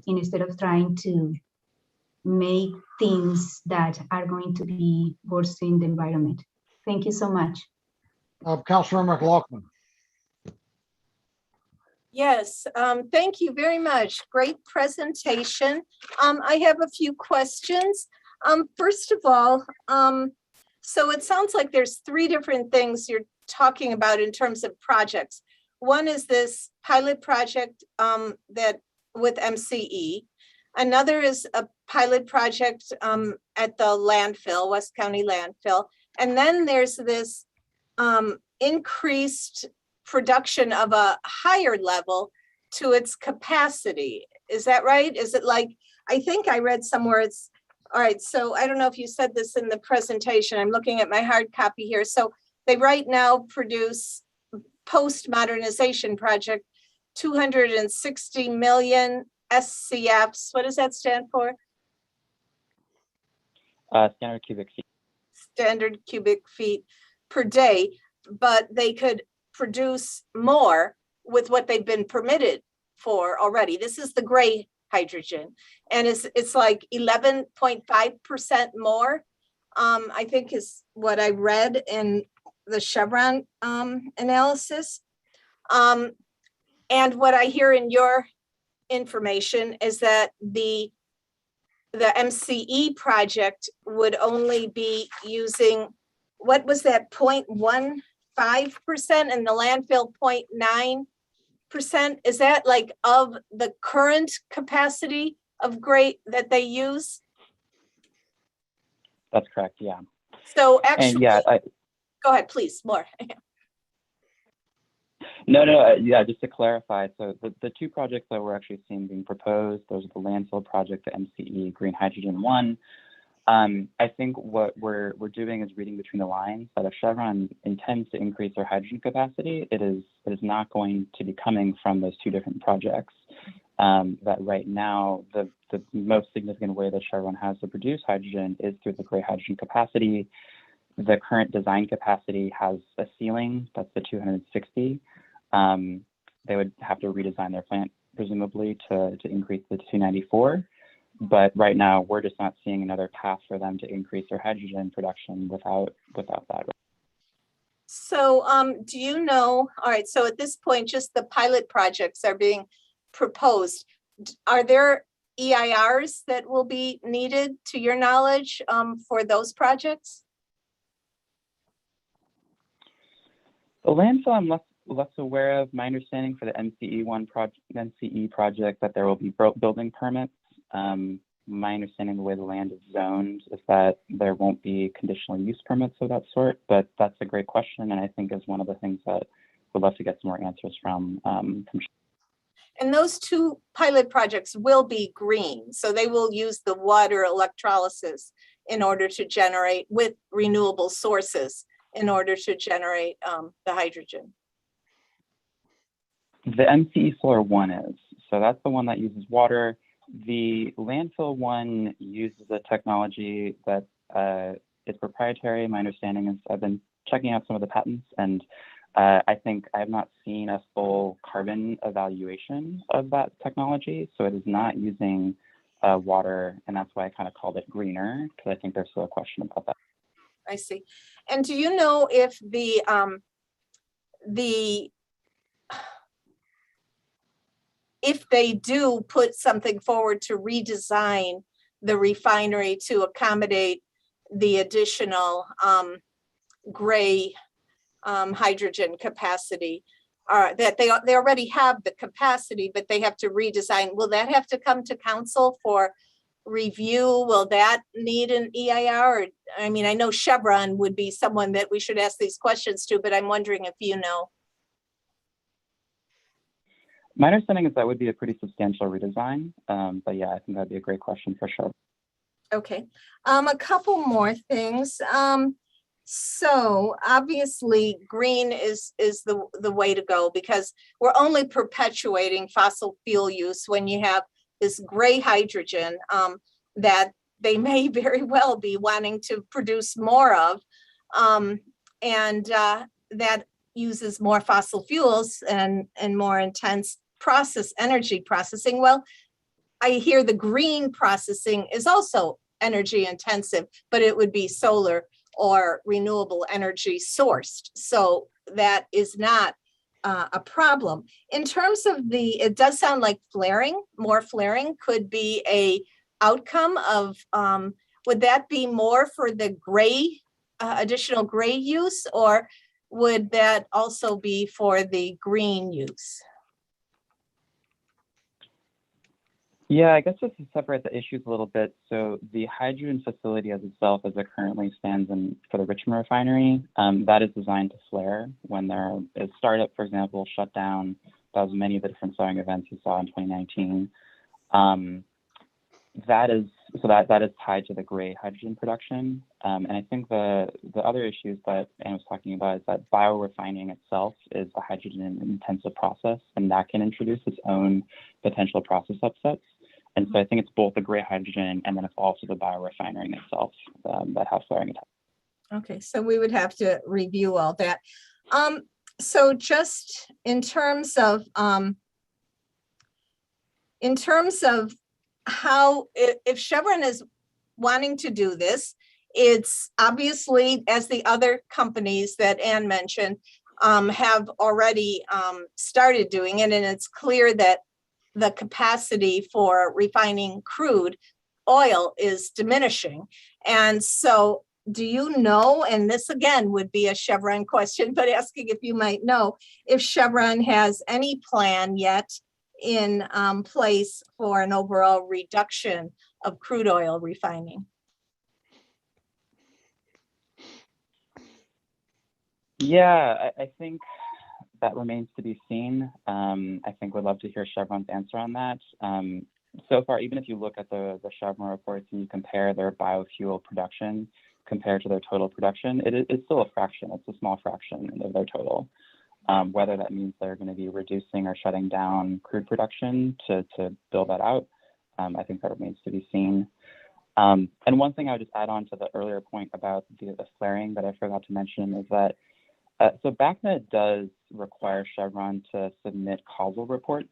instead of trying to make things that are going to be worsening the environment. Thank you so much. Councilor McLaughlin. Yes, thank you very much. Great presentation. I have a few questions. First of all, so it sounds like there's three different things you're talking about in terms of projects. One is this pilot project that with MCE. Another is a pilot project at the landfill, West County landfill. And then there's this increased production of a higher level to its capacity. Is that right? Is it like, I think I read somewhere it's, all right, so I don't know if you said this in the presentation, I'm looking at my hard copy here. So they right now produce post-modernization project, 260 million SCFs. What does that stand for? Standard cubic feet. Standard cubic feet per day, but they could produce more with what they've been permitted for already. This is the gray hydrogen, and it's like 11.5% more, I think is what I read in the Chevron analysis. And what I hear in your information is that the MCE project would only be using, what was that, 0.15%, and the landfill 0.9%? Is that like of the current capacity of gray that they use? That's correct, yeah. So actually, and yeah, go ahead, please, more. No, yeah, just to clarify, so the two projects that we're actually seeing being proposed, those are the landfill project, the MCE Green Hydrogen 1. I think what we're doing is reading between the lines that if Chevron intends to increase their hydrogen capacity, it is not going to be coming from those two different projects. That right now, the most significant way that Chevron has to produce hydrogen is through the gray hydrogen capacity. The current design capacity has a ceiling, that's the 260. They would have to redesign their plant presumably to increase the 294. But right now, we're just not seeing another path for them to increase their hydrogen production without that. So do you know, all right, so at this point, just the pilot projects are being proposed. Are there EIRs that will be needed, to your knowledge, for those projects? The landfill, I'm less aware of. My understanding for the NCE project that there will be building permits. My understanding the way the land is zoned is that there won't be conditional use permits of that sort, but that's a great question, and I think is one of the things that we'd love to get some more answers from. And those two pilot projects will be green, so they will use the water electrolysis in order to generate with renewable sources in order to generate the hydrogen. The NCE Solar 1 is, so that's the one that uses water. The landfill one uses a technology that is proprietary. My understanding is I've been checking out some of the patents, and I think I have not seen a full carbon evaluation of that technology. So it is not using water, and that's why I kind of called it greener, because I think there's still a question about that. I see. And do you know if if they do put something forward to redesign the refinery to accommodate the additional gray hydrogen capacity, that they already have the capacity, but they have to redesign, will that have to come to council for review? Will that need an EIR? Or, I mean, I know Chevron would be someone that we should ask these questions to, but I'm wondering if you know. My understanding is that would be a pretty substantial redesign, but yeah, I think that'd be a great question for sure. Okay, a couple more things. So obviously green is the way to go, because we're only perpetuating fossil fuel use when you have this gray hydrogen that they may very well be wanting to produce more of, and that uses more fossil fuels and more intense energy processing. Well, I hear the green processing is also energy intensive, but it would be solar or renewable energy sourced. So that is not a problem. In terms of it does sound like more flaring could be a outcome of, would that be more for the gray, additional gray use, or would that also be for the green use? Yeah, I guess just to separate the issues a little bit. So the hydrogen facility as itself, as it currently stands for the Richmond refinery, that is designed to flare when there is startup, for example, shutdown. That was many of the different flaring events you saw in 2019. That is tied to the gray hydrogen production. And I think the other issues that Anne was talking about is that biorefining itself is a hydrogen intensive process, and that can introduce its own potential process upsets. And so I think it's both the gray hydrogen and then it's also the biorefining itself that have flaring attacks. Okay, so we would have to review all that. So just in terms of how, if Chevron is wanting to do this, it's obviously, as the other companies that Anne mentioned have already started doing it, and it's clear that the capacity for refining crude oil is diminishing. And so do you know, and this again would be a Chevron question, but asking if you might know, if Chevron has any plan yet in place for an overall reduction of crude oil refining? Yeah, I think that remains to be seen. I think we'd love to hear Chevron's answer on that. So far, even if you look at the Chevron reports and you compare their biofuel production compared to their total production, it's still a fraction. It's a small fraction of their total. Whether that means they're going to be reducing or shutting down crude production to build that out, I think that remains to be seen. And one thing I would just add on to the earlier point about the flaring that I forgot to mention is that so BACNA does require Chevron to submit causal reports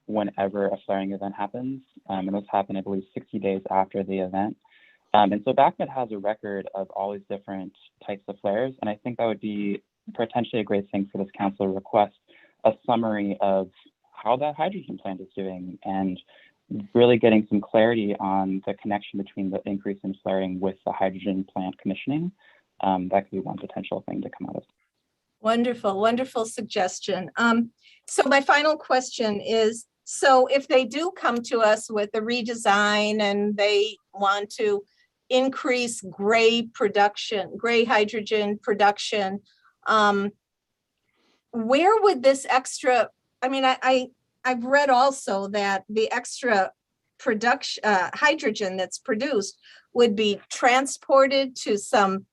whenever a flaring event happens. And those happen, I believe, 60 days after the event. And so BACMED has a record of all these different types of flares. And I think that would be potentially a great thing for this council to request a summary of how that hydrogen plant is doing and really getting some clarity on the connection between the increase in flaring with the hydrogen plant commissioning. That could be one potential thing to come out of. Wonderful, wonderful suggestion. So my final question is, so if they do come to us with a redesign and they want to increase gray hydrogen production, where would this extra, I mean, I've read also that the extra production hydrogen that's produced would be transported to some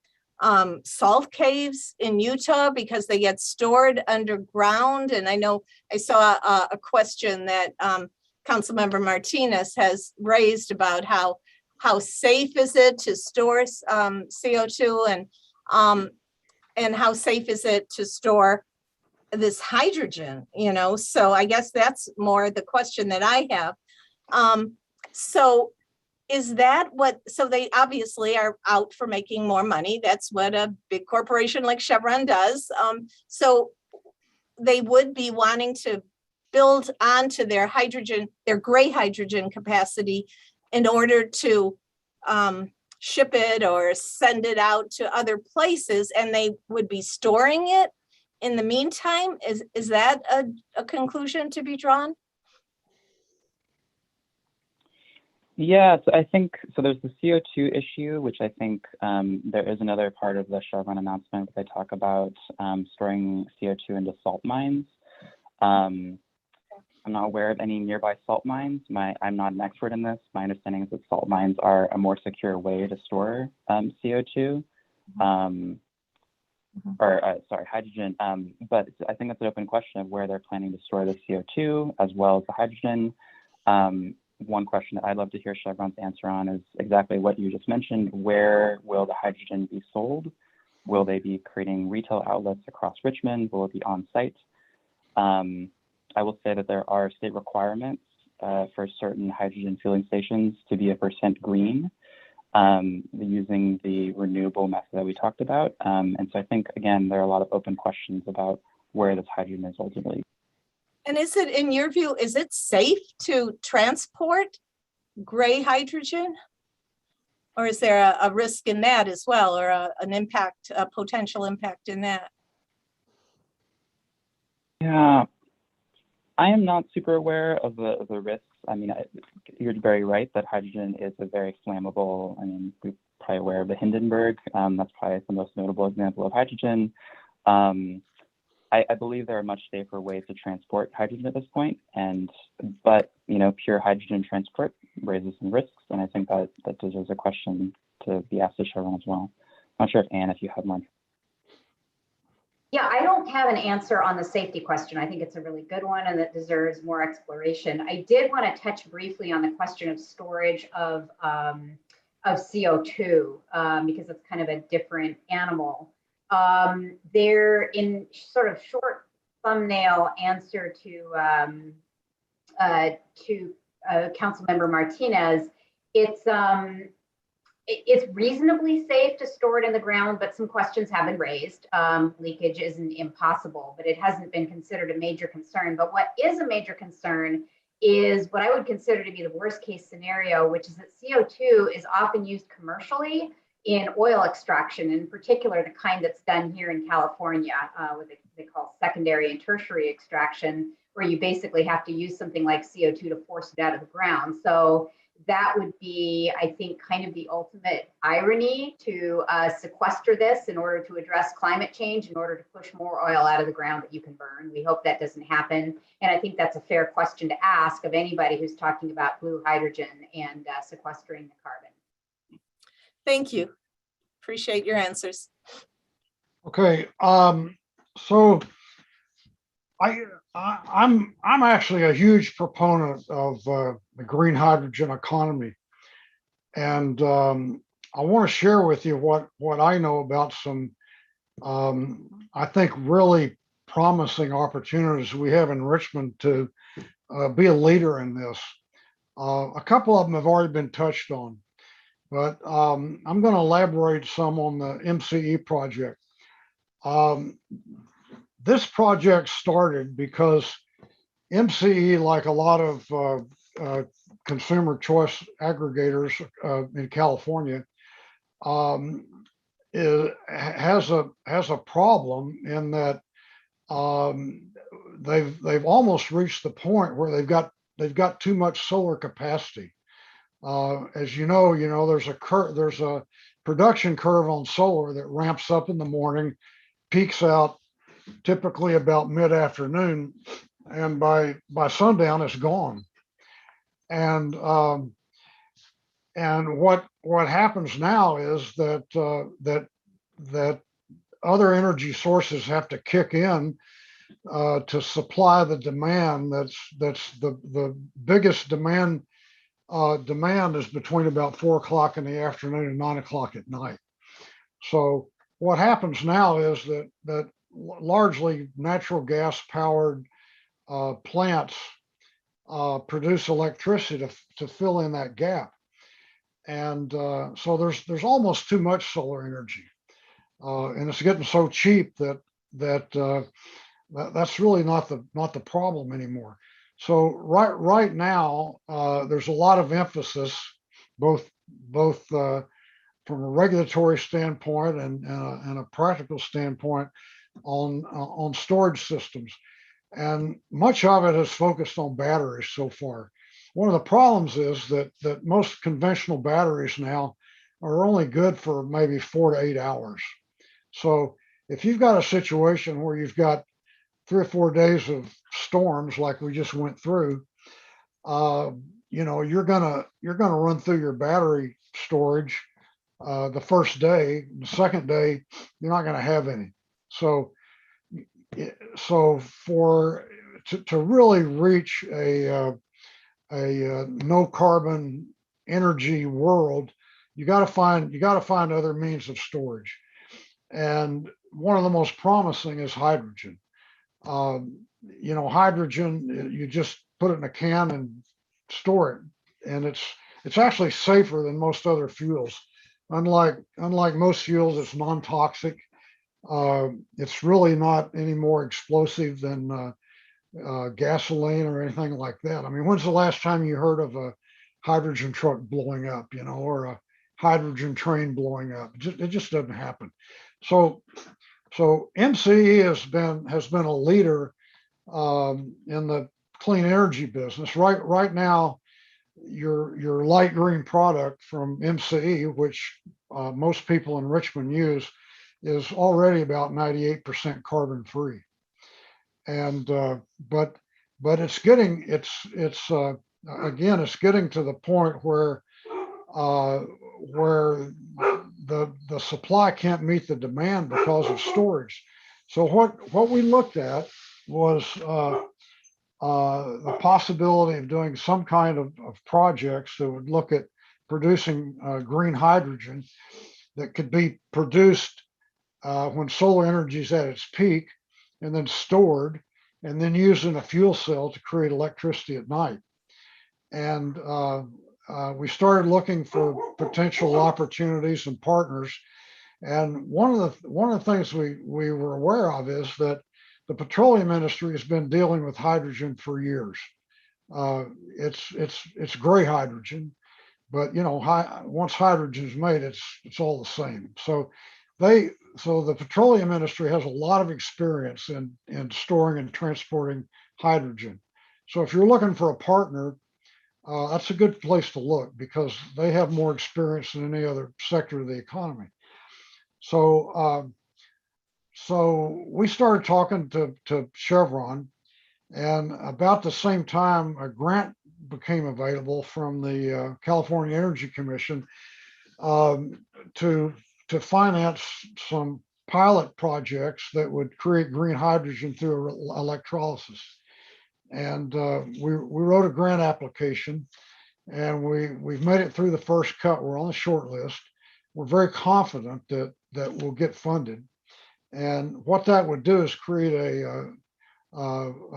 salt caves in Utah because they get stored underground. And I know I saw a question that Councilmember Martinez has raised about how safe is it to store CO2 and how safe is it to store this hydrogen, you know? So I guess that's more the question that I have. So is that what, so they obviously are out for making more money. That's what a big corporation like Chevron does. So they would be wanting to build onto their hydrogen, their gray hydrogen capacity in order to ship it or send it out to other places, and they would be storing it in the meantime. Is that a conclusion to be drawn? Yeah, so I think, so there's the CO2 issue, which I think there is another part of the Chevron announcement where they talk about storing CO2 into salt mines. I'm not aware of any nearby salt mines. I'm not an expert in this. My understanding is that salt mines are a more secure way to store CO2, hydrogen. But I think it's an open question of where they're planning to store the CO2 as well as the hydrogen. One question that I'd love to hear Chevron's answer on is exactly what you just mentioned. Where will the hydrogen be sold? Will they be creating retail outlets across Richmond? Will it be on site? I will say that there are state requirements for certain hydrogen fueling stations to be 1% green, using the renewable method that we talked about. And so I think, again, there are a lot of open questions about where this hydrogen is ultimately. And is it, in your view, is it safe to transport gray hydrogen? Or is there a risk in that as well, or an impact, a potential impact in that? Yeah, I am not super aware of the risks. I mean, you're very right that hydrogen is a very flammable, I mean, we're probably aware of the Hindenburg. That's probably the most notable example of hydrogen. I believe there are much safer ways to transport hydrogen at this point, but you know, pure hydrogen transport raises some risks, and I think that deserves a question to be asked to Chevron as well. I'm not sure if Anne, if you have one. Yeah, I don't have an answer on the safety question. I think it's a really good one and that deserves more exploration. I did want to touch briefly on the question of storage of CO2 because it's kind of a different animal. There, in sort of short thumbnail answer to Councilmember Martinez, it's reasonably safe to store it in the ground, but some questions have been raised. Leakage isn't impossible, but it hasn't been considered a major concern. But what is a major concern is what I would consider to be the worst case scenario, which is that CO2 is often used commercially in oil extraction, in particular the kind that's done here in California, what they call secondary and tertiary extraction, where you basically have to use something like CO2 to force it out of the ground. So that would be, I think, kind of the ultimate irony to sequester this in order to address climate change, in order to push more oil out of the ground that you can burn. We hope that doesn't happen. And I think that's a fair question to ask of anybody who's talking about blue hydrogen and sequestering the carbon. Thank you. Appreciate your answers. Okay, so I'm actually a huge proponent of the green hydrogen economy, and I want to share with you what I know about some I think really promising opportunities we have in Richmond to be a leader in this. A couple of them have already been touched on, but I'm going to elaborate some on the MCE project. This project started because MCE, like a lot of consumer choice aggregators in California, has a problem in that they've almost reached the point where they've got too much solar capacity. As you know, there's a production curve on solar that ramps up in the morning, peaks out typically about mid-afternoon, and by sundown it's gone. And what happens now is that other energy sources have to kick in to supply the demand. That's the biggest demand. Demand is between about 4 o'clock in the afternoon and 9 o'clock at night. So what happens now is that largely natural gas powered plants produce electricity to fill in that gap. And so there's almost too much solar energy, and it's getting so cheap that's really not the problem anymore. So right now there's a lot of emphasis, both from a regulatory standpoint and a practical standpoint, on storage systems, and much of it has focused on batteries so far. One of the problems is that most conventional batteries now are only good for maybe 4 to 8 hours. So if you've got a situation where you've got 3 or 4 days of storms like we just went through, you're gonna run through your battery storage the first day. The second day, you're not gonna have any. So to really reach a no carbon energy world, you got to find other means of storage, and one of the most promising is hydrogen. Hydrogen, you just put it in a can and store it, and it's actually safer than most other fuels. Unlike most fuels, it's non-toxic. It's really not any more explosive than gasoline or anything like that. I mean, when's the last time you heard of a hydrogen truck blowing up, or a hydrogen train blowing up? It just doesn't happen. So MCE has been a leader in the clean energy business. Right now, your light green product from MCE, which most people in Richmond use, is already about 98% carbon free. And but it's getting to the point where the supply can't meet the demand because of storage. So what we looked at was the possibility of doing some kind of projects that would look at producing green hydrogen that could be produced when solar energy is at its peak, and then stored, and then used in a fuel cell to create electricity at night. And we started looking for potential opportunities and partners. And one of the things we were aware of is that the petroleum industry has been dealing with hydrogen for years. It's gray hydrogen, but once hydrogen is made, it's all the same. So the petroleum industry has a lot of experience in storing and transporting hydrogen. So if you're looking for a partner, that's a good place to look, because they have more experience than any other sector of the economy. So we started talking to Chevron, and about the same time, a grant became available from the California Energy Commission to finance some pilot projects that would create green hydrogen through electrolysis. And we wrote a grant application, and we've made it through the first cut. We're on the short list. We're very confident that we'll get funded. And what that would do is create a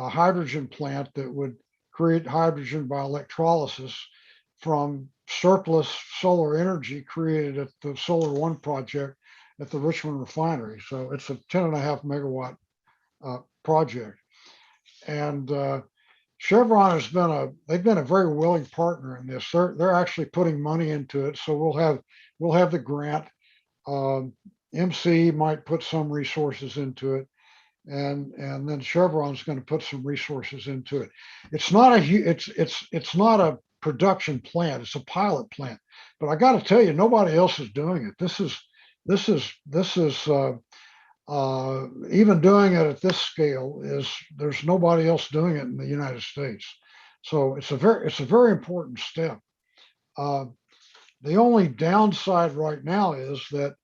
hydrogen plant that would create hydrogen by electrolysis from surplus solar energy created at the Solar One project at the Richmond refinery. So it's a 10.5 megawatt project. And Chevron has they've been a very willing partner in this. They're actually putting money into it. So we'll have the grant. MC might put some resources into it, and then Chevron's going to put some resources into it. It's not a production plant. It's a pilot plant. But I got to tell you, nobody else is doing it. This is even doing it at this scale there's nobody else doing it in the United States. So it's a very important step. The only downside right now is that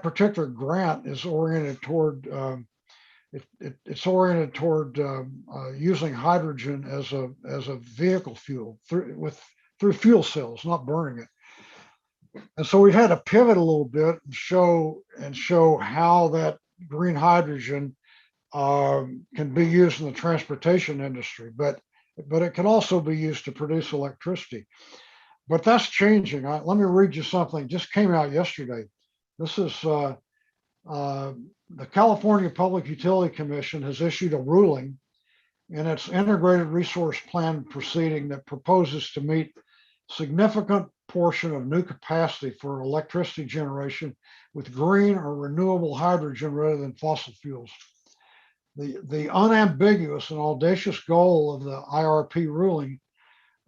particular grant is oriented toward using hydrogen as a vehicle fuel through fuel cells, not burning it. And so we've had to pivot a little bit and show how that green hydrogen can be used in the transportation industry, but it can also be used to produce electricity. But that's changing. Let me read you something. Just came out yesterday. This is the California Public Utility Commission has issued a ruling in its integrated resource plan proceeding that proposes to meet significant portion of new capacity for electricity generation with green or renewable hydrogen rather than fossil fuels. The unambiguous and audacious goal of the IRP ruling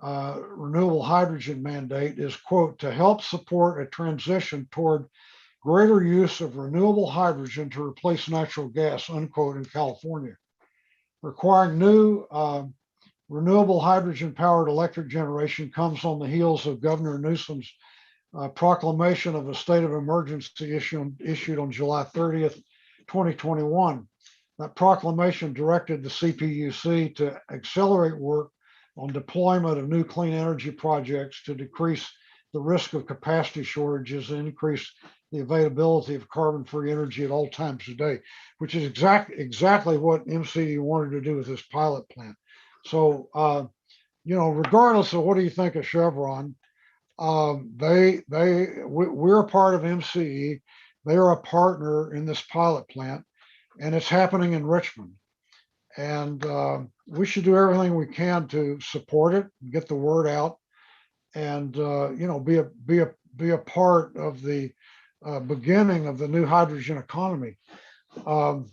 renewable hydrogen mandate is, quote, to help support a transition toward greater use of renewable hydrogen to replace natural gas, unquote, in California. Requiring new renewable hydrogen powered electric generation comes on the heels of Governor Newsom's proclamation of a state of emergency issued on July 30th, 2021. That proclamation directed the CPUC to accelerate work on deployment of new clean energy projects to decrease the risk of capacity shortages and increase the availability of carbon-free energy at all times of day, which is exactly what MCE wanted to do with this pilot plant. So, regardless of what do you think of Chevron, we're a part of MCE. They are a partner in this pilot plant, and it's happening in Richmond. And we should do everything we can to support it, get the word out, and be a part of the beginning of the new hydrogen economy. The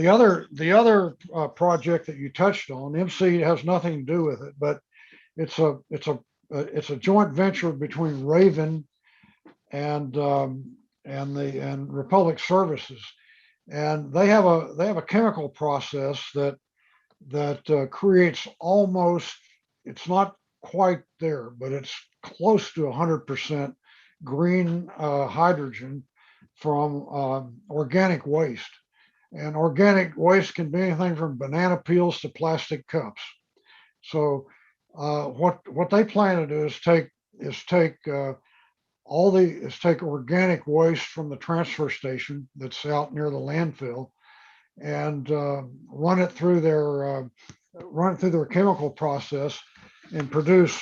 other project that you touched on, MC has nothing to do with it, but it's a joint venture between Raven and Republic Services. And they have a chemical process that creates almost, it's not quite there, but it's close to 100% green hydrogen from organic waste. And organic waste can be anything from banana peels to plastic cups. So what they plan to do is take organic waste from the transfer station that's out near the landfill and run it through their chemical process and produce.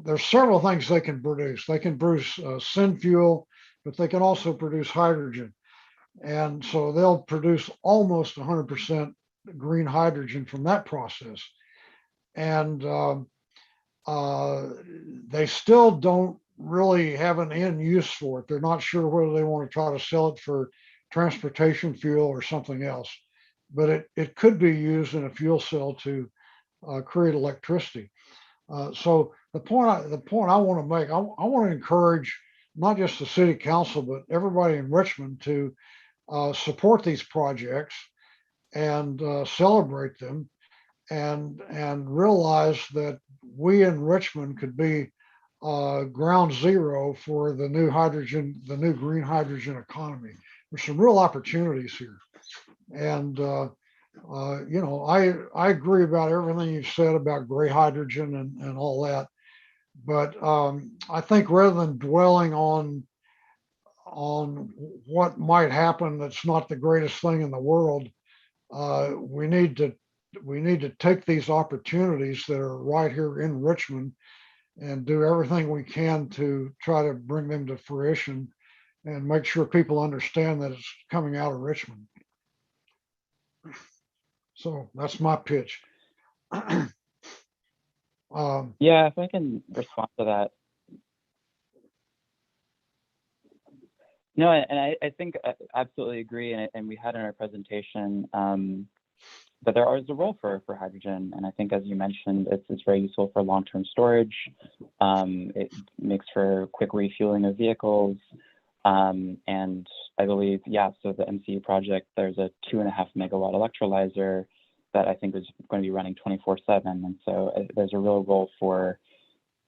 There's several things they can produce. They can produce syn fuel, but they can also produce hydrogen. And so they'll produce almost 100% green hydrogen from that process. And they still don't really have an end use for it. They're not sure whether they want to try to sell it for transportation fuel or something else. But it could be used in a fuel cell to create electricity. So the point I want to make, I want to encourage not just the city council, but everybody in Richmond to support these projects and celebrate them and realize that we in Richmond could be ground zero for the new green hydrogen economy. There's some real opportunities here. And I agree about everything you've said about gray hydrogen and all that. But I think rather than dwelling on what might happen that's not the greatest thing in the world, we need to take these opportunities that are right here in Richmond and do everything we can to try to bring them to fruition and make sure people understand that it's coming out of Richmond. So that's my pitch. Yeah, if I can respond to that. No, and I think I absolutely agree, and we had in our presentation that there is a role for hydrogen, and I think, as you mentioned, it's very useful for long-term storage. It makes for quick refueling of vehicles, and I believe, yeah, so the MCU project, there's a 2.5 megawatt electrolyzer that I think is going to be running 24/7, and so there's a real role for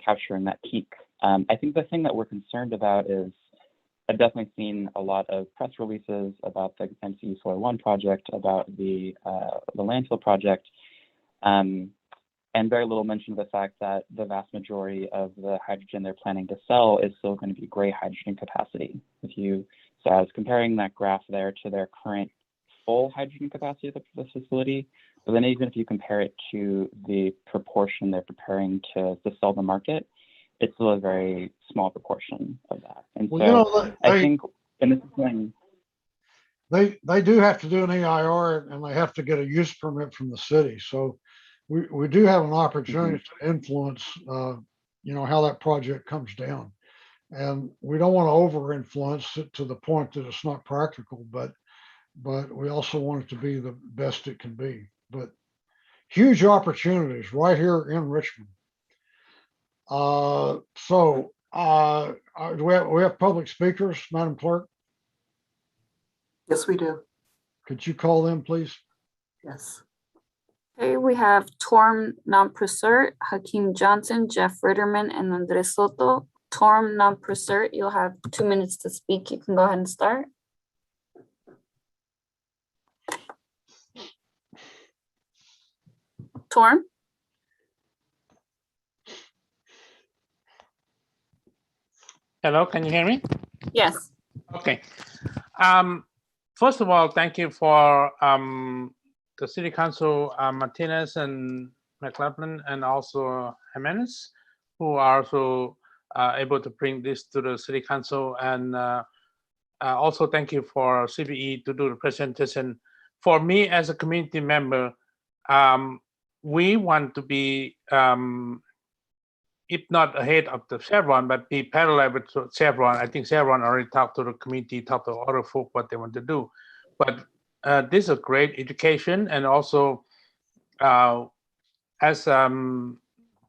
capturing that peak. I think the thing that we're concerned about is, I've definitely seen a lot of press releases about the MCU Solar One project, about the landfill project, and very little mention of the fact that the vast majority of the hydrogen they're planning to sell is still going to be gray hydrogen capacity. So I was comparing that graph there to their current full hydrogen capacity of the facility, but then even if you compare it to the proportion they're preparing to sell the market, it's still a very small proportion of that. And well, so I think, and this is when they do have to do an EIR and they have to get a use permit from the city. So we do have an opportunity to influence, how that project comes down. And we don't want to over influence it to the point that it's not practical, but we also want it to be the best it can be. But huge opportunities right here in Richmond. Do we have public speakers, Madam Clerk? Yes, we do. Could you call them, please? Yes. Okay, we have Torm Namprasert, Hakeem Johnson, Jeff Ritterman, and Andres Soto. Torm Namprasert, you'll have 2 minutes to speak. You can go ahead and start. Torm? Hello, can you hear me? Yes. Okay. First of all, thank you for the City Council, Martinez and McLaughlin, and also Jimenez, who are also able to bring this to the City Council. And also thank you for CBE to do the presentation. For me as a community member, we want to be if not ahead of the Chevron, but be parallel with Chevron. I think Chevron already talked to the community, talked to other folk what they want to do. But this is a great education, and also, as the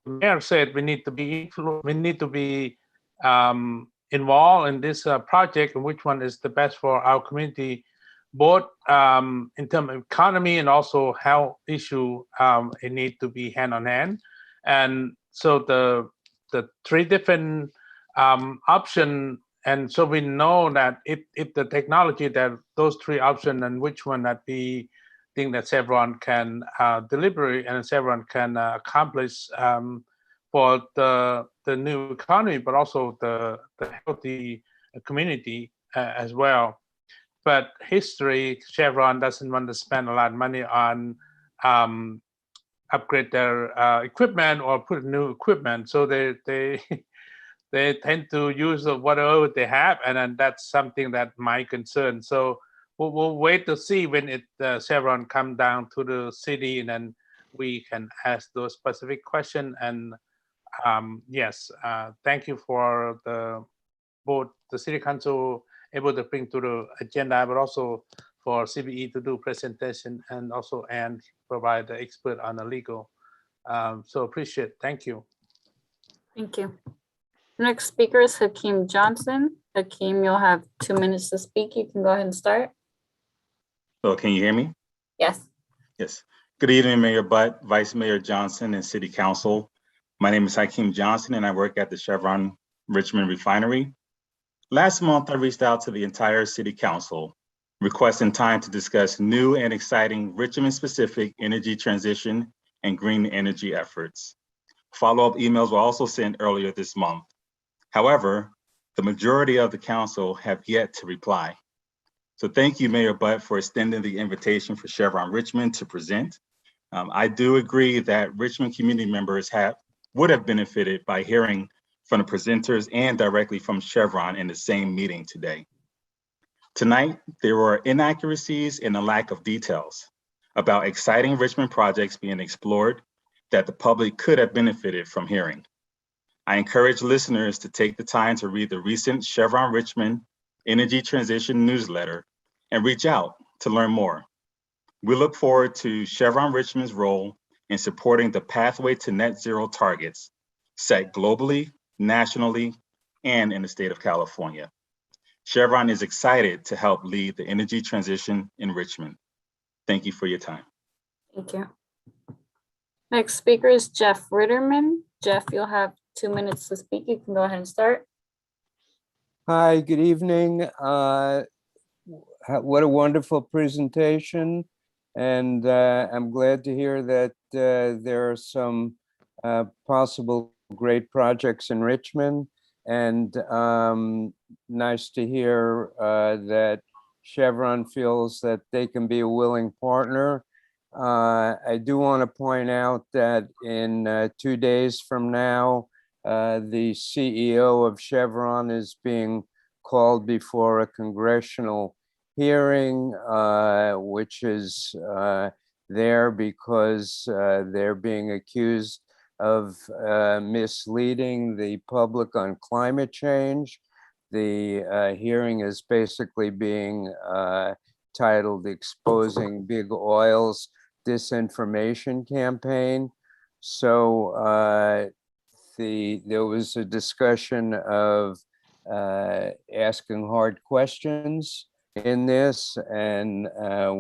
mayor said, we need to be involved in this project, and which one is the best for our community, both in terms of economy and also health issue. It needs to be hand on hand, and so the three different option, and so we know that if the technology that those three options and which one that we think that Chevron can deliver and Chevron can accomplish for the new economy, but also the healthy community as well. But history, Chevron doesn't want to spend a lot of money on upgrade their equipment or put new equipment, so they tend to use whatever they have, and then that's something that my concern. So we'll wait to see when Chevron come down to the city, and then we can ask those specific questions. And yes, thank you for both the City Council able to bring to the agenda, but also for CBE to do presentation, and also and provide the expert on the legal. So appreciate. Thank you. Thank you. Next speaker is Hakeem Johnson. Hakeem, you'll have 2 minutes to speak. You can go ahead and start. So can you hear me? Yes. Yes. Good evening, Mayor Butt, Vice Mayor Johnson, and City Council. My name is Hakeem Johnson, and I work at the Chevron Richmond Refinery. Last month, I reached out to the entire City Council, requesting time to discuss new and exciting Richmond-specific energy transition and green energy efforts. Follow-up emails were also sent earlier this month. However, the majority of the council have yet to reply. So thank you, Mayor Butt, for extending the invitation for Chevron Richmond to present. I do agree that Richmond community members would have benefited by hearing from the presenters and directly from Chevron in the same meeting today. Tonight, there were inaccuracies and a lack of details about exciting Richmond projects being explored that the public could have benefited from hearing. I encourage listeners to take the time to read the recent Chevron Richmond Energy Transition newsletter and reach out to learn more. We look forward to Chevron Richmond's role in supporting the pathway to net zero targets set globally, nationally, and in the state of California. Chevron is excited to help lead the energy transition in Richmond. Thank you for your time. Thank you. Next speaker is Jeff Ritterman. Jeff, you'll have 2 minutes to speak. You can go ahead and start. Hi, good evening. What a wonderful presentation. And I'm glad to hear that there are some possible great projects in Richmond. And nice to hear that Chevron feels that they can be a willing partner. I do want to point out that in 2 days from now, the CEO of Chevron is being called before a congressional hearing, which is there because they're being accused of misleading the public on climate change. The hearing is basically being titled Exposing Big Oil's Disinformation Campaign. So there was a discussion of asking hard questions in this, and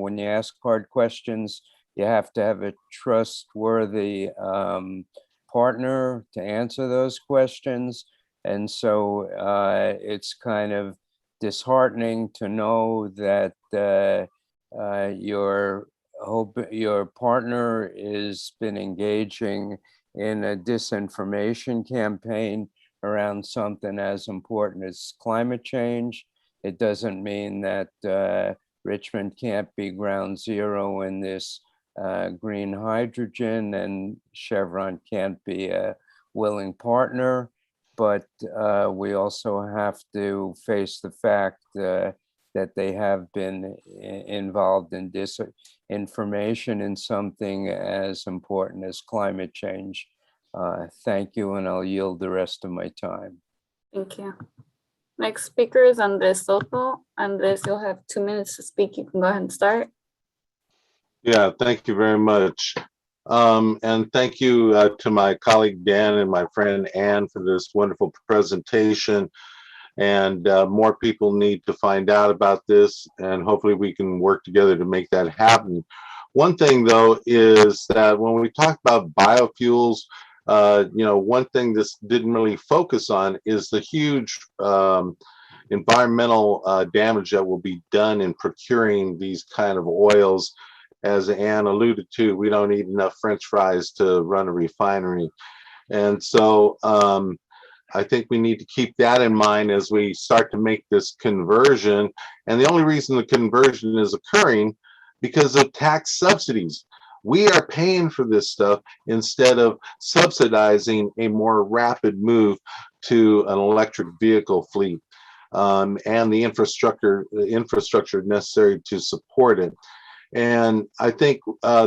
when you ask hard questions, you have to have a trustworthy partner to answer those questions. And so it's kind of disheartening to know that your partner has been engaging in a disinformation campaign around something as important as climate change. It doesn't mean that Richmond can't be ground zero in this green hydrogen, and Chevron can't be a willing partner. But we also have to face the fact that they have been involved in disinformation in something as important as climate change. Thank you, and I'll yield the rest of my time. Thank you. Next speaker is Andres Soto. Andres, you'll have 2 minutes to speak. You can go ahead and start. Yeah, thank you very much. And thank you to my colleague Dan and my friend Ann for this wonderful presentation. And more people need to find out about this, and hopefully we can work together to make that happen. One thing though is that when we talk about biofuels, one thing this didn't really focus on is the huge environmental damage that will be done in procuring these kind of oils. As Ann alluded to, we don't need enough French fries to run a refinery. And so I think we need to keep that in mind as we start to make this conversion. And the only reason the conversion is occurring because of tax subsidies. We are paying for this stuff instead of subsidizing a more rapid move to an electric vehicle fleet and the infrastructure necessary to support it. And I think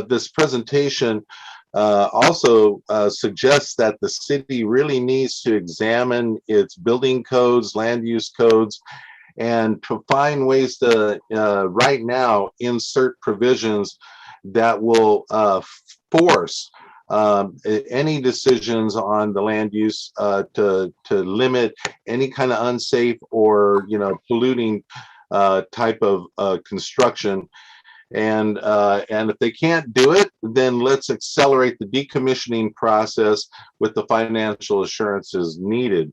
this presentation also suggests that the city really needs to examine its building codes, land use codes, and to find ways to right now insert provisions that will force any decisions on the land use to limit any kind of unsafe or polluting type of construction. And if they can't do it, then let's accelerate the decommissioning process with the financial assurances needed.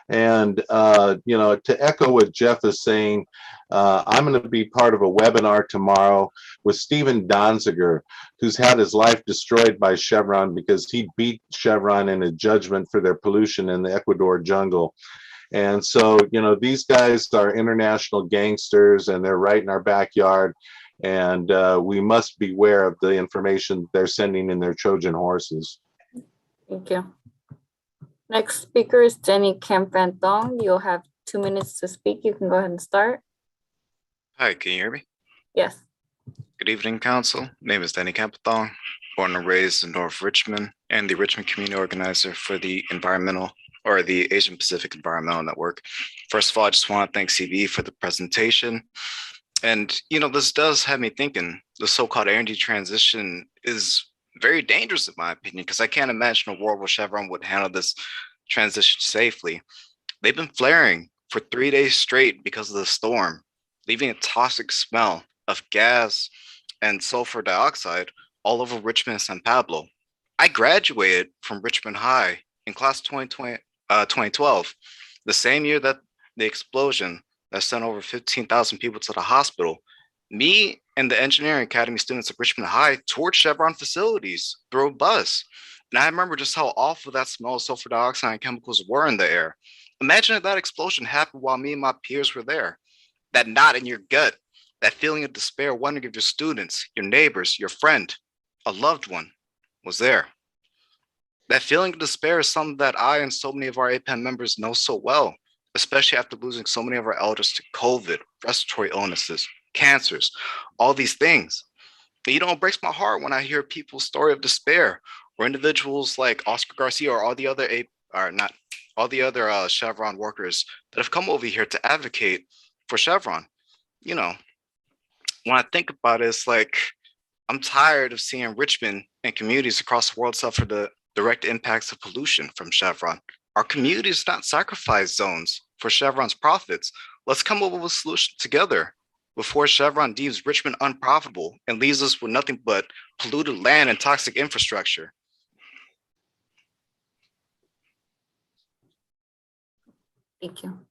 And to echo what Jeff is saying, I'm going to be part of a webinar tomorrow with Stephen Donziger, who's had his life destroyed by Chevron because he beat Chevron in a judgment for their pollution in the Ecuador jungle. And so, you know, these guys are international gangsters and they're right in our backyard. And we must beware of the information they're sending in their Trojan horses. Thank you. Next speaker is Jenny Kempantong. You'll have 2 minutes to speak. You can go ahead and start. Hi, can you hear me? Yes. Good evening, Council. My name is Danny Campathon, born and raised in North Richmond, and the Richmond community organizer for the the Asian Pacific Environmental Network. First of all, I just want to thank CBE for the presentation. And, you know, this does have me thinking the so-called energy transition is very dangerous, in my opinion, because I can't imagine a world where Chevron would handle this transition safely. They've been flaring for 3 days straight because of the storm, leaving a toxic smell of gas and sulfur dioxide all over Richmond and San Pablo. I graduated from Richmond High in class 2012, the same year that the explosion that sent over 15,000 people to the hospital. Me and the Engineering Academy students at Richmond High toured Chevron facilities through a bus. And I remember just how awful that smell of sulfur dioxide and chemicals were in the air. Imagine if that explosion happened while me and my peers were there. That knot in your gut, that feeling of despair, wondering if your students, your neighbors, your friend, a loved one was there. That feeling of despair is something that I and so many of our APAN members know so well, especially after losing so many of our elders to COVID, respiratory illnesses, cancers, all these things. But you know, it breaks my heart when I hear people's story of despair, or individuals like Oscar Garcia or all the other Chevron workers that have come over here to advocate for Chevron. You know, when I think about it, it's like I'm tired of seeing Richmond and communities across the world suffer the direct impacts of pollution from Chevron. Our communities not sacrifice zones for Chevron's profits. Let's come up with a solution together before Chevron deems Richmond unprofitable and leaves us with nothing but polluted land and toxic infrastructure. Thank you.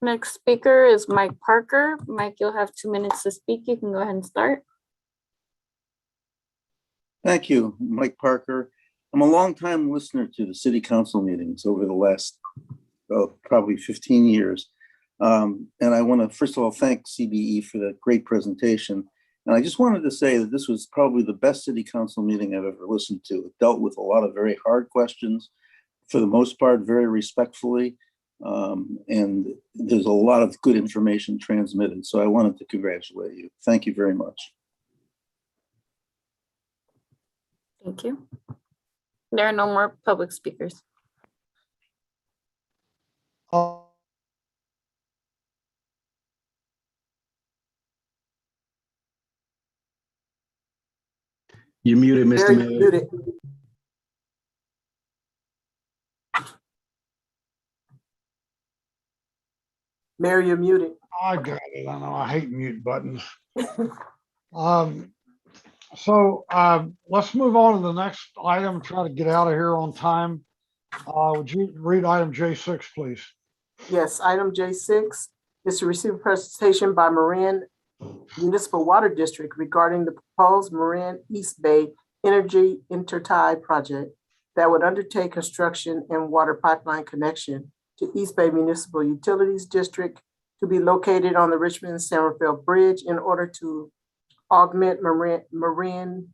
Next speaker is Mike Parker. Mike, you'll have 2 minutes to speak. You can go ahead and start. Thank you, Mike Parker. I'm a longtime listener to the city council meetings over the last probably 15 years. And I want to, first of all, thank CBE for that great presentation. And I just wanted to say that this was probably the best city council meeting I've ever listened to. It dealt with a lot of very hard questions, for the most part, very respectfully. And there's a lot of good information transmitted. So I wanted to congratulate you. Thank you very much. Thank you. There are no more public speakers. You're muted, Mr. Mayor. Muted. Mayor, you're muted. I got it. I know I hate mute buttons. Let's move on to the next item, try to get out of here on time. Would you read item J6, please? Yes, item J6 is to receive a presentation by Marin Municipal Water District regarding the proposed Marin East Bay Energy Intertie project that would undertake construction and water pipeline connection to East Bay Municipal Utilities District to be located on the Richmond-San Rafael Bridge in order to augment Marin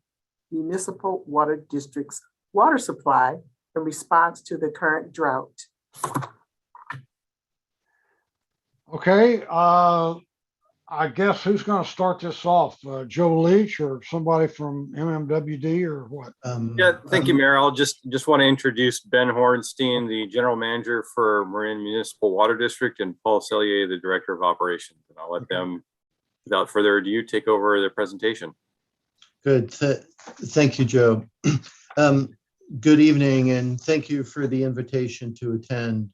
Municipal Water District's water supply in response to the current drought. Okay, I guess who's going to start this off? Joe Leach or somebody from MMWD or what? Yeah, thank you, Mayor. I'll just want to introduce Ben Hornstein, the General Manager for Marin Municipal Water District, and Paul Sellier, the Director of Operations. And I'll let them, without further ado, take over the presentation. Good. Thank you, Joe. Good evening, and thank you for the invitation to attend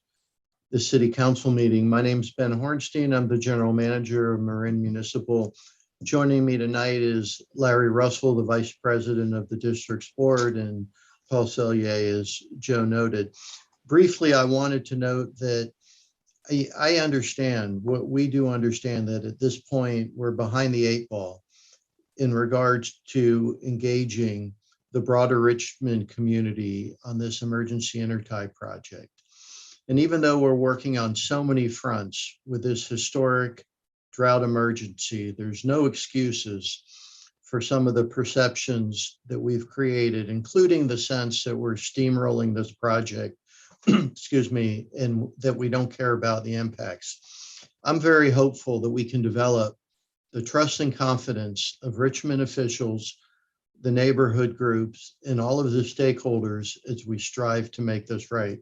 the City Council meeting. My name is Ben Hornstein. I'm the General Manager of Marin Municipal. Joining me tonight is Larry Russell, the Vice President of the District's Board, and Paul Sellier, as Joe noted. Briefly, I wanted to note that I understand, what we do understand, that at this point, we're behind the 8 ball in regards to engaging the broader Richmond community on this emergency intertie project. And even though we're working on so many fronts with this historic drought emergency, there's no excuses for some of the perceptions that we've created, including the sense that we're steamrolling this project, excuse me, and that we don't care about the impacts. I'm very hopeful that we can develop the trust and confidence of Richmond officials, the neighborhood groups, and all of the stakeholders as we strive to make this right.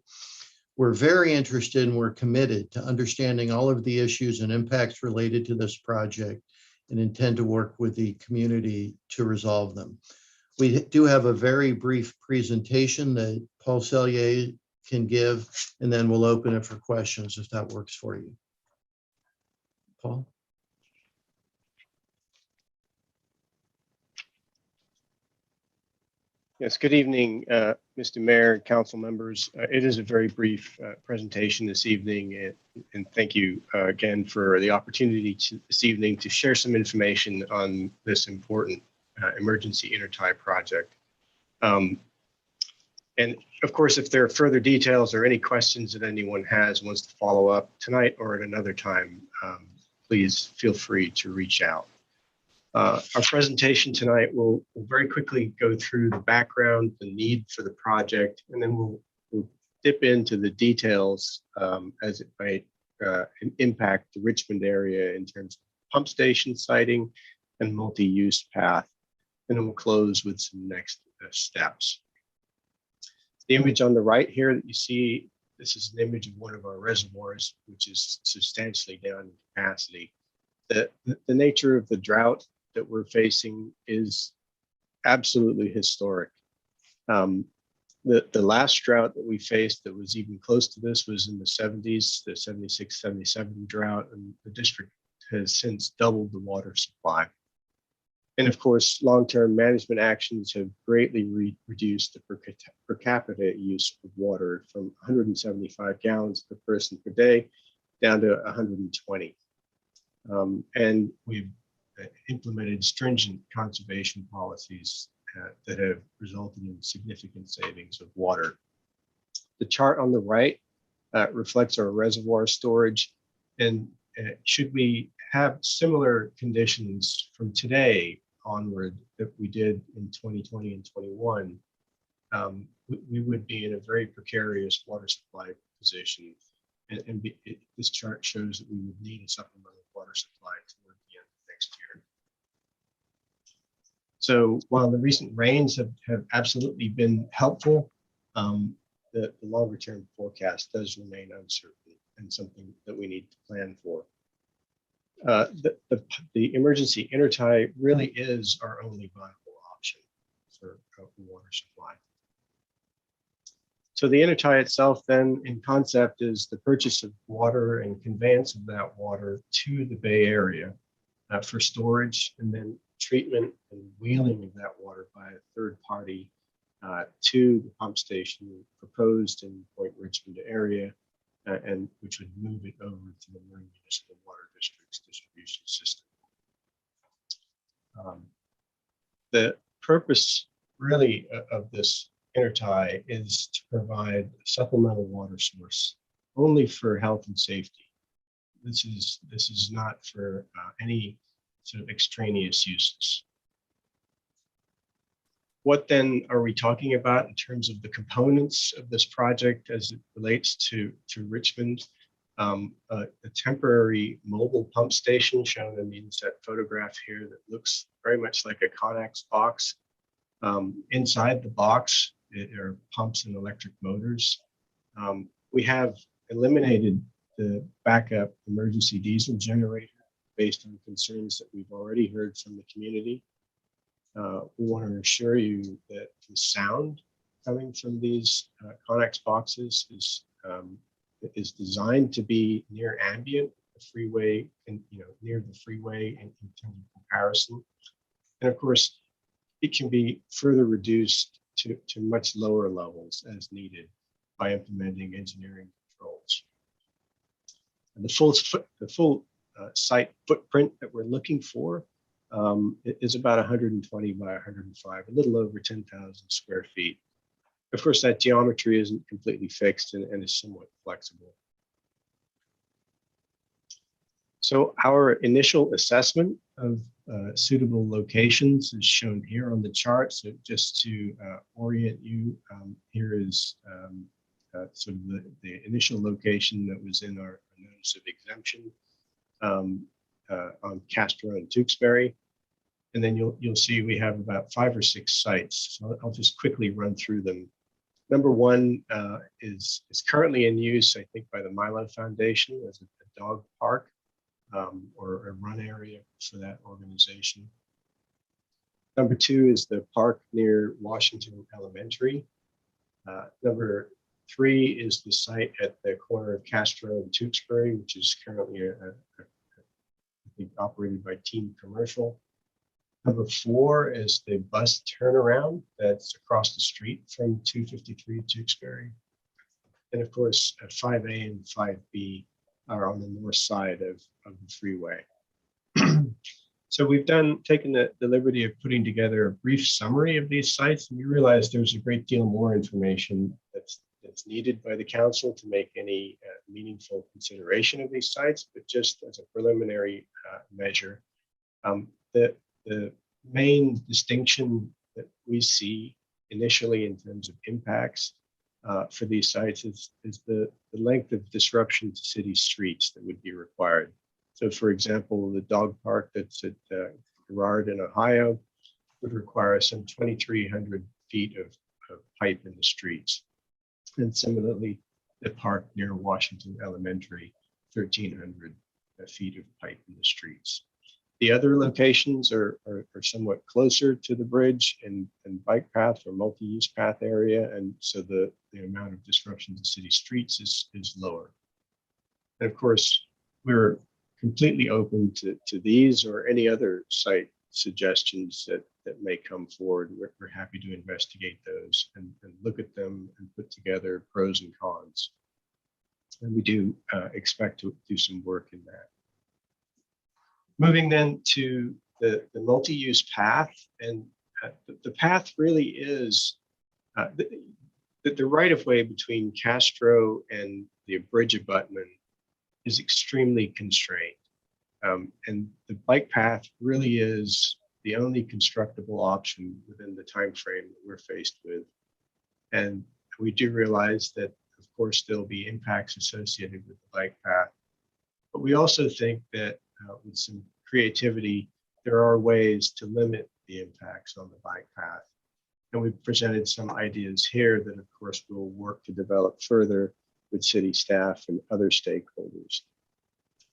We're very interested and we're committed to understanding all of the issues and impacts related to this project and intend to work with the community to resolve them. We do have a very brief presentation that Paul Sellier can give, and then we'll open it for questions if that works for you. Paul? Yes, good evening, Mr. Mayor, council members. It is a very brief presentation this evening, and thank you again for the opportunity this evening to share some information on this important emergency intertie project. And of course, if there are further details or any questions that anyone has, wants to follow up tonight or at another time, please feel free to reach out. Our presentation tonight will very quickly go through the background, the need for the project, and then we'll dip into the details as it might impact the Richmond area in terms of pump station siting and multi-use path. And then we'll close with some next steps. The image on the right here that you see, this is an image of one of our reservoirs, which is substantially down in capacity. The nature of the drought that we're facing is absolutely historic. The last drought that we faced that was even close to this was in the 70s, the 76, 77 drought, and the district has since doubled the water supply. And of course, long-term management actions have greatly reduced the per capita use of water from 175 gallons per person per day down to 120. And we've implemented stringent conservation policies that have resulted in significant savings of water. The chart on the right reflects our reservoir storage, and should we have similar conditions from today onward that we did in 2020 and 21, we would be in a very precarious water supply position. And this chart shows that we would need a supplemental water supply toward the end of next year. So while the recent rains have absolutely been helpful, the longer term forecast does remain uncertain and something that we need to plan for. The emergency intertie really is our only viable option for water supply. So the intertie itself then in concept is the purchase of water and conveyance of that water to the Bay Area for storage and then treatment and wheeling of that water by a third party to the pump station proposed in Point Richmond area, and which would move it over to the Marin Municipal Water District's distribution system. The purpose really of this intertie is to provide a supplemental water source only for health and safety. This is not for any sort of extraneous uses. What then are we talking about in terms of the components of this project as it relates to Richmond? A temporary mobile pump station shown in the inset photograph here that looks very much like a Connex box. Inside the box are pumps and electric motors. We have eliminated the backup emergency diesel generator based on concerns that we've already heard from the community. We want to assure you that the sound coming from these Connex boxes is designed to be near ambient, the freeway, and near the freeway in terms of comparison. And of course, it can be further reduced to much lower levels as needed by implementing engineering controls. And the full site footprint that we're looking for is about 120 by 105, a little over 10,000 square feet. Of course, that geometry isn't completely fixed and is somewhat flexible. So our initial assessment of suitable locations is shown here on the chart. So just to orient you, here is sort of the initial location that was in our notice of exemption on Castro and Tewksbury. And then you'll see we have about 5 or 6 sites. So I'll just quickly run through them. Number one is currently in use, I think, by the Milo Foundation as a dog park or a run area for that organization. Number 2 is the park near Washington Elementary. Number 3 is the site at the corner of Castro and Tewksbury, which is currently I think operated by Team Commercial. Number 4 is the bus turnaround that's across the street from 253 Tewksbury. And of course, 5A and 5B are on the north side of the freeway. So we've taken the liberty of putting together a brief summary of these sites, and we realize there's a great deal more information that's needed by the council to make any meaningful consideration of these sites, but just as a preliminary measure, the main distinction that we see initially in terms of impacts for these sites is the length of disruption to city streets that would be required. So for example, the dog park that's at Girard in Ohio would require some 2,300 feet of pipe in the streets. And similarly, the park near Washington Elementary, 1,300 feet of pipe in the streets. The other locations are somewhat closer to the bridge and bike path or multi-use path area. And so the amount of disruption to city streets is lower. And of course, we're completely open to these or any other site suggestions that may come forward. We're happy to investigate those and look at them and put together pros and cons. And we do expect to do some work in that. Moving then to the multi-use path, and the path really is the right-of-way between Castro and the bridge abutment is extremely constrained. And the bike path really is the only constructible option within the time frame that we're faced with. And we do realize that, of course, there'll be impacts associated with the bike path. But we also think that with some creativity, there are ways to limit the impacts on the bike path. And we've presented some ideas here that, of course, we'll work to develop further with city staff and other stakeholders.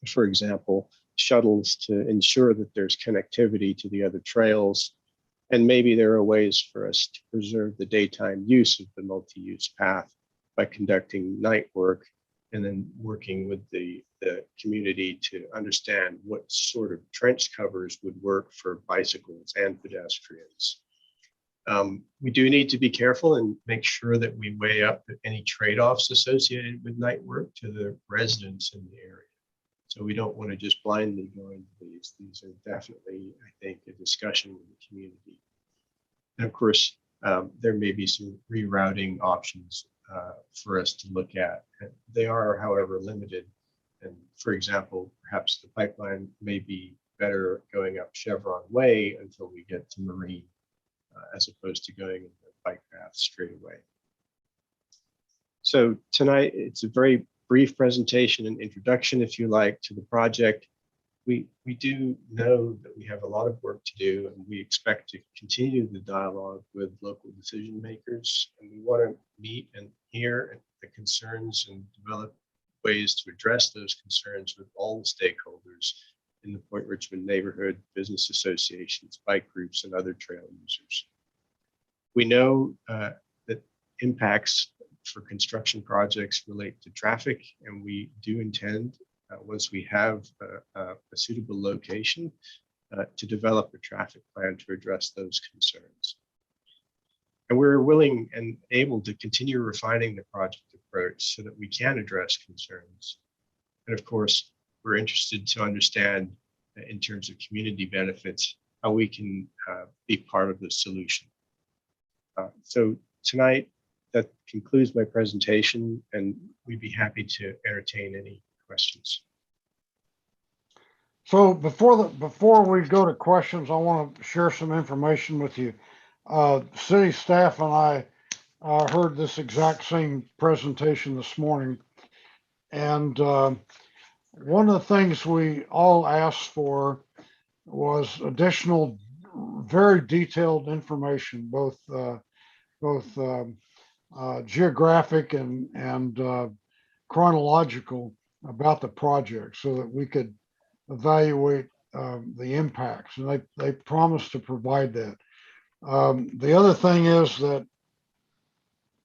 For example, shuttles to ensure that there's connectivity to the other trails. And maybe there are ways for us to preserve the daytime use of the multi-use path by conducting night work and then working with the community to understand what sort of trench covers would work for bicycles and pedestrians. We do need to be careful and make sure that we weigh up any trade-offs associated with night work to the residents in the area. So we don't want to just blindly go into these. These are definitely, I think, a discussion with the community. And of course, there may be some rerouting options for us to look at. They are, however, limited. And for example, perhaps the pipeline may be better going up Chevron Way until we get to Marine, as opposed to going in the bike path straight away. So tonight, it's a very brief presentation and introduction, if you like, to the project. We do know that we have a lot of work to do, and we expect to continue the dialogue with local decision makers. And we want to meet and hear the concerns and develop ways to address those concerns with all the stakeholders in the Point Richmond neighborhood, business associations, bike groups, and other trail users. We know that impacts for construction projects relate to traffic, and we do intend, once we have a suitable location, to develop a traffic plan to address those concerns. And we're willing and able to continue refining the project approach so that we can address concerns. And of course, we're interested to understand, in terms of community benefits, how we can be part of the solution. So tonight, that concludes my presentation, and we'd be happy to entertain any questions. So before we go to questions, I want to share some information with you. City staff and I heard this exact same presentation this morning. And one of the things we all asked for was additional, very detailed information, both geographic and chronological about the project, so that we could evaluate the impacts. And they promised to provide that. The other thing is that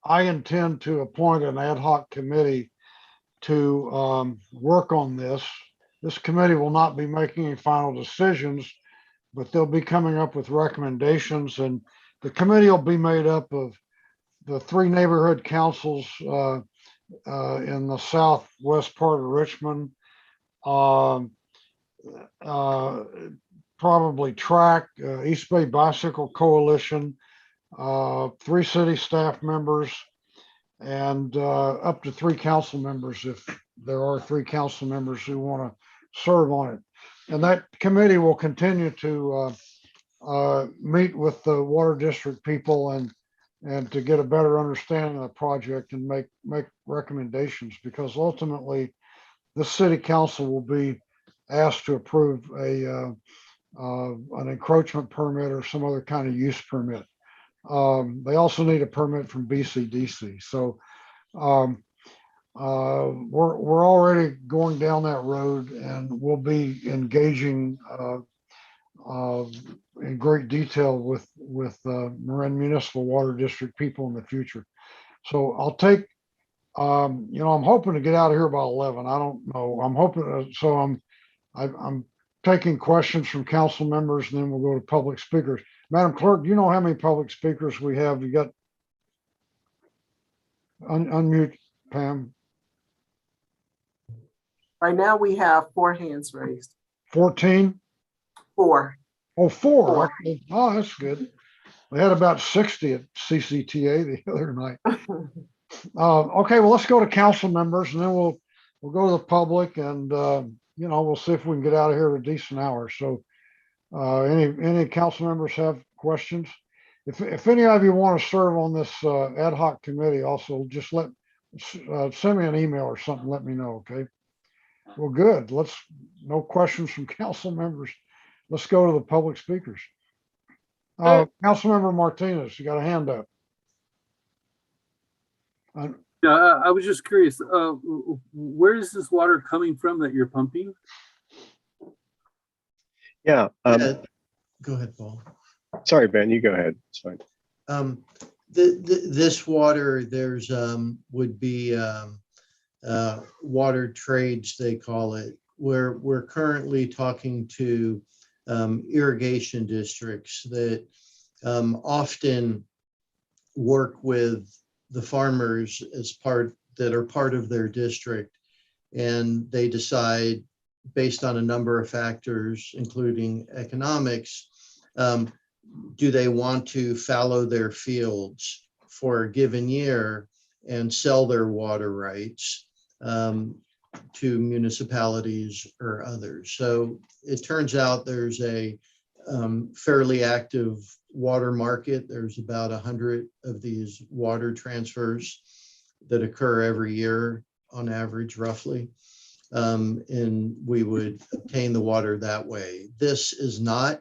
I intend to appoint an ad hoc committee to work on this. This committee will not be making any final decisions, but they'll be coming up with recommendations, and the committee will be made up of the 3 neighborhood councils in the southwest part of Richmond, probably TRAC, East Bay Bicycle Coalition, 3 city staff members, and up to 3 council members if there are 3 council members who want to serve on it. And that committee will continue to meet with the water district people and to get a better understanding of the project and make recommendations, because ultimately the city council will be asked to approve an encroachment permit or some other kind of use permit. They also need a permit from BCDC. So we're already going down that road, and we'll be engaging in great detail with Marin Municipal Water District people in the future. So I'll take, I'm hoping to get out of here by 11. I don't know. I'm hoping, so I'm taking questions from council members, and then we'll go to public speakers. Madam Clerk, do you know how many public speakers we have? You got, unmute Pam. Right now we have 4 hands raised. 14? 4. Oh, 4. Four. Okay. Oh, that's good. We had about 60 at CCTA the other night. Okay, well, let's go to council members, and then we'll go to the public, and we'll see if we can get out of here at a decent hour. So any council members have questions? If any of you want to serve on this ad hoc committee, also just send me an email or something, let me know. Okay. Well, good. No questions from council members. Let's go to the public speakers. Councilmember Martinez, you got a hand up. Yeah, I was just curious, where is this water coming from that you're pumping? Yeah. Go ahead, Paul. Sorry, Ben, you go ahead. It's fine. This water, there's would be water trades, they call it, where we're currently talking to irrigation districts that often work with the farmers that are part of their district, and they decide based on a number of factors, including economics, do they want to fallow their fields for a given year and sell their water rights to municipalities or others. So it turns out there's a fairly active water market. There's about 100 of these water transfers that occur every year on average, roughly. And we would obtain the water that way. This is not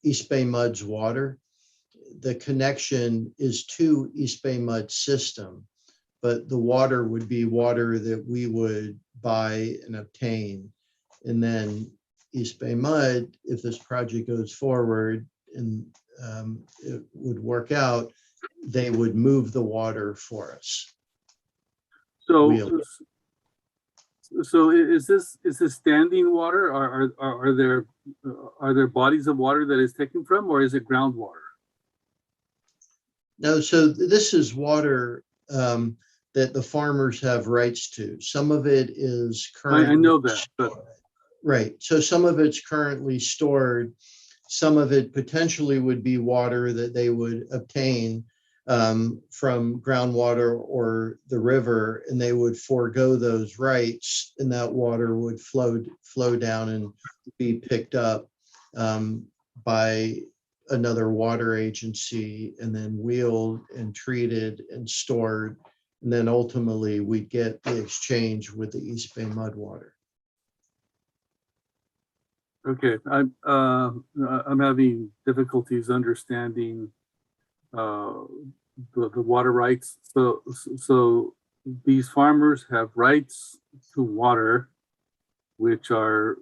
East Bay Mud's water. The connection is to East Bay Mud's system, but the water would be water that we would buy and obtain. And then East Bay Mud, if this project goes forward and it would work out, they would move the water for us. So is this standing water? Are there bodies of water that is taken from, or is it groundwater? No, so this is water that the farmers have rights to. Some of it is currently. I know that, but right. So some of it's currently stored. Some of it potentially would be water that they would obtain from groundwater or the river, and they would forego those rights, and that water would flow down and be picked up by another water agency, and then wheeled and treated and stored. And then ultimately we get the exchange with the East Bay mud water. Okay, I'm having difficulties understanding the water rights. So these farmers have rights to water, which are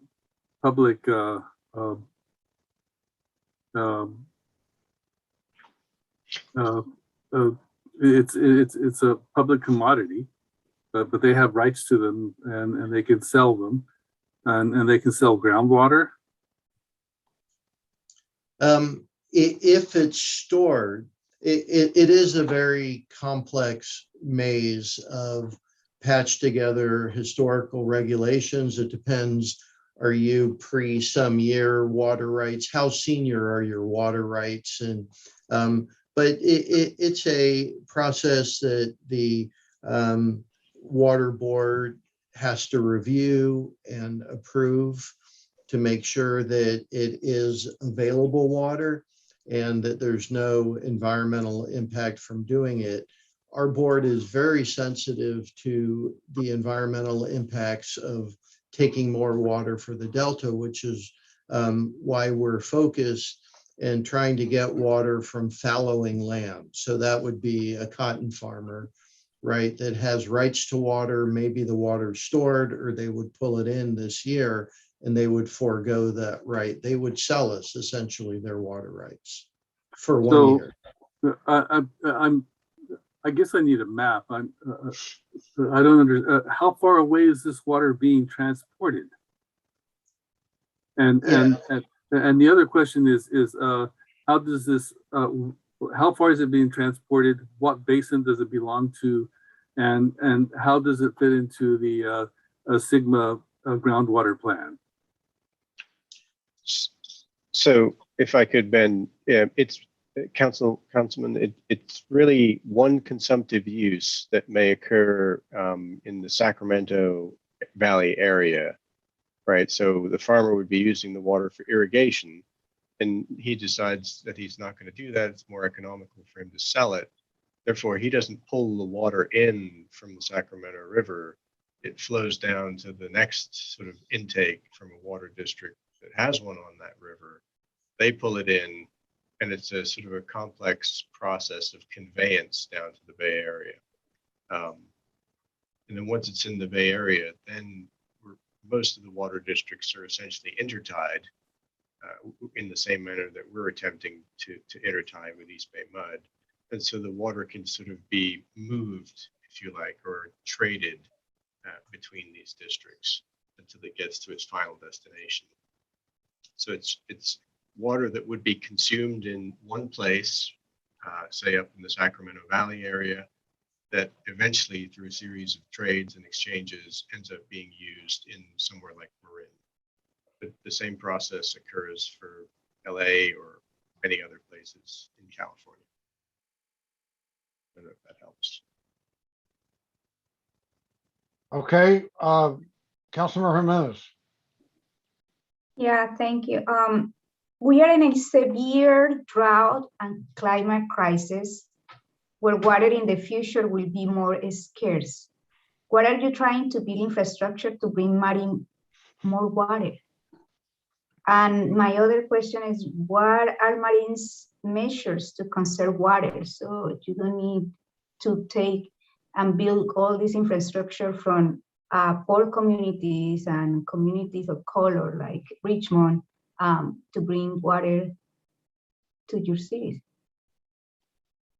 public it's a public commodity, but they have rights to them, and they can sell them, and they can sell groundwater. If it's stored, it is a very complex maze of patched together historical regulations. It depends, are you pre some year water rights? How senior are your water rights? And but it's a process that the water board has to review and approve to make sure that it is available water and that there's no environmental impact from doing it. Our board is very sensitive to the environmental impacts of taking more water for the Delta, which is why we're focused and trying to get water from fallowing land. So that would be a cotton farmer, right, that has rights to water. Maybe the water's stored, or they would pull it in this year and they would forego that right. They would sell us essentially their water rights for 1 year. I guess I need a map. I don't understand. How far away is this water being transported? And the other question is how does this? How far is it being transported? What basin does it belong to? And how does it fit into the Sigma groundwater plan? So if I could, Ben, it's Councilman, it's really one consumptive use that may occur in the Sacramento Valley area, right? So the farmer would be using the water for irrigation, and he decides that he's not going to do that. It's more economical for him to sell it. Therefore, he doesn't pull the water in from the Sacramento River. It flows down to the next sort of intake from a water district that has one on that river. They pull it in, and it's a sort of a complex process of conveyance down to the Bay Area. And then once it's in the Bay Area, then most of the water districts are essentially intertied in the same manner that we're attempting to intertie with East Bay mud. And so the water can sort of be moved, if you like, or traded between these districts until it gets to its final destination. So it's water that would be consumed in one place, say up in the Sacramento Valley area, that eventually through a series of trades and exchanges ends up being used in somewhere like Marin. But the same process occurs for LA or many other places in California. I don't know if that helps. Okay, Councilmember Jimenez. Yeah, thank you. We are in a severe drought and climate crisis where water in the future will be more scarce. What are you trying to build infrastructure to bring Marin more water? And my other question is, what are Marin's measures to conserve water so you don't need to take and build all this infrastructure from poor communities and communities of color like Richmond to bring water to your cities?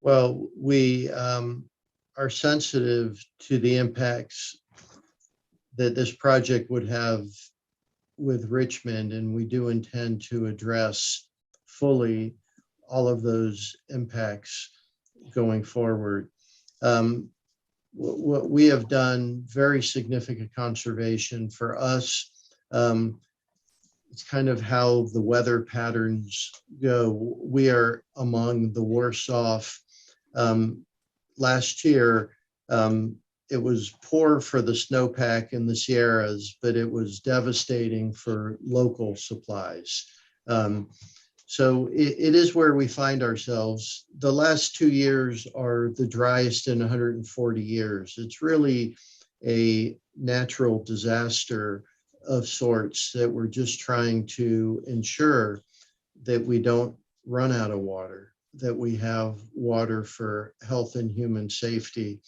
Well, we are sensitive to the impacts that this project would have with Richmond, and we do intend to address fully all of those impacts going forward. What we have done, very significant conservation for us. It's kind of how the weather patterns go. We are among the worst off Last year, it was poor for the snowpack in the Sierras, but it was devastating for local supplies. So it is where we find ourselves. The last 2 years are the driest in 140 years. It's really a natural disaster of sorts that we're just trying to ensure that we don't run out of water, that we have water for health and human safety.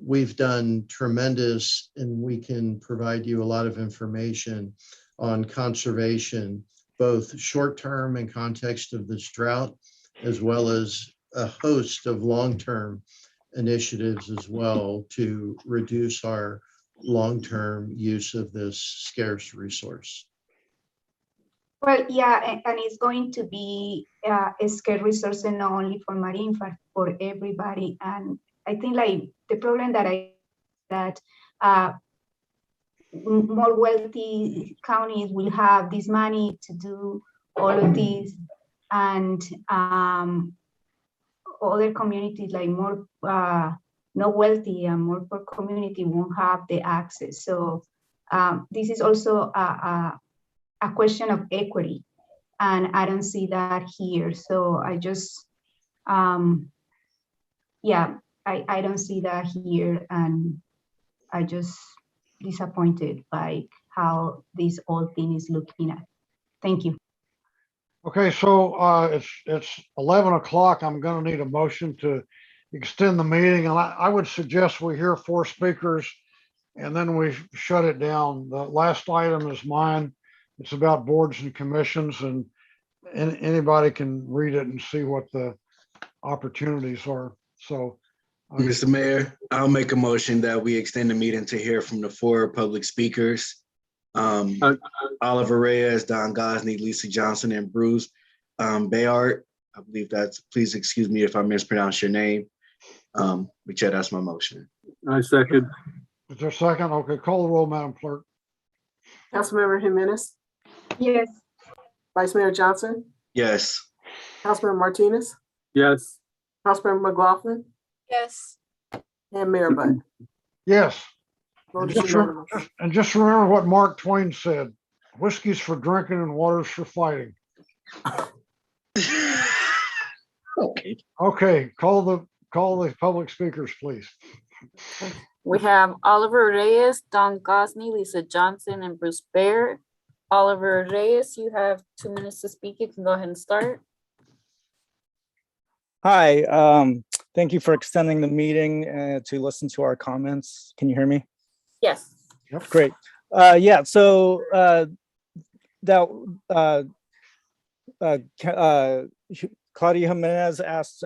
We've done tremendous, and we can provide you a lot of information on conservation, both short-term in context of this drought, as well as a host of long-term initiatives as well to reduce our long-term use of this scarce resource. Well, yeah, and it's going to be a scarce resource and not only for marine, but for everybody. And I think like the problem that more wealthy counties will have this money to do all of these, and other communities like more not wealthy and more poor community won't have the access. So this is also a question of equity, and I don't see that here. So I just, yeah, I don't see that here, and I just disappointed by how this whole thing is looking at. Thank you. Okay, so it's 11 o'clock. I'm going to need a motion to extend the meeting, and I would suggest we hear 4 speakers and then we shut it down. The last item is mine. It's about boards and commissions, and anybody can read it and see what the opportunities are. So, Mr. Mayor, I'll make a motion that we extend the meeting to hear from the 4 public speakers. Oliver Reyes, Don Gosney, Lisa Johnson, and Bruce Bayard. I believe that's, please excuse me if I mispronounce your name. But yeah, that's my motion. I second. Is there a second? Okay, call the roll, Madam Clerk. Councilmember Jimenez, Yes. Vice Mayor Johnson, Yes. Councilmember Martinez, Yes. Councilmember McLaughlin, Yes. and Mayor Butt. Yes. Vote And is just, unanimous. just remember what Mark Twain said: whiskey's for drinking and water's for fighting. Okay. Okay, call the public speakers, please. We have Oliver Reyes, Don Gosney, Lisa Johnson, and Bruce Baird. Oliver Reyes, you have 2 minutes to speak. You can go ahead and start. Hi, thank you for extending the meeting to listen to our comments. Can you hear me? Yes. Yep. Great. Yeah, so Claudia Jimenez asked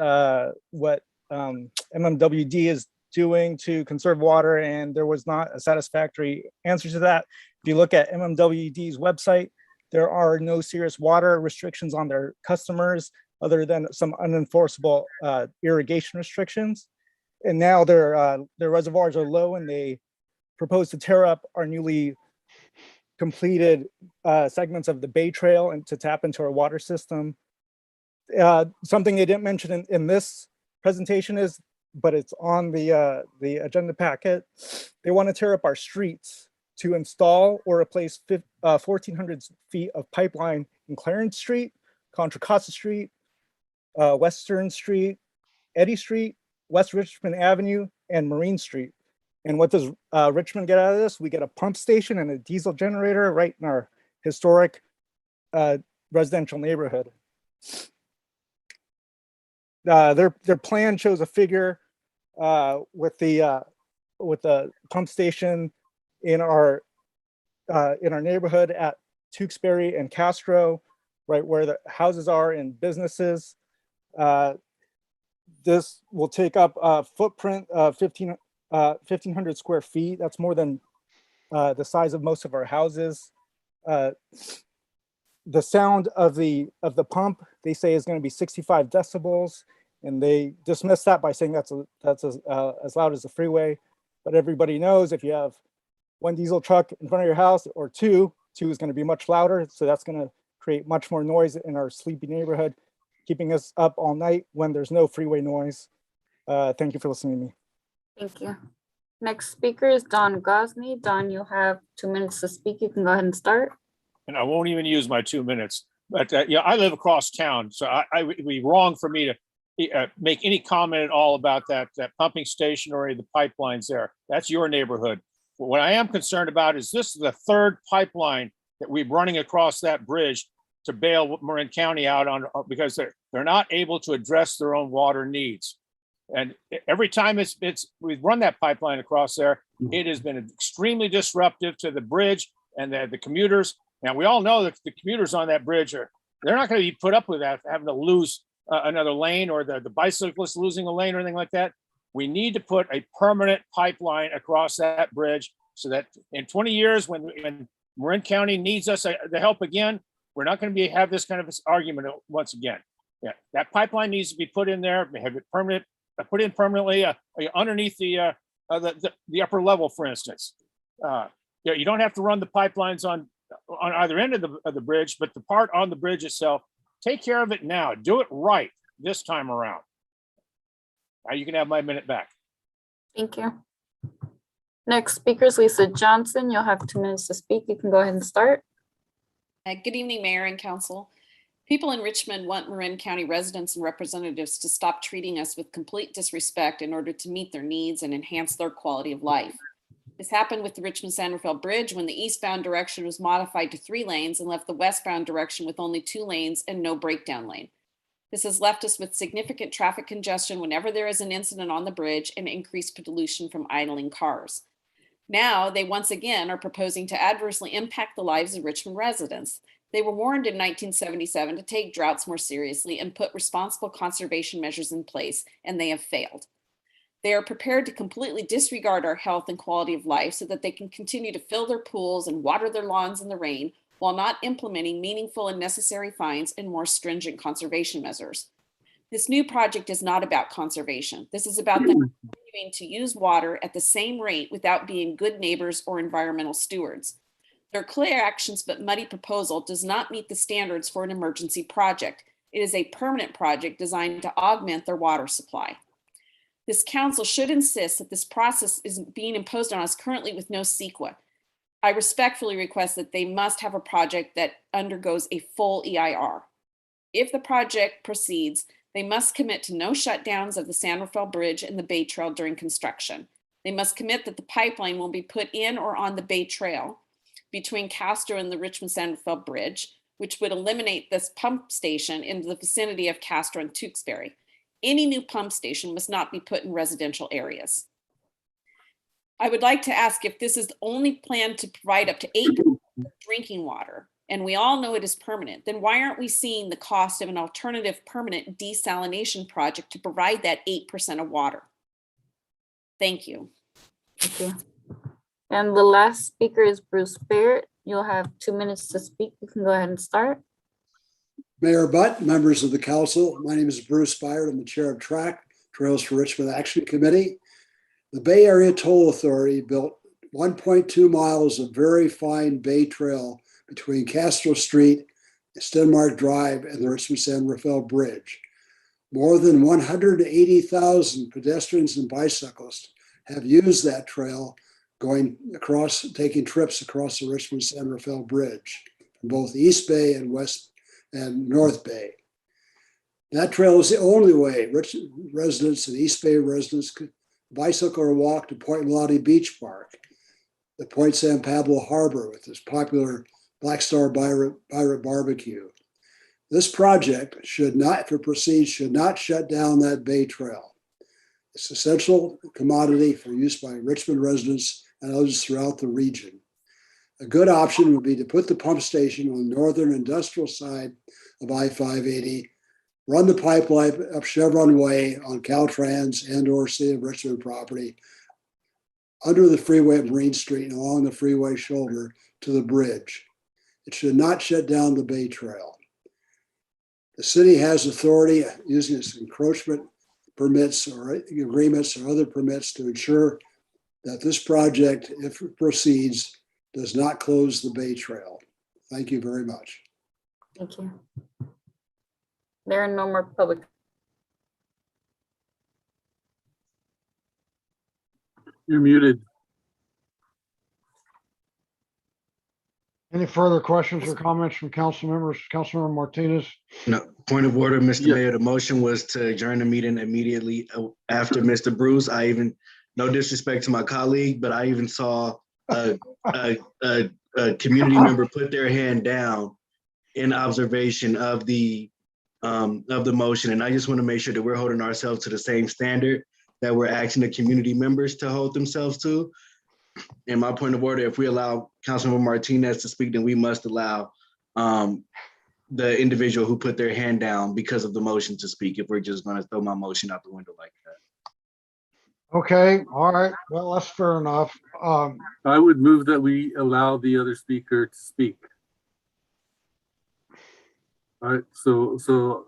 what MMWD is doing to conserve water, and there was not a satisfactory answer to that. If you look at MMWD's website, there are no serious water restrictions on their customers other than some unenforceable irrigation restrictions. And now their reservoirs are low, and they propose to tear up our newly completed segments of the Bay Trail and to tap into our water system. Something they didn't mention in this presentation is, but it's on the agenda packet, they want to tear up our streets to install or replace 1,400 feet of pipeline in Clarence Street, Contra Costa Street, Western Street, Eddy Street, West Richmond Avenue, and Marine Street. And what does Richmond get out of this? We get a pump station and a diesel generator right in our historic residential neighborhood. Their plan shows a figure with the pump station in our neighborhood at Tewksbury and Castro, right where the houses are and businesses. This will take up a footprint of 1,500 square feet. That's more than the size of most of our houses. The sound of the pump, they say, is going to be 65 decibels, and they dismiss that by saying that's as loud as the freeway. But everybody knows if you have 1 diesel truck in front of your house or two is going to be much louder. So that's going to create much more noise in our sleepy neighborhood, keeping us up all night when there's no freeway noise. Thank you for listening to me. Thank you. Next speaker is Don Gosney. Don, you have 2 minutes to speak. You can go ahead and start. And I won't even use my 2 minutes. But yeah, I live across town, so it would be wrong for me to make any comment at all about that pumping station or any of the pipelines there. That's your neighborhood. But what I am concerned about is this is the third pipeline that we're running across that bridge to bail Marin County out on because they're not able to address their own water needs. And every time we've run that pipeline across there, it has been extremely disruptive to the bridge and the commuters. Now, we all know that the commuters on that bridge they're not going to be put up with that, having to lose another lane or the bicyclists losing a lane or anything like that. We need to put a permanent pipeline across that bridge so that in 20 years, when Marin County needs us the help again, we're not going to have this kind of argument once again. Yeah, that pipeline needs to be put in there, have it put in permanently underneath the upper level, for instance. You don't have to run the pipelines on either end of the bridge, but the part on the bridge itself, take care of it now. Do it right this time around. Now you can have my minute back. Thank you. Next speaker is Lisa Johnson. You'll have 2 minutes to speak. You can go ahead and start. Good evening, Mayor and Council. People in Richmond want Marin County residents and representatives to stop treating us with complete disrespect in order to meet their needs and enhance their quality of life. This happened with the Richmond-San Rafael Bridge when the eastbound direction was modified to 3 lanes and left the westbound direction with only 2 lanes and no breakdown lane. This has left us with significant traffic congestion whenever there is an incident on the bridge and increased pollution from idling cars. Now, they once again are proposing to adversely impact the lives of Richmond residents. They were warned in 1977 to take droughts more seriously and put responsible conservation measures in place, and they have failed. They are prepared to completely disregard our health and quality of life so that they can continue to fill their pools and water their lawns in the rain while not implementing meaningful and necessary fines and more stringent conservation measures. This new project is not about conservation. This is about them continuing to use water at the same rate without being good neighbors or environmental stewards. Their clear actions but muddy proposal does not meet the standards for an emergency project. It is a permanent project designed to augment their water supply. This council should insist that this process is being imposed on us currently with no CEQA. I respectfully request that they must have a project that undergoes a full EIR. If the project proceeds, they must commit to no shutdowns of the San Rafael Bridge and the Bay Trail during construction. They must commit that the pipeline will be put in or on the Bay Trail between Castro and the Richmond-San Rafael Bridge, which would eliminate this pump station in the vicinity of Castro and Tewksbury. Any new pump station must not be put in residential areas. I would like to ask if this is only planned to provide up to 8 drinking water, and we all know it is permanent, then why aren't we seeing the cost of an alternative permanent desalination project to provide that 8% of water? Thank you. Thank you. And the last speaker is Bruce Barrett. You'll have 2 minutes to speak. You can go ahead and start. Mayor Butt, members of the council, my name is Bruce Byard. I'm the chair of Trails for Richmond Action Committee. The Bay Area Toll Authority built 1.2 miles of very fine Bay Trail between Castro Street, Stenmark Drive, and the Richmond-San Rafael Bridge. More than 180,000 pedestrians and bicyclists have used that trail taking trips across the Richmond-San Rafael Bridge from both East Bay and West and North Bay. That trail is the only way residents and East Bay residents could bicycle or walk to Point Melati Beach Park, the Point San Pablo Harbor with its popular Black Star Pirate Barbecue. This project should not, if it proceeds, should not shut down that Bay Trail. It's an essential commodity for use by Richmond residents and others throughout the region. A good option would be to put the pump station on the northern industrial side of I-580, run the pipeline up Chevron Way on Caltrans and or City of Richmond property, under the freeway at Marine Street and along the freeway shoulder to the bridge. It should not shut down the Bay Trail. The city has authority using its encroachment permits or agreements or other permits to ensure that this project, if it proceeds, does not close the Bay Trail. Thank you very much. Thank you. There are no more public You're muted. Any further questions or comments from council members? Councilmember Martinez? No, point of order, Mr. Yeah. Mayor. The motion was to adjourn the meeting immediately after Mr. Bruce. No disrespect to my colleague, but I even saw a community member put their hand down in observation of the motion. And I just want to make sure that we're holding ourselves to the same standard that we're asking the community members to hold themselves to. And my point of order, if we allow Councilmember Martinez to speak, then we must allow the individual who put their hand down because of the motion to speak, if we're just going to throw my motion out the window like that. Okay, all right. Well, that's fair enough. I would move that we allow the other speaker to speak. All right, so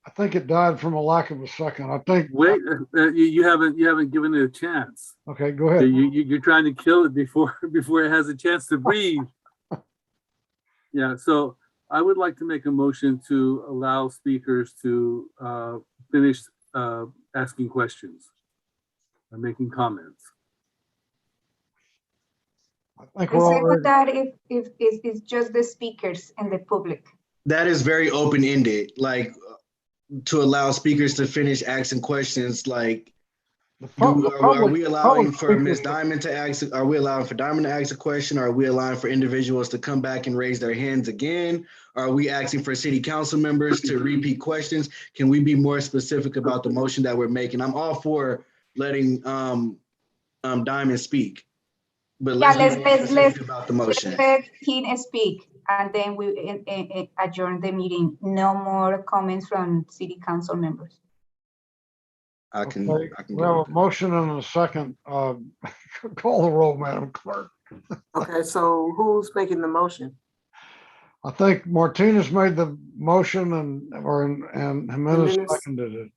I think it died from a lack of a second. I think. Wait, you haven't given it a chance. Okay, go ahead. You're trying to kill it before it has a chance to breathe. Yeah, so I would like to make a motion to allow speakers to finish asking questions or making comments. I think I we're say with already. that if it's just the speakers and the public. That is very open-ended, like to allow speakers to finish asking questions, like are we allowing for Ms. Diamond to ask, are we allowing for Diamond to ask a question? Are we allowing for individuals to come back and raise their hands again? Are we asking for city council members to repeat questions? Can we be more specific about the motion that we're making? I'm all for letting Diamond speak, but let's be more specific about the motion. Let him speak, and then we adjourn the meeting. No more comments from city council members. I can We have a motion and a second. Call the roll, Madam Clerk. Okay, so who's making the motion? I think Martinez made the motion and Jimenez Jimenez. seconded it.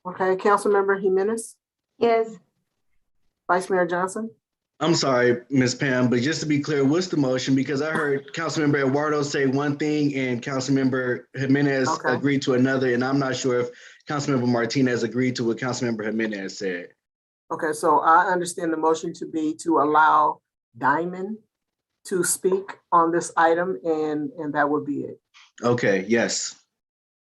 Okay, Councilmember Jimenez, Yes. Vice Mayor Johnson, I'm sorry, Ms. Pam, but just to be clear, what's the motion? Because I heard Councilmember Eduardo say one thing and Councilmember Jimenez agreed to another, and I'm not sure if Councilmember Martinez agreed to what Councilmember Jimenez said. okay, so I understand the motion to be to allow Diamond to speak on this item, and that would be it. Okay, yes.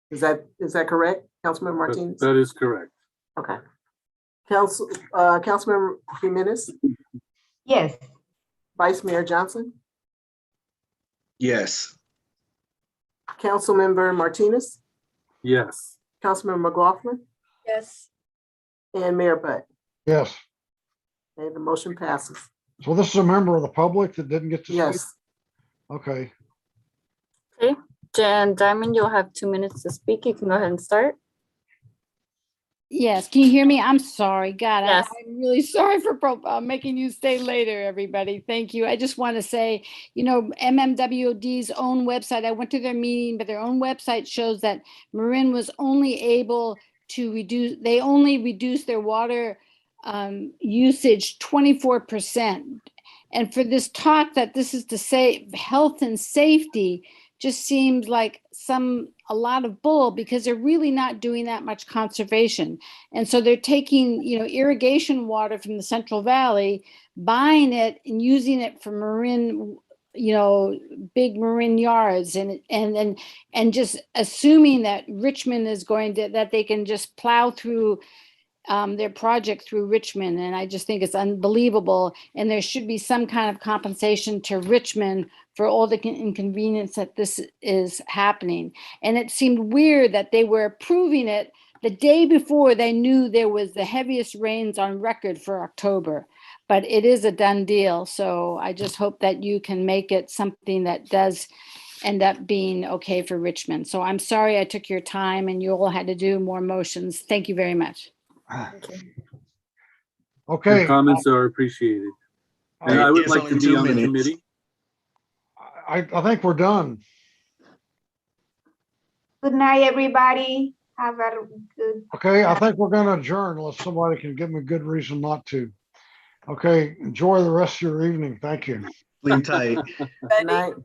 Is that correct, Councilmember Martinez? That is correct. Okay. Councilmember Jimenez, Yes. Vice Mayor Johnson, Yes. Councilmember Martinez, Yes. Councilmember McLaughlin, Yes. and Mayor Butt. Yes. Okay, the motion passes. So this is a member of the public that didn't get to speak? Yes. Okay. Okay, Jan Diamond, you'll have 2 minutes to speak. You can go ahead and start. Yes, can you hear me? I'm sorry. God, Yes. I'm really sorry for making you stay later, everybody. Thank you. I just want to say, MMWD's own website, I went to their meeting, but their own website shows that Marin was only able to reduce their water usage 24%. And for this talk that this is to say health and safety just seems like a lot of bull, because they're really not doing that much conservation. And so they're taking, irrigation water from the Central Valley, buying it and using it for Marin, big Marin yards, and just assuming that Richmond is that they can just plow through their project through Richmond. And I just think it's unbelievable. And there should be some kind of compensation to Richmond for all the inconvenience that this is happening. And it seemed weird that they were approving it the day before they knew there was the heaviest rains on record for October. But it is a done deal. So I just hope that you can make it something that does end up being okay for Richmond. So I'm sorry I took your time and you all had to do more motions. Thank you very much. Okay. Your comments are appreciated. And I would like to be on the committee. I think we're done. Good night, everybody. Have a good. Okay, I think we're going to adjourn unless somebody can give me a good reason not to. Okay, enjoy the rest of your evening. Thank you. Sleep tight. Good night.